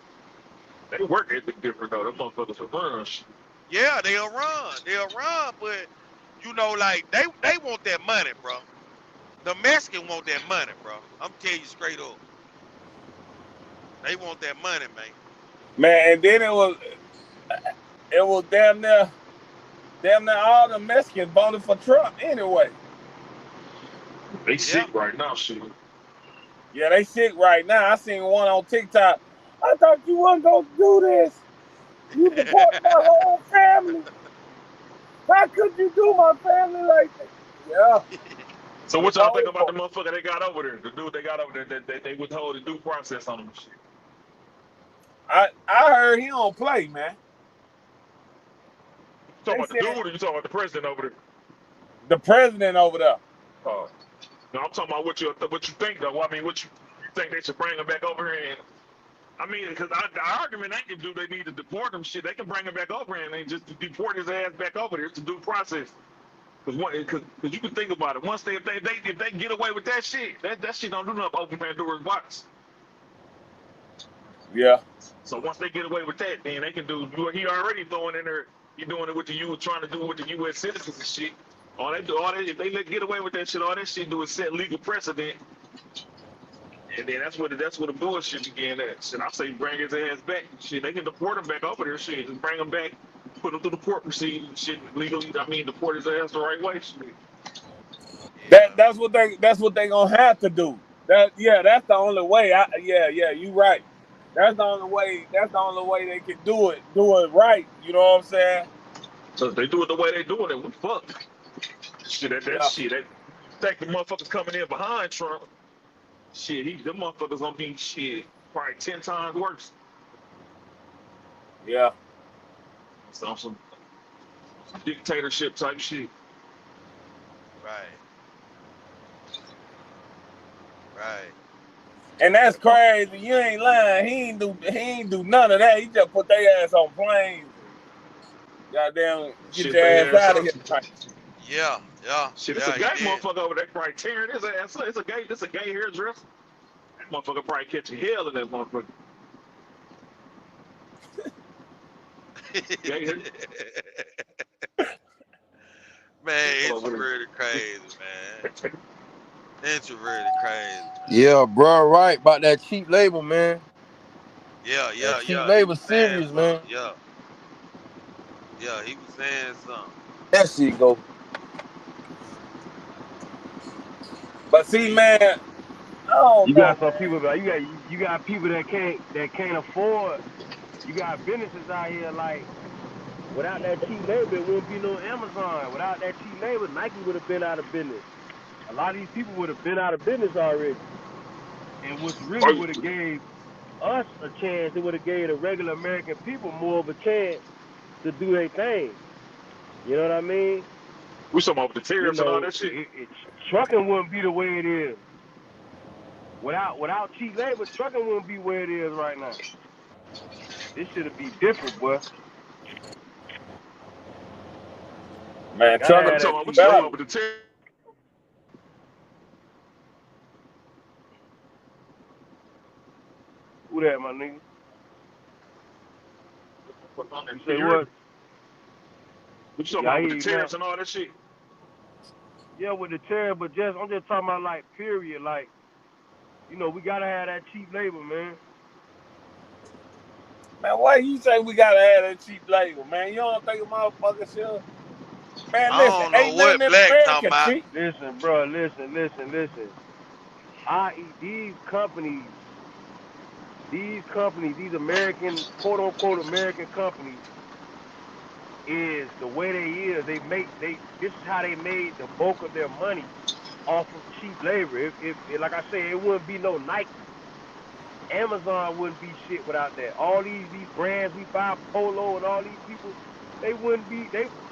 They work ethic different though. Them motherfuckers will run shit. Yeah, they'll run, but you know, like they want that money, bro. The Mexican want that money, bro. I'm telling you straight up, they want that money, man. Man, and then it was damn near all the Mexicans voted for Trump anyway. They sick right now, shit. Yeah, they sick right now. I seen one on TikTok. I thought you wasn't gonna do this. You deported my whole family. How could you do my family like that? Yeah. So what y'all think about the motherfucker they got over there? The dude they got over there that they withhold the due process on him and shit. I heard he don't play, man. You talking about the dude or you talking about the president over there? The president over there. No, I'm talking about what you think though. I mean, what you think they should bring him back over here and I mean, because the argument they can do, they need to deport him. Shit, they can bring him back over here and they just deport his ass back over there. It's a due process. Because you can think about it. Once if they get away with that shit, that shit don't do nothing but open Pandora's box. Yeah. So once they get away with that, then they can do. He already throwing in there. He doing it with trying to do it with the U.S. citizens and shit. If they get away with that shit, all that shit do is set legal precedent. And then that's where the bullshit began at. Shit, I say bring his ass back. Shit, they can deport him back over there. Shit, just bring him back, put him through the court proceedings. Shit, legally. I mean, deport his ass the right way. Shit. That's what they gonna have to do. That's the only way. You right. That's the only way they can do it right. You know what I'm saying? So if they do it the way they doing it, what the fuck? Shit, shit. They think the motherfuckers coming in behind Trump. Shit, them motherfuckers gonna be shit probably 10 times worse. Yeah. Some dictatorship type shit. Right. And that's crazy. You ain't lying. He ain't do none of that. He just put their ass on planes. Goddamn, get your ass out of here. Yeah. Shit, it's a gay motherfucker over there probably tearing his ass. It's a gay hairdresser. That motherfucker probably catching hell in that motherfucker. Man, it's really crazy, man. It's really crazy. Yeah, bro, right about that cheap labor, man. Yeah. Cheap labor serious, man. Yeah, he was saying something. That shit go. But see, man, you got some people, you got people that can't afford. You got businesses out here like without that cheap labor, it wouldn't be no Amazon. Without that cheap labor, Nike would have been out of business. A lot of these people would have been out of business already. And what really would have gave us a chance, it would have gave the regular American people more of a chance to do their thing. You know what I mean? We talking about the tariffs and all that shit. Trucking wouldn't be the way it is. Without cheap labor, trucking wouldn't be where it is right now. This should be different, boy. Man, trucking with the tariffs. Who that, my nigga? You say what? You talking about with the tariffs and all that shit? Yeah, with the tariff, but I'm just talking about like period, like, you know, we gotta have that cheap labor, man. Man, why you say we gotta have that cheap labor, man? You don't think a motherfucker should? Man, listen, ain't nothing in America cheap. Listen, bro, listen. These American, quote unquote American companies, is the way they is. This is how they made the bulk of their money off of cheap labor. If like I said, it wouldn't be no Nike. Amazon wouldn't be shit without that. All these brands we buy, Polo and all these people, they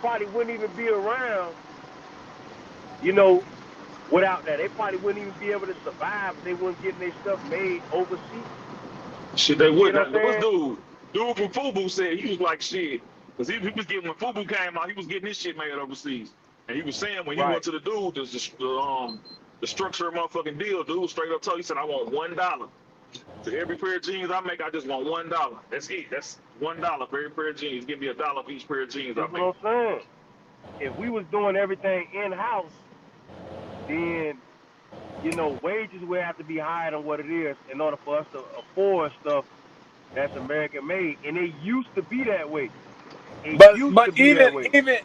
probably wouldn't even be around, you know, without that. They probably wouldn't even be able to survive if they weren't getting their stuff made overseas. Shit, they wouldn't. Dude from FUBU said he was like shit. Because he was getting, when FUBU came out, he was getting his shit made overseas. And he was saying when he went to the dude, the structure of motherfucking deal, dude straight up told, he said, I want $1. To every pair of jeans I make, I just want $1. That's it. That's $1 for every pair of jeans. Give me $1 for each pair of jeans I That's make. what I'm saying. If we was doing everything in-house, then, you know, wages would have to be higher than what it is in order for us to afford stuff that's American made. And it used to be that way. It used to But be that way. even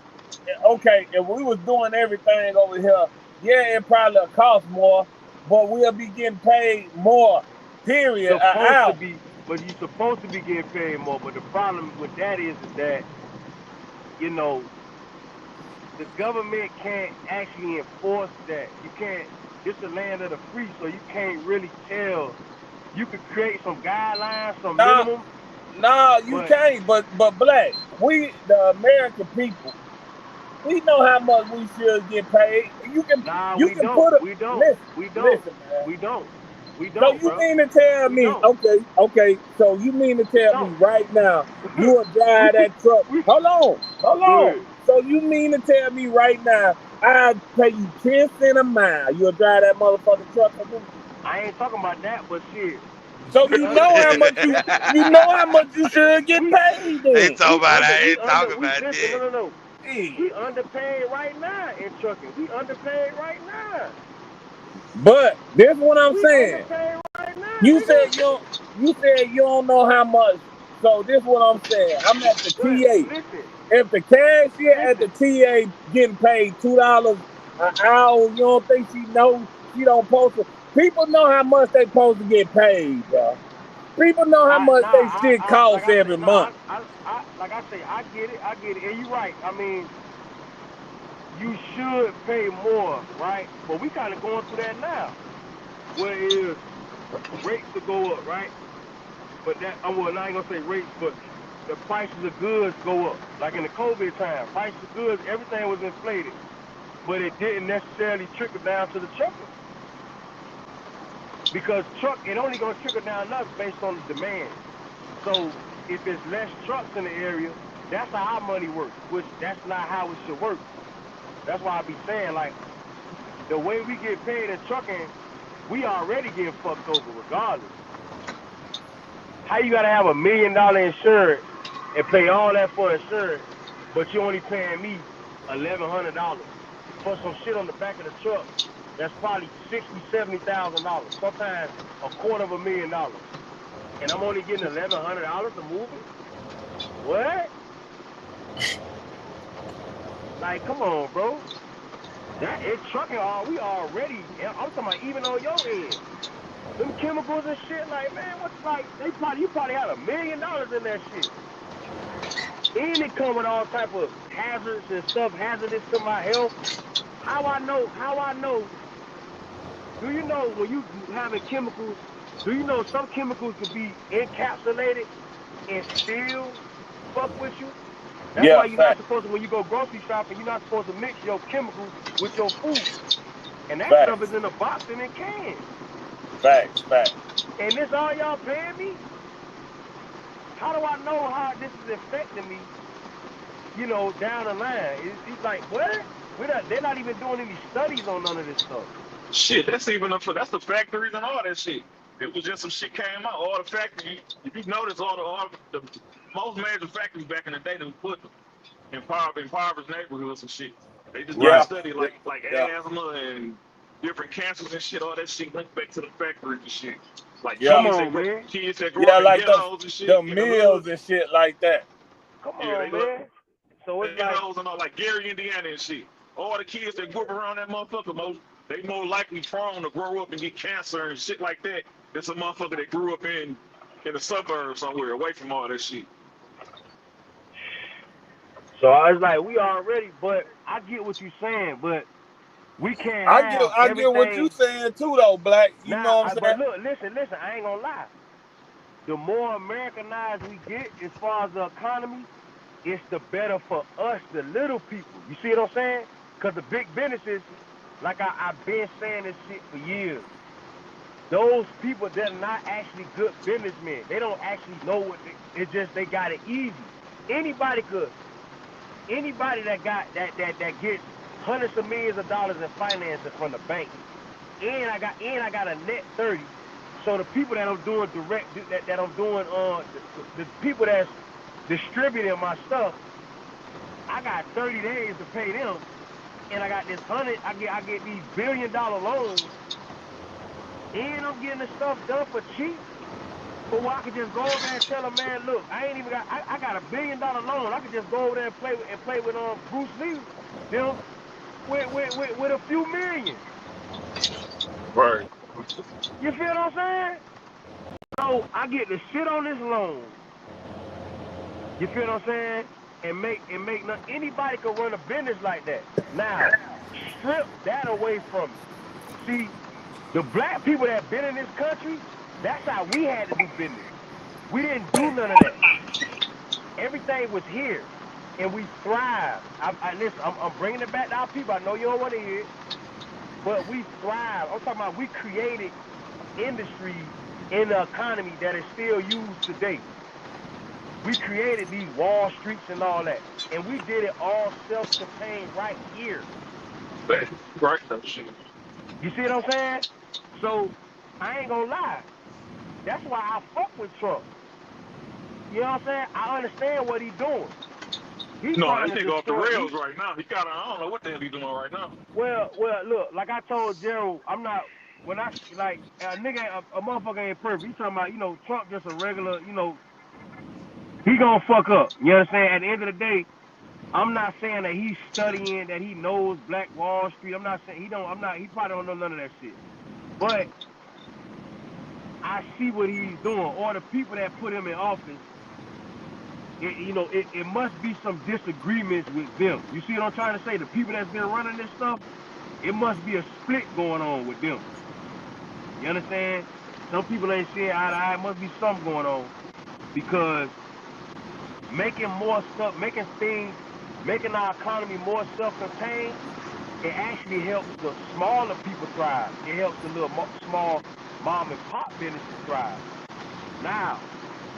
okay, if we was doing everything over here, yeah, it probably cost more, but we'll be getting paid more. Period. Supposed to be, but you're supposed to be getting paid more. But the problem with that is that, you know, the government can't actually enforce that. You can't. It's the land of the free, so you can't really tell. You could create some guidelines, some minimum. No, you can't. But Black, we the American people, we know how much we should get paid. You can We don't. Listen, man. We don't. So you mean to tell me? Okay. So you mean to tell me right now you will drive that truck? Hold on. So you mean to tell me right now I'll pay you 10 cents a mile? You'll drive that motherfucking truck for me? I ain't talking about that, but shit. So you know how much you should get paid then. Ain't talking about that. Ain't talking about that. No. We underpaid right now in trucking. We underpaid right now. But this is what I'm saying. Right now, you said you don't know how much. So this is what I'm saying. I'm at the TA. Listen. If the cashier at the TA getting paid $2 an hour, you don't think she knows she don't post it? People know how much they supposed to get paid, bro. People know how much they shit costs every month. Like I say, I get it, and you're right. I mean, you should pay more, right? But we kind of going through that now, where is rates to go up, right? But that, well, I ain't gonna say rates, but the prices of goods go up. Like in the COVID time, prices of goods, everything was inflated, but it didn't necessarily trickle down to the truckers. Because it only gonna trickle down enough based on the demand. So if there's less trucks in the area, that's how our money works, which that's not how it should work. That's why I be saying, like, the way we get paid in trucking, we already getting fucked over regardless. How you gotta have $1 million insurance and pay all that for insurance, but you only paying me $1,100 for some shit on the back of the truck that's probably $60,000-$70,000, sometimes $250,000, and I'm only getting $1,100 to move it? What? Like, come on, bro. That is trucking. We already. I'm talking about even on your end. Them chemicals and shit. Like, man, what's like? You probably had $1 million in that shit. And it come with all type of hazards and stuff, hazardous to my health. How I know? Do you know when you having chemicals? Do you know some chemicals could be encapsulated and still fuck with you? That's why you're not supposed to, when you go grocery shopping, you're not supposed to mix your chemicals with your food. And that stuff is in a box and in cans. Facts. And this all y'all paying me? How do I know how this is affecting me, you know, down the line? It's like, what? They're not even doing any studies on none of this stuff. Shit, that's the factories and all that shit. It was just some shit came out. All the factories, if you notice, all the most major factories back in the day, they put them in impoverished neighborhoods and shit. They just did a study like asthma and different cancers and shit. All that shit linked back to the factories and shit. Like kids that grow up in ghettos and shit. The mills and shit like that. Come on, man. So it's ghettos and all, like Gary, Indiana and shit. All the kids that grew up around that motherfucker, they more likely prone to grow up and get cancer and shit like that. Than some motherfucker that grew up in the suburbs somewhere, away from all that shit. So I was like, we already, but I get what you're saying, but we can't I get what you're saying too, though, Black. You know what I'm saying? But look, listen, I ain't gonna lie. The more Americanized we get as far as the economy, it's the better for us, the little people. You see what I'm saying? Because the big businesses, like I've been saying this shit for years, those people, they're not actually good businessmen. They don't actually know what it's just they got it easy. Anybody that gets hundreds of millions of dollars in financing from the bank, and I got a net 30, So the people that I'm doing direct, that I'm doing the people that's distributing my stuff, I got 30 days to pay them, and I got this I get these $1 billion loans, and I'm getting the stuff done for cheap. But where I could just go over there and tell them, man, look, I ain't even got, I got $1 billion loan. I could just go over there and play with Bruce Lee, them with a few million. Right. You feel what I'm saying? So I get to sit on this loan. You feel what I'm saying? And make anybody can run a business like that. Now, strip that away from me. See, the black people that been in this country, that's how we had to do business. We didn't do none of that. Everything was here, and we thrived. Listen, I'm bringing it back to our people. I know you don't want to hear it, but we thrived. I'm talking about we created industry in the economy that is still used today. We created these Wall Streets and all that, and we did it all self-contained right here. Right, that shit. You see what I'm saying? So I ain't gonna lie. That's why I fuck with Trump. You know what I'm saying? I understand what he's doing. He's No, trying that to nigga off the destroy. rails right now. He got, I don't know what the hell he's doing right now. Well, look, like I told Gerald, I'm not, when I, like, a nigga, a motherfucker ain't perfect. He talking about, Trump just a regular, he gonna fuck up. You understand? At the end of the day, I'm not saying that he's studying, that he knows Black Wall Street. I'm not saying, he probably don't know none of that shit. But I see what he's doing, or the people that put him in office. It must be some disagreements with them. You see what I'm trying to say? The people that's been running this stuff, it must be a split going on with them. You understand? Some people ain't seeing eye to eye. Must be something going on, because making more stuff, making our economy more self-contained, it actually helps the smaller people thrive. It helps the little small mom and pop businesses thrive. Now,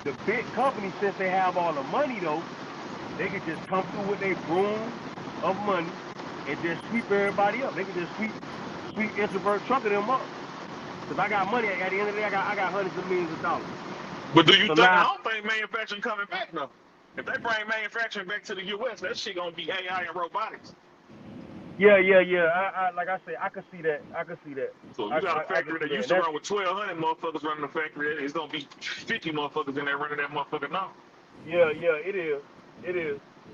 the big companies, since they have all the money though, they can just come through with their broom of money and just sweep everybody up. They can just sweep introvert trucking them up. Because I got money. At the end of the day, I got hundreds of millions of dollars. But do you think, I don't think manufacturing coming back though. If they bring manufacturing back to the U.S., that shit gonna be AI and robotics. Yeah. I like I said, I can see that. So you got a factory that used to run with 1,200 motherfuckers running the factory. It's gonna be 50 motherfuckers in there running that motherfucker now. Yeah, it is.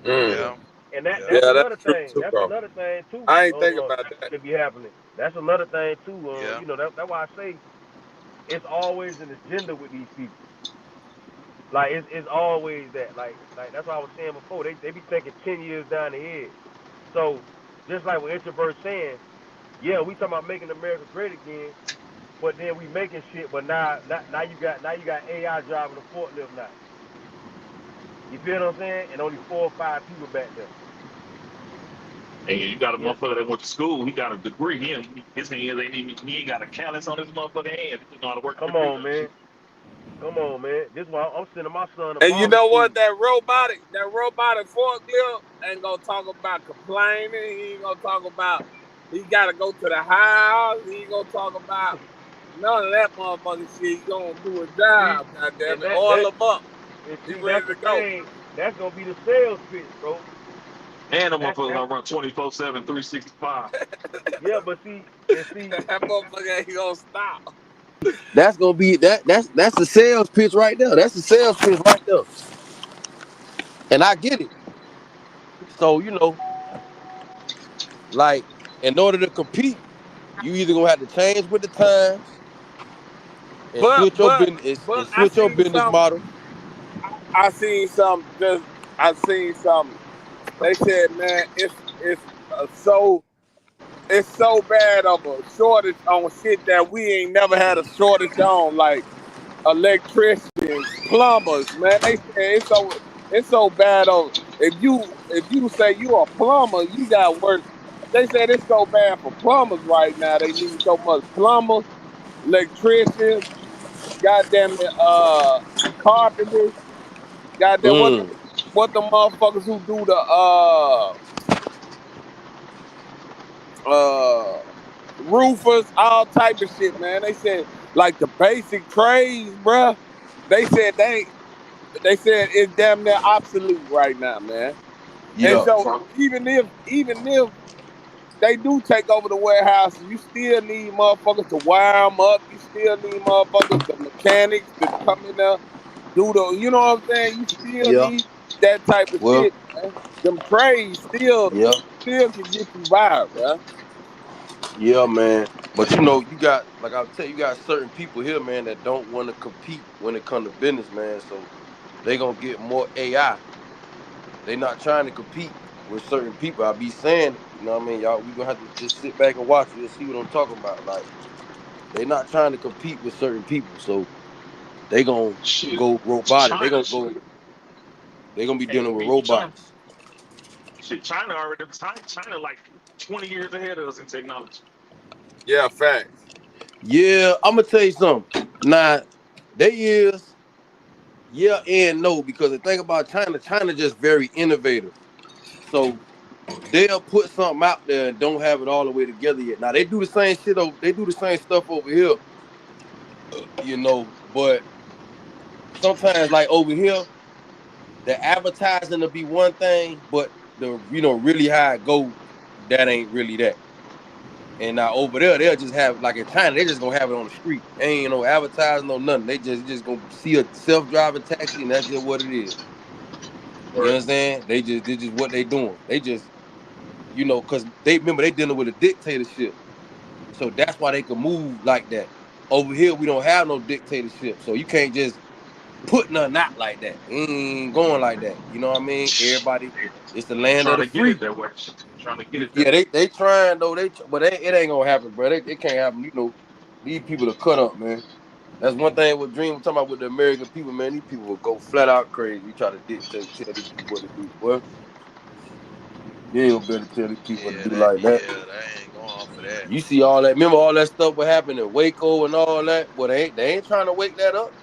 Yeah. And that's another thing. That's another thing too. I ain't thinking about that. To be happening. That's another thing too. Yeah. That's why I say it's always an agenda with these people. Like it's always that. Like that's what I was saying before. They be thinking 10 years down the head. So just like what Introvert saying, yeah, we talking about making America great again, but then we making shit. But now you got AI driving the forklift now. You feel what I'm saying? And only 4 or 5 people back there. And you got a motherfucker that went to school. He got a degree. His hands ain't even. He ain't got a callus on his motherfucking hand. He know how to work. Come on, man. This is why I'm sending my son to And you know what? school. That robotic forklift ain't gonna talk about complaining. He ain't gonna talk about he gotta go to the house. He ain't gonna talk about none of that motherfucking shit. He gonna do his job, goddamn it. Oil him up. He ready to go. That's gonna be the sales pitch, bro. And the motherfucker gonna run 24/7, 365. Yeah, but see, that motherfucker ain't gonna stop. That's gonna be that's the sales pitch right there. That's the sales pitch right there. And I get it. So, like, in order to compete, you either gonna have to change with the times and switch your business model. I seen something. They said, man, it's so bad of a shortage on shit that we ain't never had a shortage on, like electricians, plumbers, man. They say it's so bad of if you say you a plumber, you got work. They said it's so bad for plumbers right now. They need so much plumbers, electricians, goddamn it, carpenters, goddamn what the motherfuckers who do the roofers, all type of shit, man. They said like the basic trades, bruh. They said it's damn near obsolete right now, man. And Yeah. so even if they do take over the warehouses, you still need motherfuckers to wire them up. You still need motherfuckers, the mechanics to come in there, do the, you know what I'm saying? You still Yeah. need that type of Well, shit, man. Them trades still yeah. can get you by, bro. Yeah, man. But you know, you got, like I'll tell you, got certain people here, man, that don't want to compete when it comes to business, man. So they gonna get more AI. They not trying to compete with certain people. I be saying it, you know what I mean? Y'all, we gonna have to just sit back and watch it and see what I'm talking about. Like, they not trying to compete with certain people. So they gonna Shit. go robotic. They China, gonna go, they gonna be hey, dealing with B, China, robots. shit, China already, China like 20 years ahead of us in technology. Yeah, facts. Yeah, I'm gonna tell you something. Now, they is yeah and no, because the thing about China just very innovative. So they'll put something out there and don't have it all the way together yet. Now they do the same shit over, they do the same stuff over here, you know, but sometimes like over here, the advertising will be one thing, but the really how it go, that ain't really that. And now over there, they'll just have, like in China, they just gonna have it on the street. Ain't no advertising, no nothing. They just gonna see a self-driving taxi, and that's just what it is. You Right. understand? They just what they doing. They just, because they remember they dealing with a dictatorship, so that's why they can move like that. Over here, we don't have no dictatorship, so you can't just put nothing out like that. It ain't going like that. You know what I mean? Everybody, it's the land of Trying the to get it free. that way. Trying to get it that Yeah, way. they trying though. But it ain't gonna happen, bro. It can't happen. These people are cut up, man. That's one thing with Dream talking about with the American people, man. These people will go flat out crazy. You try to dictate, tell these people what to do. Well, you ain't gonna be able to tell these people what to do like that. They ain't going off of that. You see all that. Remember all that stuff what happened in Waco and all that? Well, they ain't trying to wake that up.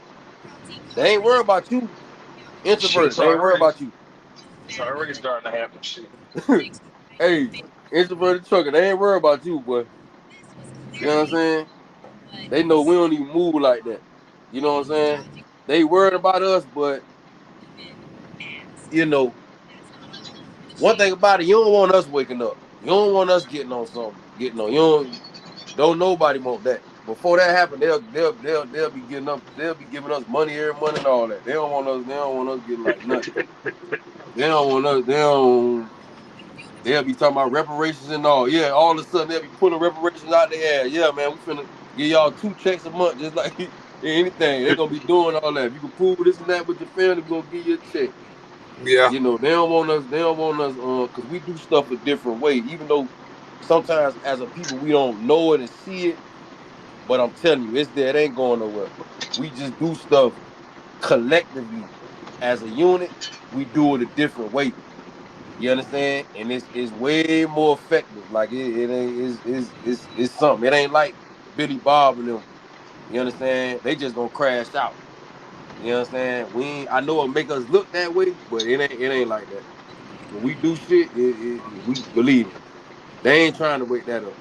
They ain't worried about you. Shit, Introverted. They ain't worried about you. it's already starting to happen. Shit. Hey, introverted trucker, they ain't worried about you, boy. You know what I'm saying? They know we don't even move like that. You know what I'm saying? They worried about us, but you know, one thing about it, you don't want us waking up. You don't want us getting on something. Getting on. You don't nobody want that. Before that happen, they'll be getting up. They'll be giving us money every month and all that. They don't want us. They don't want us getting like nothing. They don't want us. They don't. They'll be talking about reparations and all. Yeah, all of a sudden they'll be pulling reparations out there. Yeah, man, we finna give y'all 2 checks a month, just like anything. They're gonna be doing all that. If you can prove this and that with your family, we're gonna give you a check. Yeah. They don't want us, because we do stuff a different way. Even though sometimes as a people we don't know it and see it, but I'm telling you, it's there, it ain't going nowhere. We just do stuff collectively as a unit, we do it a different way. You understand? And it's way more effective. Like it ain't it's something. It ain't like Billy Bob and them. You understand? They just gonna crash out. You understand? I know it make us look that way, but it ain't like that. When we do shit, we believe me. They ain't trying to wake that up.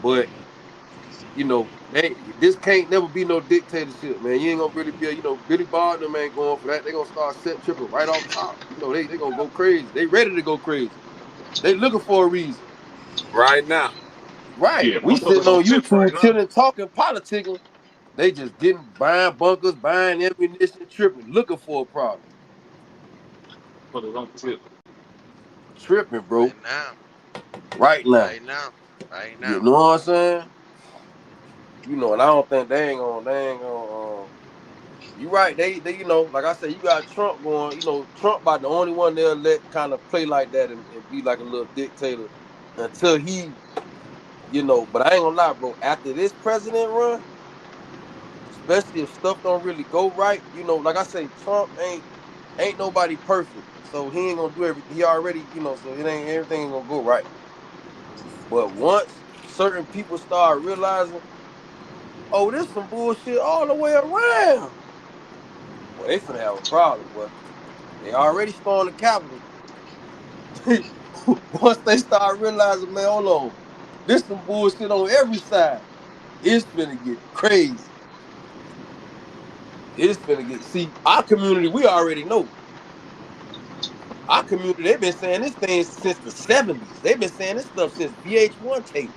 But this can't never be no dictatorship, man. You ain't gonna really be Billy Bob and them ain't going for that. They gonna start set tripping right off top. They gonna go crazy. They ready to go crazy. They looking for a reason. Right now. Right. Yeah, We sitting motherfuckers on on tip right YouTube now. chilling, talking, politicking. They just getting buying bunkers, buying ammunition, tripping, looking for a problem. Motherfuckers on tip. Tripping, bro. Right now. Right now. Right now. Right You now. know what I'm saying? And I don't think they ain't gonna you right, they like I said, you got Trump going, Trump about the only one they'll let kind of play like that and be like a little dictator until but I ain't gonna lie, bro. After this president run, especially if stuff don't really go right, like I say, Trump ain't nobody perfect. So he ain't gonna do everything. He already, so it ain't everything ain't gonna go right. But once certain people start realizing, oh, this some bullshit all the way around, boy, they finna have a problem, boy. They already stormed the Capitol. Once they start realizing, man, hold on, this some bullshit on every side. It's finna get crazy. It's finna get. See, our community, we already know. Our community, they've been saying this thing since the 70s. They've been saying this stuff since VH1 tapes.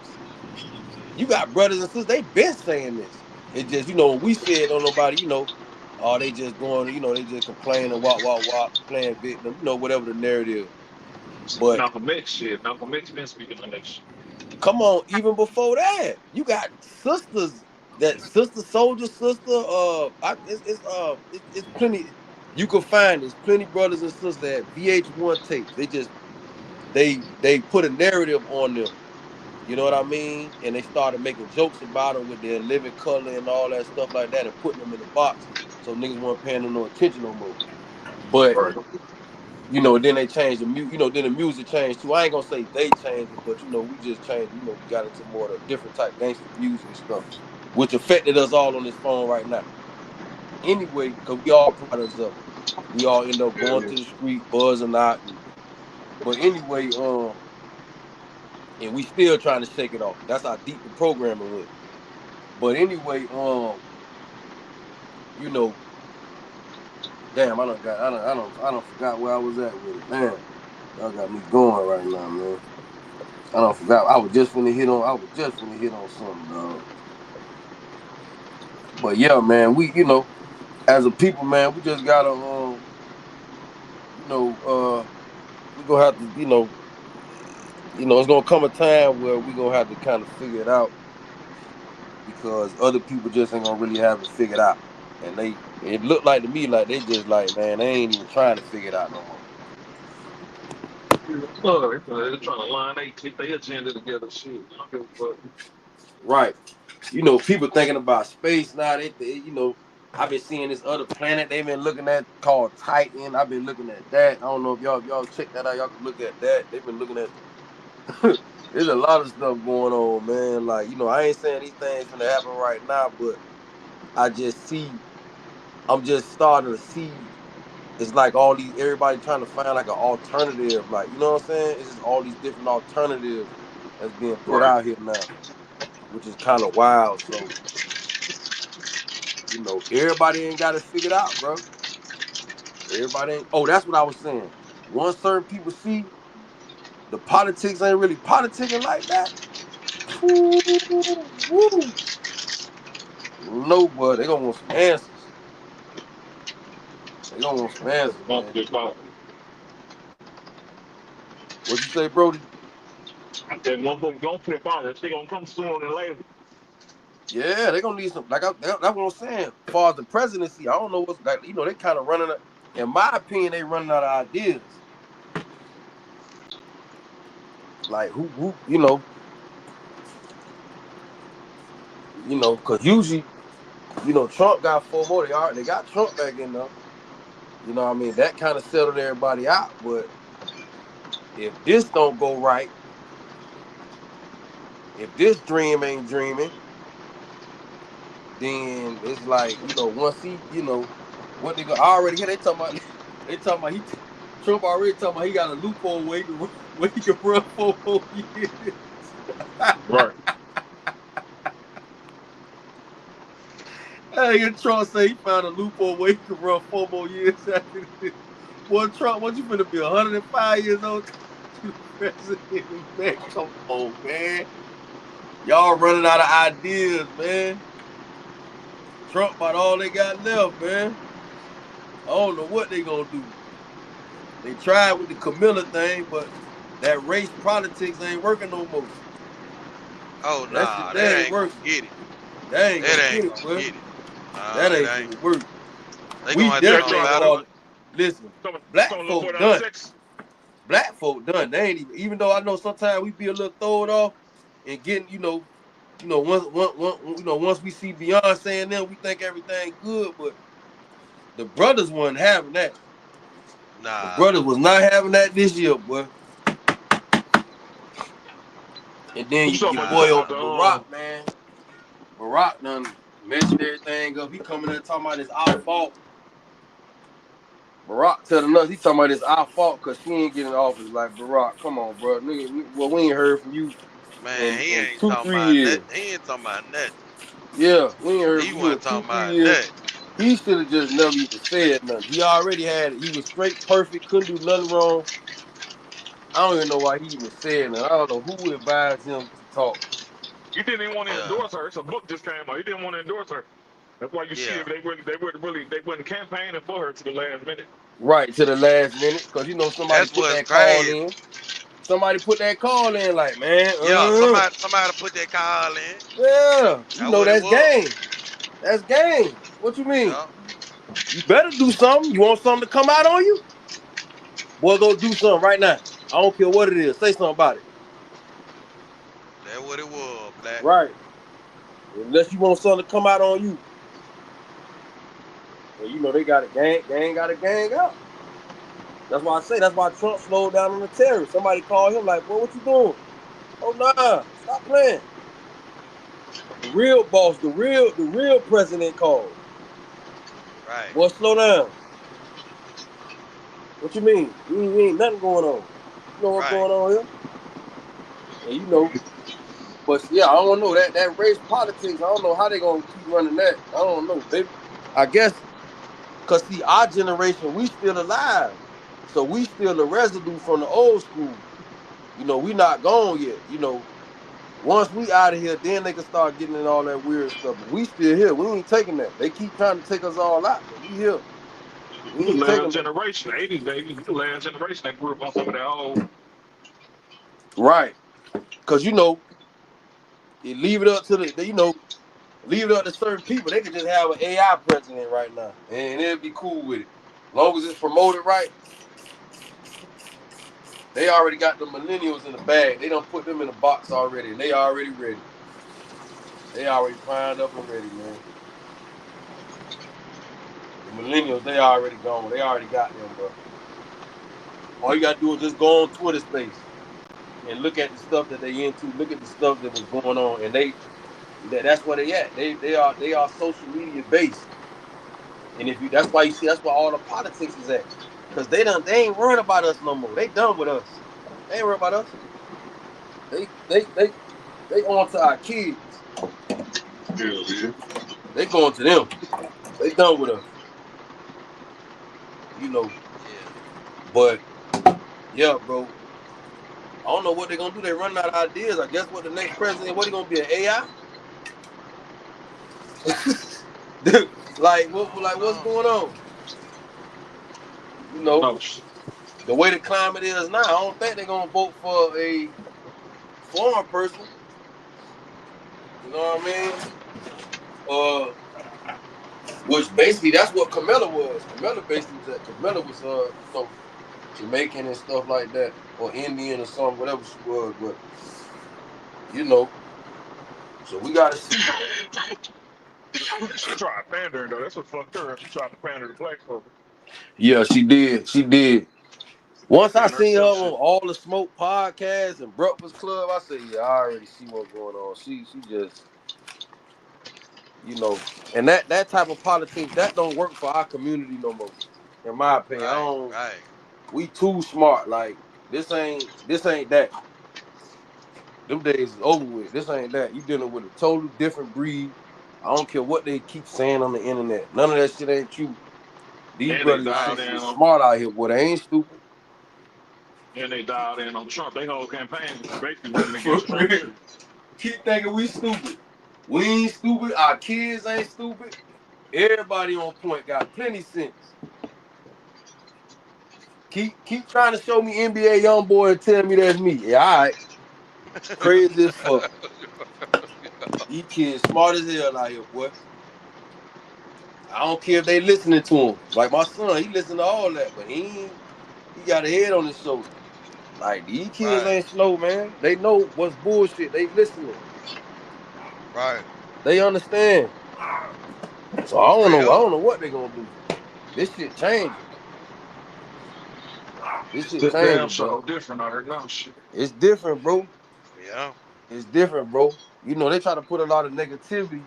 You got brothers and sisters, they've been saying this. It just, when we say it on nobody, oh, they just going, they just complaining, walk, playing victim, whatever the narrative. But Malcolm X shit. Malcolm X been speaking on that shit. Come on, even before that, you got sisters, that sister soldier sister. It's plenty. You can find there's plenty brothers and sisters that VH1 tapes. They put a narrative on them. You know what I mean? And they started making jokes about them with their living color and all that stuff like that, and putting them in the box so niggas weren't paying them no attention no more. But then they changed the music. Then the music changed too. I ain't gonna say they changed it, but we just changed. We got into more of the different type gangster music and stuff, which affected us all on this phone right now. Anyway, because we all products of it. We all end up going to the street, buzzing out. But anyway, and we still trying to shake it off. That's how deep the programming went. But anyway, damn, I don't forgot where I was at with it. Man, y'all got me going right now, man. I don't forgot. I was just finna hit on something, dog. But yeah, man, we, as a people, man, we just gotta, we gonna have to, it's gonna come a time where we gonna have to kind of figure it out, because other people just ain't gonna really have it figured out. And it looked like to me like they just like, man, they ain't even trying to figure it out no more. They're trying to line their agenda together. Shit. Right. People thinking about space now. I've been seeing this other planet they've been looking at called Titan. I've been looking at that. I don't know if y'all check that out. Y'all can look at that. They've been looking at. There's a lot of stuff going on, man. Like, I ain't saying these things gonna happen right now, but I'm just starting to see. It's like everybody trying to find like an alternative. Like, you know what I'm saying? It's just all these different alternatives that's being put out here now, which is kind of wild. So, everybody ain't got it figured out, bro. Everybody ain't. Oh, that's what I was saying. Once certain people see the politics ain't really politicking like that, woo. No, but they gonna want some answers. They gonna want some answers, man. What you say, Brody? I said, motherfucker, don't flip out. That shit gonna come sooner than later. Yeah, they gonna need some. That's what I'm saying. As far as the presidency, I don't know what's like. They kind of running. In my opinion, they running out of ideas. Like who, because usually, Trump got 4 more. They got Trump back in there. You know what I mean? That kind of settled everybody out. But if this don't go right, if this dream ain't dreaming, then it's like, once he, what they go already here, they talking about Trump already talking about he got a loophole where he can run 4 more years. Right. Hey, Trump say he found a loophole where he can run 4 more years after this. Boy, Trump, what you finna be 105 years old? President, man, come on, man. Y'all running out of ideas, man. Trump about all they got left, man. I don't know what they gonna do. They tried with the Camilla thing, but that race politics ain't working no more. Oh, nah, that ain't working. Get it. That ain't gonna get it. That ain't gonna work. We definitely listen. Black folk done. Black folk done. They ain't even though I know sometimes we be a little thrown off and getting, once we see Beyonce and them, we think everything good, but the brothers wasn't having that. Nah. The brothers was not having that this year, boy. And then your boy on Barack, man. Barack done messed everything up. He coming in talking about it's our fault. Barack telling us he talking about it's our fault because she ain't getting office. Like, Barack, come on, bro. Nigga, we ain't heard from you. Man, he ain't talking about that. He ain't talking about nothing. Yeah, we ain't heard from you. He wasn't talking about that. He should have just never even said nothing. He already had it. He was straight perfect, couldn't do nothing wrong. I don't even know why he even said nothing. I don't know who advised him to talk. He didn't even want to Yeah. endorse her. It's a book just came out. He didn't want to endorse her. That's why you see Yeah. it. They wasn't campaigning for her to the last minute. Right, to the last minute. Because, you know, somebody That's put what's that call crazy. in. Somebody put that call in like, man, Yeah, somebody put that call in. yeah, you That's know what it that's was. game. That's game. What you mean? Yeah. You better do something. You want something to come out on you? Boy, go do something right now. I don't care what it is. Say something about it. That's what it was, Black. Right. Unless you want something to come out on you. And you know they got a gang got a gang up. That's why I say, that's why Trump slowed down on the terrorists. Somebody called him like, boy, what you doing? Oh, nah, stop playing. The real boss, the real president called. Right. Boy, slow down. What you mean? You ain't nothing going on. You know what's Right. going on here? And you know, but yeah, I don't know. That race politics, I don't know how they gonna keep running that. I don't know. I guess, because see, our generation, we still alive. So we still the residue from the old school. You know, we not gone yet. You know, once we out of here, then they can start getting in all that weird stuff. But we still here. We ain't taking that. They keep trying to take us all out, but we here. We The ain't last taking that. generation, 80s baby, the last generation that grew up on some of that old. Right. Because, you know, you leave it up to leave it up to certain people. They could just have an AI president right now, and it'll be cool with it. As long as it's promoted right, they already got the millennials in the bag. They don't put them in a box already, and they already ready. They already primed up and ready, man. The millennials, they already gone. They already got them, bro. All you gotta do is just go on Twitter space and look at the stuff that they into. Look at the stuff that was going on, and that's where they at. They are social media based. And that's why you see, that's where all the politics is at. Because they ain't worried about us no more. They done with us. They ain't worried about us. They on to our kids. Yeah. They going to them. They done with us. You know. Yeah. But yeah, bro. I don't know what they're gonna do. They running out of ideas. I guess what the next president, what he gonna be, an AI? What's going on? You know, No. the way the climate is now, I don't think they're gonna vote for a foreign person. You know what I mean? Which basically that's what Camilla was. Camilla basically was that. Camilla was you know, Jamaican and stuff like that, or Indian or something, whatever she was. But you know, so we gotta see. She tried pandering though. That's what fucked her up. She tried to pander to black folks. Yeah, she did. She did. Once I And seen her herself on shit. All the Smoke podcast and Breakfast Club, I said, yeah, I already see what's going on. She just, you know, and that type of politics that don't work for our community no more. In my opinion, Right. we too smart. Like this ain't that. Them days is over with. This ain't that. You dealing with a total different breed. I don't care what they keep saying on the internet. None of that shit ain't true. These And they brothers and Right. dialed sisters in are on smart out here, boy. They ain't stupid. Trump. They whole campaign was basically running For against Trump real. shit. Keep thinking we stupid. We ain't stupid. Our kids ain't stupid. Everybody on point got plenty sense. Keep trying to show me NBA YoungBoy and tell me that's me. Yeah, all right. Crazy as fuck. These kids smart as hell out here, boy. I don't care if they listening to him. Like my son, he listen to all that, but he got a head on his shoulder. Like these kids Right. ain't slow, man. They know what's bullshit. They listening. Right. They understand. So I don't Straight know. I up. don't know what they gonna do. This shit changing. This shit This damn changing, bro. show different out here now. Shit. It's different, bro. Yeah. It's different, bro. You know, they try to put a lot of negativity.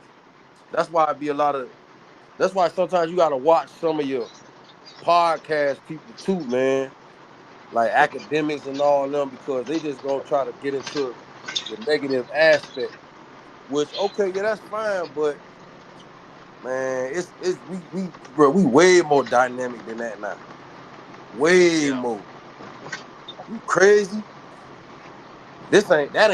That's why it be a lot of. That's why sometimes you gotta watch some of your podcast people too, man. Like academics and all them, because they just gonna try to get into the negative aspect. Which, okay, yeah, that's fine, but Man, we bro, we way more dynamic than that now. Way Yeah. more. You crazy? This ain't that.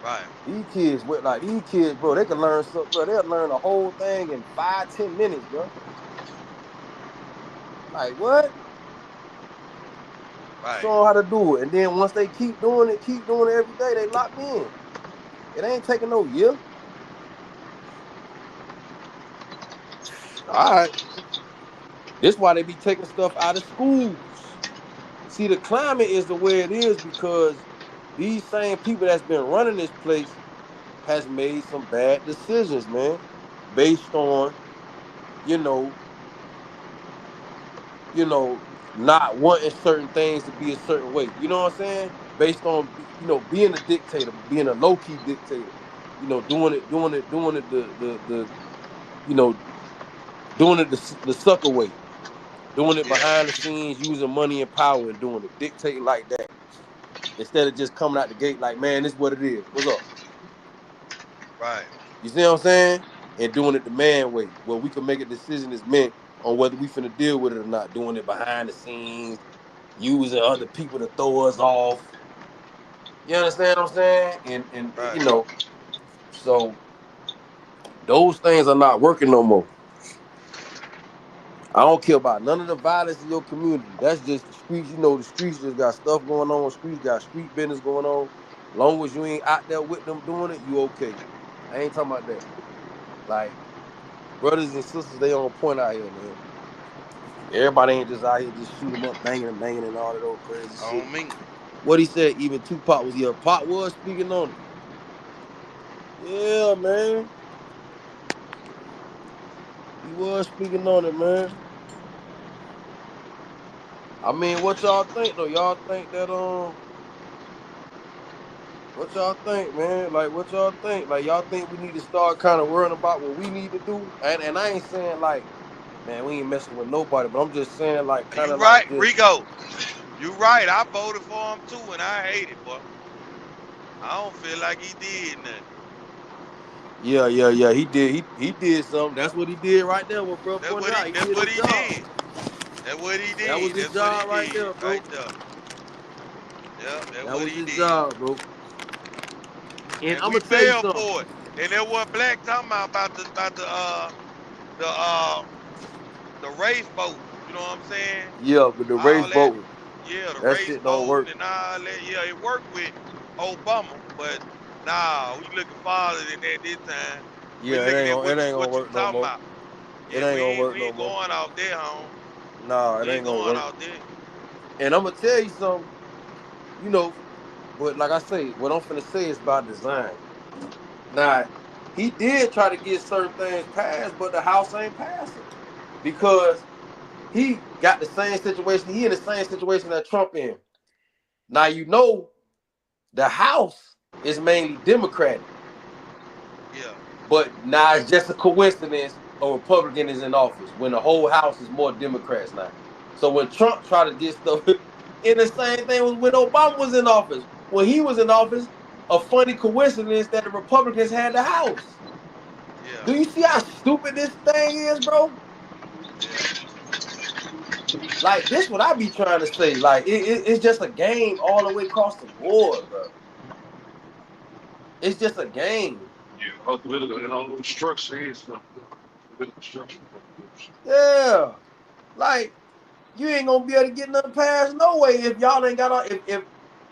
Right. These kids bro, they can learn something, bro. They'll learn the whole thing in 5-10 minutes, bro. Like what? Right. Show them how to do it. And then once they keep doing it every day, they locked in. It ain't taking no year. All right. This why they be taking stuff out of schools. See, the climate is the way it is because these same people that's been running this place has made some bad decisions, man, based on, you know, not wanting certain things to be a certain way. You know what I'm saying? Based on, being a dictator, being a low key dictator, doing it, you know, doing it the sucker way, doing it Yeah. behind the scenes, using money and power and doing it, dictating like that. Instead of just coming out the gate like, man, this is what it is. What's up? Right. You see what I'm saying? And doing it the man way, where we can make a decision as men on whether we finna deal with it or not. Doing it behind the scenes, using other people to throw us off. You understand what I'm saying? And Right. so those things are not working no more. I don't care about none of the violence in your community. That's just the streets. The streets just got stuff going on. Streets got street business going on. Long as you ain't out there with them doing it, you okay. I ain't talking about that. Like, brothers and sisters, they on point out here, man. Everybody ain't just out here just shoot them up, banging and all that old crazy shit. On me. What he said, even Tupac was here. Pac was speaking on it. Yeah, man. He was speaking on it, man. I mean, what y'all think though? Y'all think that what y'all think, man? Like, what y'all think? Like, y'all think we need to start kind of worrying about what we need to do? And I ain't saying like, man, we ain't messing with nobody, but I'm just saying like, kind You of like right, just. Rico. You right. I voted for him too, and I hate it, boy. I don't feel like he did nothing. Yeah. He did. He did something. That's what he did right there. What bro That's pointed what he. out, he That's did what his he job. did. That's what he That was did. his That's what he job right did. there, Right bro. there. Yep. That's That what was he his did. job, bro. And And I'm we gonna tell you fell something. for it. And that what Black talking about the race voting. You know what I'm saying? Yeah, but the race All that. voting, Yeah, the that race shit don't work. voting and all that. Yeah, it worked with Obama, but nah, we looking farther than that this time. We Yeah, looking at it ain't gonna what you work no talking more. about. It Yeah, ain't gonna we work no ain't more. going out there, home. Nah, it We ain't ain't gonna going work. out there. And I'm gonna tell you something, you know, but like I say, what I'm finna say is by design. Now, he did try to get certain things passed, but the House ain't passing because he got the same situation. He in the same situation that Trump in. Now the House is mainly Democratic, Yeah, but now it's just a coincidence a Republican is in office when the whole House is more Democrats now. So when Trump tried to get stuff, and the same thing was when Obama was in office. When he was in office, a funny coincidence that the Republicans had the House. yeah, Do you see how stupid this thing is, bro? yeah. Like this, what I be trying to say. Like it's just a game all the way across the board, bro. It's just a game. Yeah, political structure is political structure. Yeah, like you ain't gonna be able to get nothing passed no way if y'all ain't got.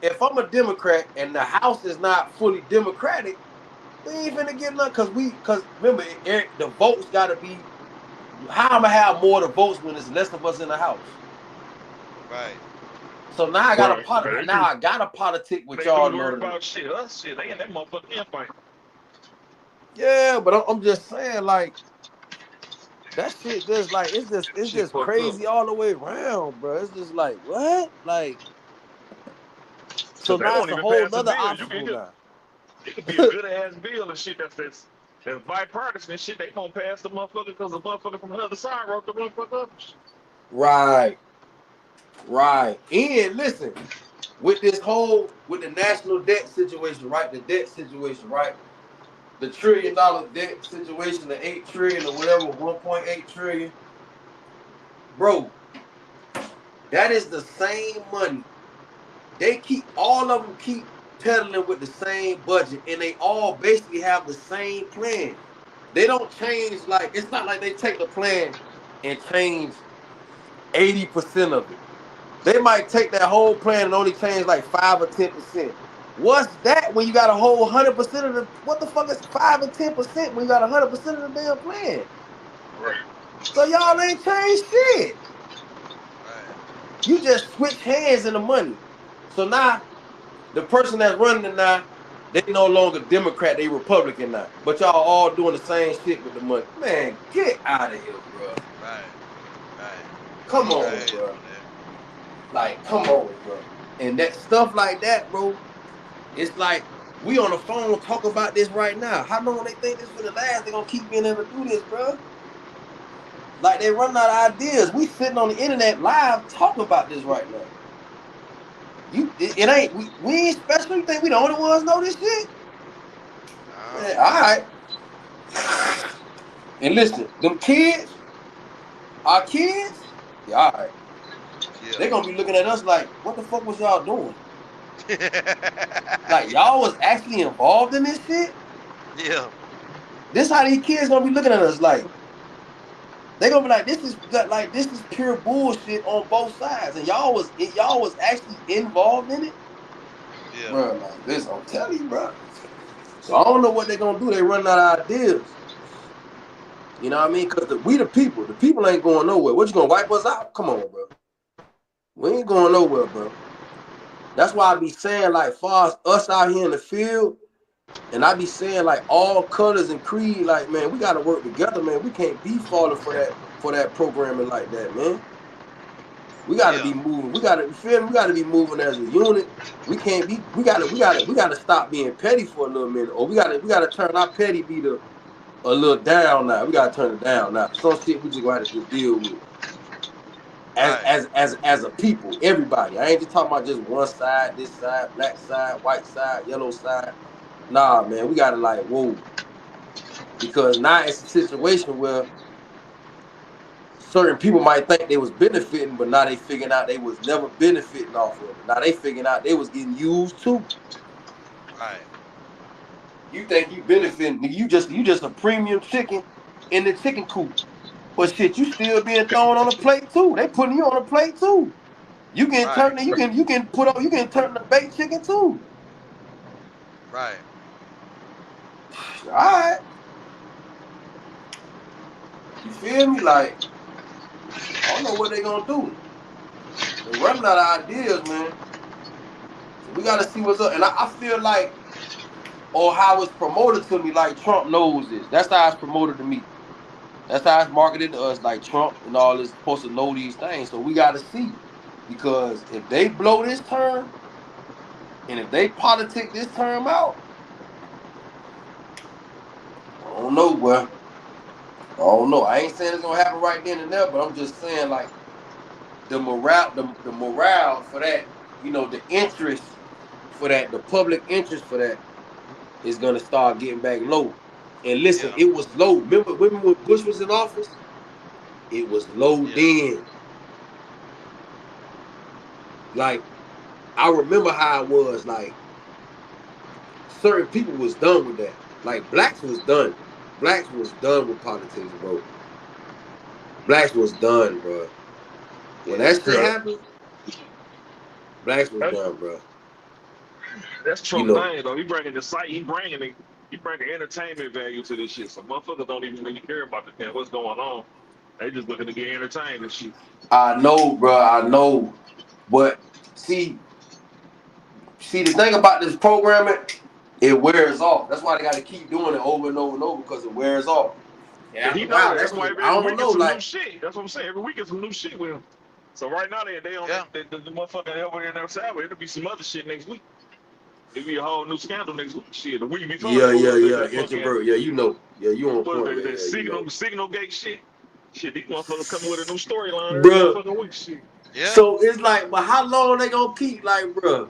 If I'm a Democrat and the House is not fully Democratic, we ain't finna get nothing because remember the votes got to be. How I'm gonna have more of the votes when there's less of us in the House? Right. So now I got Right. to now I got to politic with They ain't y'all really in worried order to. about shit. Us shit. They in that motherfucking infight. Yeah, but I'm just saying like that shit just like it's Shit just fucked up. crazy all the way around, bro. It's just like what? Like so Cause they now it's won't a even whole pass a nother bill. You can obstacle get now. it could be a good ass bill and shit that's bipartisan and shit. They gonna pass the motherfucker because the motherfucker from the other side wrote the motherfucker up. Right. And listen, with the national debt situation, right? The debt situation, right? the $1 trillion debt situation, the 8 trillion or whatever, 1.8 trillion, bro, that is the same money. All of them keep peddling with the same budget, and they all basically have the same plan. They don't change, like, it's not like they take the plan and change 80% of it. They might take that whole plan and only change like 5 or 10%. What's that when you got a whole 100% of the, what the fuck is 5 and 10% when you got 100% of the damn plan? Right. So y'all ain't changed shit. You just switch hands in the money. So now, the person that's running it now, they no longer Democrat, they Republican now. But y'all all doing the same shit with the money. Man, get out of here, bro. Right. Come on, bro. Like, come on, bro. And that stuff like that, bro, it's like we on the phone talk about this right now. How long they think this for the last? They gonna keep being able to do this, bro. Like, they running out of ideas. We sitting on the internet live talking about this right now. It ain't, we ain't special. You think we the only ones know this shit? Man, all right. And listen, them kids, our kids, yeah, all right. Yeah. They gonna be looking at us like, what the fuck was y'all doing? Like, y'all was actually involved in this shit? Yeah. This how these kids gonna be looking at us like. They gonna be like, this is pure bullshit on both sides, and y'all was actually involved in it. Yeah, bro. Like this, I'm telling you, bro. So I don't know what they gonna do. They running out of ideas. You know what I mean? Because we the people ain't going nowhere. What, you gonna wipe us out? Come on, bro. We ain't going nowhere, bro. That's why I be saying, like, far as us out here in the field, and I be saying, like, all colors and creed, like, man, we got to work together, man. We can't be falling for that programming like that, man. We got to be moving. We got to be moving as a unit. We can't be. We got to stop being petty for a little minute, or we got to turn our petty meter a little down now. We got to turn it down now. Some shit we just gonna have to just deal with. As a people, everybody. I ain't just talking about just one side, this side, black side, white side, yellow side. Nah, man, we gotta, like, whoa. Because now it's a situation where certain people might think they was benefiting, but now they figuring out they was never benefiting off of it. Now they figuring out they was getting used too. Right. You think you benefiting, you just a premium chicken in the chicken coop. But shit, you still being thrown on a plate too. They putting you on a plate too. You can turn you can turn the baked chicken too. Right. All right. You feel me? Like, I don't know what they gonna do. They're running out of ideas, man. So we gotta see what's up. And I feel like, or how it's promoted to me, like Trump knows this. That's how it's promoted to me. That's how it's marketed to us, like Trump and all this supposed to know these things. So we gotta see. Because if they blow this term, and if they politic this term out, I don't know, boy. I don't know. I ain't saying it's gonna happen right then and there, but I'm just saying, like, the morale for that, you know, the interest for that, the public interest for that is gonna start getting back low. And listen, it was low. Remember when Bush was in office? It was low then. Like, I remember how it was, like, certain people was done with that. Like, blacks was done. Blacks was done with politics, bro. Blacks was done, bro. When that shit happened, blacks was done, bro. That's Trump thing, though. He bringing the site. He bringing entertainment value to this shit. So motherfuckers don't even really care about the thing. What's going on? They just looking to get entertained and shit. I know, bro. I know, but see, the thing about this programming, it wears off. That's why they got to keep doing it over and over and over, because it wears off. Yeah, he knows. That's why every week is some new shit. That's what I'm saying. Every week is some new shit with him. So right now they on the motherfucker over there in their side. It'll be some other shit next week. It'll be a whole new scandal next week. Shit, the week before. Yeah. Introvert. Yeah, you know. Yeah, you on point. The signal gate shit. Shit, these motherfuckers coming with a new storyline every motherfucking week. Shit. Yeah. So it's like, but how long they gonna keep, like, bro?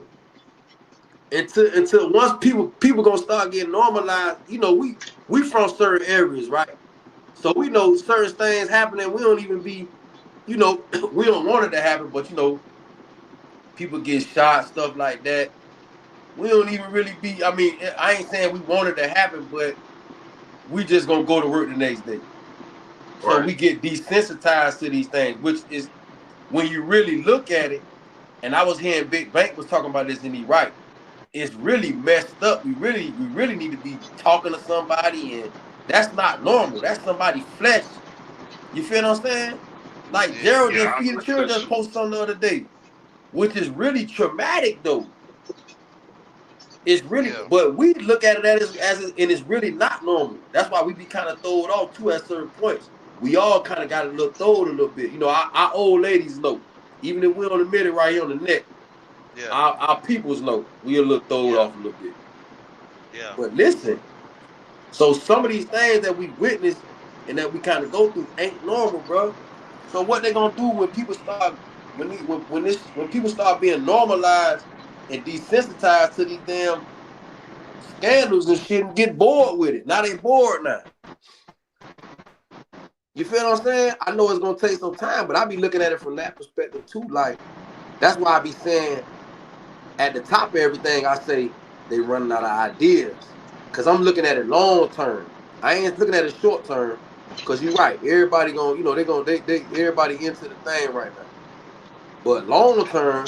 until once people gonna start getting normalized. You know, we from certain areas, right? So we know certain things happening. We don't even be, you know, we don't want it to happen, but you know, people get shot, stuff like that. We don't even really be. I mean, I ain't saying we want it to happen, but we just gonna go to work the next day. So Right. we get desensitized to these things, which is when you really look at it. And I was hearing Big Bank was talking about this, and he right. It's really messed up. We really need to be talking to somebody, and that's not normal. That's somebody's flesh. You feel what I'm saying? Like Yeah. Gerald Yeah, and I Feed the agree with Children that just shit. posted something the other day, which is really traumatic though. It's really, Yeah. but we look at it as and it's really not normal. That's why we be kind of throwed off too at certain points. We all kind of got a little throwed a little bit. You know, our old ladies know. Even if we're on the middle right here on the neck, Yeah. our peoples know we a little throwed Yeah. off a little bit. Yeah. But listen, so some of these things that we witness and that we kind of go through ain't normal, bro. So what they gonna do when people start when people start being normalized and desensitized to these damn scandals and shit and get bored with it? Now they bored now. You feel what I'm saying? I know it's gonna take some time, but I be looking at it from that perspective too. Like that's why I be saying at the top of everything, I say they running out of ideas. Cause I'm looking at it long term. I ain't looking at it short term. Cause you're right. Everybody gonna, you know, they everybody into the thing right now. But long term,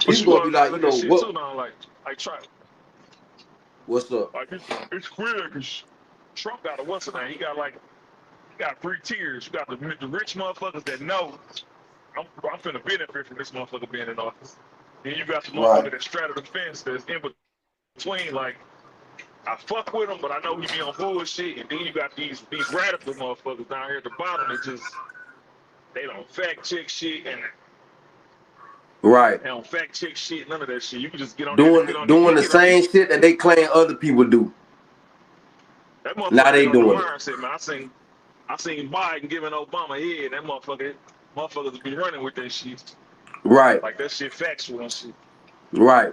But people you gonna be also gotta like, you look at know, shit what too now, like Trump. what's up? Like it's weird because Trump got a what's the name? He got 3 tiers. You got the rich motherfuckers that know I'm finna benefit from this motherfucker being in office. Then you got the Right. motherfucker that straddle the fence that's in between, like, I fuck with him, but I know he be on bullshit. And then you got these radical motherfuckers down here at the bottom that just, they don't fact check shit and Right. they don't fact check shit, none of that shit. You can just get on there and Doing the get on there. same shit that they claim other people do. That Now motherfucker they been on the doing it. mindset, man. I seen Biden giving Obama head. That motherfuckers be running with that shit. Right. Like that shit factual and shit. Right.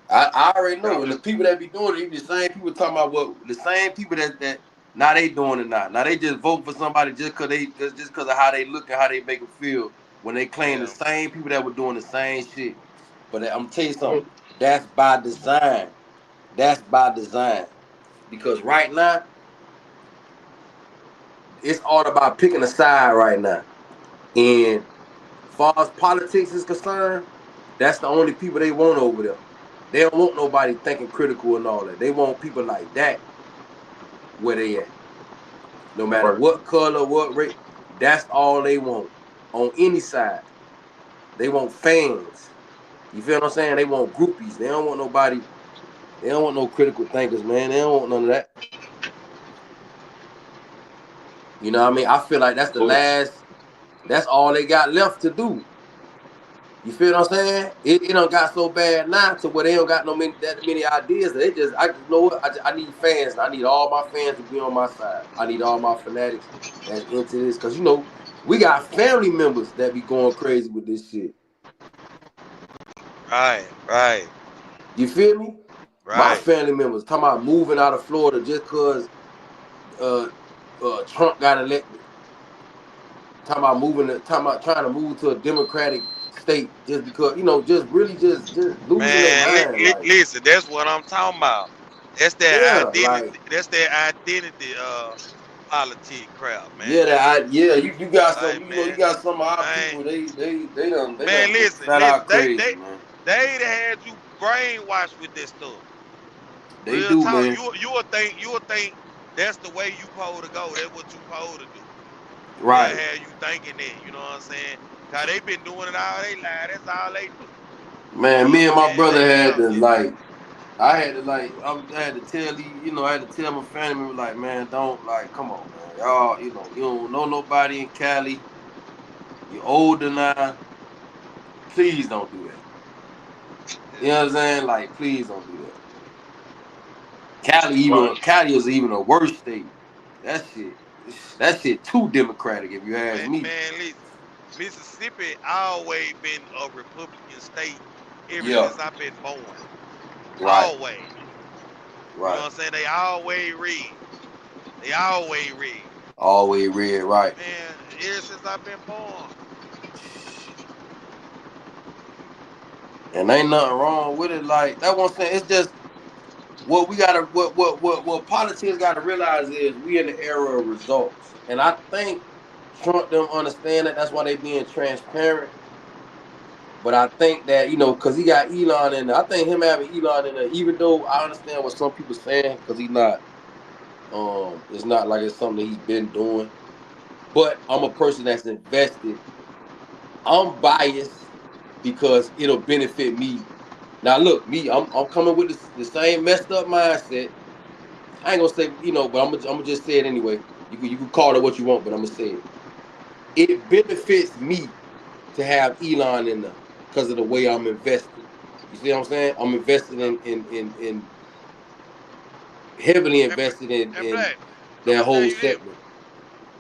I already know. I'm And the just, people that be doing it, even the same people talking about what the same people that now they doing it now. Now they just vote for somebody just cause of how they look and how they make them feel when they claim the Yeah. same people that were doing the same shit. But I'm gonna tell you something. That's by design. That's by design. Because right now, it's all about picking a side right now. And far as politics is concerned, that's the only people they want over there. They don't want nobody thinking critical and all that. They want people like that where they at. No matter right. what color, what race, that's all they want on any side. They want fans. You feel what I'm saying? They want groupies. They don't want nobody. They don't want no critical thinkers, man. They don't want none of that. You know what I mean? I feel like that's the last. That's all they got left to do. You feel what I'm saying? It done got so bad now to where they don't got that many ideas. They just, you know what? I need fans. I need all my fans to be on my side. I need all my fanatics that's into this. Because, you know, we got family members that be going crazy with this shit. Right. Right. You feel me? My Right. family members talking about moving out of Florida just because Trump got elected. Talking about trying to move to a Democratic state just because, you know, just really just losing their Man, mind. Like, listen, that's what I'm talking about. That's their yeah, identity. like, That's their identity. Politic crap, man. you got some, Like, you know, you man, got some of our I ain't, people, they done man. went Listen, flat listen. out They, crazy, they, man. they had you brainwashed with this stuff. They Real do, talk. man. You will think that's the way you supposed to go. That's what you supposed to do. They'll Right. have you thinking that. You know what I'm saying? Cause they been doing it all they life. That's all they do. Man, me But and my man, brother had damn, to like I had to like I had to tell these, you know, I had to tell my family member like, man, don't like, come on, man. Y'all, you know, you don't know nobody in Cali. You're older now. Please don't do that. You know what I'm saying? Like, please don't do that. Like, Cali is even a worse state. That shit too democratic if you ask me. man, listen. Mississippi always been a Republican state ever Yeah. since I've been born. Right. Always. You know Right. what I'm saying? They always read. They always read. Always read, right. Man, ever since I've been born. And ain't nothing wrong with it. Like that's what I'm saying. It's just what we gotta what politicians gotta realize is we in the era of results. And I think Trump them understand that. That's why they being transparent. But I think that, because he got Elon in there. I think him having Elon in there, even though I understand what some people saying, because he's not it's not like it's something that he's been doing. But I'm a person that's invested. I'm biased because it'll benefit me. Now look, me, I'm coming with the same messed up mindset. I ain't gonna say, but I'm gonna just say it anyway. You can call it what you want, but I'm gonna say it. It benefits me to have Elon in there because of the way I'm invested. You see what I'm saying? I'm invested in heavily invested in Black, that whole segment.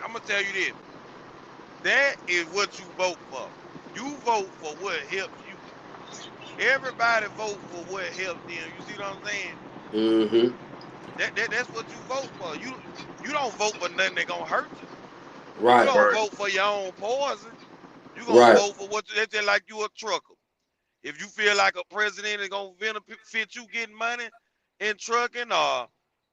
I'm gonna tell you this. That is what you vote for. You vote for what helps you. Everybody vote for what helps them. You see what I'm saying? Mm-hmm. That's what you vote for. You don't vote for nothing that's gonna hurt you. Right. You don't vote for your own poison. You gonna vote for what that's just like you a trucker. If you feel like a president is gonna benefit you getting money in trucking or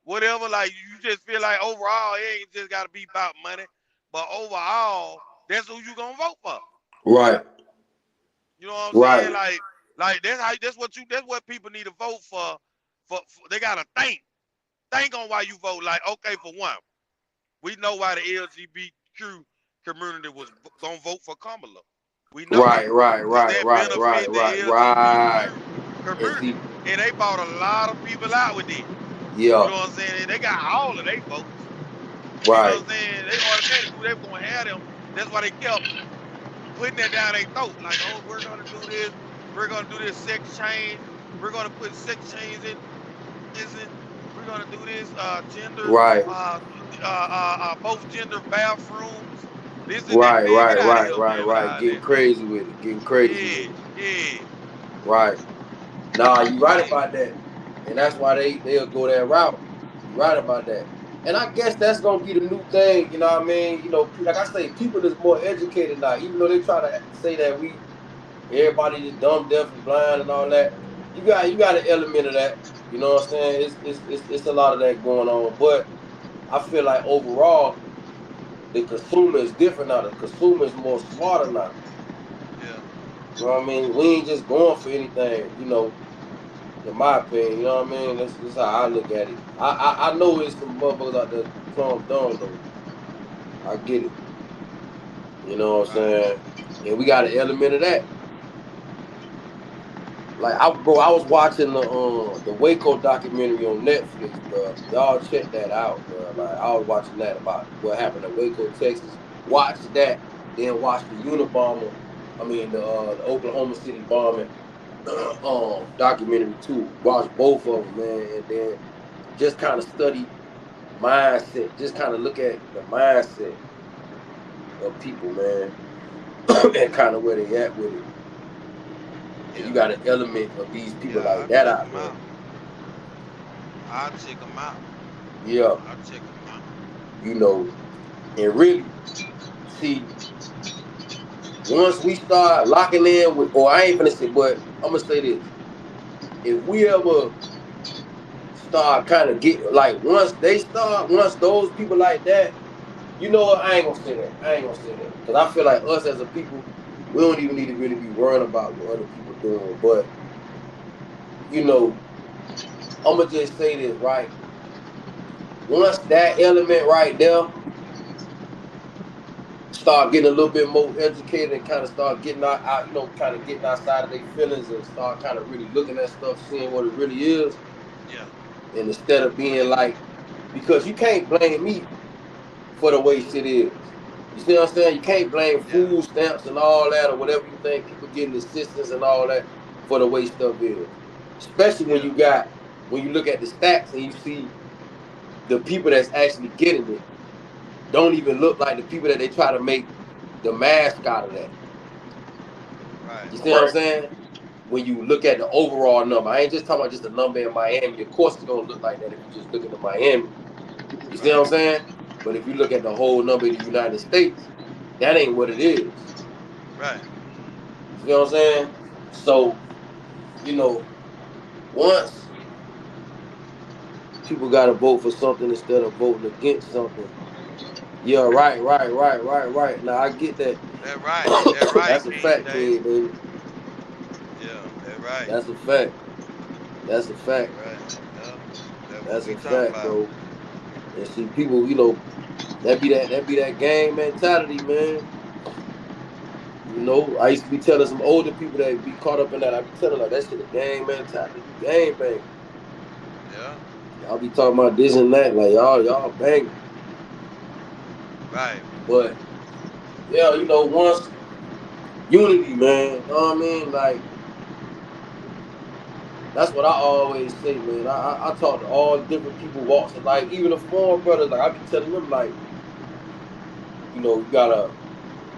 whatever, like you just feel like overall it ain't just gotta be about money, but overall that's who you gonna vote for. Right. You know what I'm saying? Like that's what people need to vote for. For they gotta think on why you vote. Like, okay, for one, we know why the LGBTQ community was gonna vote for Kamala. We know right, that. right, That right, benefit the LGBTQ community. And they bought a lot of people out with it. Yeah. You know what I'm saying? They got all of their votes. Right. You know what I'm saying? They automatically knew they were gonna have them. That's why they kept putting that down their throat. Like, oh, we're gonna do this. We're gonna do this sex change. We're gonna put sex change in prison. We're gonna do this gender both gender bathrooms. This and that, man. Get out of here, man. Right. Getting crazy with it. Getting crazy with it. Yeah. Right. Nah, you right about that. And that's why they'll go that route. You right about that. And I guess that's gonna be the new thing, you know what I mean? Like I say, people that's more educated now, even though they try to say that everybody is dumb, deaf, and blind and all that. You got an element of that. You know what I'm saying? It's a lot of that going on. But I feel like overall, the consumer is different now. The consumer is more smarter now. Yeah. You know what I mean? We ain't just going for anything, in my opinion. You know what I mean? That's how I look at it. I know it's some motherfuckers out there plumb dumb though. I get it. You know what I'm saying? And we got an element of that. Like I was watching the Waco documentary on Netflix, bro. Y'all check that out, bro. Like I was watching that about what happened in Waco, Texas. Watch that, then watch the Unabomber. I mean the Oklahoma City bombing documentary too. Watch both of them, man, and then just kind of study mindset. Just kind of look at the mindset of people, man, and kind of where they at with it. And you got an element of these people like that out there. I'll check them out. Yeah. I'll check them out. And really, see, once we start locking in with, or I ain't gonna say, but I'm gonna say this. If we ever start kind of get, like, once those people like that, you know what, I ain't gonna say that. Because I feel like us as a people, we don't even need to really be worrying about what other people doing. But, I'm gonna just say this, right? Once that element right there start getting a little bit more educated and kind of start getting out, kind of getting outside of their feelings and start kind of really looking at stuff, seeing what it really is. Yeah. And instead of being like, because you can't blame me for the way shit is. You see what I'm saying? You can't blame food stamps and all that or whatever you think, people getting assistance and all that for the way stuff is. Especially when you look at the stats and you see the people that's actually getting it don't even look like the people that they try to make the mask out of that. Right. You see what I'm saying? when you look at the overall number. I ain't just talking about just the number in Miami. Of course, it's gonna look like that if you just look at the Miami. You see what I'm saying? But if you look at the whole number of the United States, that ain't what it is. Right. You see what I'm saying? So, you know, once people got to vote for something instead of voting against something. Yeah, right. Now I get that. That's right. That's a King fact, David. King David. Yeah, that's right. That's a fact. That's a fact. Right. Yeah. That's what That's we a talking fact, about. bro. And see, people, you know, that be that gang mentality, man. You know, I used to be telling some older people that be caught up in that. I be telling like that shit a gang mentality. You gang banging. Yeah. Y'all be talking about this and that, like y'all banging. Right. But yeah, you know, once unity, man. You know what I mean? Like that's what I always say, man. I talk to all different people, walks of life, even the foreign brothers. Like I be telling them, like, you know, you gotta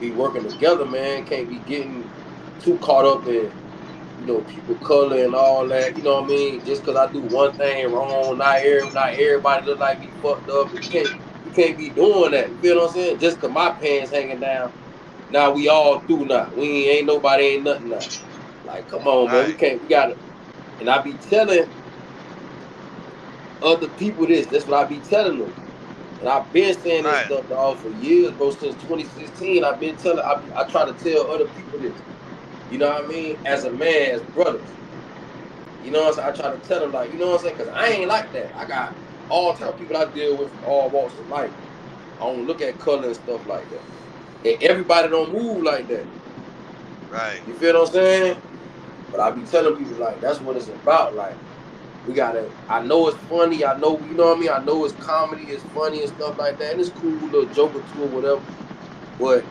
be working together, man. Can't be getting too caught up in, you know, people color and all that. You know what I mean? Just because I do one thing wrong, not everybody look like me fucked up. You can't be doing that. You feel what I'm saying? Just because my pants hanging down, now we all through now. We ain't nobody ain't nothing now. Like, come on, man. We gotta. And I be telling other people this. That's what I be telling them. And I've been saying this stuff, dog, for years, bro. Since 2016, I've been telling. I try to tell other people this. You know what I mean? As a man, as brothers. You know what I'm saying? I try to tell them, like, you know what I'm saying? Because I ain't like that. I got all type of people I deal with from all walks of life. I don't look at color and stuff like that. And everybody don't move like that. Right. You feel what I'm saying? But I be telling people, like, that's what it's about. Like, we gotta, I know it's funny. I know, you know what I mean? I know it's comedy, it's funny and stuff like that. And it's cool, little joke or two or whatever. But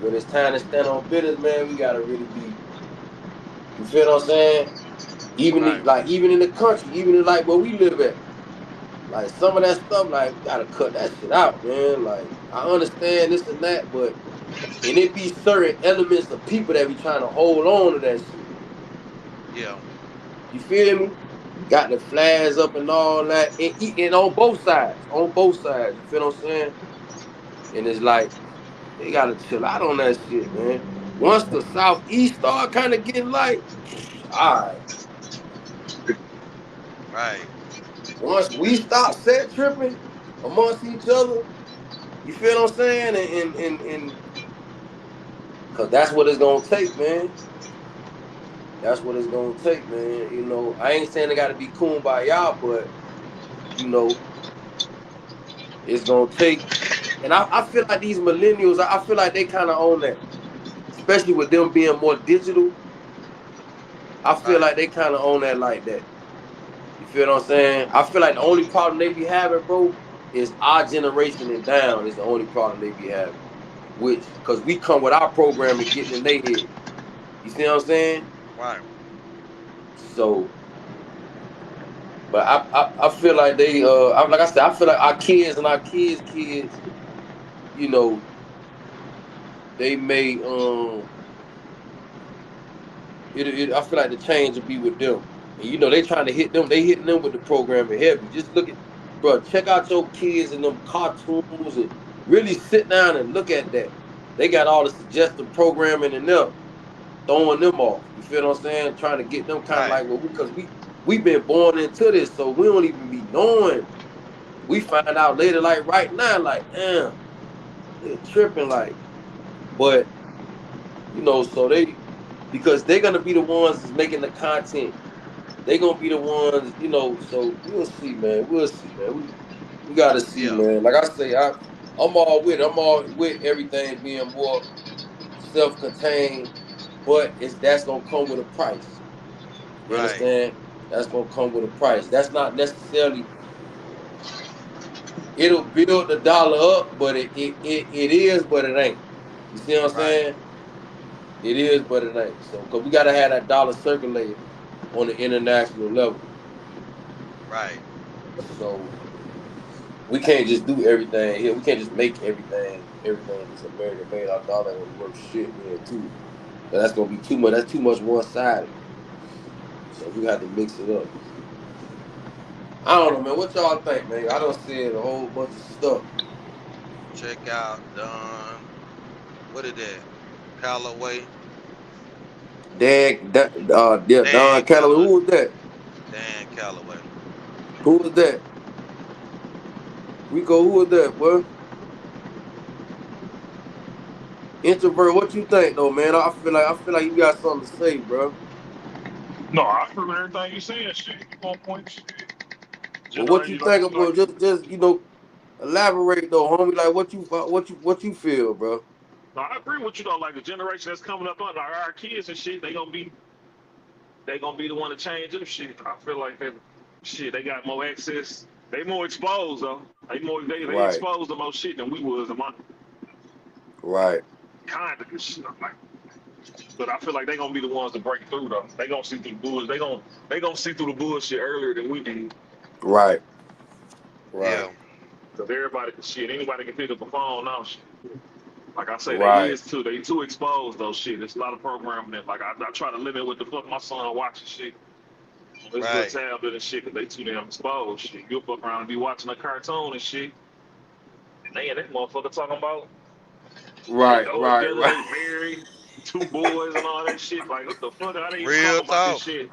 when it's time to stand on business, man, we gotta really be, you feel what I'm saying? Even even in the country, even in like where we live at. Like some of that stuff, like we gotta cut that shit out, man. Like I understand this and that, but and it be certain elements of people that be trying to hold on to that shit. Yeah. You feel me? Got the flags up and all that, and on both sides, You feel what I'm saying? And it's like they gotta chill out on that shit, man. Once the Southeast start kind of getting like, all right. Right. Once we stop set tripping amongst each other, you feel what I'm saying? And cause that's what it's gonna take, man. That's what it's gonna take, man. You know, I ain't saying it gotta be kumbaya, but you know, it's gonna take. And I feel like these millennials, I feel like they kind of own that, especially with them being more digital. I feel like they kind of own that like that. You feel what I'm saying? I feel like the only problem they be having, bro, is our generation and down is the only problem they be having. Which, because we come with our program and getting in their head. You see what I'm saying? Right. So, but I feel like they, like I said, I feel like our kids and our kids, you know, they may, I feel like the change will be with them. And, you know, they trying to hit them, they hitting them with the programming heavy. Just look at, bro, check out your kids and them cartoons and really sit down and look at that. They got all the suggestive programming in there, throwing them off. You feel what I'm saying? Trying to get them kind of like, well, because we've been born into this, so we don't even be knowing. We find out later, like right now, like, damn, they're tripping, like, but, you know, so because they're going to be the ones that's making the content. They're going to be the ones, you know, so we'll see, man. We'll see, man. We got to see, man. Like I say, I'm all with it. I'm all with everything being more self-contained, but that's going to come with a price. You understand? That's going to come with a price. That's not necessarily, it'll build the dollar up, but it is, but it ain't. You see what I'm saying? It is, but it ain't. So, because we got to have that dollar circulating on the international level. Right. So, we can't just do everything here. We can't just make everything just American made. Our dollar ain't worth shit then, too. That's going to be too much. That's too much one-sided. So we had to mix it up. I don't know, man. What y'all think, man? I done said a whole bunch of stuff. Check out Don. What is that? Callaway. Don Dan Callaway. Callaway. Who was that? Dan Callaway. Who was that? Rico, who was that, boy? Introvert, what you think though, man? I feel like you got something to say, bro. No, I feel everything you saying. Shit, you on point. Shit. Well, what you think about just elaborate though, homie? Like what you feel, bro? No, I agree with you though. Like the generation that's coming up, like our kids and shit, they gonna be the one to change them shit. I feel like they got more access. They more exposed though. They Right. exposed to more shit than we was. Right. Kind of shit. Like, but I feel like they gonna be the ones to break through though. They gonna see through the bullshit. They gonna see through the bullshit earlier than we did. Right. Yeah. Cause anybody can pick up a phone now. Shit. Like I say, Right. they too exposed though. Shit, it's a lot of programming that. Like I try to limit what the fuck my son watching shit. This Right. good tablet and shit, cause they too damn exposed. Shit, you'll fuck around and be watching a cartoon and shit. And that motherfucker talking about. Right. They married, 2 boys and all that shit. Like what the fuck? I didn't even Real talk about talk. this shit.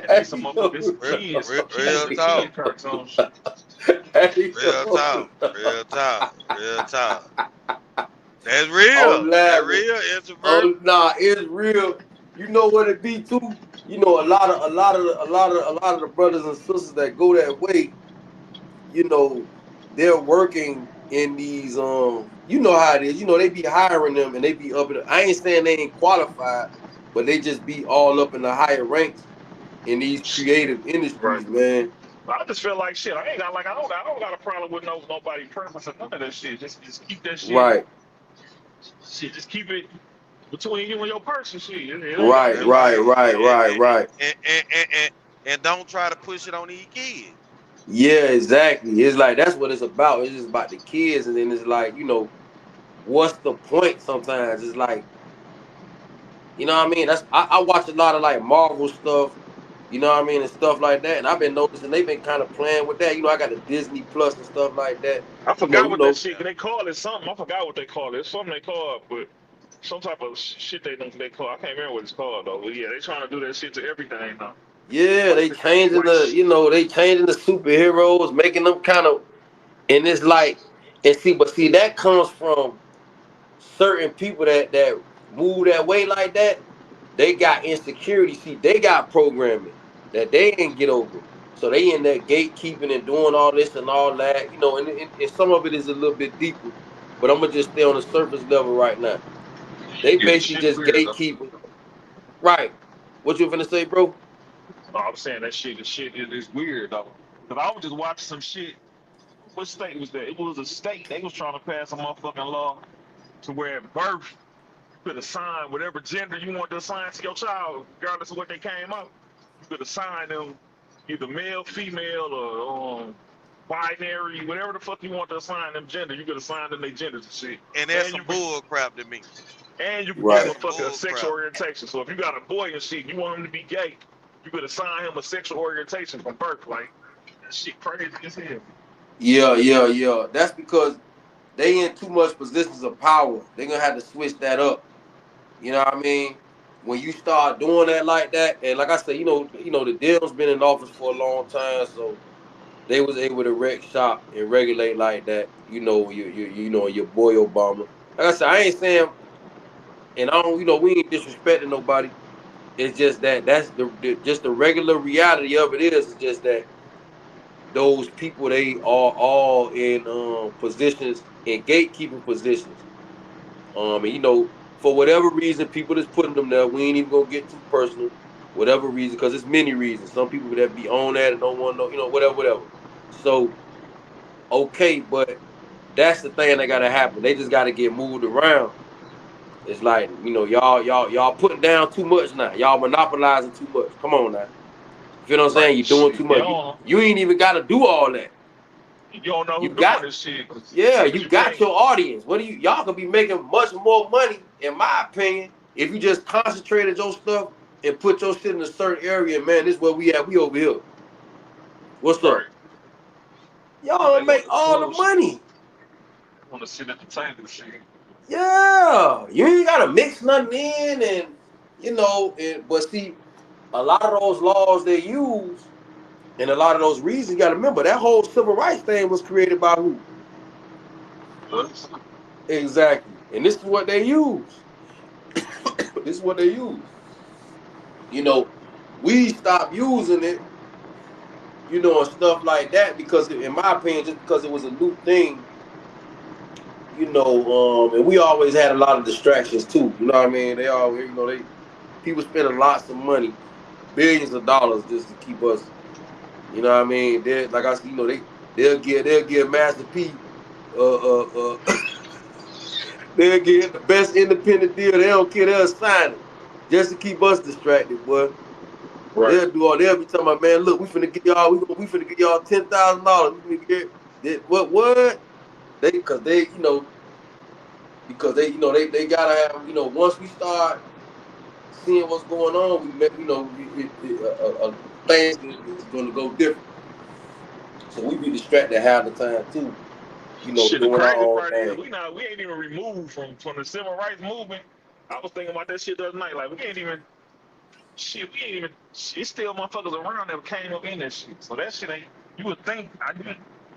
And some motherfuckers, kids, Real talk. cartoon shit. Real talk. Real talk. Real talk. That's real. That's real. Introvert. Oh nah, it's real. You know what it be too? You know, a lot of the brothers and sisters that go that way, you know, they're working in these you know how it is. You know, they be hiring them and they be up in I ain't saying they ain't qualified, but they just be all up in the higher ranks in these creative industries, man. I just feel like shit. I don't got a problem with nobody purpose or none of that shit. Just keep that shit. Right. Shit, just keep it between you and your person. Shit. Right. And don't try to push it on these kids. Yeah, exactly. It's like that's what it's about. It's just about the kids, and then it's like, you know, what's the point? Sometimes it's like, you know what I mean? I watch a lot of like Marvel stuff, you know what I mean, and stuff like that. And I've been noticing they've been kind of playing with that. You know, I got the Disney Plus and stuff like that. I forgot what that shit they call it. Something I forgot what they call it. It's something they call it, but some type of shit they call. I can't remember what it's called though. But yeah, they trying to do that shit to everything now. Yeah, they changing the superheroes, making them kind of, and it's like, and see that comes from certain people that move that way like that. They got insecurity. See, they got programming that they ain't get over. So they in there gatekeeping and doing all this and all that, you know, and some of it is a little bit deeper. But I'm gonna just stay on the surface level right now. They basically just gatekeeping. Right. What you finna say, bro? No, I'm saying that shit is weird though. Cause I was just watching some shit. What state was that? It was a state. They was trying to pass a motherfucking law to where at birth you could assign whatever gender you want to assign to your child, regardless of what they came up. You could assign them either male, female, or binary, whatever the fuck you want to assign them gender. You could assign them their genders and shit. And that's some bull crap to me. And you can give them fucking a sexual orientation. So if you got a boy and shit, you want him to be gay, you could assign him a sexual orientation from birth. Like, that shit crazy as hell. Yeah. That's because they in too much positions of power. They're gonna have to switch that up. You know what I mean? When you start doing that like that, and like I said, you know, the Dems been in office for a long time, so they was able to wreck shop and regulate like that. You know, your boy Obama. Like I said, I ain't saying, and I don't, we ain't disrespecting nobody. It's just that's the regular reality of it is just that those people, they are all in positions, in gatekeeping positions. And for whatever reason, people is putting them there. We ain't even gonna get too personal. Whatever reason, because it's many reasons. Some people that be on that and don't want to know, whatever. So, okay, but that's the thing that gotta happen. They just gotta get moved around. It's like, y'all putting down too much now. Y'all monopolizing too much. Come on now. You feel what I'm saying? You're doing too much. You ain't even gotta do all that. You don't know who's doing this shit. Yeah, you got your audience. Y'all could be making much more money, in my opinion, if you just concentrated your stuff and put your shit in a certain area, man, this is where we at. We over here. What's Right. up? Y'all make all the money. Want to sit at the table and shit. Yeah, you ain't gotta mix nothing in, and you know, but see, a lot of those laws they use, and a lot of those reasons, you gotta remember that whole civil rights thing was created by who? Us. Exactly, and this is what they use. This is what they use. You know, we stopped using it, you know, and stuff like that because, in my opinion, just because it was a new thing. You know, and we always had a lot of distractions too. You know what I mean? They always, you know, people spending lots of money, billions of dollars just to keep us. You know what I mean? They, like I said, you know, they'll give Master P, they'll give the best independent deal. They don't care. They'll sign it just to keep us distracted, boy. Right. They'll be talking about, man, look, we finna give y'all $10,000. We finna get what? Because they gotta have, you know, once we start seeing what's going on, we met, you know, things is going to go different. So we be distracted half the time too, you know, shit, doing our own part thing. is we ain't even removed from the civil rights movement. I was thinking about that shit the other night. Like we ain't even. It's still motherfuckers around that came up in that shit. So that shit ain't. You would think.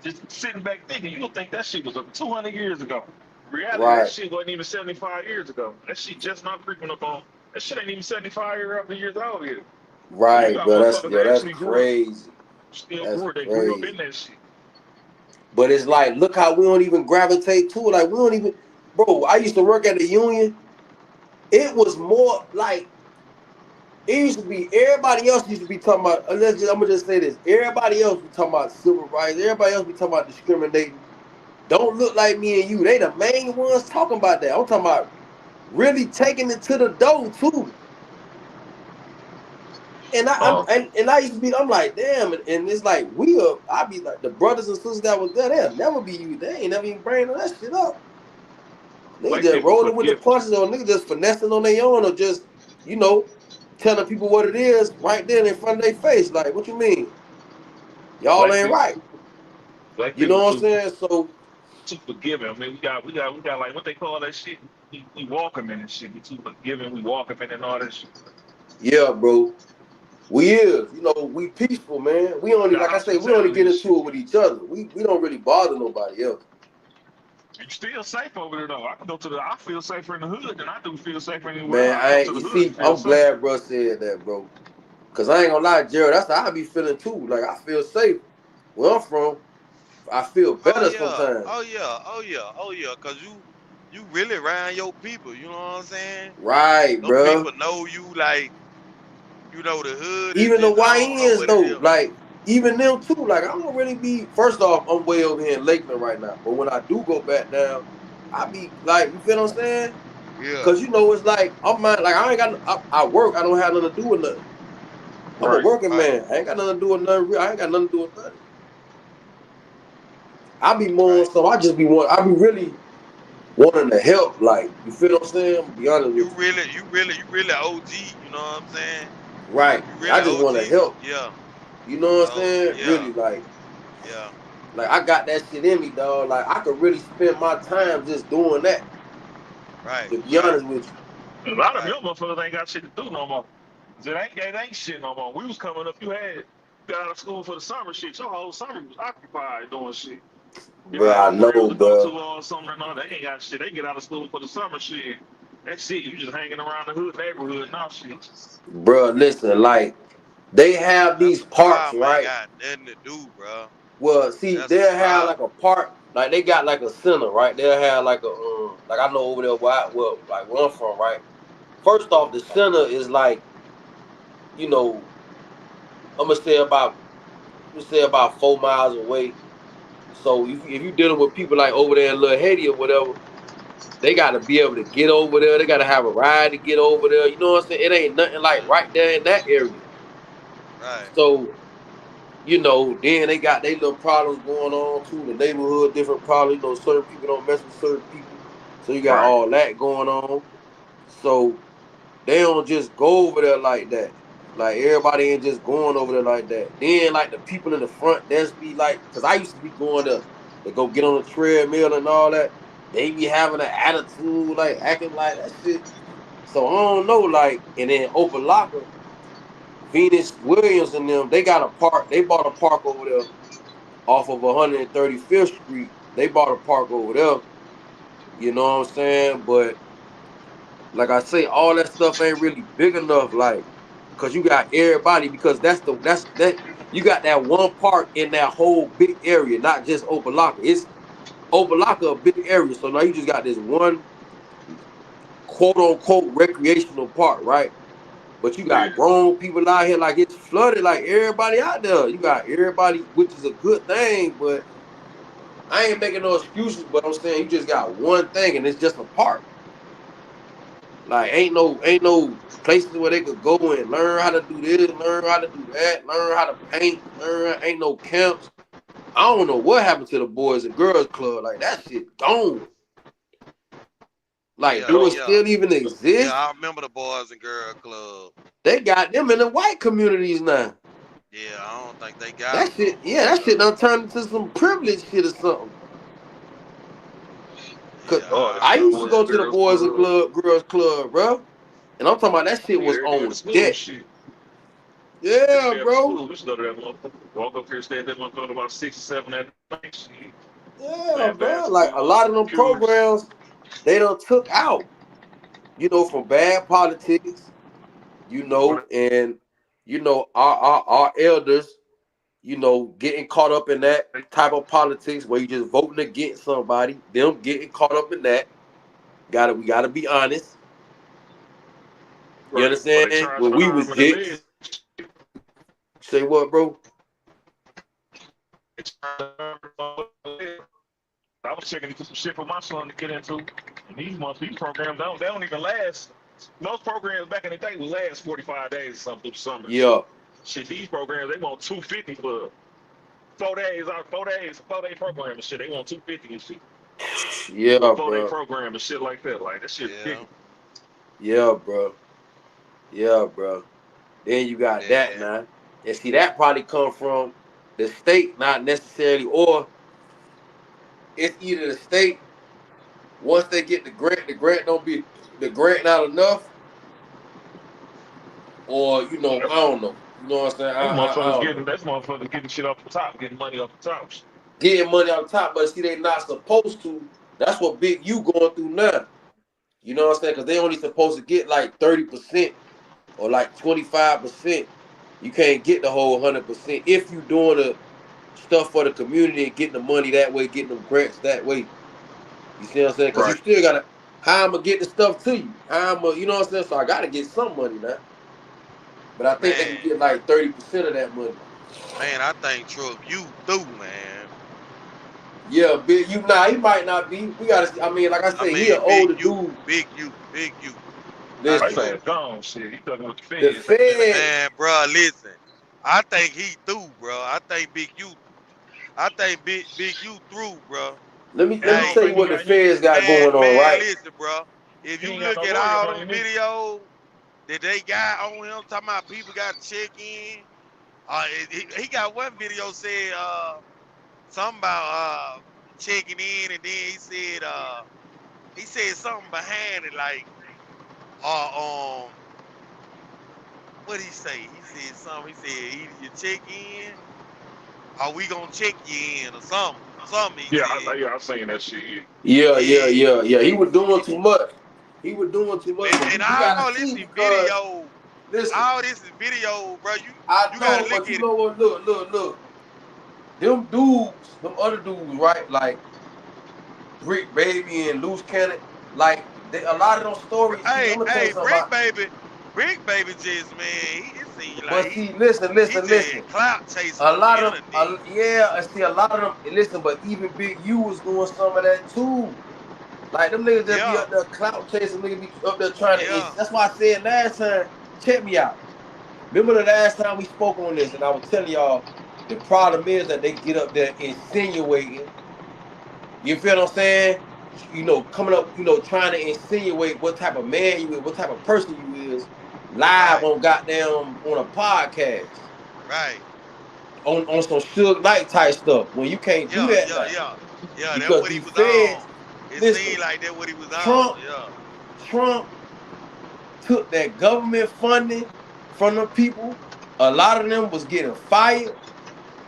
Just sitting back thinking, you would think that shit was 200 years ago. Reality, right. That shit wasn't even 75 years ago. That shit just not creeping up on. That shit ain't even 75 years old yet. Right, bro. That's crazy. They grew up in that shit. But it's like, look how we don't even gravitate to it. Like we don't even, bro. I used to work at the union. It was more like. It used to be, everybody else used to be talking about, I'm going to just say this. Everybody else be talking about civil rights. Everybody else be talking about discriminating. Don't look like me and you. They the main ones talking about that. I'm talking about really taking it to the door too. And I used to be, I'm like, damn. And it's like, I be like, the brothers and sisters that was there, they'll never be you. They ain't never even bringing that shit up. Niggas just rolling with the punches, or niggas just finessing on their own, or just, you know, telling people what it is right there in front of their face. Like, what you mean? Y'all ain't right. You know what I'm saying? So too forgiving. I mean, we got like what they call that shit. We welcome in and shit. We too forgiving. We welcome in and all that shit. Yeah, bro. We is. You know, we peaceful, man. We only, like I say, we only get into it with each other. We don't really bother nobody else. You still safe over there though. I feel safer in the hood than I do feel safer anywhere. Man, I'm glad bro said that, bro. Cause I ain't gonna lie, Gerald, that's how I be feeling too. Like I feel safe. Where I'm from, I feel better sometimes. Oh yeah. Cause you really around your people, you know what I'm saying? Right, Those bro. people know you, like, you know, the hood. Even the YNs though, like even them too. Like I don't really be. First off, I'm way over here in Lakeland right now. But when I do go back down, I be like, you feel what I'm saying? Yeah. Cause you know it's like I'm like I ain't got. I work. I don't have nothing to do with nothing. I'm a working man. I ain't got nothing to do with nothing. I ain't got nothing to do with nothing. I be more so. I be really wanting to help. Like you feel what I'm saying? I'm be honest with you. You really OG. You know what I'm saying? Right. Really I just want to help. Yeah. You know what I'm saying? Yeah. Really, like. Yeah. Like I got that shit in me, dog. Like I could really spend my time just doing that. Right. To be honest with you. A lot of your motherfuckers ain't got shit to do no more. It ain't shit no more. We was coming up, you got out of school for the summer shit. Your whole summer was occupied doing shit. Bro, I know, bro. Or something or another. They ain't got shit. They get out of school for the summer shit. That's it. You just hanging around the hood neighborhood now shit. Bro, listen, like they have these parks, right? Got nothing to do, bro. Well, see, they'll have like a park, like they got like a center, right? They'll have like a like I know over there like where I'm from, right? First off, the center is like, you know, I'm gonna say about 4 miles away. So if you dealing with people like over there in Little Haiti or whatever, they got to be able to get over there. They got to have a ride to get over there. You know what I'm saying? It ain't nothing like right there in that area. Right. So, you know, then they got their little problems going on too. The neighborhood, different problems. You know, certain people don't mess with certain people. So you got all that going on. So, they don't just go over there like that. Like everybody ain't just going over there like that. Then like the people in the front desk be like, cause I used to be going to go get on the treadmill and all that. They be having an attitude, like acting like that shit. So I don't know, like, and then Opa-locka, Venus Williams and them, they got a park. They bought a park over there off of 135th Street. They bought a park over there. You know what I'm saying? But like I say, all that stuff ain't really big enough, like, cause you got everybody, because that's you got that one park in that whole big area, not just Opa-locka. It's Opa-locka, a big area. So now you just got this one quote unquote recreational park, right? But you got grown people out here, like it's flooded, like everybody out there. You got everybody, which is a good thing, but I ain't making no excuses, but I'm saying you just got one thing and it's just a park. Like ain't no places where they could go and learn how to do this, learn how to do that, learn how to paint, ain't no camps. I don't know what happened to the Boys and Girls Club. Like that shit gone. Like, do it still even exist? Yeah, I remember the Boys and Girls Club. They got them in the white communities now. Yeah, I don't think they got that shit. Yeah, that shit done turned into some privilege shit or something. Cause I used to go to the Boys and Girls Club, bro. And I'm talking about that shit was on deck. Yeah, bro. Walk up here, stay at that motherfucker about 6 or 7 at night. Yeah, bro. Like a lot of them programs, they done took out, you know, from bad politics, you know, and you know, our elders, you know, getting caught up in that type of politics where you just voting against somebody, them getting caught up in that. We gotta be honest. You understand? When we was kids. Say what, bro? I was checking into some shit for my son to get into. And these programs, they don't even last. Most programs back in the day would last 45 days or something through the summer. Yeah. Shit, these programs, they want $250 for 4 days, 4-day program and shit. They want $250 and shit. Yeah, bro. 4-day program and shit like that. Like, that shit big. Yeah, bro. Yeah, bro. Then you got that now. And see, that probably come from the state, not necessarily, or it's either the state, once they get the grant don't be, the grant not enough, or, you know, I don't know. You know what I'm saying? That's motherfuckers getting shit off the top, getting money off the top. Getting money off the top, but see, they not supposed to. That's what Big U going through now. You know what I'm saying? Because they only supposed to get like 30% or like 25%. You can't get the whole 100% if you doing the stuff for the community and getting the money that way, getting them grants that way. You see what I'm saying? Because you still gotta, how I'm gonna get the stuff to you? You know what I'm saying? So I gotta get some money now. But I think they can get like 30% of that money. Man, I think Trump, you through, man. Yeah, Big U. Nah, he might not be. We gotta see. I mean, like I said, he an older dude. Big U. Listen, gone, shit. He talking with the Feds. The Feds. Man, bro, listen. I think he through, bro. I think Big U through, bro. Let me tell you what the Feds got going on, right? Listen, bro. If you look at all the videos that they got on him, talking about people got to check in. He got one video said something about checking in, and then he said something behind it, like what did he say? He said something. He said either you check in or we gonna check you in or something. I'm saying that shit. Yeah. He was doing too much. And all this is video. Listen, all this is video, bro. You gotta look at it. You know what? Look. Them dudes, them other dudes, right? Like Brick Baby and Loose Cannon, like a lot of those stories. Hey, Brick Baby just, man, it seems like. But see, listen. Clout chasing. A lot of them, listen, but even Big U was doing some of that too. Like them niggas just be up there clout chasing, niggas be up there trying to. That's why I said last time, check me out. Remember the last time we spoke on this, and I was telling y'all the problem is that they get up there insinuating. You feel what I'm saying? coming up, trying to insinuate what type of man you is, what type of person you is, live Right. on goddamn on a podcast. Right. On some Suge Knight type stuff when you can't do Yeah, that yeah, now. yeah. Yeah, that's Because what he these was feds, on. It listen, seemed like that's what he was on. Trump Yeah. took that government funding from the people. A lot of them was getting fired.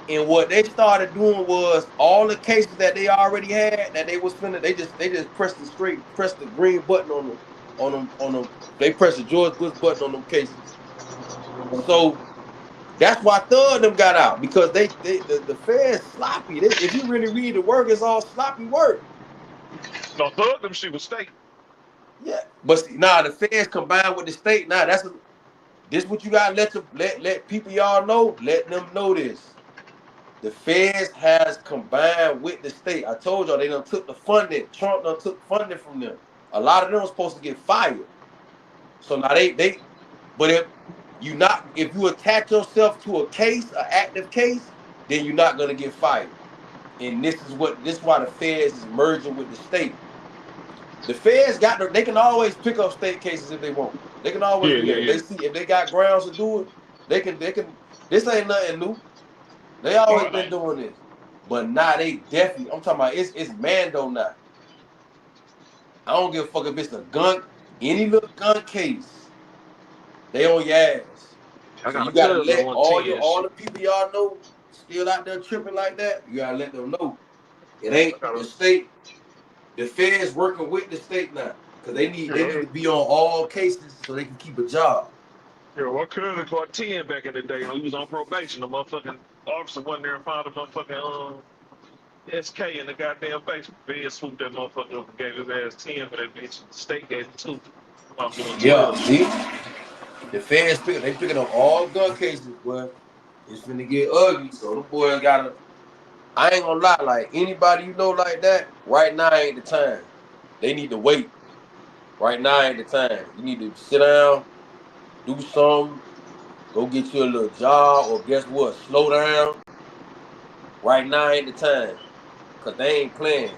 And what they started doing was all the cases that they already had that they was finna, they just pressed the green button on them. They pressed the George Bush button on them cases. So that's why Thug them got out, because the feds sloppy. If you really read the work, it's all sloppy work. No, Thug them shit was state. Yeah, but see, the feds combined with the state. This what you gotta let people y'all know. Let them know this. The feds has combined with the state. I told y'all they done took the funding. Trump done took funding from them. A lot of them was supposed to get fired. So now but if you attach yourself to a case, an active case, then you're not gonna get fired. And this is why the feds is merging with the state. The feds they can always pick up state cases if they want. They can always do that. If they got grounds to do it, they can. This ain't nothing new. They always been doing this. But now they definitely, I'm talking about it's Mando now. I don't give a fuck if it's a gun, any little gun case. They on your ass. So you gotta let all the people y'all know still out there tripping like that. You gotta let them know. It ain't the state. The feds working with the state now. Cause they need to be on all cases so they can keep a job. Yeah, what cousin caught 10 back in the day. He was on probation. The motherfucking officer went there and found a motherfucking SK in the goddamn basement. Fed swooped that motherfucker up and gave his ass 10 for that bitch. The state gave him 2. Yeah, see? The feds picking up all gun cases, boy. It's finna get ugly. So the boys I ain't gonna lie, like anybody you know like that, right now ain't the time. They need to wait. Right now ain't the time. You need to sit down, do something, go get you a little job, or guess what? Slow down. Right now ain't the time. Cause they ain't playing.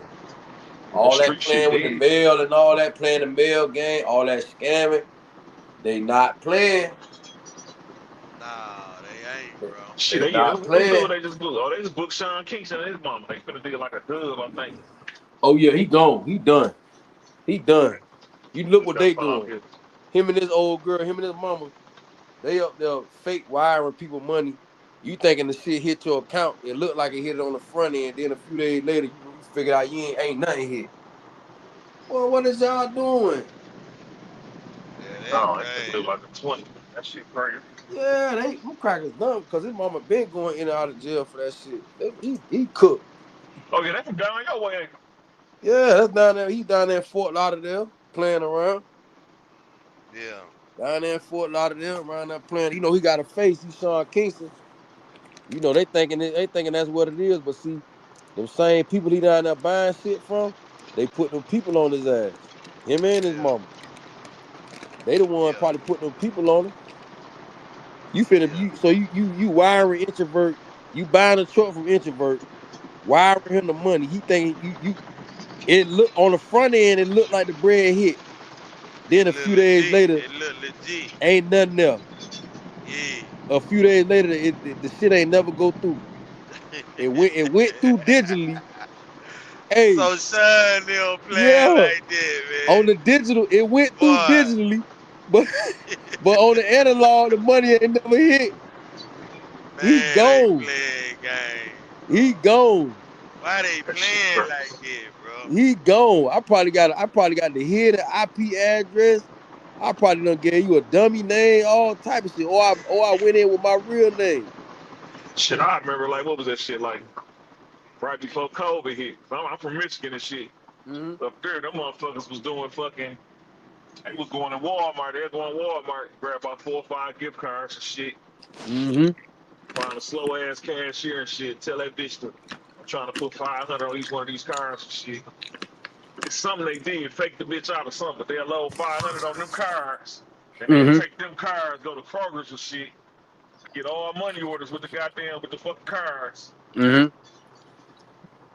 All that playing with the mail and all that, playing the mail game, all that scamming, they not playing. Nah, they ain't, bro. Shit, They not what playing. they just booked? Oh, they just booked Sean Kingston and his mama. They finna do like a dub, I think. Oh yeah, he gone. He done. He done. You look what they doing. Him and this old girl, him and his mama, they up there fake wiring people money. You thinking the shit hit your account? It looked like it hit it on the front end. Then a few days later, you figure out you ain't nothing hit. Well, what is y'all doing? Yeah, Oh, they look like a 20. That shit crazy. Yeah, them crackers dumb because his mama been going in and out of jail for that shit. He cooked. Oh yeah, they from down your way. Yeah, that's down there. He down there in Fort Lauderdale playing around. Yeah. Down there in Fort Lauderdale around there playing. You know, he got a face. He's Sean Kingston. You know, they thinking that's what it is. But see, them same people he down there buying shit from, they put them people on his ass. Him and his mama. They the one probably put them people on him. You wiring Introvert. You buying a truck from Introvert, wiring him the money. He thinking it look on the front end, it looked like the bread hit. Then a few days later, it look legit. ain't nothing there. Yeah. A few days later, the shit ain't never go through. It went through digitally. Hey, so Sean don't play like that, man. On the digital, it went through digitally, but on the analog, the money ain't never hit. Man, He gone. they playing games. He gone. Why they playing like that, bro? He gone. I probably got the head, the IP address. I probably done gave you a dummy name, all type of shit. Or I went in with my real name. Shit, I remember like what was that shit like right before COVID hit. I'm from Michigan and shit. Mm-hmm. Up there, them motherfuckers was doing fucking. They was going to Walmart. They was going to Walmart, grab about 4 or 5 gift cards and shit. Mm-hmm. Find a slow ass cashier and shit. Tell that bitch to I'm trying to put 500 on each one of these cards and shit. It's something they did, fake the bitch out or something, but they'll load 500 on them cards. And they'll take them cards, go to Kroger's and shit, get all money orders with the fucking cards. Mm-hmm.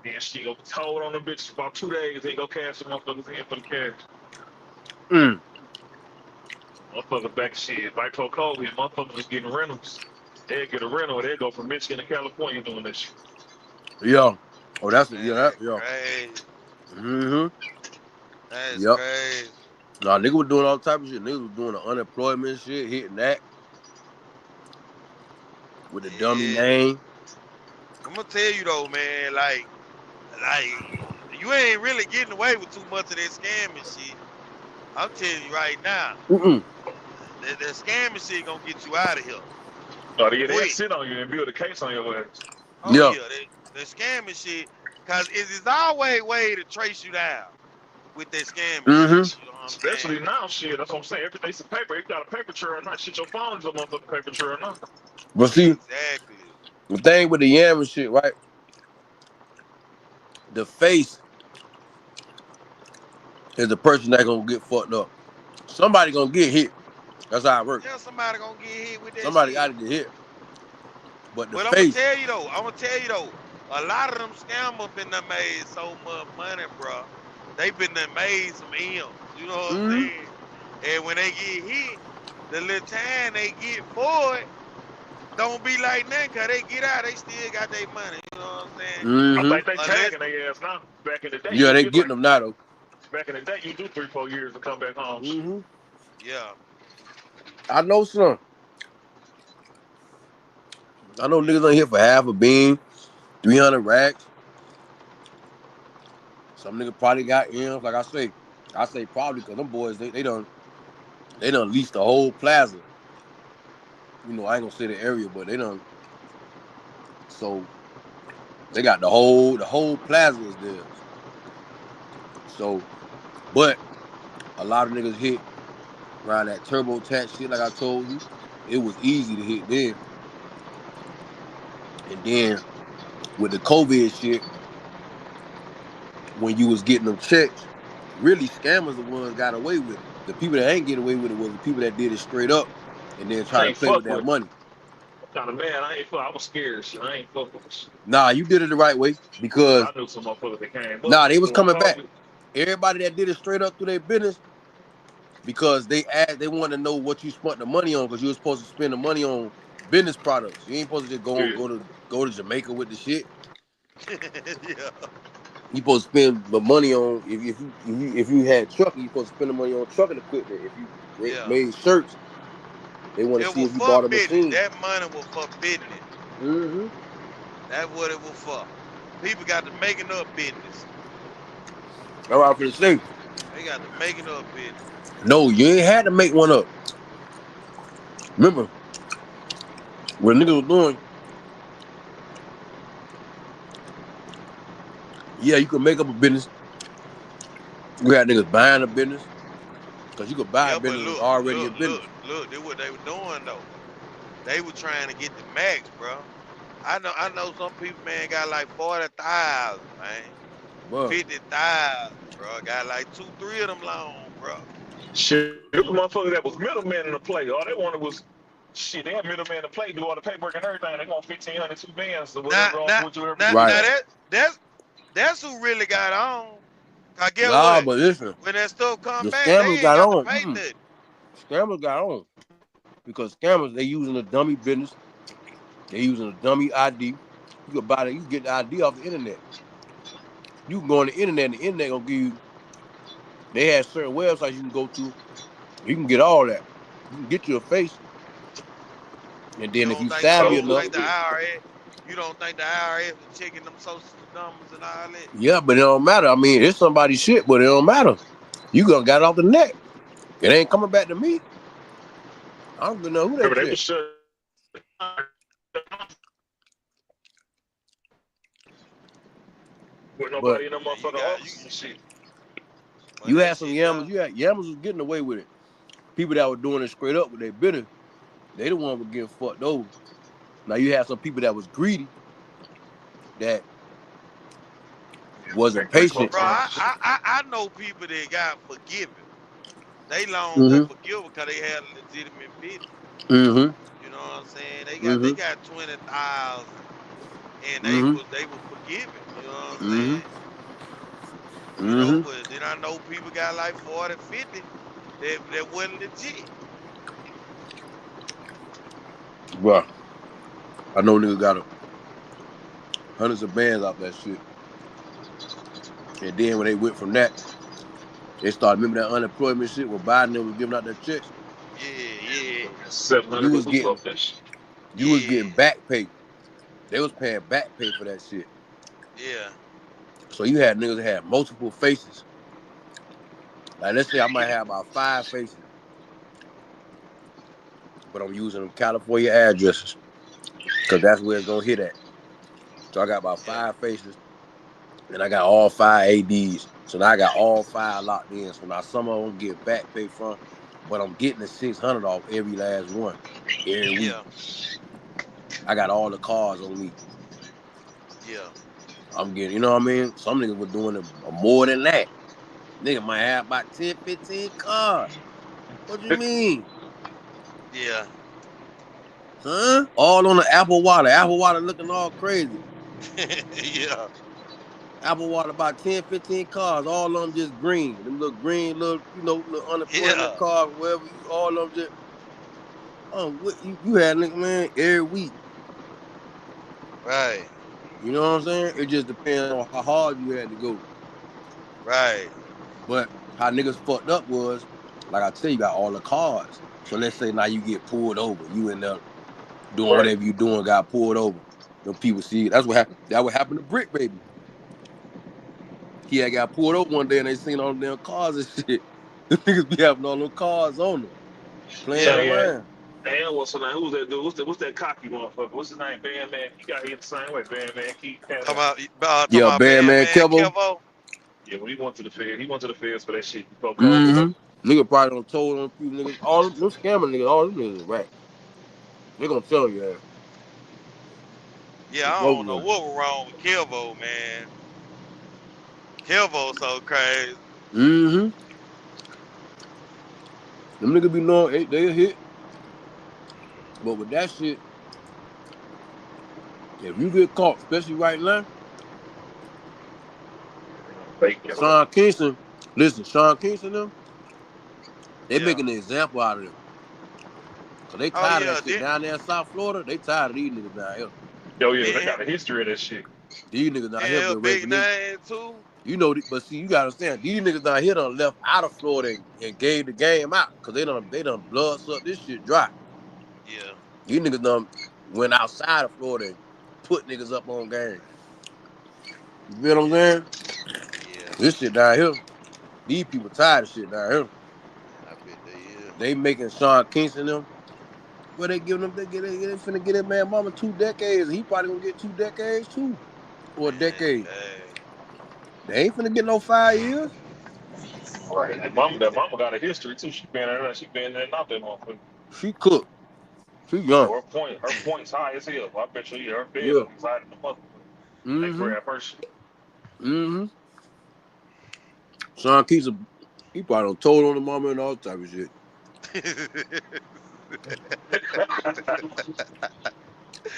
Then she go told on the bitch for about 2 days. They go cash the motherfuckers in for the cash. Motherfuckers back shit. Right before COVID, motherfuckers was getting rentals. They'd get a rental. They'd go from Michigan to California doing that shit. Yeah. Oh, that's it. Man, Yeah, that's yeah. crazy. Mm-hmm. That's Yep. crazy. Nah, nigga was doing all type of shit. Niggas was doing the unemployment shit, hitting that with the dummy Yeah. name. I'm gonna tell you though, man, like you ain't really getting away with too much of that scamming shit. I'm telling you right now, that scamming shit gonna get you out of here. Oh, yeah, they Quick. sit on you and build a case on your ass. Oh yeah, the scamming shit, cause it's always a way to trace you down with that scamming shit. You know what I'm Especially saying? now, shit. That's what I'm saying. Every day's a paper. If you got a paper trail or not, shit, your phone's a motherfucking paper trail now. But see, exactly. The thing with the yam and shit, right? The face is the person that gonna get fucked up. Somebody gonna get hit. That's how it works. Yeah, somebody gonna get hit with that Somebody shit. gotta get hit. But the I'm face. gonna tell you though, a lot of them scammers been done made so much money, bro. They been done made some M's. You know what I'm saying? And when they get hit, the little time they get for it don't be like nothing, cause they get out, they still got their money. You know what I'm saying? I think they tagging their ass now. Back in the day, yeah, they getting them now though. Back in the day, you do 3-4 years to come back home. Yeah. I know some. I know niggas on here for half a bean, 300 racks. Some niggas probably got M's. Like I say probably because them boys they done leased the whole plaza. You know, I ain't gonna say the area, but they done. So they got the whole plaza is theirs. So, but a lot of niggas hit around that TurboTax shit, like I told you. It was easy to hit there. And then with the COVID shit, when you was getting them checks, really scammers the ones got away with it. The people that ain't get away with it was the people that did it straight up and then try to play with that money. Kind of man, I was scared. Shit. I ain't fuck with this. Nah, you did it the right way because I knew some motherfuckers that came. Nah, they was coming back. Everybody that did it straight up through their business, because they wanted to know what you spent the money on, because you were supposed to spend the money on business products. You ain't supposed to just go to Jamaica with the shit. Yeah. You supposed to spend the money on if you had trucking, you supposed to spend the money on trucking equipment. If you made shirts, they want to see if you bought a machine. That money was for business. That's what it was for. People got the making up business. That's what I'm finna say. They got the making up business. No, you ain't had to make one up. Remember, what niggas was doing, yeah, you could make up a business. We had niggas buying a business. Because you could buy a business that's already a business. Look, that's what they were doing though. They were trying to get the max, bro. I know some people, man, got like 40,000, man. Bro. 50,000, bro. Got like 2-3 of them loans, bro. Shit, it was motherfuckers that was middleman in the play. All they wanted was shit. They had middleman to play, do all the paperwork and everything. They want 1,500, 2 bands. So That's who really got on. I get but listen, when that stuff come back, scammers they ain't got got on. to pay nothing. Scammers got on. Because scammers, they using a dummy business. They using a dummy ID. You can buy that. You can get the ID off the internet. You can go on the internet, and the internet gonna give you. They have certain websites you can go to. You can get all that. You can get you a face, and then if you savvy enough, you don't think the IRS was checking them social numbers and all that? Yeah, but it don't matter. I mean, it's somebody's shit, but it don't matter. You gonna got it off the net. It ain't coming back to me. I don't even know who that is. With nobody in them motherfucking office and shit. You had some yammers. Yammers was getting away with it. People that were doing it straight up with their business, they the one were getting fucked over. Now you have some people that was greedy, that wasn't patient. Bro, I know people that got forgiven. They loans were forgiven because they had a legitimate business. You know what I'm saying? They got 20,000 and Mm-hmm. they were forgiving. You know what I'm Mm-hmm. saying? You know, Mm-hmm. but then I know people got like 40, 50 that wasn't legit. Bruh, I know niggas got hundreds of bands out that shit. And then when they went from that, they started, remember that unemployment shit where Biden was giving out their checks? Yeah. You 700 a was week getting off that shit. Yeah. back pay. They was paying back pay for that shit. Yeah. So you had niggas that had multiple faces. Like let's say I might have about 5 faces, but I'm using them California addresses because that's where it's gonna hit at. So I got about 5 faces, and I got all 5 ADs. So now I got all 5 locked in. So now some of them get back pay from, but I'm getting the 600 off every last one every week. Yeah. I got all the cars on me. Yeah. I'm getting, you know what I mean? Some niggas were doing it more than that. Nigga might have about 10, 15 cars. What you mean? Yeah. Huh? All on the Apple Water. Apple Water looking all crazy. Yeah. Apple Water about 10, 15 cars. All of them just green. Them little green, little unemployment Yeah. cars, whatever. All of them just, what you had, nigga, man, every week. Right. You know what I'm saying? It just depends on how hard you had to go. Right. But how niggas fucked up was, like I tell you, got all the cars. So let's say now you get pulled over. You end up doing whatever you doing, got pulled over. Them people see that's what happened. That what happened to Brick Baby. He had got pulled over one day and they seen all them damn cars and shit. The niggas be having all them cars on them, playing around. Damn, what's his name? Who's that dude? What's that cocky motherfucker? What's his name? Bandman. He got hit the same way. Bandman. Talking about Bandman Kevo. Yeah, when he went to the feds for that shit. Nigga probably done told on a few niggas. All them scammer niggas, all them niggas is right. They gonna tell you that. Yeah, I don't know what was wrong with Kevo, man. Kevo so crazy. Them niggas be knowing they hit. But with that shit, if you get caught, especially right now, Sean Kingston, them, they making an example out of them. Cause they tired of that shit down there in South Florida. They tired of these niggas down here. Yo, yeah, they got a history of that shit. These niggas down here been big raping name too. You know, but see, you gotta understand, these niggas down here done left out of Florida and gave the game out. Cause they done blood sucked this shit dry. Yeah. These niggas done went outside of Florida and put niggas up on game. You feel what I'm saying? Yeah. This shit down here, these people tired of shit down here. I bet they is. They making Sean Kingston them. Well, they giving them, they finna get that man mama 2 decades. He probably gonna get 2 decades too. Or a decade. They ain't finna get no 5 years. Right. That mama got a history too. She been in there and out that motherfucker. She cooked. She young. Her point's high as hell. I bet you her bed is high in the motherfucker. They grab her shit. Sean Kingston, he probably done told on the mama and all type of shit.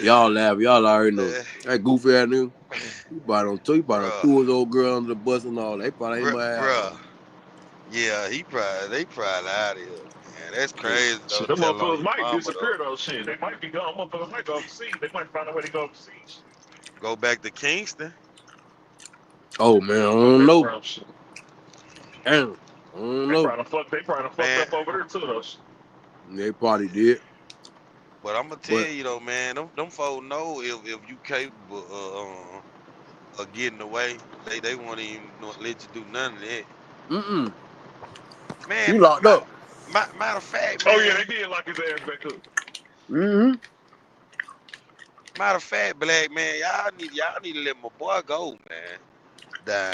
Y'all laugh. Y'all already know. That goofy ass nigga. He probably done threw his old girl under the bus and all that. They probably ain't my ass. Yeah, they probably out of here. Man, that's crazy though. Them motherfuckers might disappear though. Shit, they might be gone. Motherfuckers might go overseas. They might find a way to go overseas. Go back to Kingston. Oh man, I don't know. Damn, I don't know. They probably fucked up over there too though. They probably did. But I'm gonna tell you though, man, them folks know if you capable of getting away, they won't even let you do none of that. Man, you locked up. Matter of fact, man. Oh yeah, they did lock his ass back up. Matter of fact, black man, y'all need to let my boy go, man.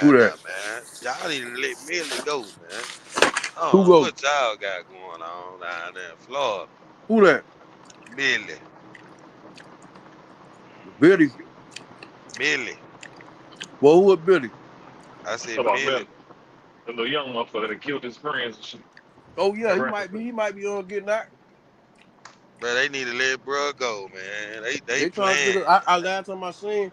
Who that? Man. Y'all need to let Millie go, man. Who go? What y'all got going on down there in Florida? Who that? Millie. Billy. Well, who is Billy? I said Millie. The little young motherfucker that killed his friends and shit. Oh yeah, he might be on getting out. But they need to let bro go, man. They trying to playing. do I last time I seen,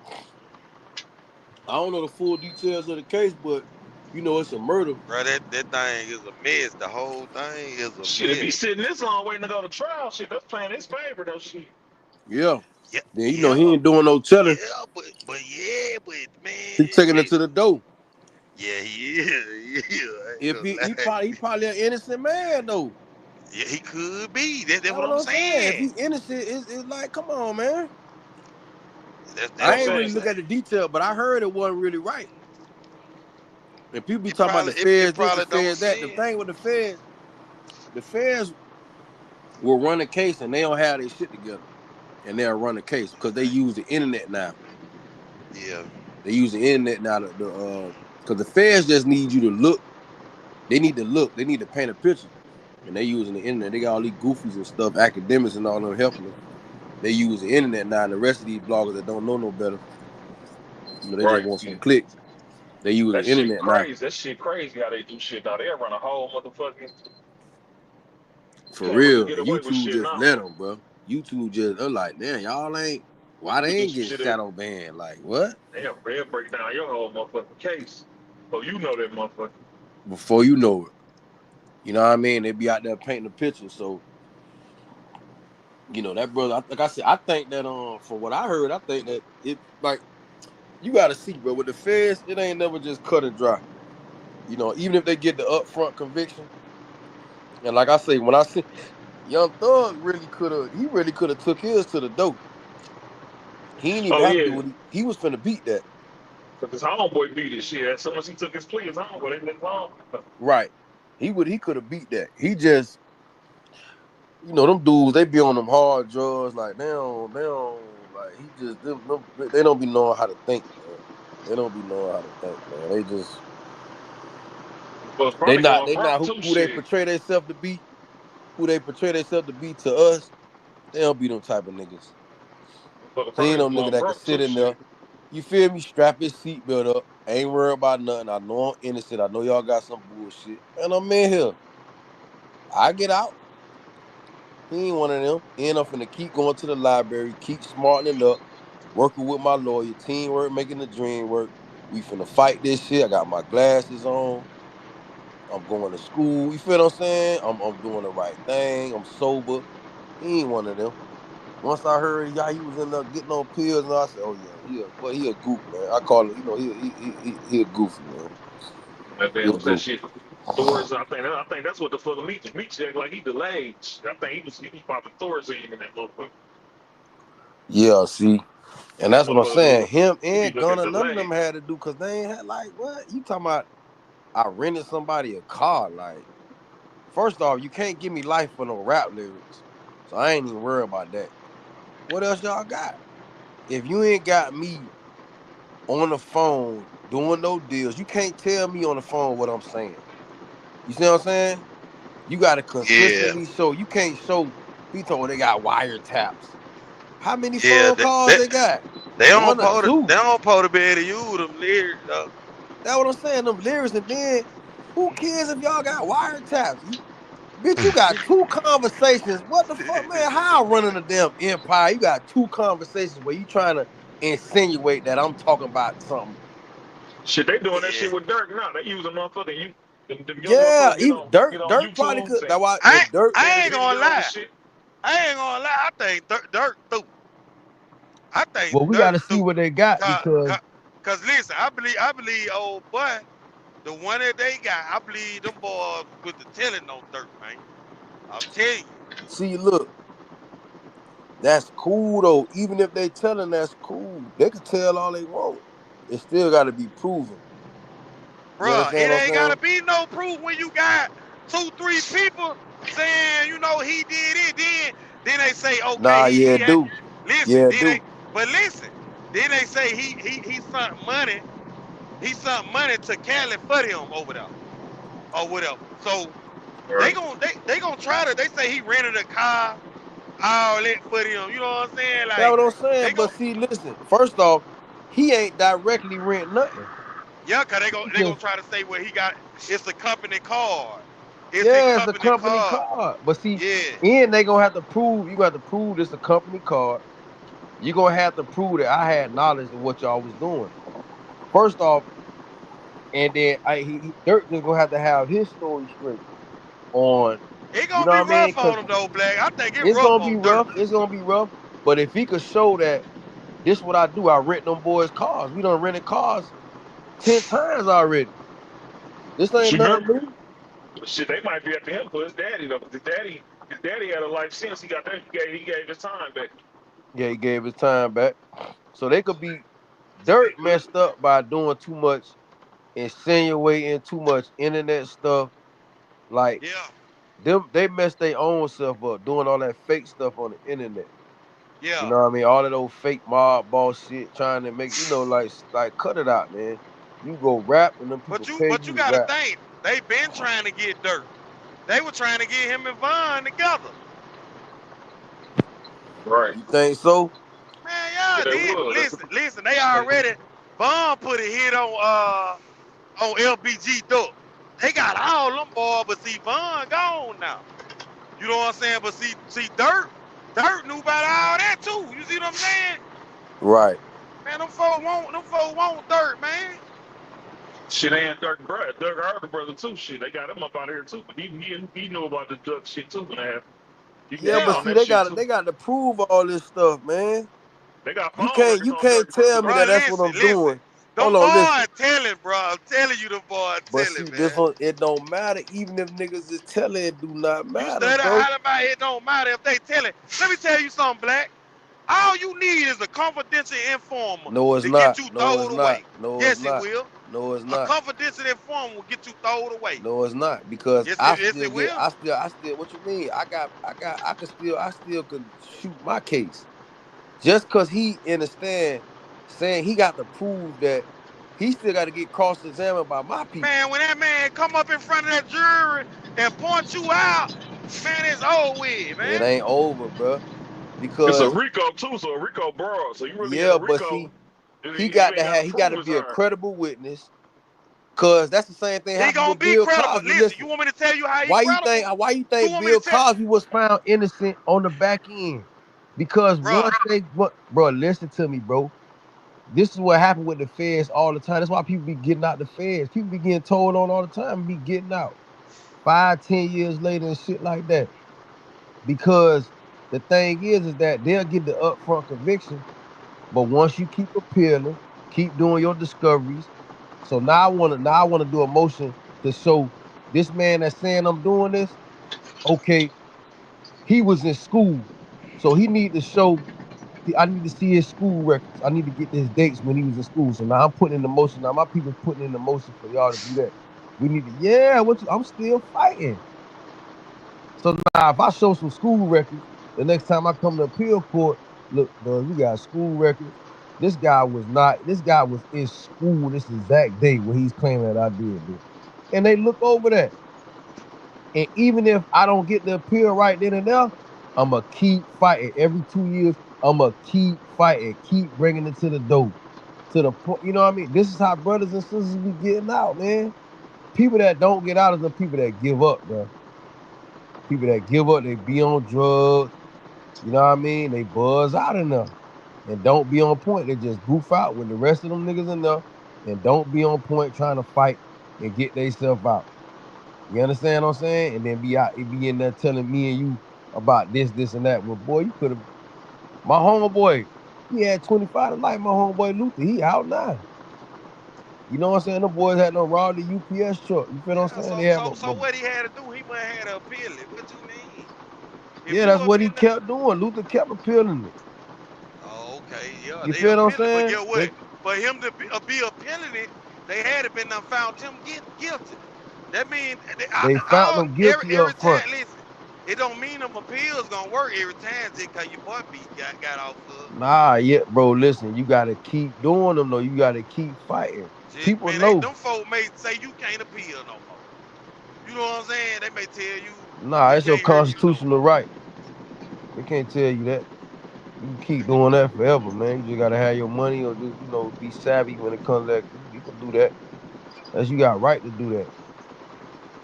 I don't know the full details of the case, but you know it's a murder. Bro, that thing is a mess. The whole thing is a Shit, if mess. he's sitting this long waiting to go to trial, shit, that's playing his favor though. Shit. Yeah. Yeah, Then you know yeah, he ain't doing no telling. yeah, but man, He taking it to the door. yeah, he is. If he probably an innocent man though. Yeah, he could be. That's That's what I'm saying. If he innocent, it's like, come on, man. That's I what ain't I'm really look saying. at the detail, but I heard it wasn't really right. And people be It talking about the feds this, the probably don't feds that. The seem. thing with the feds will run a case and they don't have their shit together. And they'll run a case because they use the internet now. Yeah. They use the internet now because the feds just need you to look. They need to look. They need to paint a picture. And they using the internet. They got all these goofies and stuff, academics and all them helping them. They use the internet now, and the rest of these bloggers that don't know no better, you know, they just want some clicks. They use the internet now. That shit crazy how they do shit now. They run a whole motherfucking. For real, really YouTube just let them, bro. YouTube just, they're like, damn, y'all ain't, why they ain't getting shadow banned? Like, what? Damn, they'll break down your whole motherfucking case. So you know that motherfucker. Before you know it. You know what I mean? They be out there painting a picture. So, you know, that brother, like I said, I think that from what I heard, I think that it, like, you gotta see, bro, with the feds, it ain't never just cut and dry. You know, even if they get the upfront conviction, and like I say, when I see Young Thug really could have took his to the door. He didn't even have to do what he was finna beat that. Cause his homeboy beat his shit. As soon as he took his plea, his homeboy ain't been long. Right. He could have beat that. He just, you know, them dudes, they be on them hard drugs, like they don't like he just they don't be knowing how to think, man. They don't be knowing how to think, man. They just they not who they portray themselves to be. Who they portray themselves to be to us, they don't be them type of niggas. So he ain't no nigga that can sit in there. You feel me? Strap his seatbelt up. Ain't worried about nothing. I know I'm innocent. I know y'all got some bullshit. And I'm in here. I get out. He ain't one of them. End up finna keep going to the library, keep smartening up, working with my lawyer, teamwork, making the dream work. We finna fight this shit. I got my glasses on. I'm going to school. You feel what I'm saying? I'm doing the right thing. I'm sober. He ain't one of them. Once I heard he was in there getting on pills, and I said, "Oh yeah, he a goof, man." I call him, you know, he a goofy, man. That was that shit. Thor's, I think that's what the fuck Meech said. Like he delayed. I think he was popping Thor's in that motherfucker. Yeah, see, and that's what I'm saying. Him and Gunna, none of them had to do because they ain't had like what you talking about. I rented somebody a car. Like, first off, you can't give me life for no rap lyrics, so I ain't even worried about that. What else y'all got? If you ain't got me on the phone doing no deals, you can't tell me on the phone what I'm saying. You see what I'm saying? You got to consistently show. You can't show people they got wiretaps. How many phone calls they got? They don't supposed to be able to use them lyrics, though. That's what I'm saying. Them lyrics, and then who cares if y'all got wiretaps? Bitch, you got 2 conversations. What the fuck, man? How I'm running a damn empire? You got 2 conversations where you trying to insinuate that I'm talking about something. Shit, they doing that shit with Dirk now. They use a motherfucker. Yeah, Dirk probably could. That's why Dirk. I ain't gonna lie. I think Dirk through. I think. Well, we got to see what they got because listen, I believe old boy, the one that they got, I believe them boys put the telling on Dirk, man. I'll tell you. See, look, that's cool though. Even if they telling, that's cool. They can tell all they want. It still got to be proven. Bruh, it ain't gotta be no proof when you got 2, 3 people saying, you know, he did it. Then they say, okay, nah, listen. Then they say he sent money. He sent money to Cali for them over there, or whatever. So they gonna try to. They say he rented a car, all that for them. You know what I'm saying? Like, that's what I'm saying. But see, listen. First off, he ain't directly rent nothing. Yeah, cause they gonna try to say, well, he got it's a company card. It's a company card. But see, and they gonna have to prove, you got to prove it's a company card. you're gonna have to prove that I had knowledge of what y'all was doing. First off, and then Dirk just gonna have to have his story straight on, It you gonna know be what I mean? rough Because on him though, Black. I think it it's rough gonna be on Dirk. rough. It's gonna be rough. But if he could show that this what I do, I rent them boys cars. We done rented cars 10 times already. This ain't nothing new. Shit, they might be after him for his daddy though. His daddy had a life sentence. He got that. He gave his time back. Yeah, he gave his time back. So they could be Dirk messed up by doing too much, insinuating too much internet stuff. Like Yeah, they messed their own self up doing all that fake stuff on the internet. You yeah. know what I mean? All of those fake mob boss shit, trying to make, like cut it out, man. You go rap and them people pay But you you to gotta rap. think, they been trying to get Dirk. They were trying to get him and Von together. Right. You think so? Man, Yeah, y'all they did. would. Listen, they already Von put a hit on LBG Duck. They got all them boys, but see Von gone now. You know what I'm saying? But see Dirk knew about all that too. You see what I'm saying? Right. Man, them folks want Dirk, man. Shit, ain't Dirk Harder brother too. Shit, they got him up out here too. But he knew about the Duck shit too. Man, he Yeah, got in but Yeah. on see, that shit too. they got to prove all this stuff, man. They got You phone can't records you on can't Dirk brother tell me though. that Bro, that's what I'm listen. doing. Hold Them on, boys listen. telling, bro. I'm telling you, them boys But telling, see, this man. one, it don't matter. Even if niggas is telling, it do not You matter, study bro. how about it don't matter if they tell it. Let me tell you something, Black. All you need is a confidential informer No, it's to get not. you No, it's thrown not. away. No, it's Yes, it not. will. No, it's A not. confidential informer will get you thrown away. No, it's not. Because Yes, it will. I still, what you mean? I still could shoot my case. Just because he understand saying he got to prove that he still got to get cross-examined by my people. Man, when that man come up in front of that jury and point you out, man, it's over with, It man. ain't over, bro. It's a Because Rico too, so a Rico broad. So you really in a yeah, but Rico. see, You ain't got to he got prove to his be a hard. credible witness. Cause that's the same thing He happened gonna with be Bill credible. Cosby. Listen, Listen, you want me to tell you how he credible? why you You think want me to Bill tell, Cosby was found innocent on the back end? Because bro? bro, listen to me, bro. This is what happened with the feds all the time. That's why people be getting out the feds. People be getting told on all the time and be getting out 5-10 years later and shit like that. Because the thing is that they'll get the upfront conviction, but once you keep appealing, keep doing your discoveries. So now I wanna do a motion to show this man that's saying I'm doing this. Okay, he was in school, so he need to show. I need to see his school records. I need to get his dates when he was in school. So now I'm putting in the motion. Now my people's putting in the motion for y'all to do that. We need to. Yeah, I'm still fighting. So now if I show some school records, the next time I come to appeal court, look, bro, we got school records. This guy was not. This guy was in school this exact day when he's claiming that I did this, and they look over that. And even if I don't get the appeal right then and there, I'ma keep fighting. Every 2 years, I'ma keep fighting, keep bringing it to the door, to the point. You know what I mean? This is how brothers and sisters be getting out, man. People that don't get out is the people that give up, bro. People that give up, they be on drugs. You know what I mean? They buzz out in there and don't be on point. They just goof out with the rest of them niggas in there and don't be on point trying to fight and get themselves out. You understand what I'm saying? And then be in there telling me and you about this, and that. Well, boy, you could have. My homeboy, he had 25 to life. My homeboy Luther, he out now. You know what I'm saying? Them boys had no rob the UPS truck. You feel what I'm Yeah. saying? So They have so so what he had to do? He went had to appeal it. What you mean? If yeah, you that's up what he in the, kept doing. Luther kept appealing it. oh, okay, yeah, You they feel what I'm appeal it. But saying? get what? For him to be appealing it, they had to been done found him guilty. That means They found him guilty every up front. time. Listen, it don't mean them appeals gonna work every time just cause your boy got off of. Nah, yeah, bro. Listen, you gotta keep doing them though. You gotta keep fighting. Just, People man, know. them folk may say you can't appeal no more. You know what I'm saying? They may tell you Nah, we it's your can't hear you no constitutional more. right. They can't tell you that. You can keep doing that forever, man. You just gotta have your money or just, be savvy when it comes to that. You can do that. You got right to do that.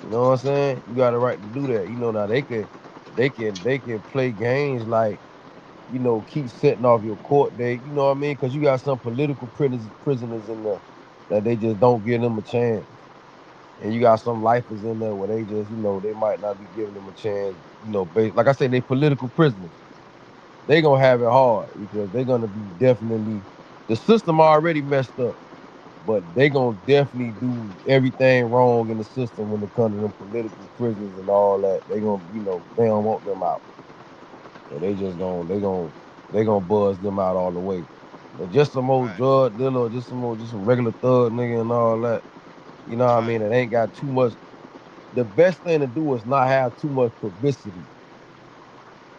You know what I'm saying? You got a right to do that. Now they can play games like you know, keep setting off your court date. You know what I mean? Because you got some political prisoners in there that they just don't give them a chance. And you got some lifers in there where they just, you know, they might not be giving them a chance, you know, like I said, they political prisoners. They gonna have it hard because they're gonna be definitely the system already messed up, but they gonna definitely do everything wrong in the system when it comes to them political prisoners and all that. They gonna, you know, they don't want them out. So they just gonna they gonna buzz them out all the way. But just some old Right. drug dealer, just some regular thug nigga and all that. You know what I Right. mean? It ain't got too much. The best thing to do is not have too much publicity.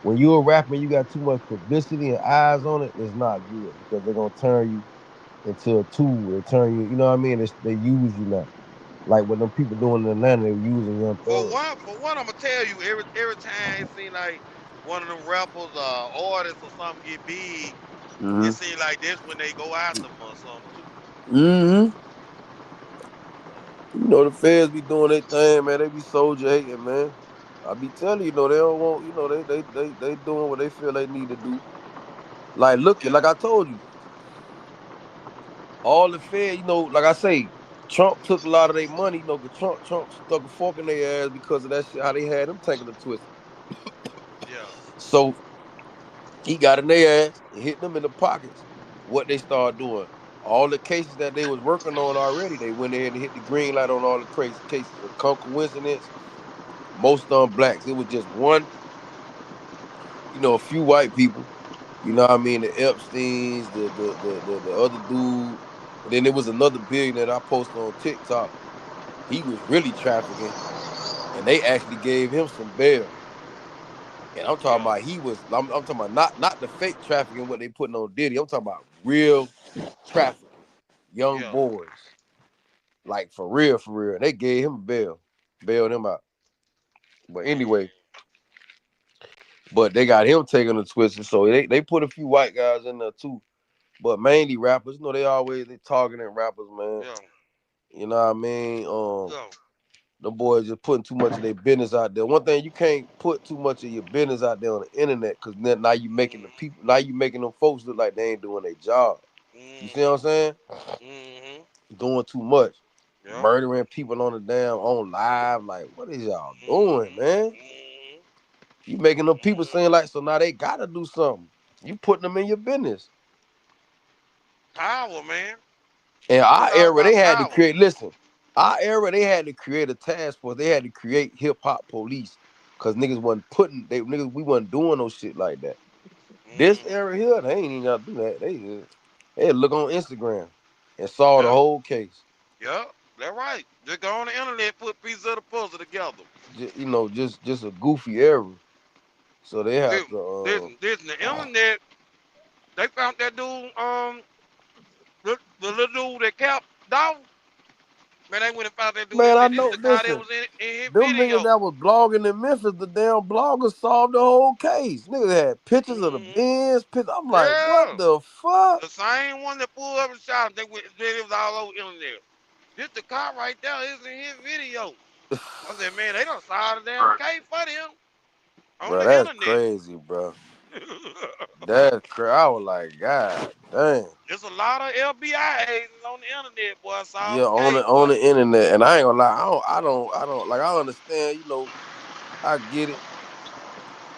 When you're a rapper and you got too much publicity and eyes on it, it's not good because they're gonna turn you into a tool. They turn you, you know what I mean? They use you now. Like what them people doing in Atlanta, they were using Young Thug. For one, I'm gonna tell you every time it seems like one of them rappers artists or something get big, it Mm-hmm. seems like that's when they go after them or something too. Mm-hmm. You know the feds be doing their thing, man. They be soldier hating, man. I be telling you, you know, they don't want, you know, they doing what they feel they need to do. Like look at, Yeah. like I told you, all the feds, you know, like I say, Trump took a lot of their money, you know, cause Trump stuck a fork in their ass because of that shit, how they had them taking a twist. Yeah. So he got in their ass and hit them in the pockets. What they started doing, all the cases that they was working on already, they went ahead and hit the green light on all the crazy cases. A coincidence, most of them blacks. It was just one, you know, a few white people. You know what I mean? The Epsteins, the other dude, and then there was another billionaire that I posted on TikTok. He was really trafficking, and they actually gave him some bail. And I'm talking Yeah. about I'm talking about not the fake trafficking what they putting on Diddy. I'm talking about real trafficking, young Yeah. boys, like for real, for real. They gave him a bail, bailed him out. But anyway, but they got him taking the twisted. So they put a few white guys in there too, but mainly rappers. You know they targeting rappers, man. Yeah. You know what I mean? Yeah. The boys just putting too much of their business out there. One thing, you can't put too much of your business out there on the internet because then now you making the people, now you making them folks look like they ain't doing their job. You see what I'm Mm-hmm. saying? Mm-hmm. Doing too much, Yeah. murdering people on the damn on live. Like, what is y'all doing, Mm-hmm. man? Mm-hmm. You making them people Mm-hmm. seem like so now they gotta do something. You putting them in your business. Power, man. In our It's all era, they about had to power. create. Listen, our era, they had to create a task force. They had to create hip hop police because niggas wasn't we wasn't doing no shit like that. This Mm-hmm. era here, they ain't even gotta do that. They look on Instagram and saw the Yep. whole case. Yep. That's right. Just go on the internet, put pieces of the puzzle together. You know, just a goofy era. So they have Listen, to. listen, the internet, they found that dude, the little dude that kept dog. Man, they went and found that dude. They Man, I said this is know. the car that Listen, was in his them niggas video. that was blogging in Memphis, the damn bloggers solved the whole case. Niggas had pictures of the Mm-hmm. bins. I'm like, what Yeah. the fuck? The same one that pulled up and shot him, it was all over the internet. This the car right there is in his video. I said, man, they don't solve the damn case for them on Bro, the that's internet. crazy, bro. That's crazy. I was like, God damn. There's a lot of FBI agents on the internet, boy, Yeah, solving on case, the boy. internet, and I ain't gonna lie, I don't like. I understand, you know, I get it,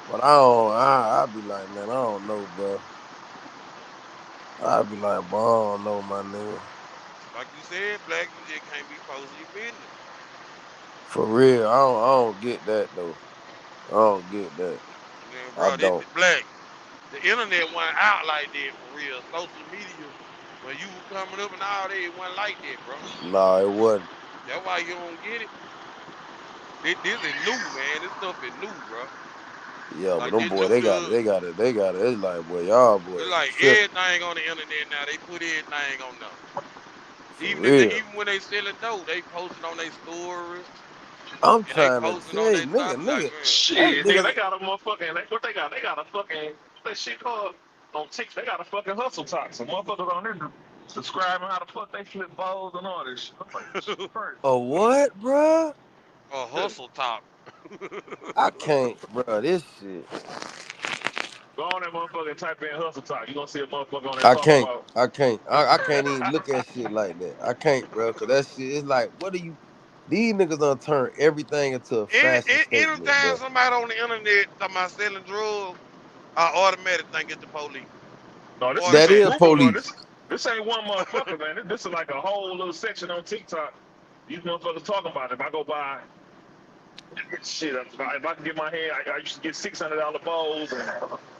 but I don't. I be like, man, I don't know, bro. I be like, bro, I don't know, my nigga. Like you said, black, you just can't be posting your business. For real, I don't get that though. I don't get that. Man, I bro, this don't. black. The internet went out like that for real. Social media, when you were coming up and all that, it wasn't like that, bro. Nah, it wasn't. That's why you don't get it. This is new, man. This stuff is new, bro. Yeah, but Like them this boy, new they got it. It's like, boy, y'all it's boys is like tripping. everything on the internet now. They put everything on there. For real. Even when they selling dope, they posting on their stories I'm and they trying to posting on tell their you, top. Like, man, hey, Shit, nigga, nigga, they got a motherfucking, what they got? They got a fucking, what that shit called on TikTok. They got a fucking hustle talk. Some motherfuckers on there describing how the fuck they flip balls and all this shit. I'm like, this shit crazy. a what, bruh? a hustle top. I can't, bruh. This shit. Go on that motherfucker and type in hustle talk. You gonna see a motherfucker on there I talking can't. about. I can't even look at shit like that. I can't, bro, because that shit is like, what do you? These niggas done turn everything into a fashion statement, Anytime bro. somebody on the internet talking about selling drugs, I automatically think it's the police. No, this is That some is Automatic. grouping, bro. police. This ain't one motherfucker, man. This is like a whole little section on TikTok. These motherfuckers talking about it. If I go buy shit, if I can get my hand, I used to get $600 bowls, and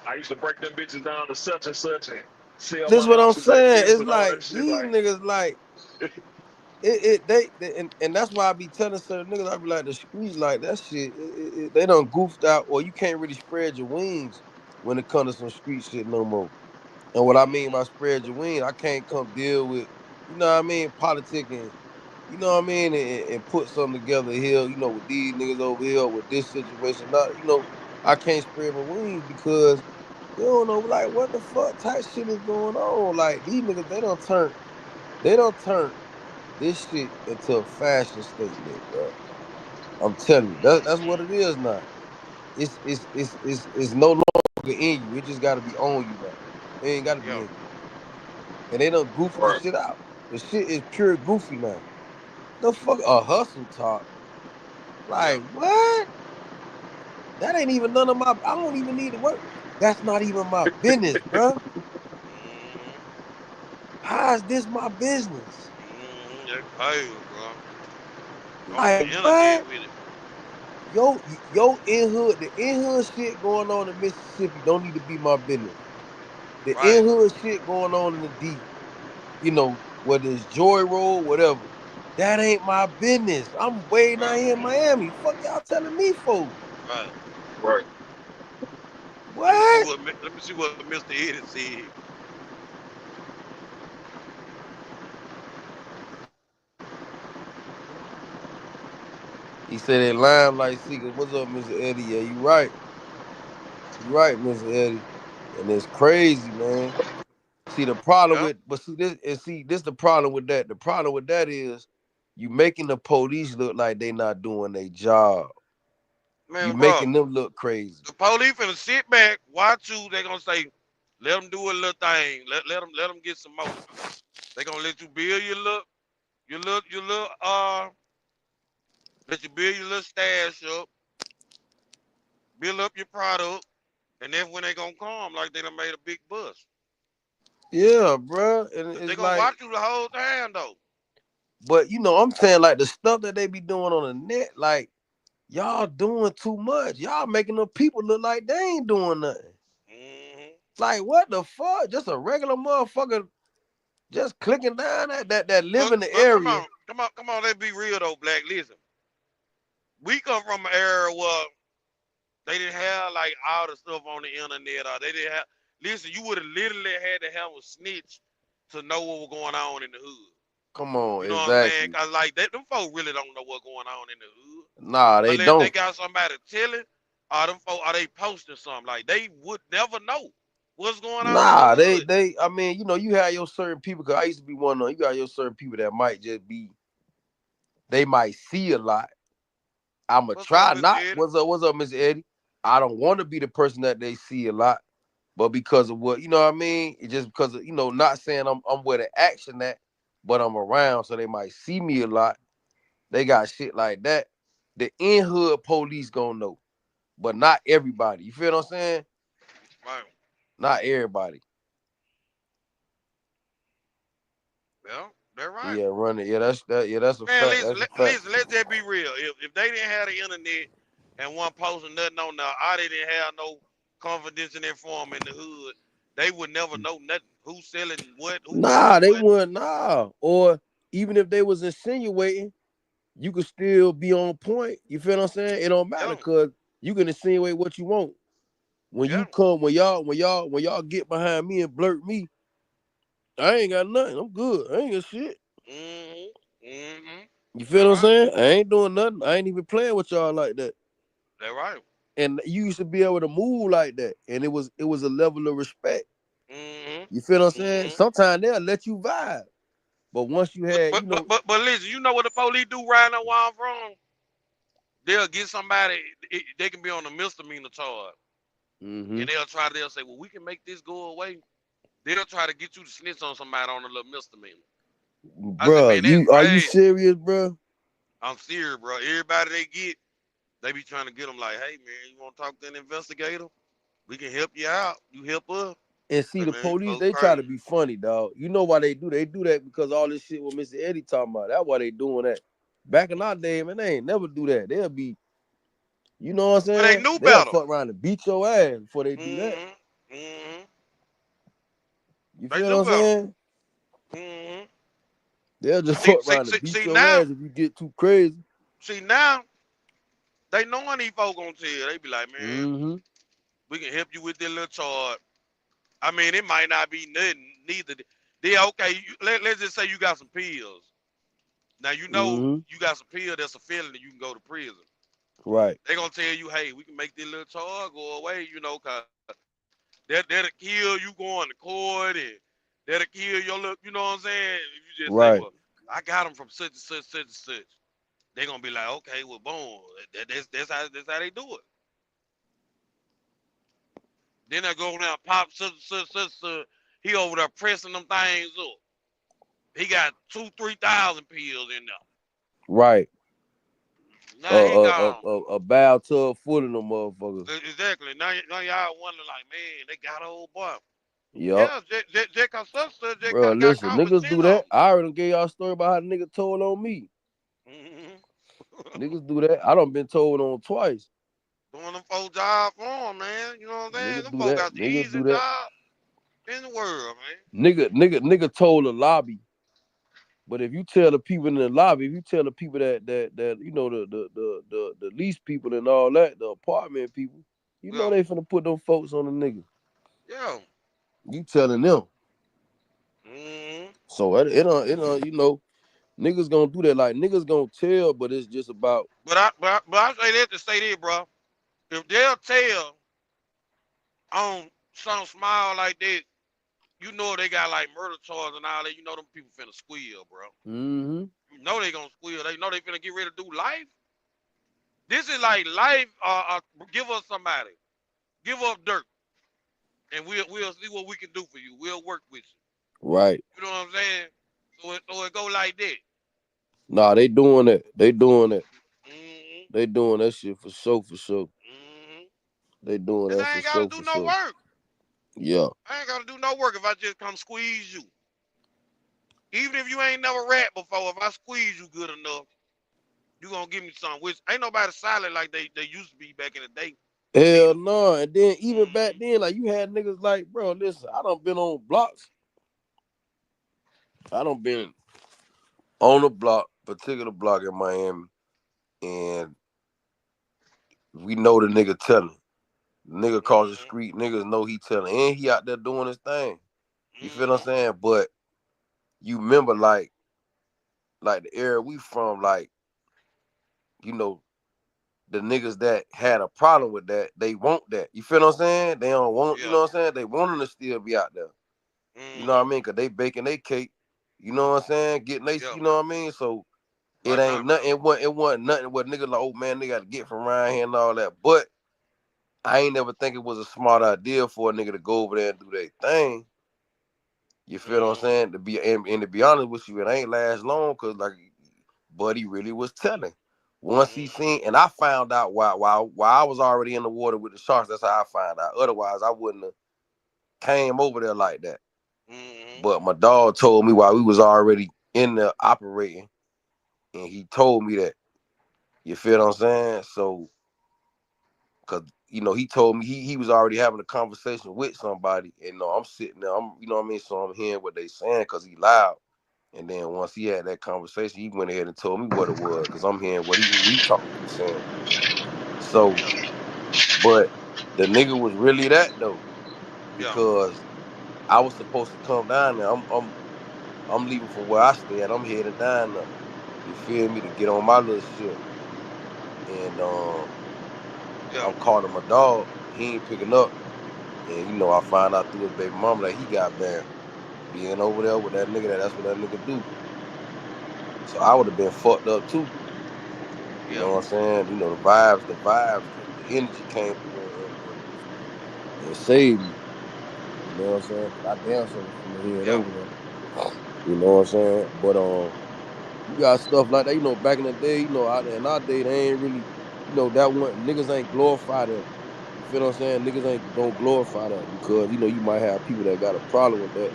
I used to break them bitches down to such and such and sell This my what I'm ounces like saying. this It's and all like that shit. these Like, niggas like and that's why I be telling certain niggas, I be like, the street, like that shit, they done goofed out, or you can't really spread your wings when it comes to some street shit no more. And what I mean by spread your wings, I can't come deal with, you know what I mean, politicking, you know what I mean, and put something together here, you know, with these niggas over here, with this situation. Not, you know, I can't spread my wings because you don't know, like, what the fuck type shit is going on. Like, these niggas, they don't turn this shit into a fashion statement, bro. I'm telling you, that's what it is now. It's no longer in you. It just gotta be on you now. It ain't gotta be Yeah. in you. And they done goofed the shit out. The shit is pure goofy now. The fuck a hustle talk. Yeah. Like what? That ain't even none of my. I don't even need to work. That's not even my business, bro. How is this my business? That's crazy, bro. On the Like internet what? with it. Yo, in hood, the in hood shit going on in Mississippi don't need to be my business. The Right. in hood shit going on in the D, you know, whether it's Joy Road, whatever. That ain't my business. I'm way down Right. here in Miami. Fuck y'all telling me for? Right. right. Let me see What? what Mr. Eddie said. He said they limelight seekers. What's up, Mr. Eddie? Yeah, you right. You right, Mr. Eddie. And it's crazy, man. See the problem Yep. with, but see this, and see this the problem with that. The problem with that is you making the police look like they not doing their job. You Man, bro, making them look crazy. the police finna sit back, watch you. They gonna say, let them do a little thing. Let them get some more. They gonna let you build let you build your little stash up, build up your product, and then when they gonna come, like they done made a big bust. Yeah, bro. And They it's gonna like, watch you the whole time though. but you know, I'm saying like the stuff that they be doing on the net, like y'all doing too much. Y'all making the people look like they ain't doing nothing. Like what the fuck? Just a regular motherfucker just clicking down that live in the But area. come on, let's be real though, Black. Listen, we come from an era where they didn't have like all the stuff on the internet, or they didn't have. Listen, you would have literally had to have a snitch to know what was going on in the hood. Come on, You know what I'm saying? exactly. Cause like them folks really don't know what's going on in the hood Nah, they unless they don't. got somebody telling, or them folks are they posting something. Like they would never know what's going on in the Nah, hood. I mean, you know, you have your certain people, cause I used to be one of them. You got your certain people that might just be, they might see a lot. I'ma What's up, try Mr. not. Eddie? What's up, Mr. Eddie? I don't want to be the person that they see a lot, but because of what, you know what I mean? It's just because of, you know, not saying I'm where the action at, but I'm around, so they might see me a lot. They got shit like that. The in hood police gonna know, but not everybody. You feel what I'm saying? Right. Not everybody. Well, they're right. Yeah, run it. Yeah, that's that. Yeah, that's a Man, fact. listen, That's a fact. listen, let's just be real. If they didn't have the internet and one posting nothing on there, or they didn't have no confidence in their form in the hood, they would never know nothing. Who's selling what, who doing Nah, they what. wouldn't. Nah, or even if they was insinuating, you could still be on point. You feel what I'm saying? It don't matter Yeah, because you can insinuate what you want. When yeah. you come, when y'all get behind me and blurt me, I ain't got nothing. I'm good. I ain't got shit. You feel They're what I'm right. saying? I ain't doing nothing. I ain't even playing with y'all like that. They're right. And you used to be able to move like that, and it was a level of respect. Mm-hmm. You feel what I'm saying? Mm-hmm. Sometimes they'll let you vibe, but once you But had, but but but but listen, you know what the police do right now where I'm from? They'll get somebody. They can be on a misdemeanor charge. and they'll say, well, we can make this go away. They'll try to get you to snitch on somebody on a little misdemeanor. Bro, are you serious, bro? I'm serious, bro. Everybody they be trying to get them like, hey, man, you want to talk to an investigator? We can help you out. You help us. And see, the police, they try to be funny, dog. You know why they do? They do that because all this shit with Mr. Eddie talking about. That's why they doing that. Back in our day, man, they ain't never do that. They'll be, you know what I'm saying? But they knew They'll better. fuck around and beat your ass before they do that. You feel what I'm saying? They'll just fuck around and beat your ass if you get too crazy. See, now, they knowing these folks gonna tell. They be like, man, we can help you with this little charge. I mean, it might not be nothing, neither. Okay, let's just say you got some pills. Now, you know you got some pills that's a felony, you can go to prison. Right. They're going to tell you, hey, we can make this little charge go away, you know, because that'll kill you going to court, and that'll kill your little, you know what I'm saying? If you just say, well, I got them from such and such, such and such. They're going to be like, okay, well, boom. That's how they do it. Then they go down, pop, such. He over there pressing them things up. He got 2,000-3,000 pills in there. Right. Now he gone. A bathtub full of them motherfuckers. Exactly. Now y'all wonder like, man, they got an old boy. Yep. Yeah, Jack bro, listen, niggas do that. I already gave y'all a story about how the nigga told on me. Niggas do that. I done been told on twice. Doing them folks job for them, man. You know what I'm saying? Them folks got the easiest job in the world, man. Nigga told the lobby. But if you tell the people in the lobby, if you tell the people that you know the lease people and all that, the apartment people, you know they finna put them folks on the nigga. Yeah. You telling them. So it you know, niggas gonna do that. Like niggas gonna tell, but it's just about. But I say that to say this, bro. If they'll tell on some smile like that, you know they got like murder charges and all that. You know them people finna squeal, bro. You know they gonna squeal. They know they finna get ready to do life. This is like life. Give us somebody. Give up dirt, and we'll see what we can do for you. We'll work with you. Right. You know what I'm saying? So it go like that. Nah, they doing that. They doing that. They doing that shit for sure. They doing that for sure. I ain't gotta do no work. Yeah. I ain't gotta do no work if I just come squeeze you. Even if you ain't never rap before, if I squeeze you good enough, you gonna give me something. Which ain't nobody silent like they used to be back in the day. Hell no. And then even back then, like you had niggas like, bro, listen, I done been on blocks. I done been on a particular block in Miami, and we know the nigga telling. The nigga across the street, niggas know he telling, and he out there doing his thing. You feel what I'm saying? But you remember like the era we from, like, you know, the niggas that had a problem with that, they want that. You feel what I'm saying? They don't want, you know what I'm saying? They want them to still be out there. You know what I mean? Because they baking their cake. You know what I'm saying? Getting they, you know what I mean? So it ain't nothing. It wasn't nothing what niggas like, oh man, they got to get from around here and all that. But I ain't never think it was a smart idea for a nigga to go over there and do their thing. You feel what I'm saying? To be honest with you, it ain't last long because like Buddy really was telling. Once he seen, and I found out while I was already in the water with the sharks. That's how I found out. Otherwise, I wouldn't have came over there like that. But my dog told me while we was already in there operating, and he told me that. You feel what I'm saying? So, cause you know he told me he was already having a conversation with somebody, and I'm sitting there. You know what I mean? So I'm hearing what they saying because he loud. And then once he had that conversation, he went ahead and told me what it was because I'm hearing what he talking to me saying. So, but the nigga was really that though, because I was supposed to come down there. I'm leaving from where I stay at. I'm heading down there. You feel me? To get on my little ship. And I'm calling my dog. He ain't picking up. And you know, I find out through his baby mama that he got banned. Being over there with that nigga, that's what that nigga do. So I would have been fucked up too. You know what I'm saying? You know, the vibes, the energy came through and and saved me. You know what I'm saying? Cause I damn sure was finna head Yeah. over there. You know what I'm saying? But you got stuff like that. You know, back in the day, you know, out in our day, they ain't really, you know, that one niggas ain't glorify them. You feel what I'm saying? Niggas ain't don't glorify that because you know you might have people that got a problem with that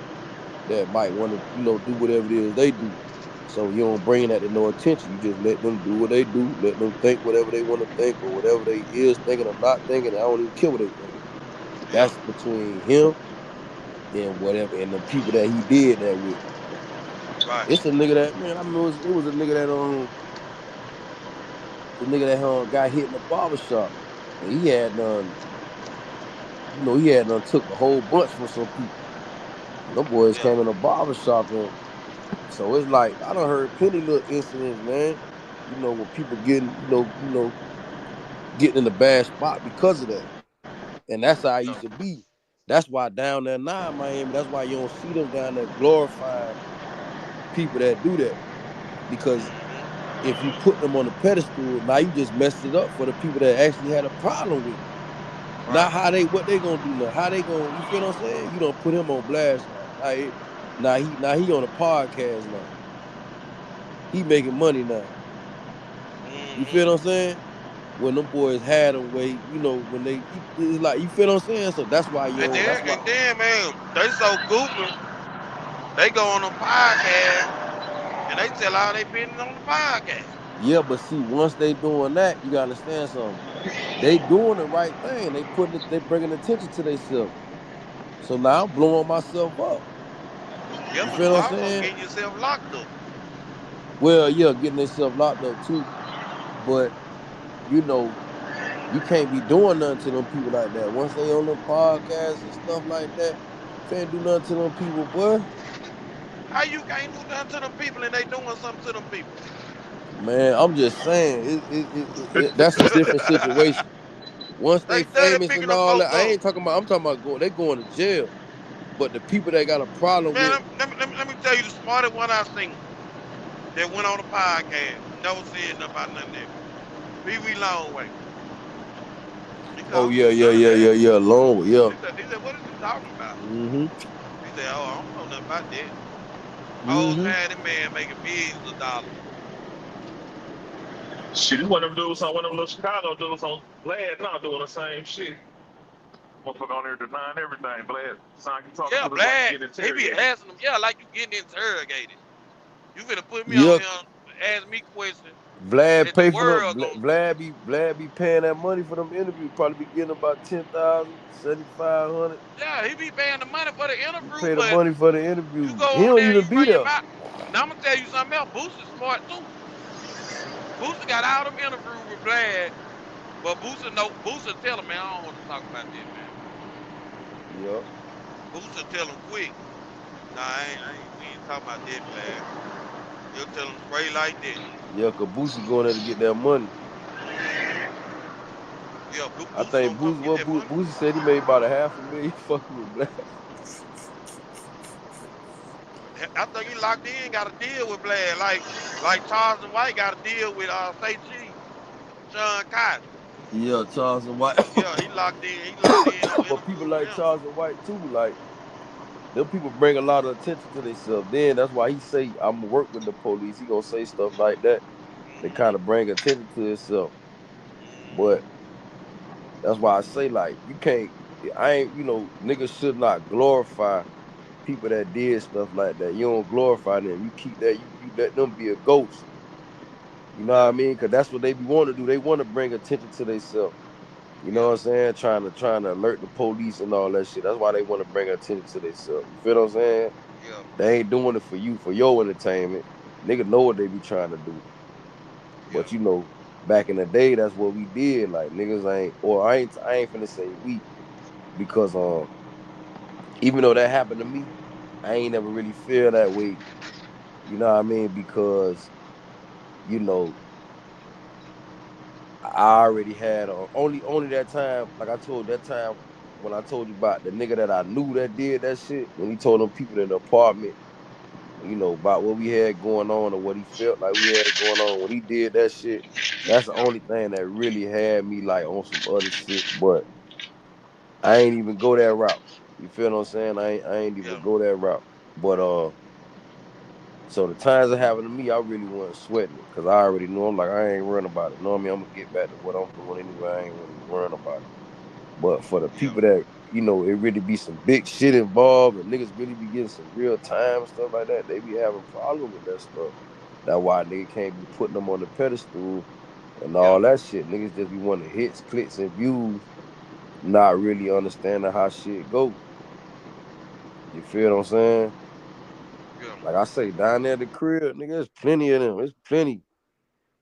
that might want to you know do whatever it is they do. So you don't bring that to no attention. You just let them do what they do. Let them think whatever they want to think or whatever they is thinking or not thinking. I don't even care what they thinking. Yeah. That's between him and whatever and the people that he did that with. Right. It's a nigga that man. I mean, it was a nigga that the nigga that got hit in the barber shop, and he had done you know he had done took a whole bunch from some people. And them boys Yeah. came in the barber shop and so it's like I done heard plenty little incidents, man. You know when people getting getting in a bad spot because of that, and that's how I Yeah. used to be. That's why down there now in Miami, that's why you don't see them down there glorifying people that do that because Mm-hmm. if you put them on the pedestal, now you just messed it up for the people that actually had a problem with it. Right. Now what they gonna do now? How they gonna you feel what I'm saying? You don't put him on blast now. Now he on a podcast now. He making money now. You Mm-hmm. feel what I'm saying? When them boys had them way, you know, when it's like you feel what I'm saying. So that's why you And don't. then That's why. and then man, they so goofy. They go on a podcast and they tell all they business on the podcast. Yeah, but see, once they doing that, you gotta understand something. They doing the right thing. They bringing attention to themselves. So now I'm blowing myself up. Yeah, You but feel you what I'm also saying? getting yourself locked up. Well, yeah, getting themselves locked up too. But you know, you can't be doing nothing to them people like that. Once they on them podcasts and stuff like that, can't do nothing to them people, boy. How you can't do nothing to them people and they doing something to them people? Man, I'm just saying, that's a different situation. Once They they study famous picking and them all that, folks I up. ain't talking about. I'm talking about they going to jail. But the people that got a problem Man, with, let me tell you the smartest one I seen that went on a podcast, never said nothing about none of that. Pee Wee Longway. He said, I oh don't yeah, know yeah, none of yeah, that. yeah, yeah, long, yeah, He said, what is you talking about? mm-hmm, He said, oh, I don't know nothing about that. Whole mm-hmm. time, that man making millions of dollars. Shit, this one of them dudes on one of them little Chicago dudes on Glad now doing the same shit. Motherfucker on there denying everything. Glad sound you talking Yeah, to this like Vlad, getting he be interrogated. asking them, yeah, like you getting interrogated. You finna put me on Yeah, here, ask me questions Vlad that the pay for them. world gonna see. Vlad be paying that money for them interviews. Probably be getting about 10,000, 7,500. Yeah, he be paying the money for the He interview, pay the but money for the you interview. He go on don't there, even you be run your there. mouth. Now I'm gonna tell you something else. Booster's smart too. Booster got all them interviews with Vlad, but Booster tell him, man, I don't want to talk about that, man. Yeah, Booster tell him quick. Nah, we ain't talking about that, Vlad. He'll tell him straight like that. yeah, cause Boosie going there to get that money. Yeah, I Booster think gonna come Boosie, get what that money. Boosie said he made about $500,000 fucking with Vlad. I think he locked in, got a deal with Vlad, like Charles and White got a deal with Say Cheese, Sean Cotton. Yeah, Charles and White. Yeah, he locked in. He locked in on But people interview with like him. Charles and White too, like them people bring a lot of attention to themselves. Then that's why he say I'm gonna work with the police. He gonna say stuff like that. They kind Mm-hmm. of bring attention to himself. Mm-hmm. But that's why I say like you can't. I ain't niggas should not glorify people that did stuff like that. You don't glorify them. You keep that. You let them be a ghost. You know what Yeah, I mean? Cause that's what they be want to do. They want to bring attention to themselves. You know yeah, what I'm saying? Trying to alert the police and all that shit. That's why they want to bring attention to themselves. You feel what I'm saying? yeah, They ain't doing it for you, for your entertainment. Nigga know what they be trying to do. yeah, But back in the day, that's what we did. Like niggas ain't, or I ain't finna say we, because even though that happened to me, I ain't never really feel that way. You know what I mean? Because you know I already had only that time, like I told that time when I told you about the nigga that I knew that did that shit, when he told them people in the apartment, about what we had going on or what he felt like we had going on when he did that shit. That's the yeah, only thing that really had me like on some other shit. But I ain't even go that route. You feel what I'm saying? I ain't even Yeah. go that route. But so the times it happened to me, I really wasn't sweating it because I already know. I'm like, I ain't worrying about it. Know what I mean? I'm gonna get back to what I'm doing anyway. I ain't really worrying about it. But for the Yeah. people that, you know, it really be some big shit involved and niggas really be getting some real time and stuff like that, they be having problems with that stuff. That's why niggas can't be putting them on the pedestal and all that shit. Niggas just be wanting hits, clicks, and views, not really understanding how shit go. You feel what I'm saying? Yeah. Like I say, down there at the crib, nigga, there's plenty of them. There's plenty.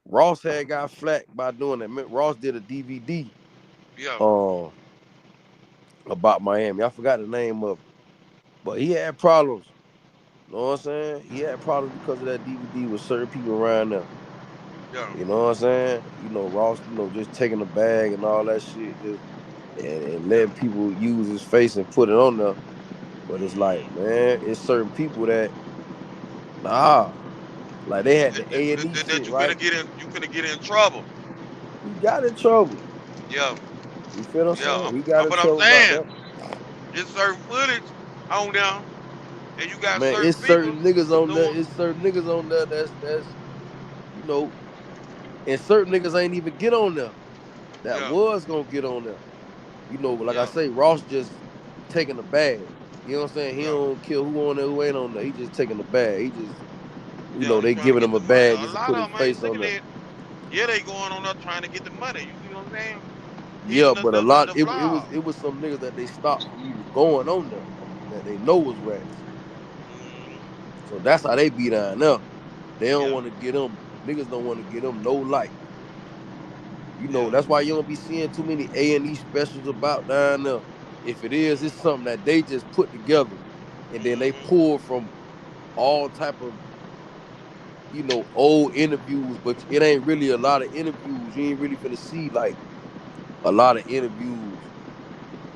Ross had got flacked by doing that. Ross did a DVD Yeah. about Miami. I forgot the name of it. But he had problems. You know what I'm saying? He had problems because of that DVD with certain people around there. Yeah. You know what I'm saying? You know, Ross, you know, just taking the bag and all that shit, just and Yeah. letting people use his face and put it on there. But it's like, Mm-hmm. man, it's certain people that, nah. Like they had the A&E That shit, you right? finna get in. You finna get in trouble. He got in trouble. Yeah. You feel what I'm Yeah. saying? He got in But I'm trouble about saying that. it's certain footage on there, and you got Man, certain it's people certain niggas on there. doing. It's certain niggas on there that's you know, and certain niggas ain't even get on there. That Yeah. was gonna get on there. You know, like I Yeah. say, Ross just taking the bag. You know what I'm saying? He Yeah. don't care who on there, who ain't on there. He just taking the bag. He just, you Yeah. know, He they trying to giving get him the a money. bag A just to lot put his of them ain't face on looking there. at. Yeah, they going on there trying to get the money. You see what I'm saying? Yeah, Hitting but a lot the it blog. was some niggas that they stopped from even going on there that they know was rats. Mm-hmm. So that's how they be down there. They don't Yeah. want to get them niggas don't want to get them no light. You know, Yeah. that's why you don't be seeing too many A&E specials about down there. If it is, it's something that they just put together and then they Mm-hmm. pull from all type of, you know, old interviews, but it ain't really a lot of interviews. You ain't really finna see like a lot of interviews.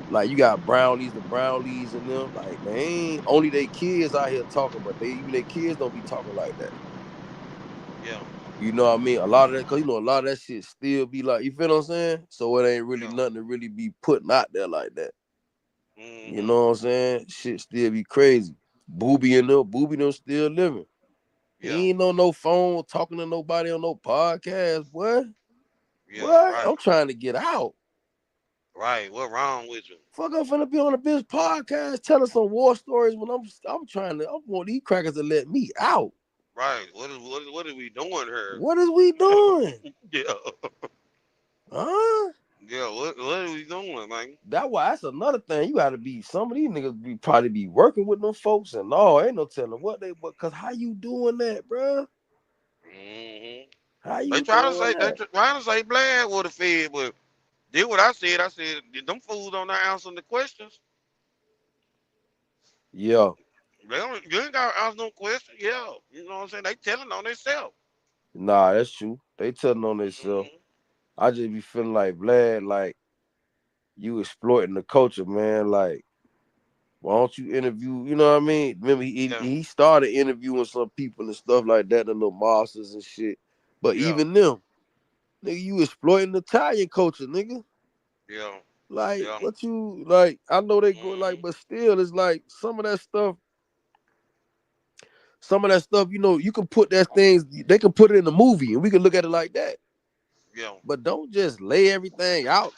Like you got the Brownlees and them. Like they ain't only they kids out here talking, but even their kids don't be talking like that. Yeah. You know what I mean? A lot of that, cause you know a lot of that shit still be like, you feel what I'm saying? So it ain't really Yeah. nothing to really be putting out there like that. You Mm-hmm. know what I'm saying? Shit still be crazy. Booby them still living. Yeah. He ain't on no phone talking to nobody on no podcast, boy. Yeah. What? Right. I'm trying to get out. Right. What wrong with you? Fuck, I'm finna be on a bitch podcast telling some war stories when I want these crackers to let me out. Right. What are we doing here? What is we doing? Yeah. Huh? Yeah. What are we doing, man? That's another thing. You gotta be some of these niggas probably be working with them folks and no, ain't no telling what they but cause how you doing that, bro? Mm-hmm. How you doing that? Trying to say Blair would have fed, but did what I said. I said them fools don't not answering the questions. Yeah. You ain't got to answer no question. Yeah. You know what I'm saying? They telling on themselves. Nah, that's true. They telling on themselves. Mm-hmm. I just be feeling like Vlad, like you exploiting the culture, man. Like, why don't you interview? You know what I mean? Remember, Yeah. he started interviewing some people and stuff like that, the little masters and shit. But Yeah. even them, nigga, you exploiting the Italian culture, nigga. Yeah. Like, Yeah. what you like? I know they go Mm-hmm. like, but still, it's like some of that stuff. You know, you can put that things. They can put it in the movie, and we can look at it like that. Yeah. But don't just lay everything out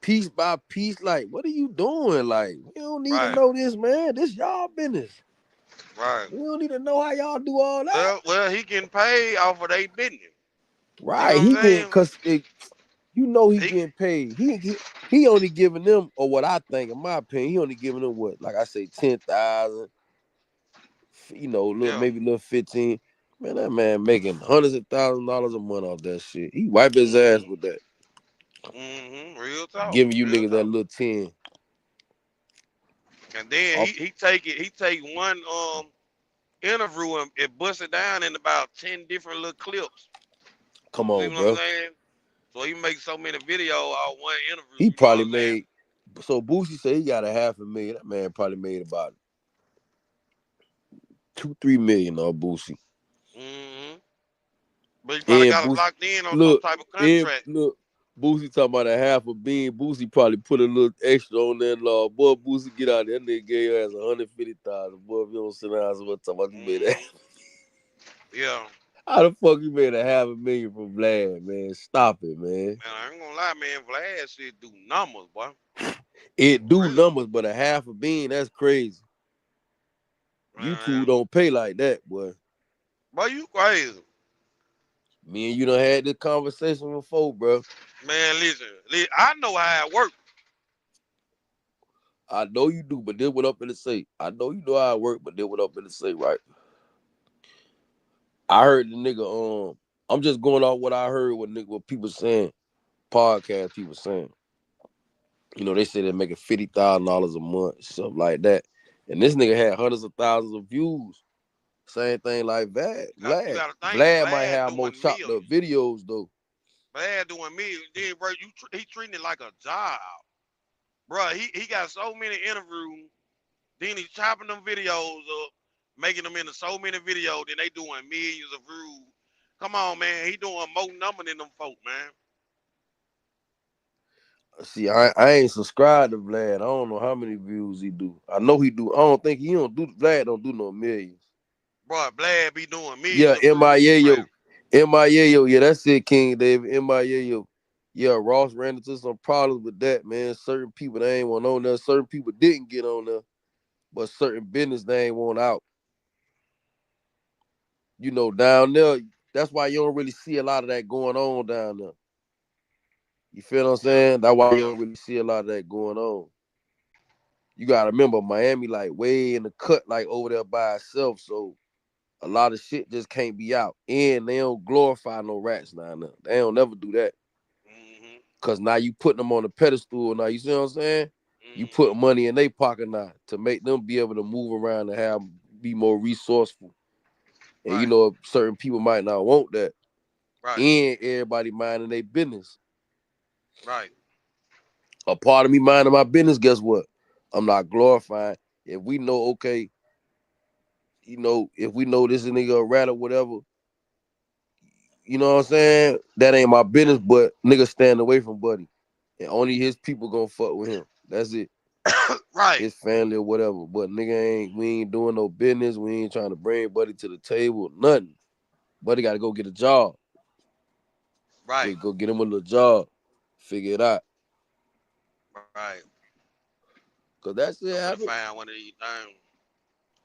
piece by piece. Like, what are you doing? Like, we don't need to Right. know this, man. This y'all business. Right. We don't need to know how y'all do all that. Well, he getting paid off of their business. You Right. know what I'm He getting saying? cause you know he He, getting paid. He only giving them, or what I think, in my opinion, he only giving them what, like I say, 10,000. You know, yeah. maybe a little 15. Man, that man making hundreds of $1,000s a month off that shit. He wipe his ass Mm-hmm. with that. Mm-hmm. Real talk. Giving you Real niggas that talk. little 10. And then Off, he take one interview and bust it down in about 10 different little clips. come You see on, what I'm bro. saying? So he makes so many videos out one interview. He You know what probably I'm saying? made, so Boosie said he got $500,000. That man probably made about 2-3 million on Boosie. Mm-hmm. But he probably And got it Boosie, locked in on some type of contract. look, Boosie talking about a half a bean. Boosie probably put a little extra on that law. Boy, Boosie, get out of there. That nigga gave your ass 150,000. Boy, if you don't sit down, so what talking about you made that? Yeah. How the fuck you made a $500,000 from Vlad, man? Stop it, man. Man, I ain't gonna lie, man. Vlad shit do numbers, boy. It do numbers, but a half a bean, that's crazy. YouTube don't pay like that, boy. Boy, you crazy. Me and you done had this conversation before, bro. Man, listen, I know how it works. I know you do, but then what I'm finna say. I know you know how it work, but then what I'm finna say, right? I heard the nigga, I'm just going off what I heard what people saying, podcast people saying. You know, they say they're making $50,000 a month, stuff like that. And this nigga had hundreds of thousands of views. Same thing like Vlad. Vlad might have more chopped up videos though. Vlad doing millions. Then, bro, he treating it like a job. Bro, he got so many interviews. Then he's chopping them videos up, making them into so many videos. Then they doing millions of views. Come on, man. He doing more number than them folk, man. See, I ain't subscribed to Vlad. I don't know how many views he do. I know he do. I don't think Vlad don't do no millions. Bro, Vlad be doing millions. Yeah, MIA, yeah, that's it, King David. MIA, yeah, Ross ran into some problems with that, man. Certain people, they ain't want on there. Certain people didn't get on there, but certain business, they ain't want out. You know, down there, that's why you don't really see a lot of that going on down there. You feel what I'm saying? That's why you don't really see a lot of that going on. You got to remember, Miami, like, way in the cut, like, over there by itself, so a lot of shit just can't be out. And they don't glorify no rats down there. They don't never do that. Because now you putting them on a pedestal now. You see what I'm saying? You put money in their pocket now to make them be able to move around and be more resourceful. And you know, certain people might not want that. Right. And everybody minding their business. Right. A part of me minding my business, guess what? I'm not glorifying. If we know, okay, you know, if we know this nigga a rat or whatever, you know what I'm saying? That ain't my business, but nigga stand away from Buddy. And only his people gonna fuck with him. That's it. Right. His family or whatever. But nigga we ain't doing no business. We ain't trying to bring Buddy to the table. Nothing. Buddy gotta go get a job. Right. Go get him a little job. Figure it out. Right. Cause that's it. I'm finna find one of these things.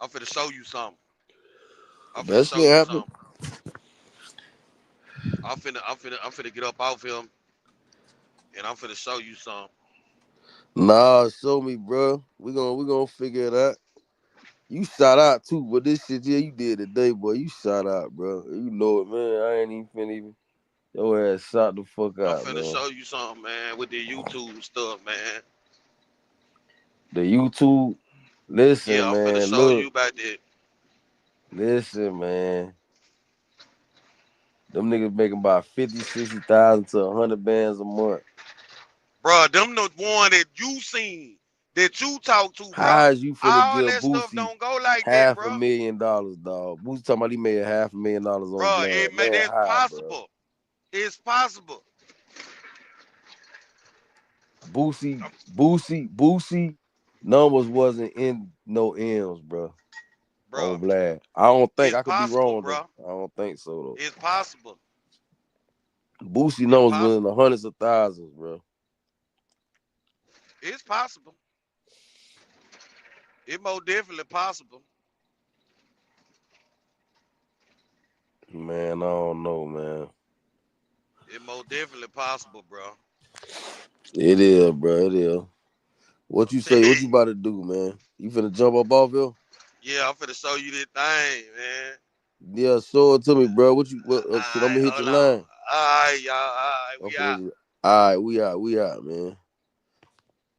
I'm finna show you something. That's it happen. I'm finna get up off him, and I'm finna show you something. Nah, show me, bro. We gonna figure it out. You shot out too, but this shit here you did today, boy. You shot out, bro. You know it, man. I ain't even finna even. Your ass shot the fuck out, I'm finna show you something, man, with the YouTube stuff, man. The YouTube, listen, yeah, I'm man. finna show you about that. Listen, man. Them niggas making about 50, 60,000 to 100 bands a month. Bro, them the one that you seen, that you talk to, bro. How is you finna all give that Boosie stuff don't go like that, bro. $500,000, dog? Boosie talking about he made $500,000 on Vlad. Bro, that's possible. Bro. It's possible. Boosie numbers wasn't in no M's, bro. On Vlad. I don't think I could be wrong, bro. I don't think so though. It's possible. Boosie numbers was in the hundreds of thousands, bro. It's possible. It's most definitely possible. Man, I don't know, man. It's most definitely possible, bro. It is, bro. It is. What you say? What you about to do, man? You finna jump up off here? Yeah, I'm finna show you this thing, man. Yeah, show it to me, bro. What shit, I'm gonna hit your line. All right, y'all. All right, we out. All right, we out, man.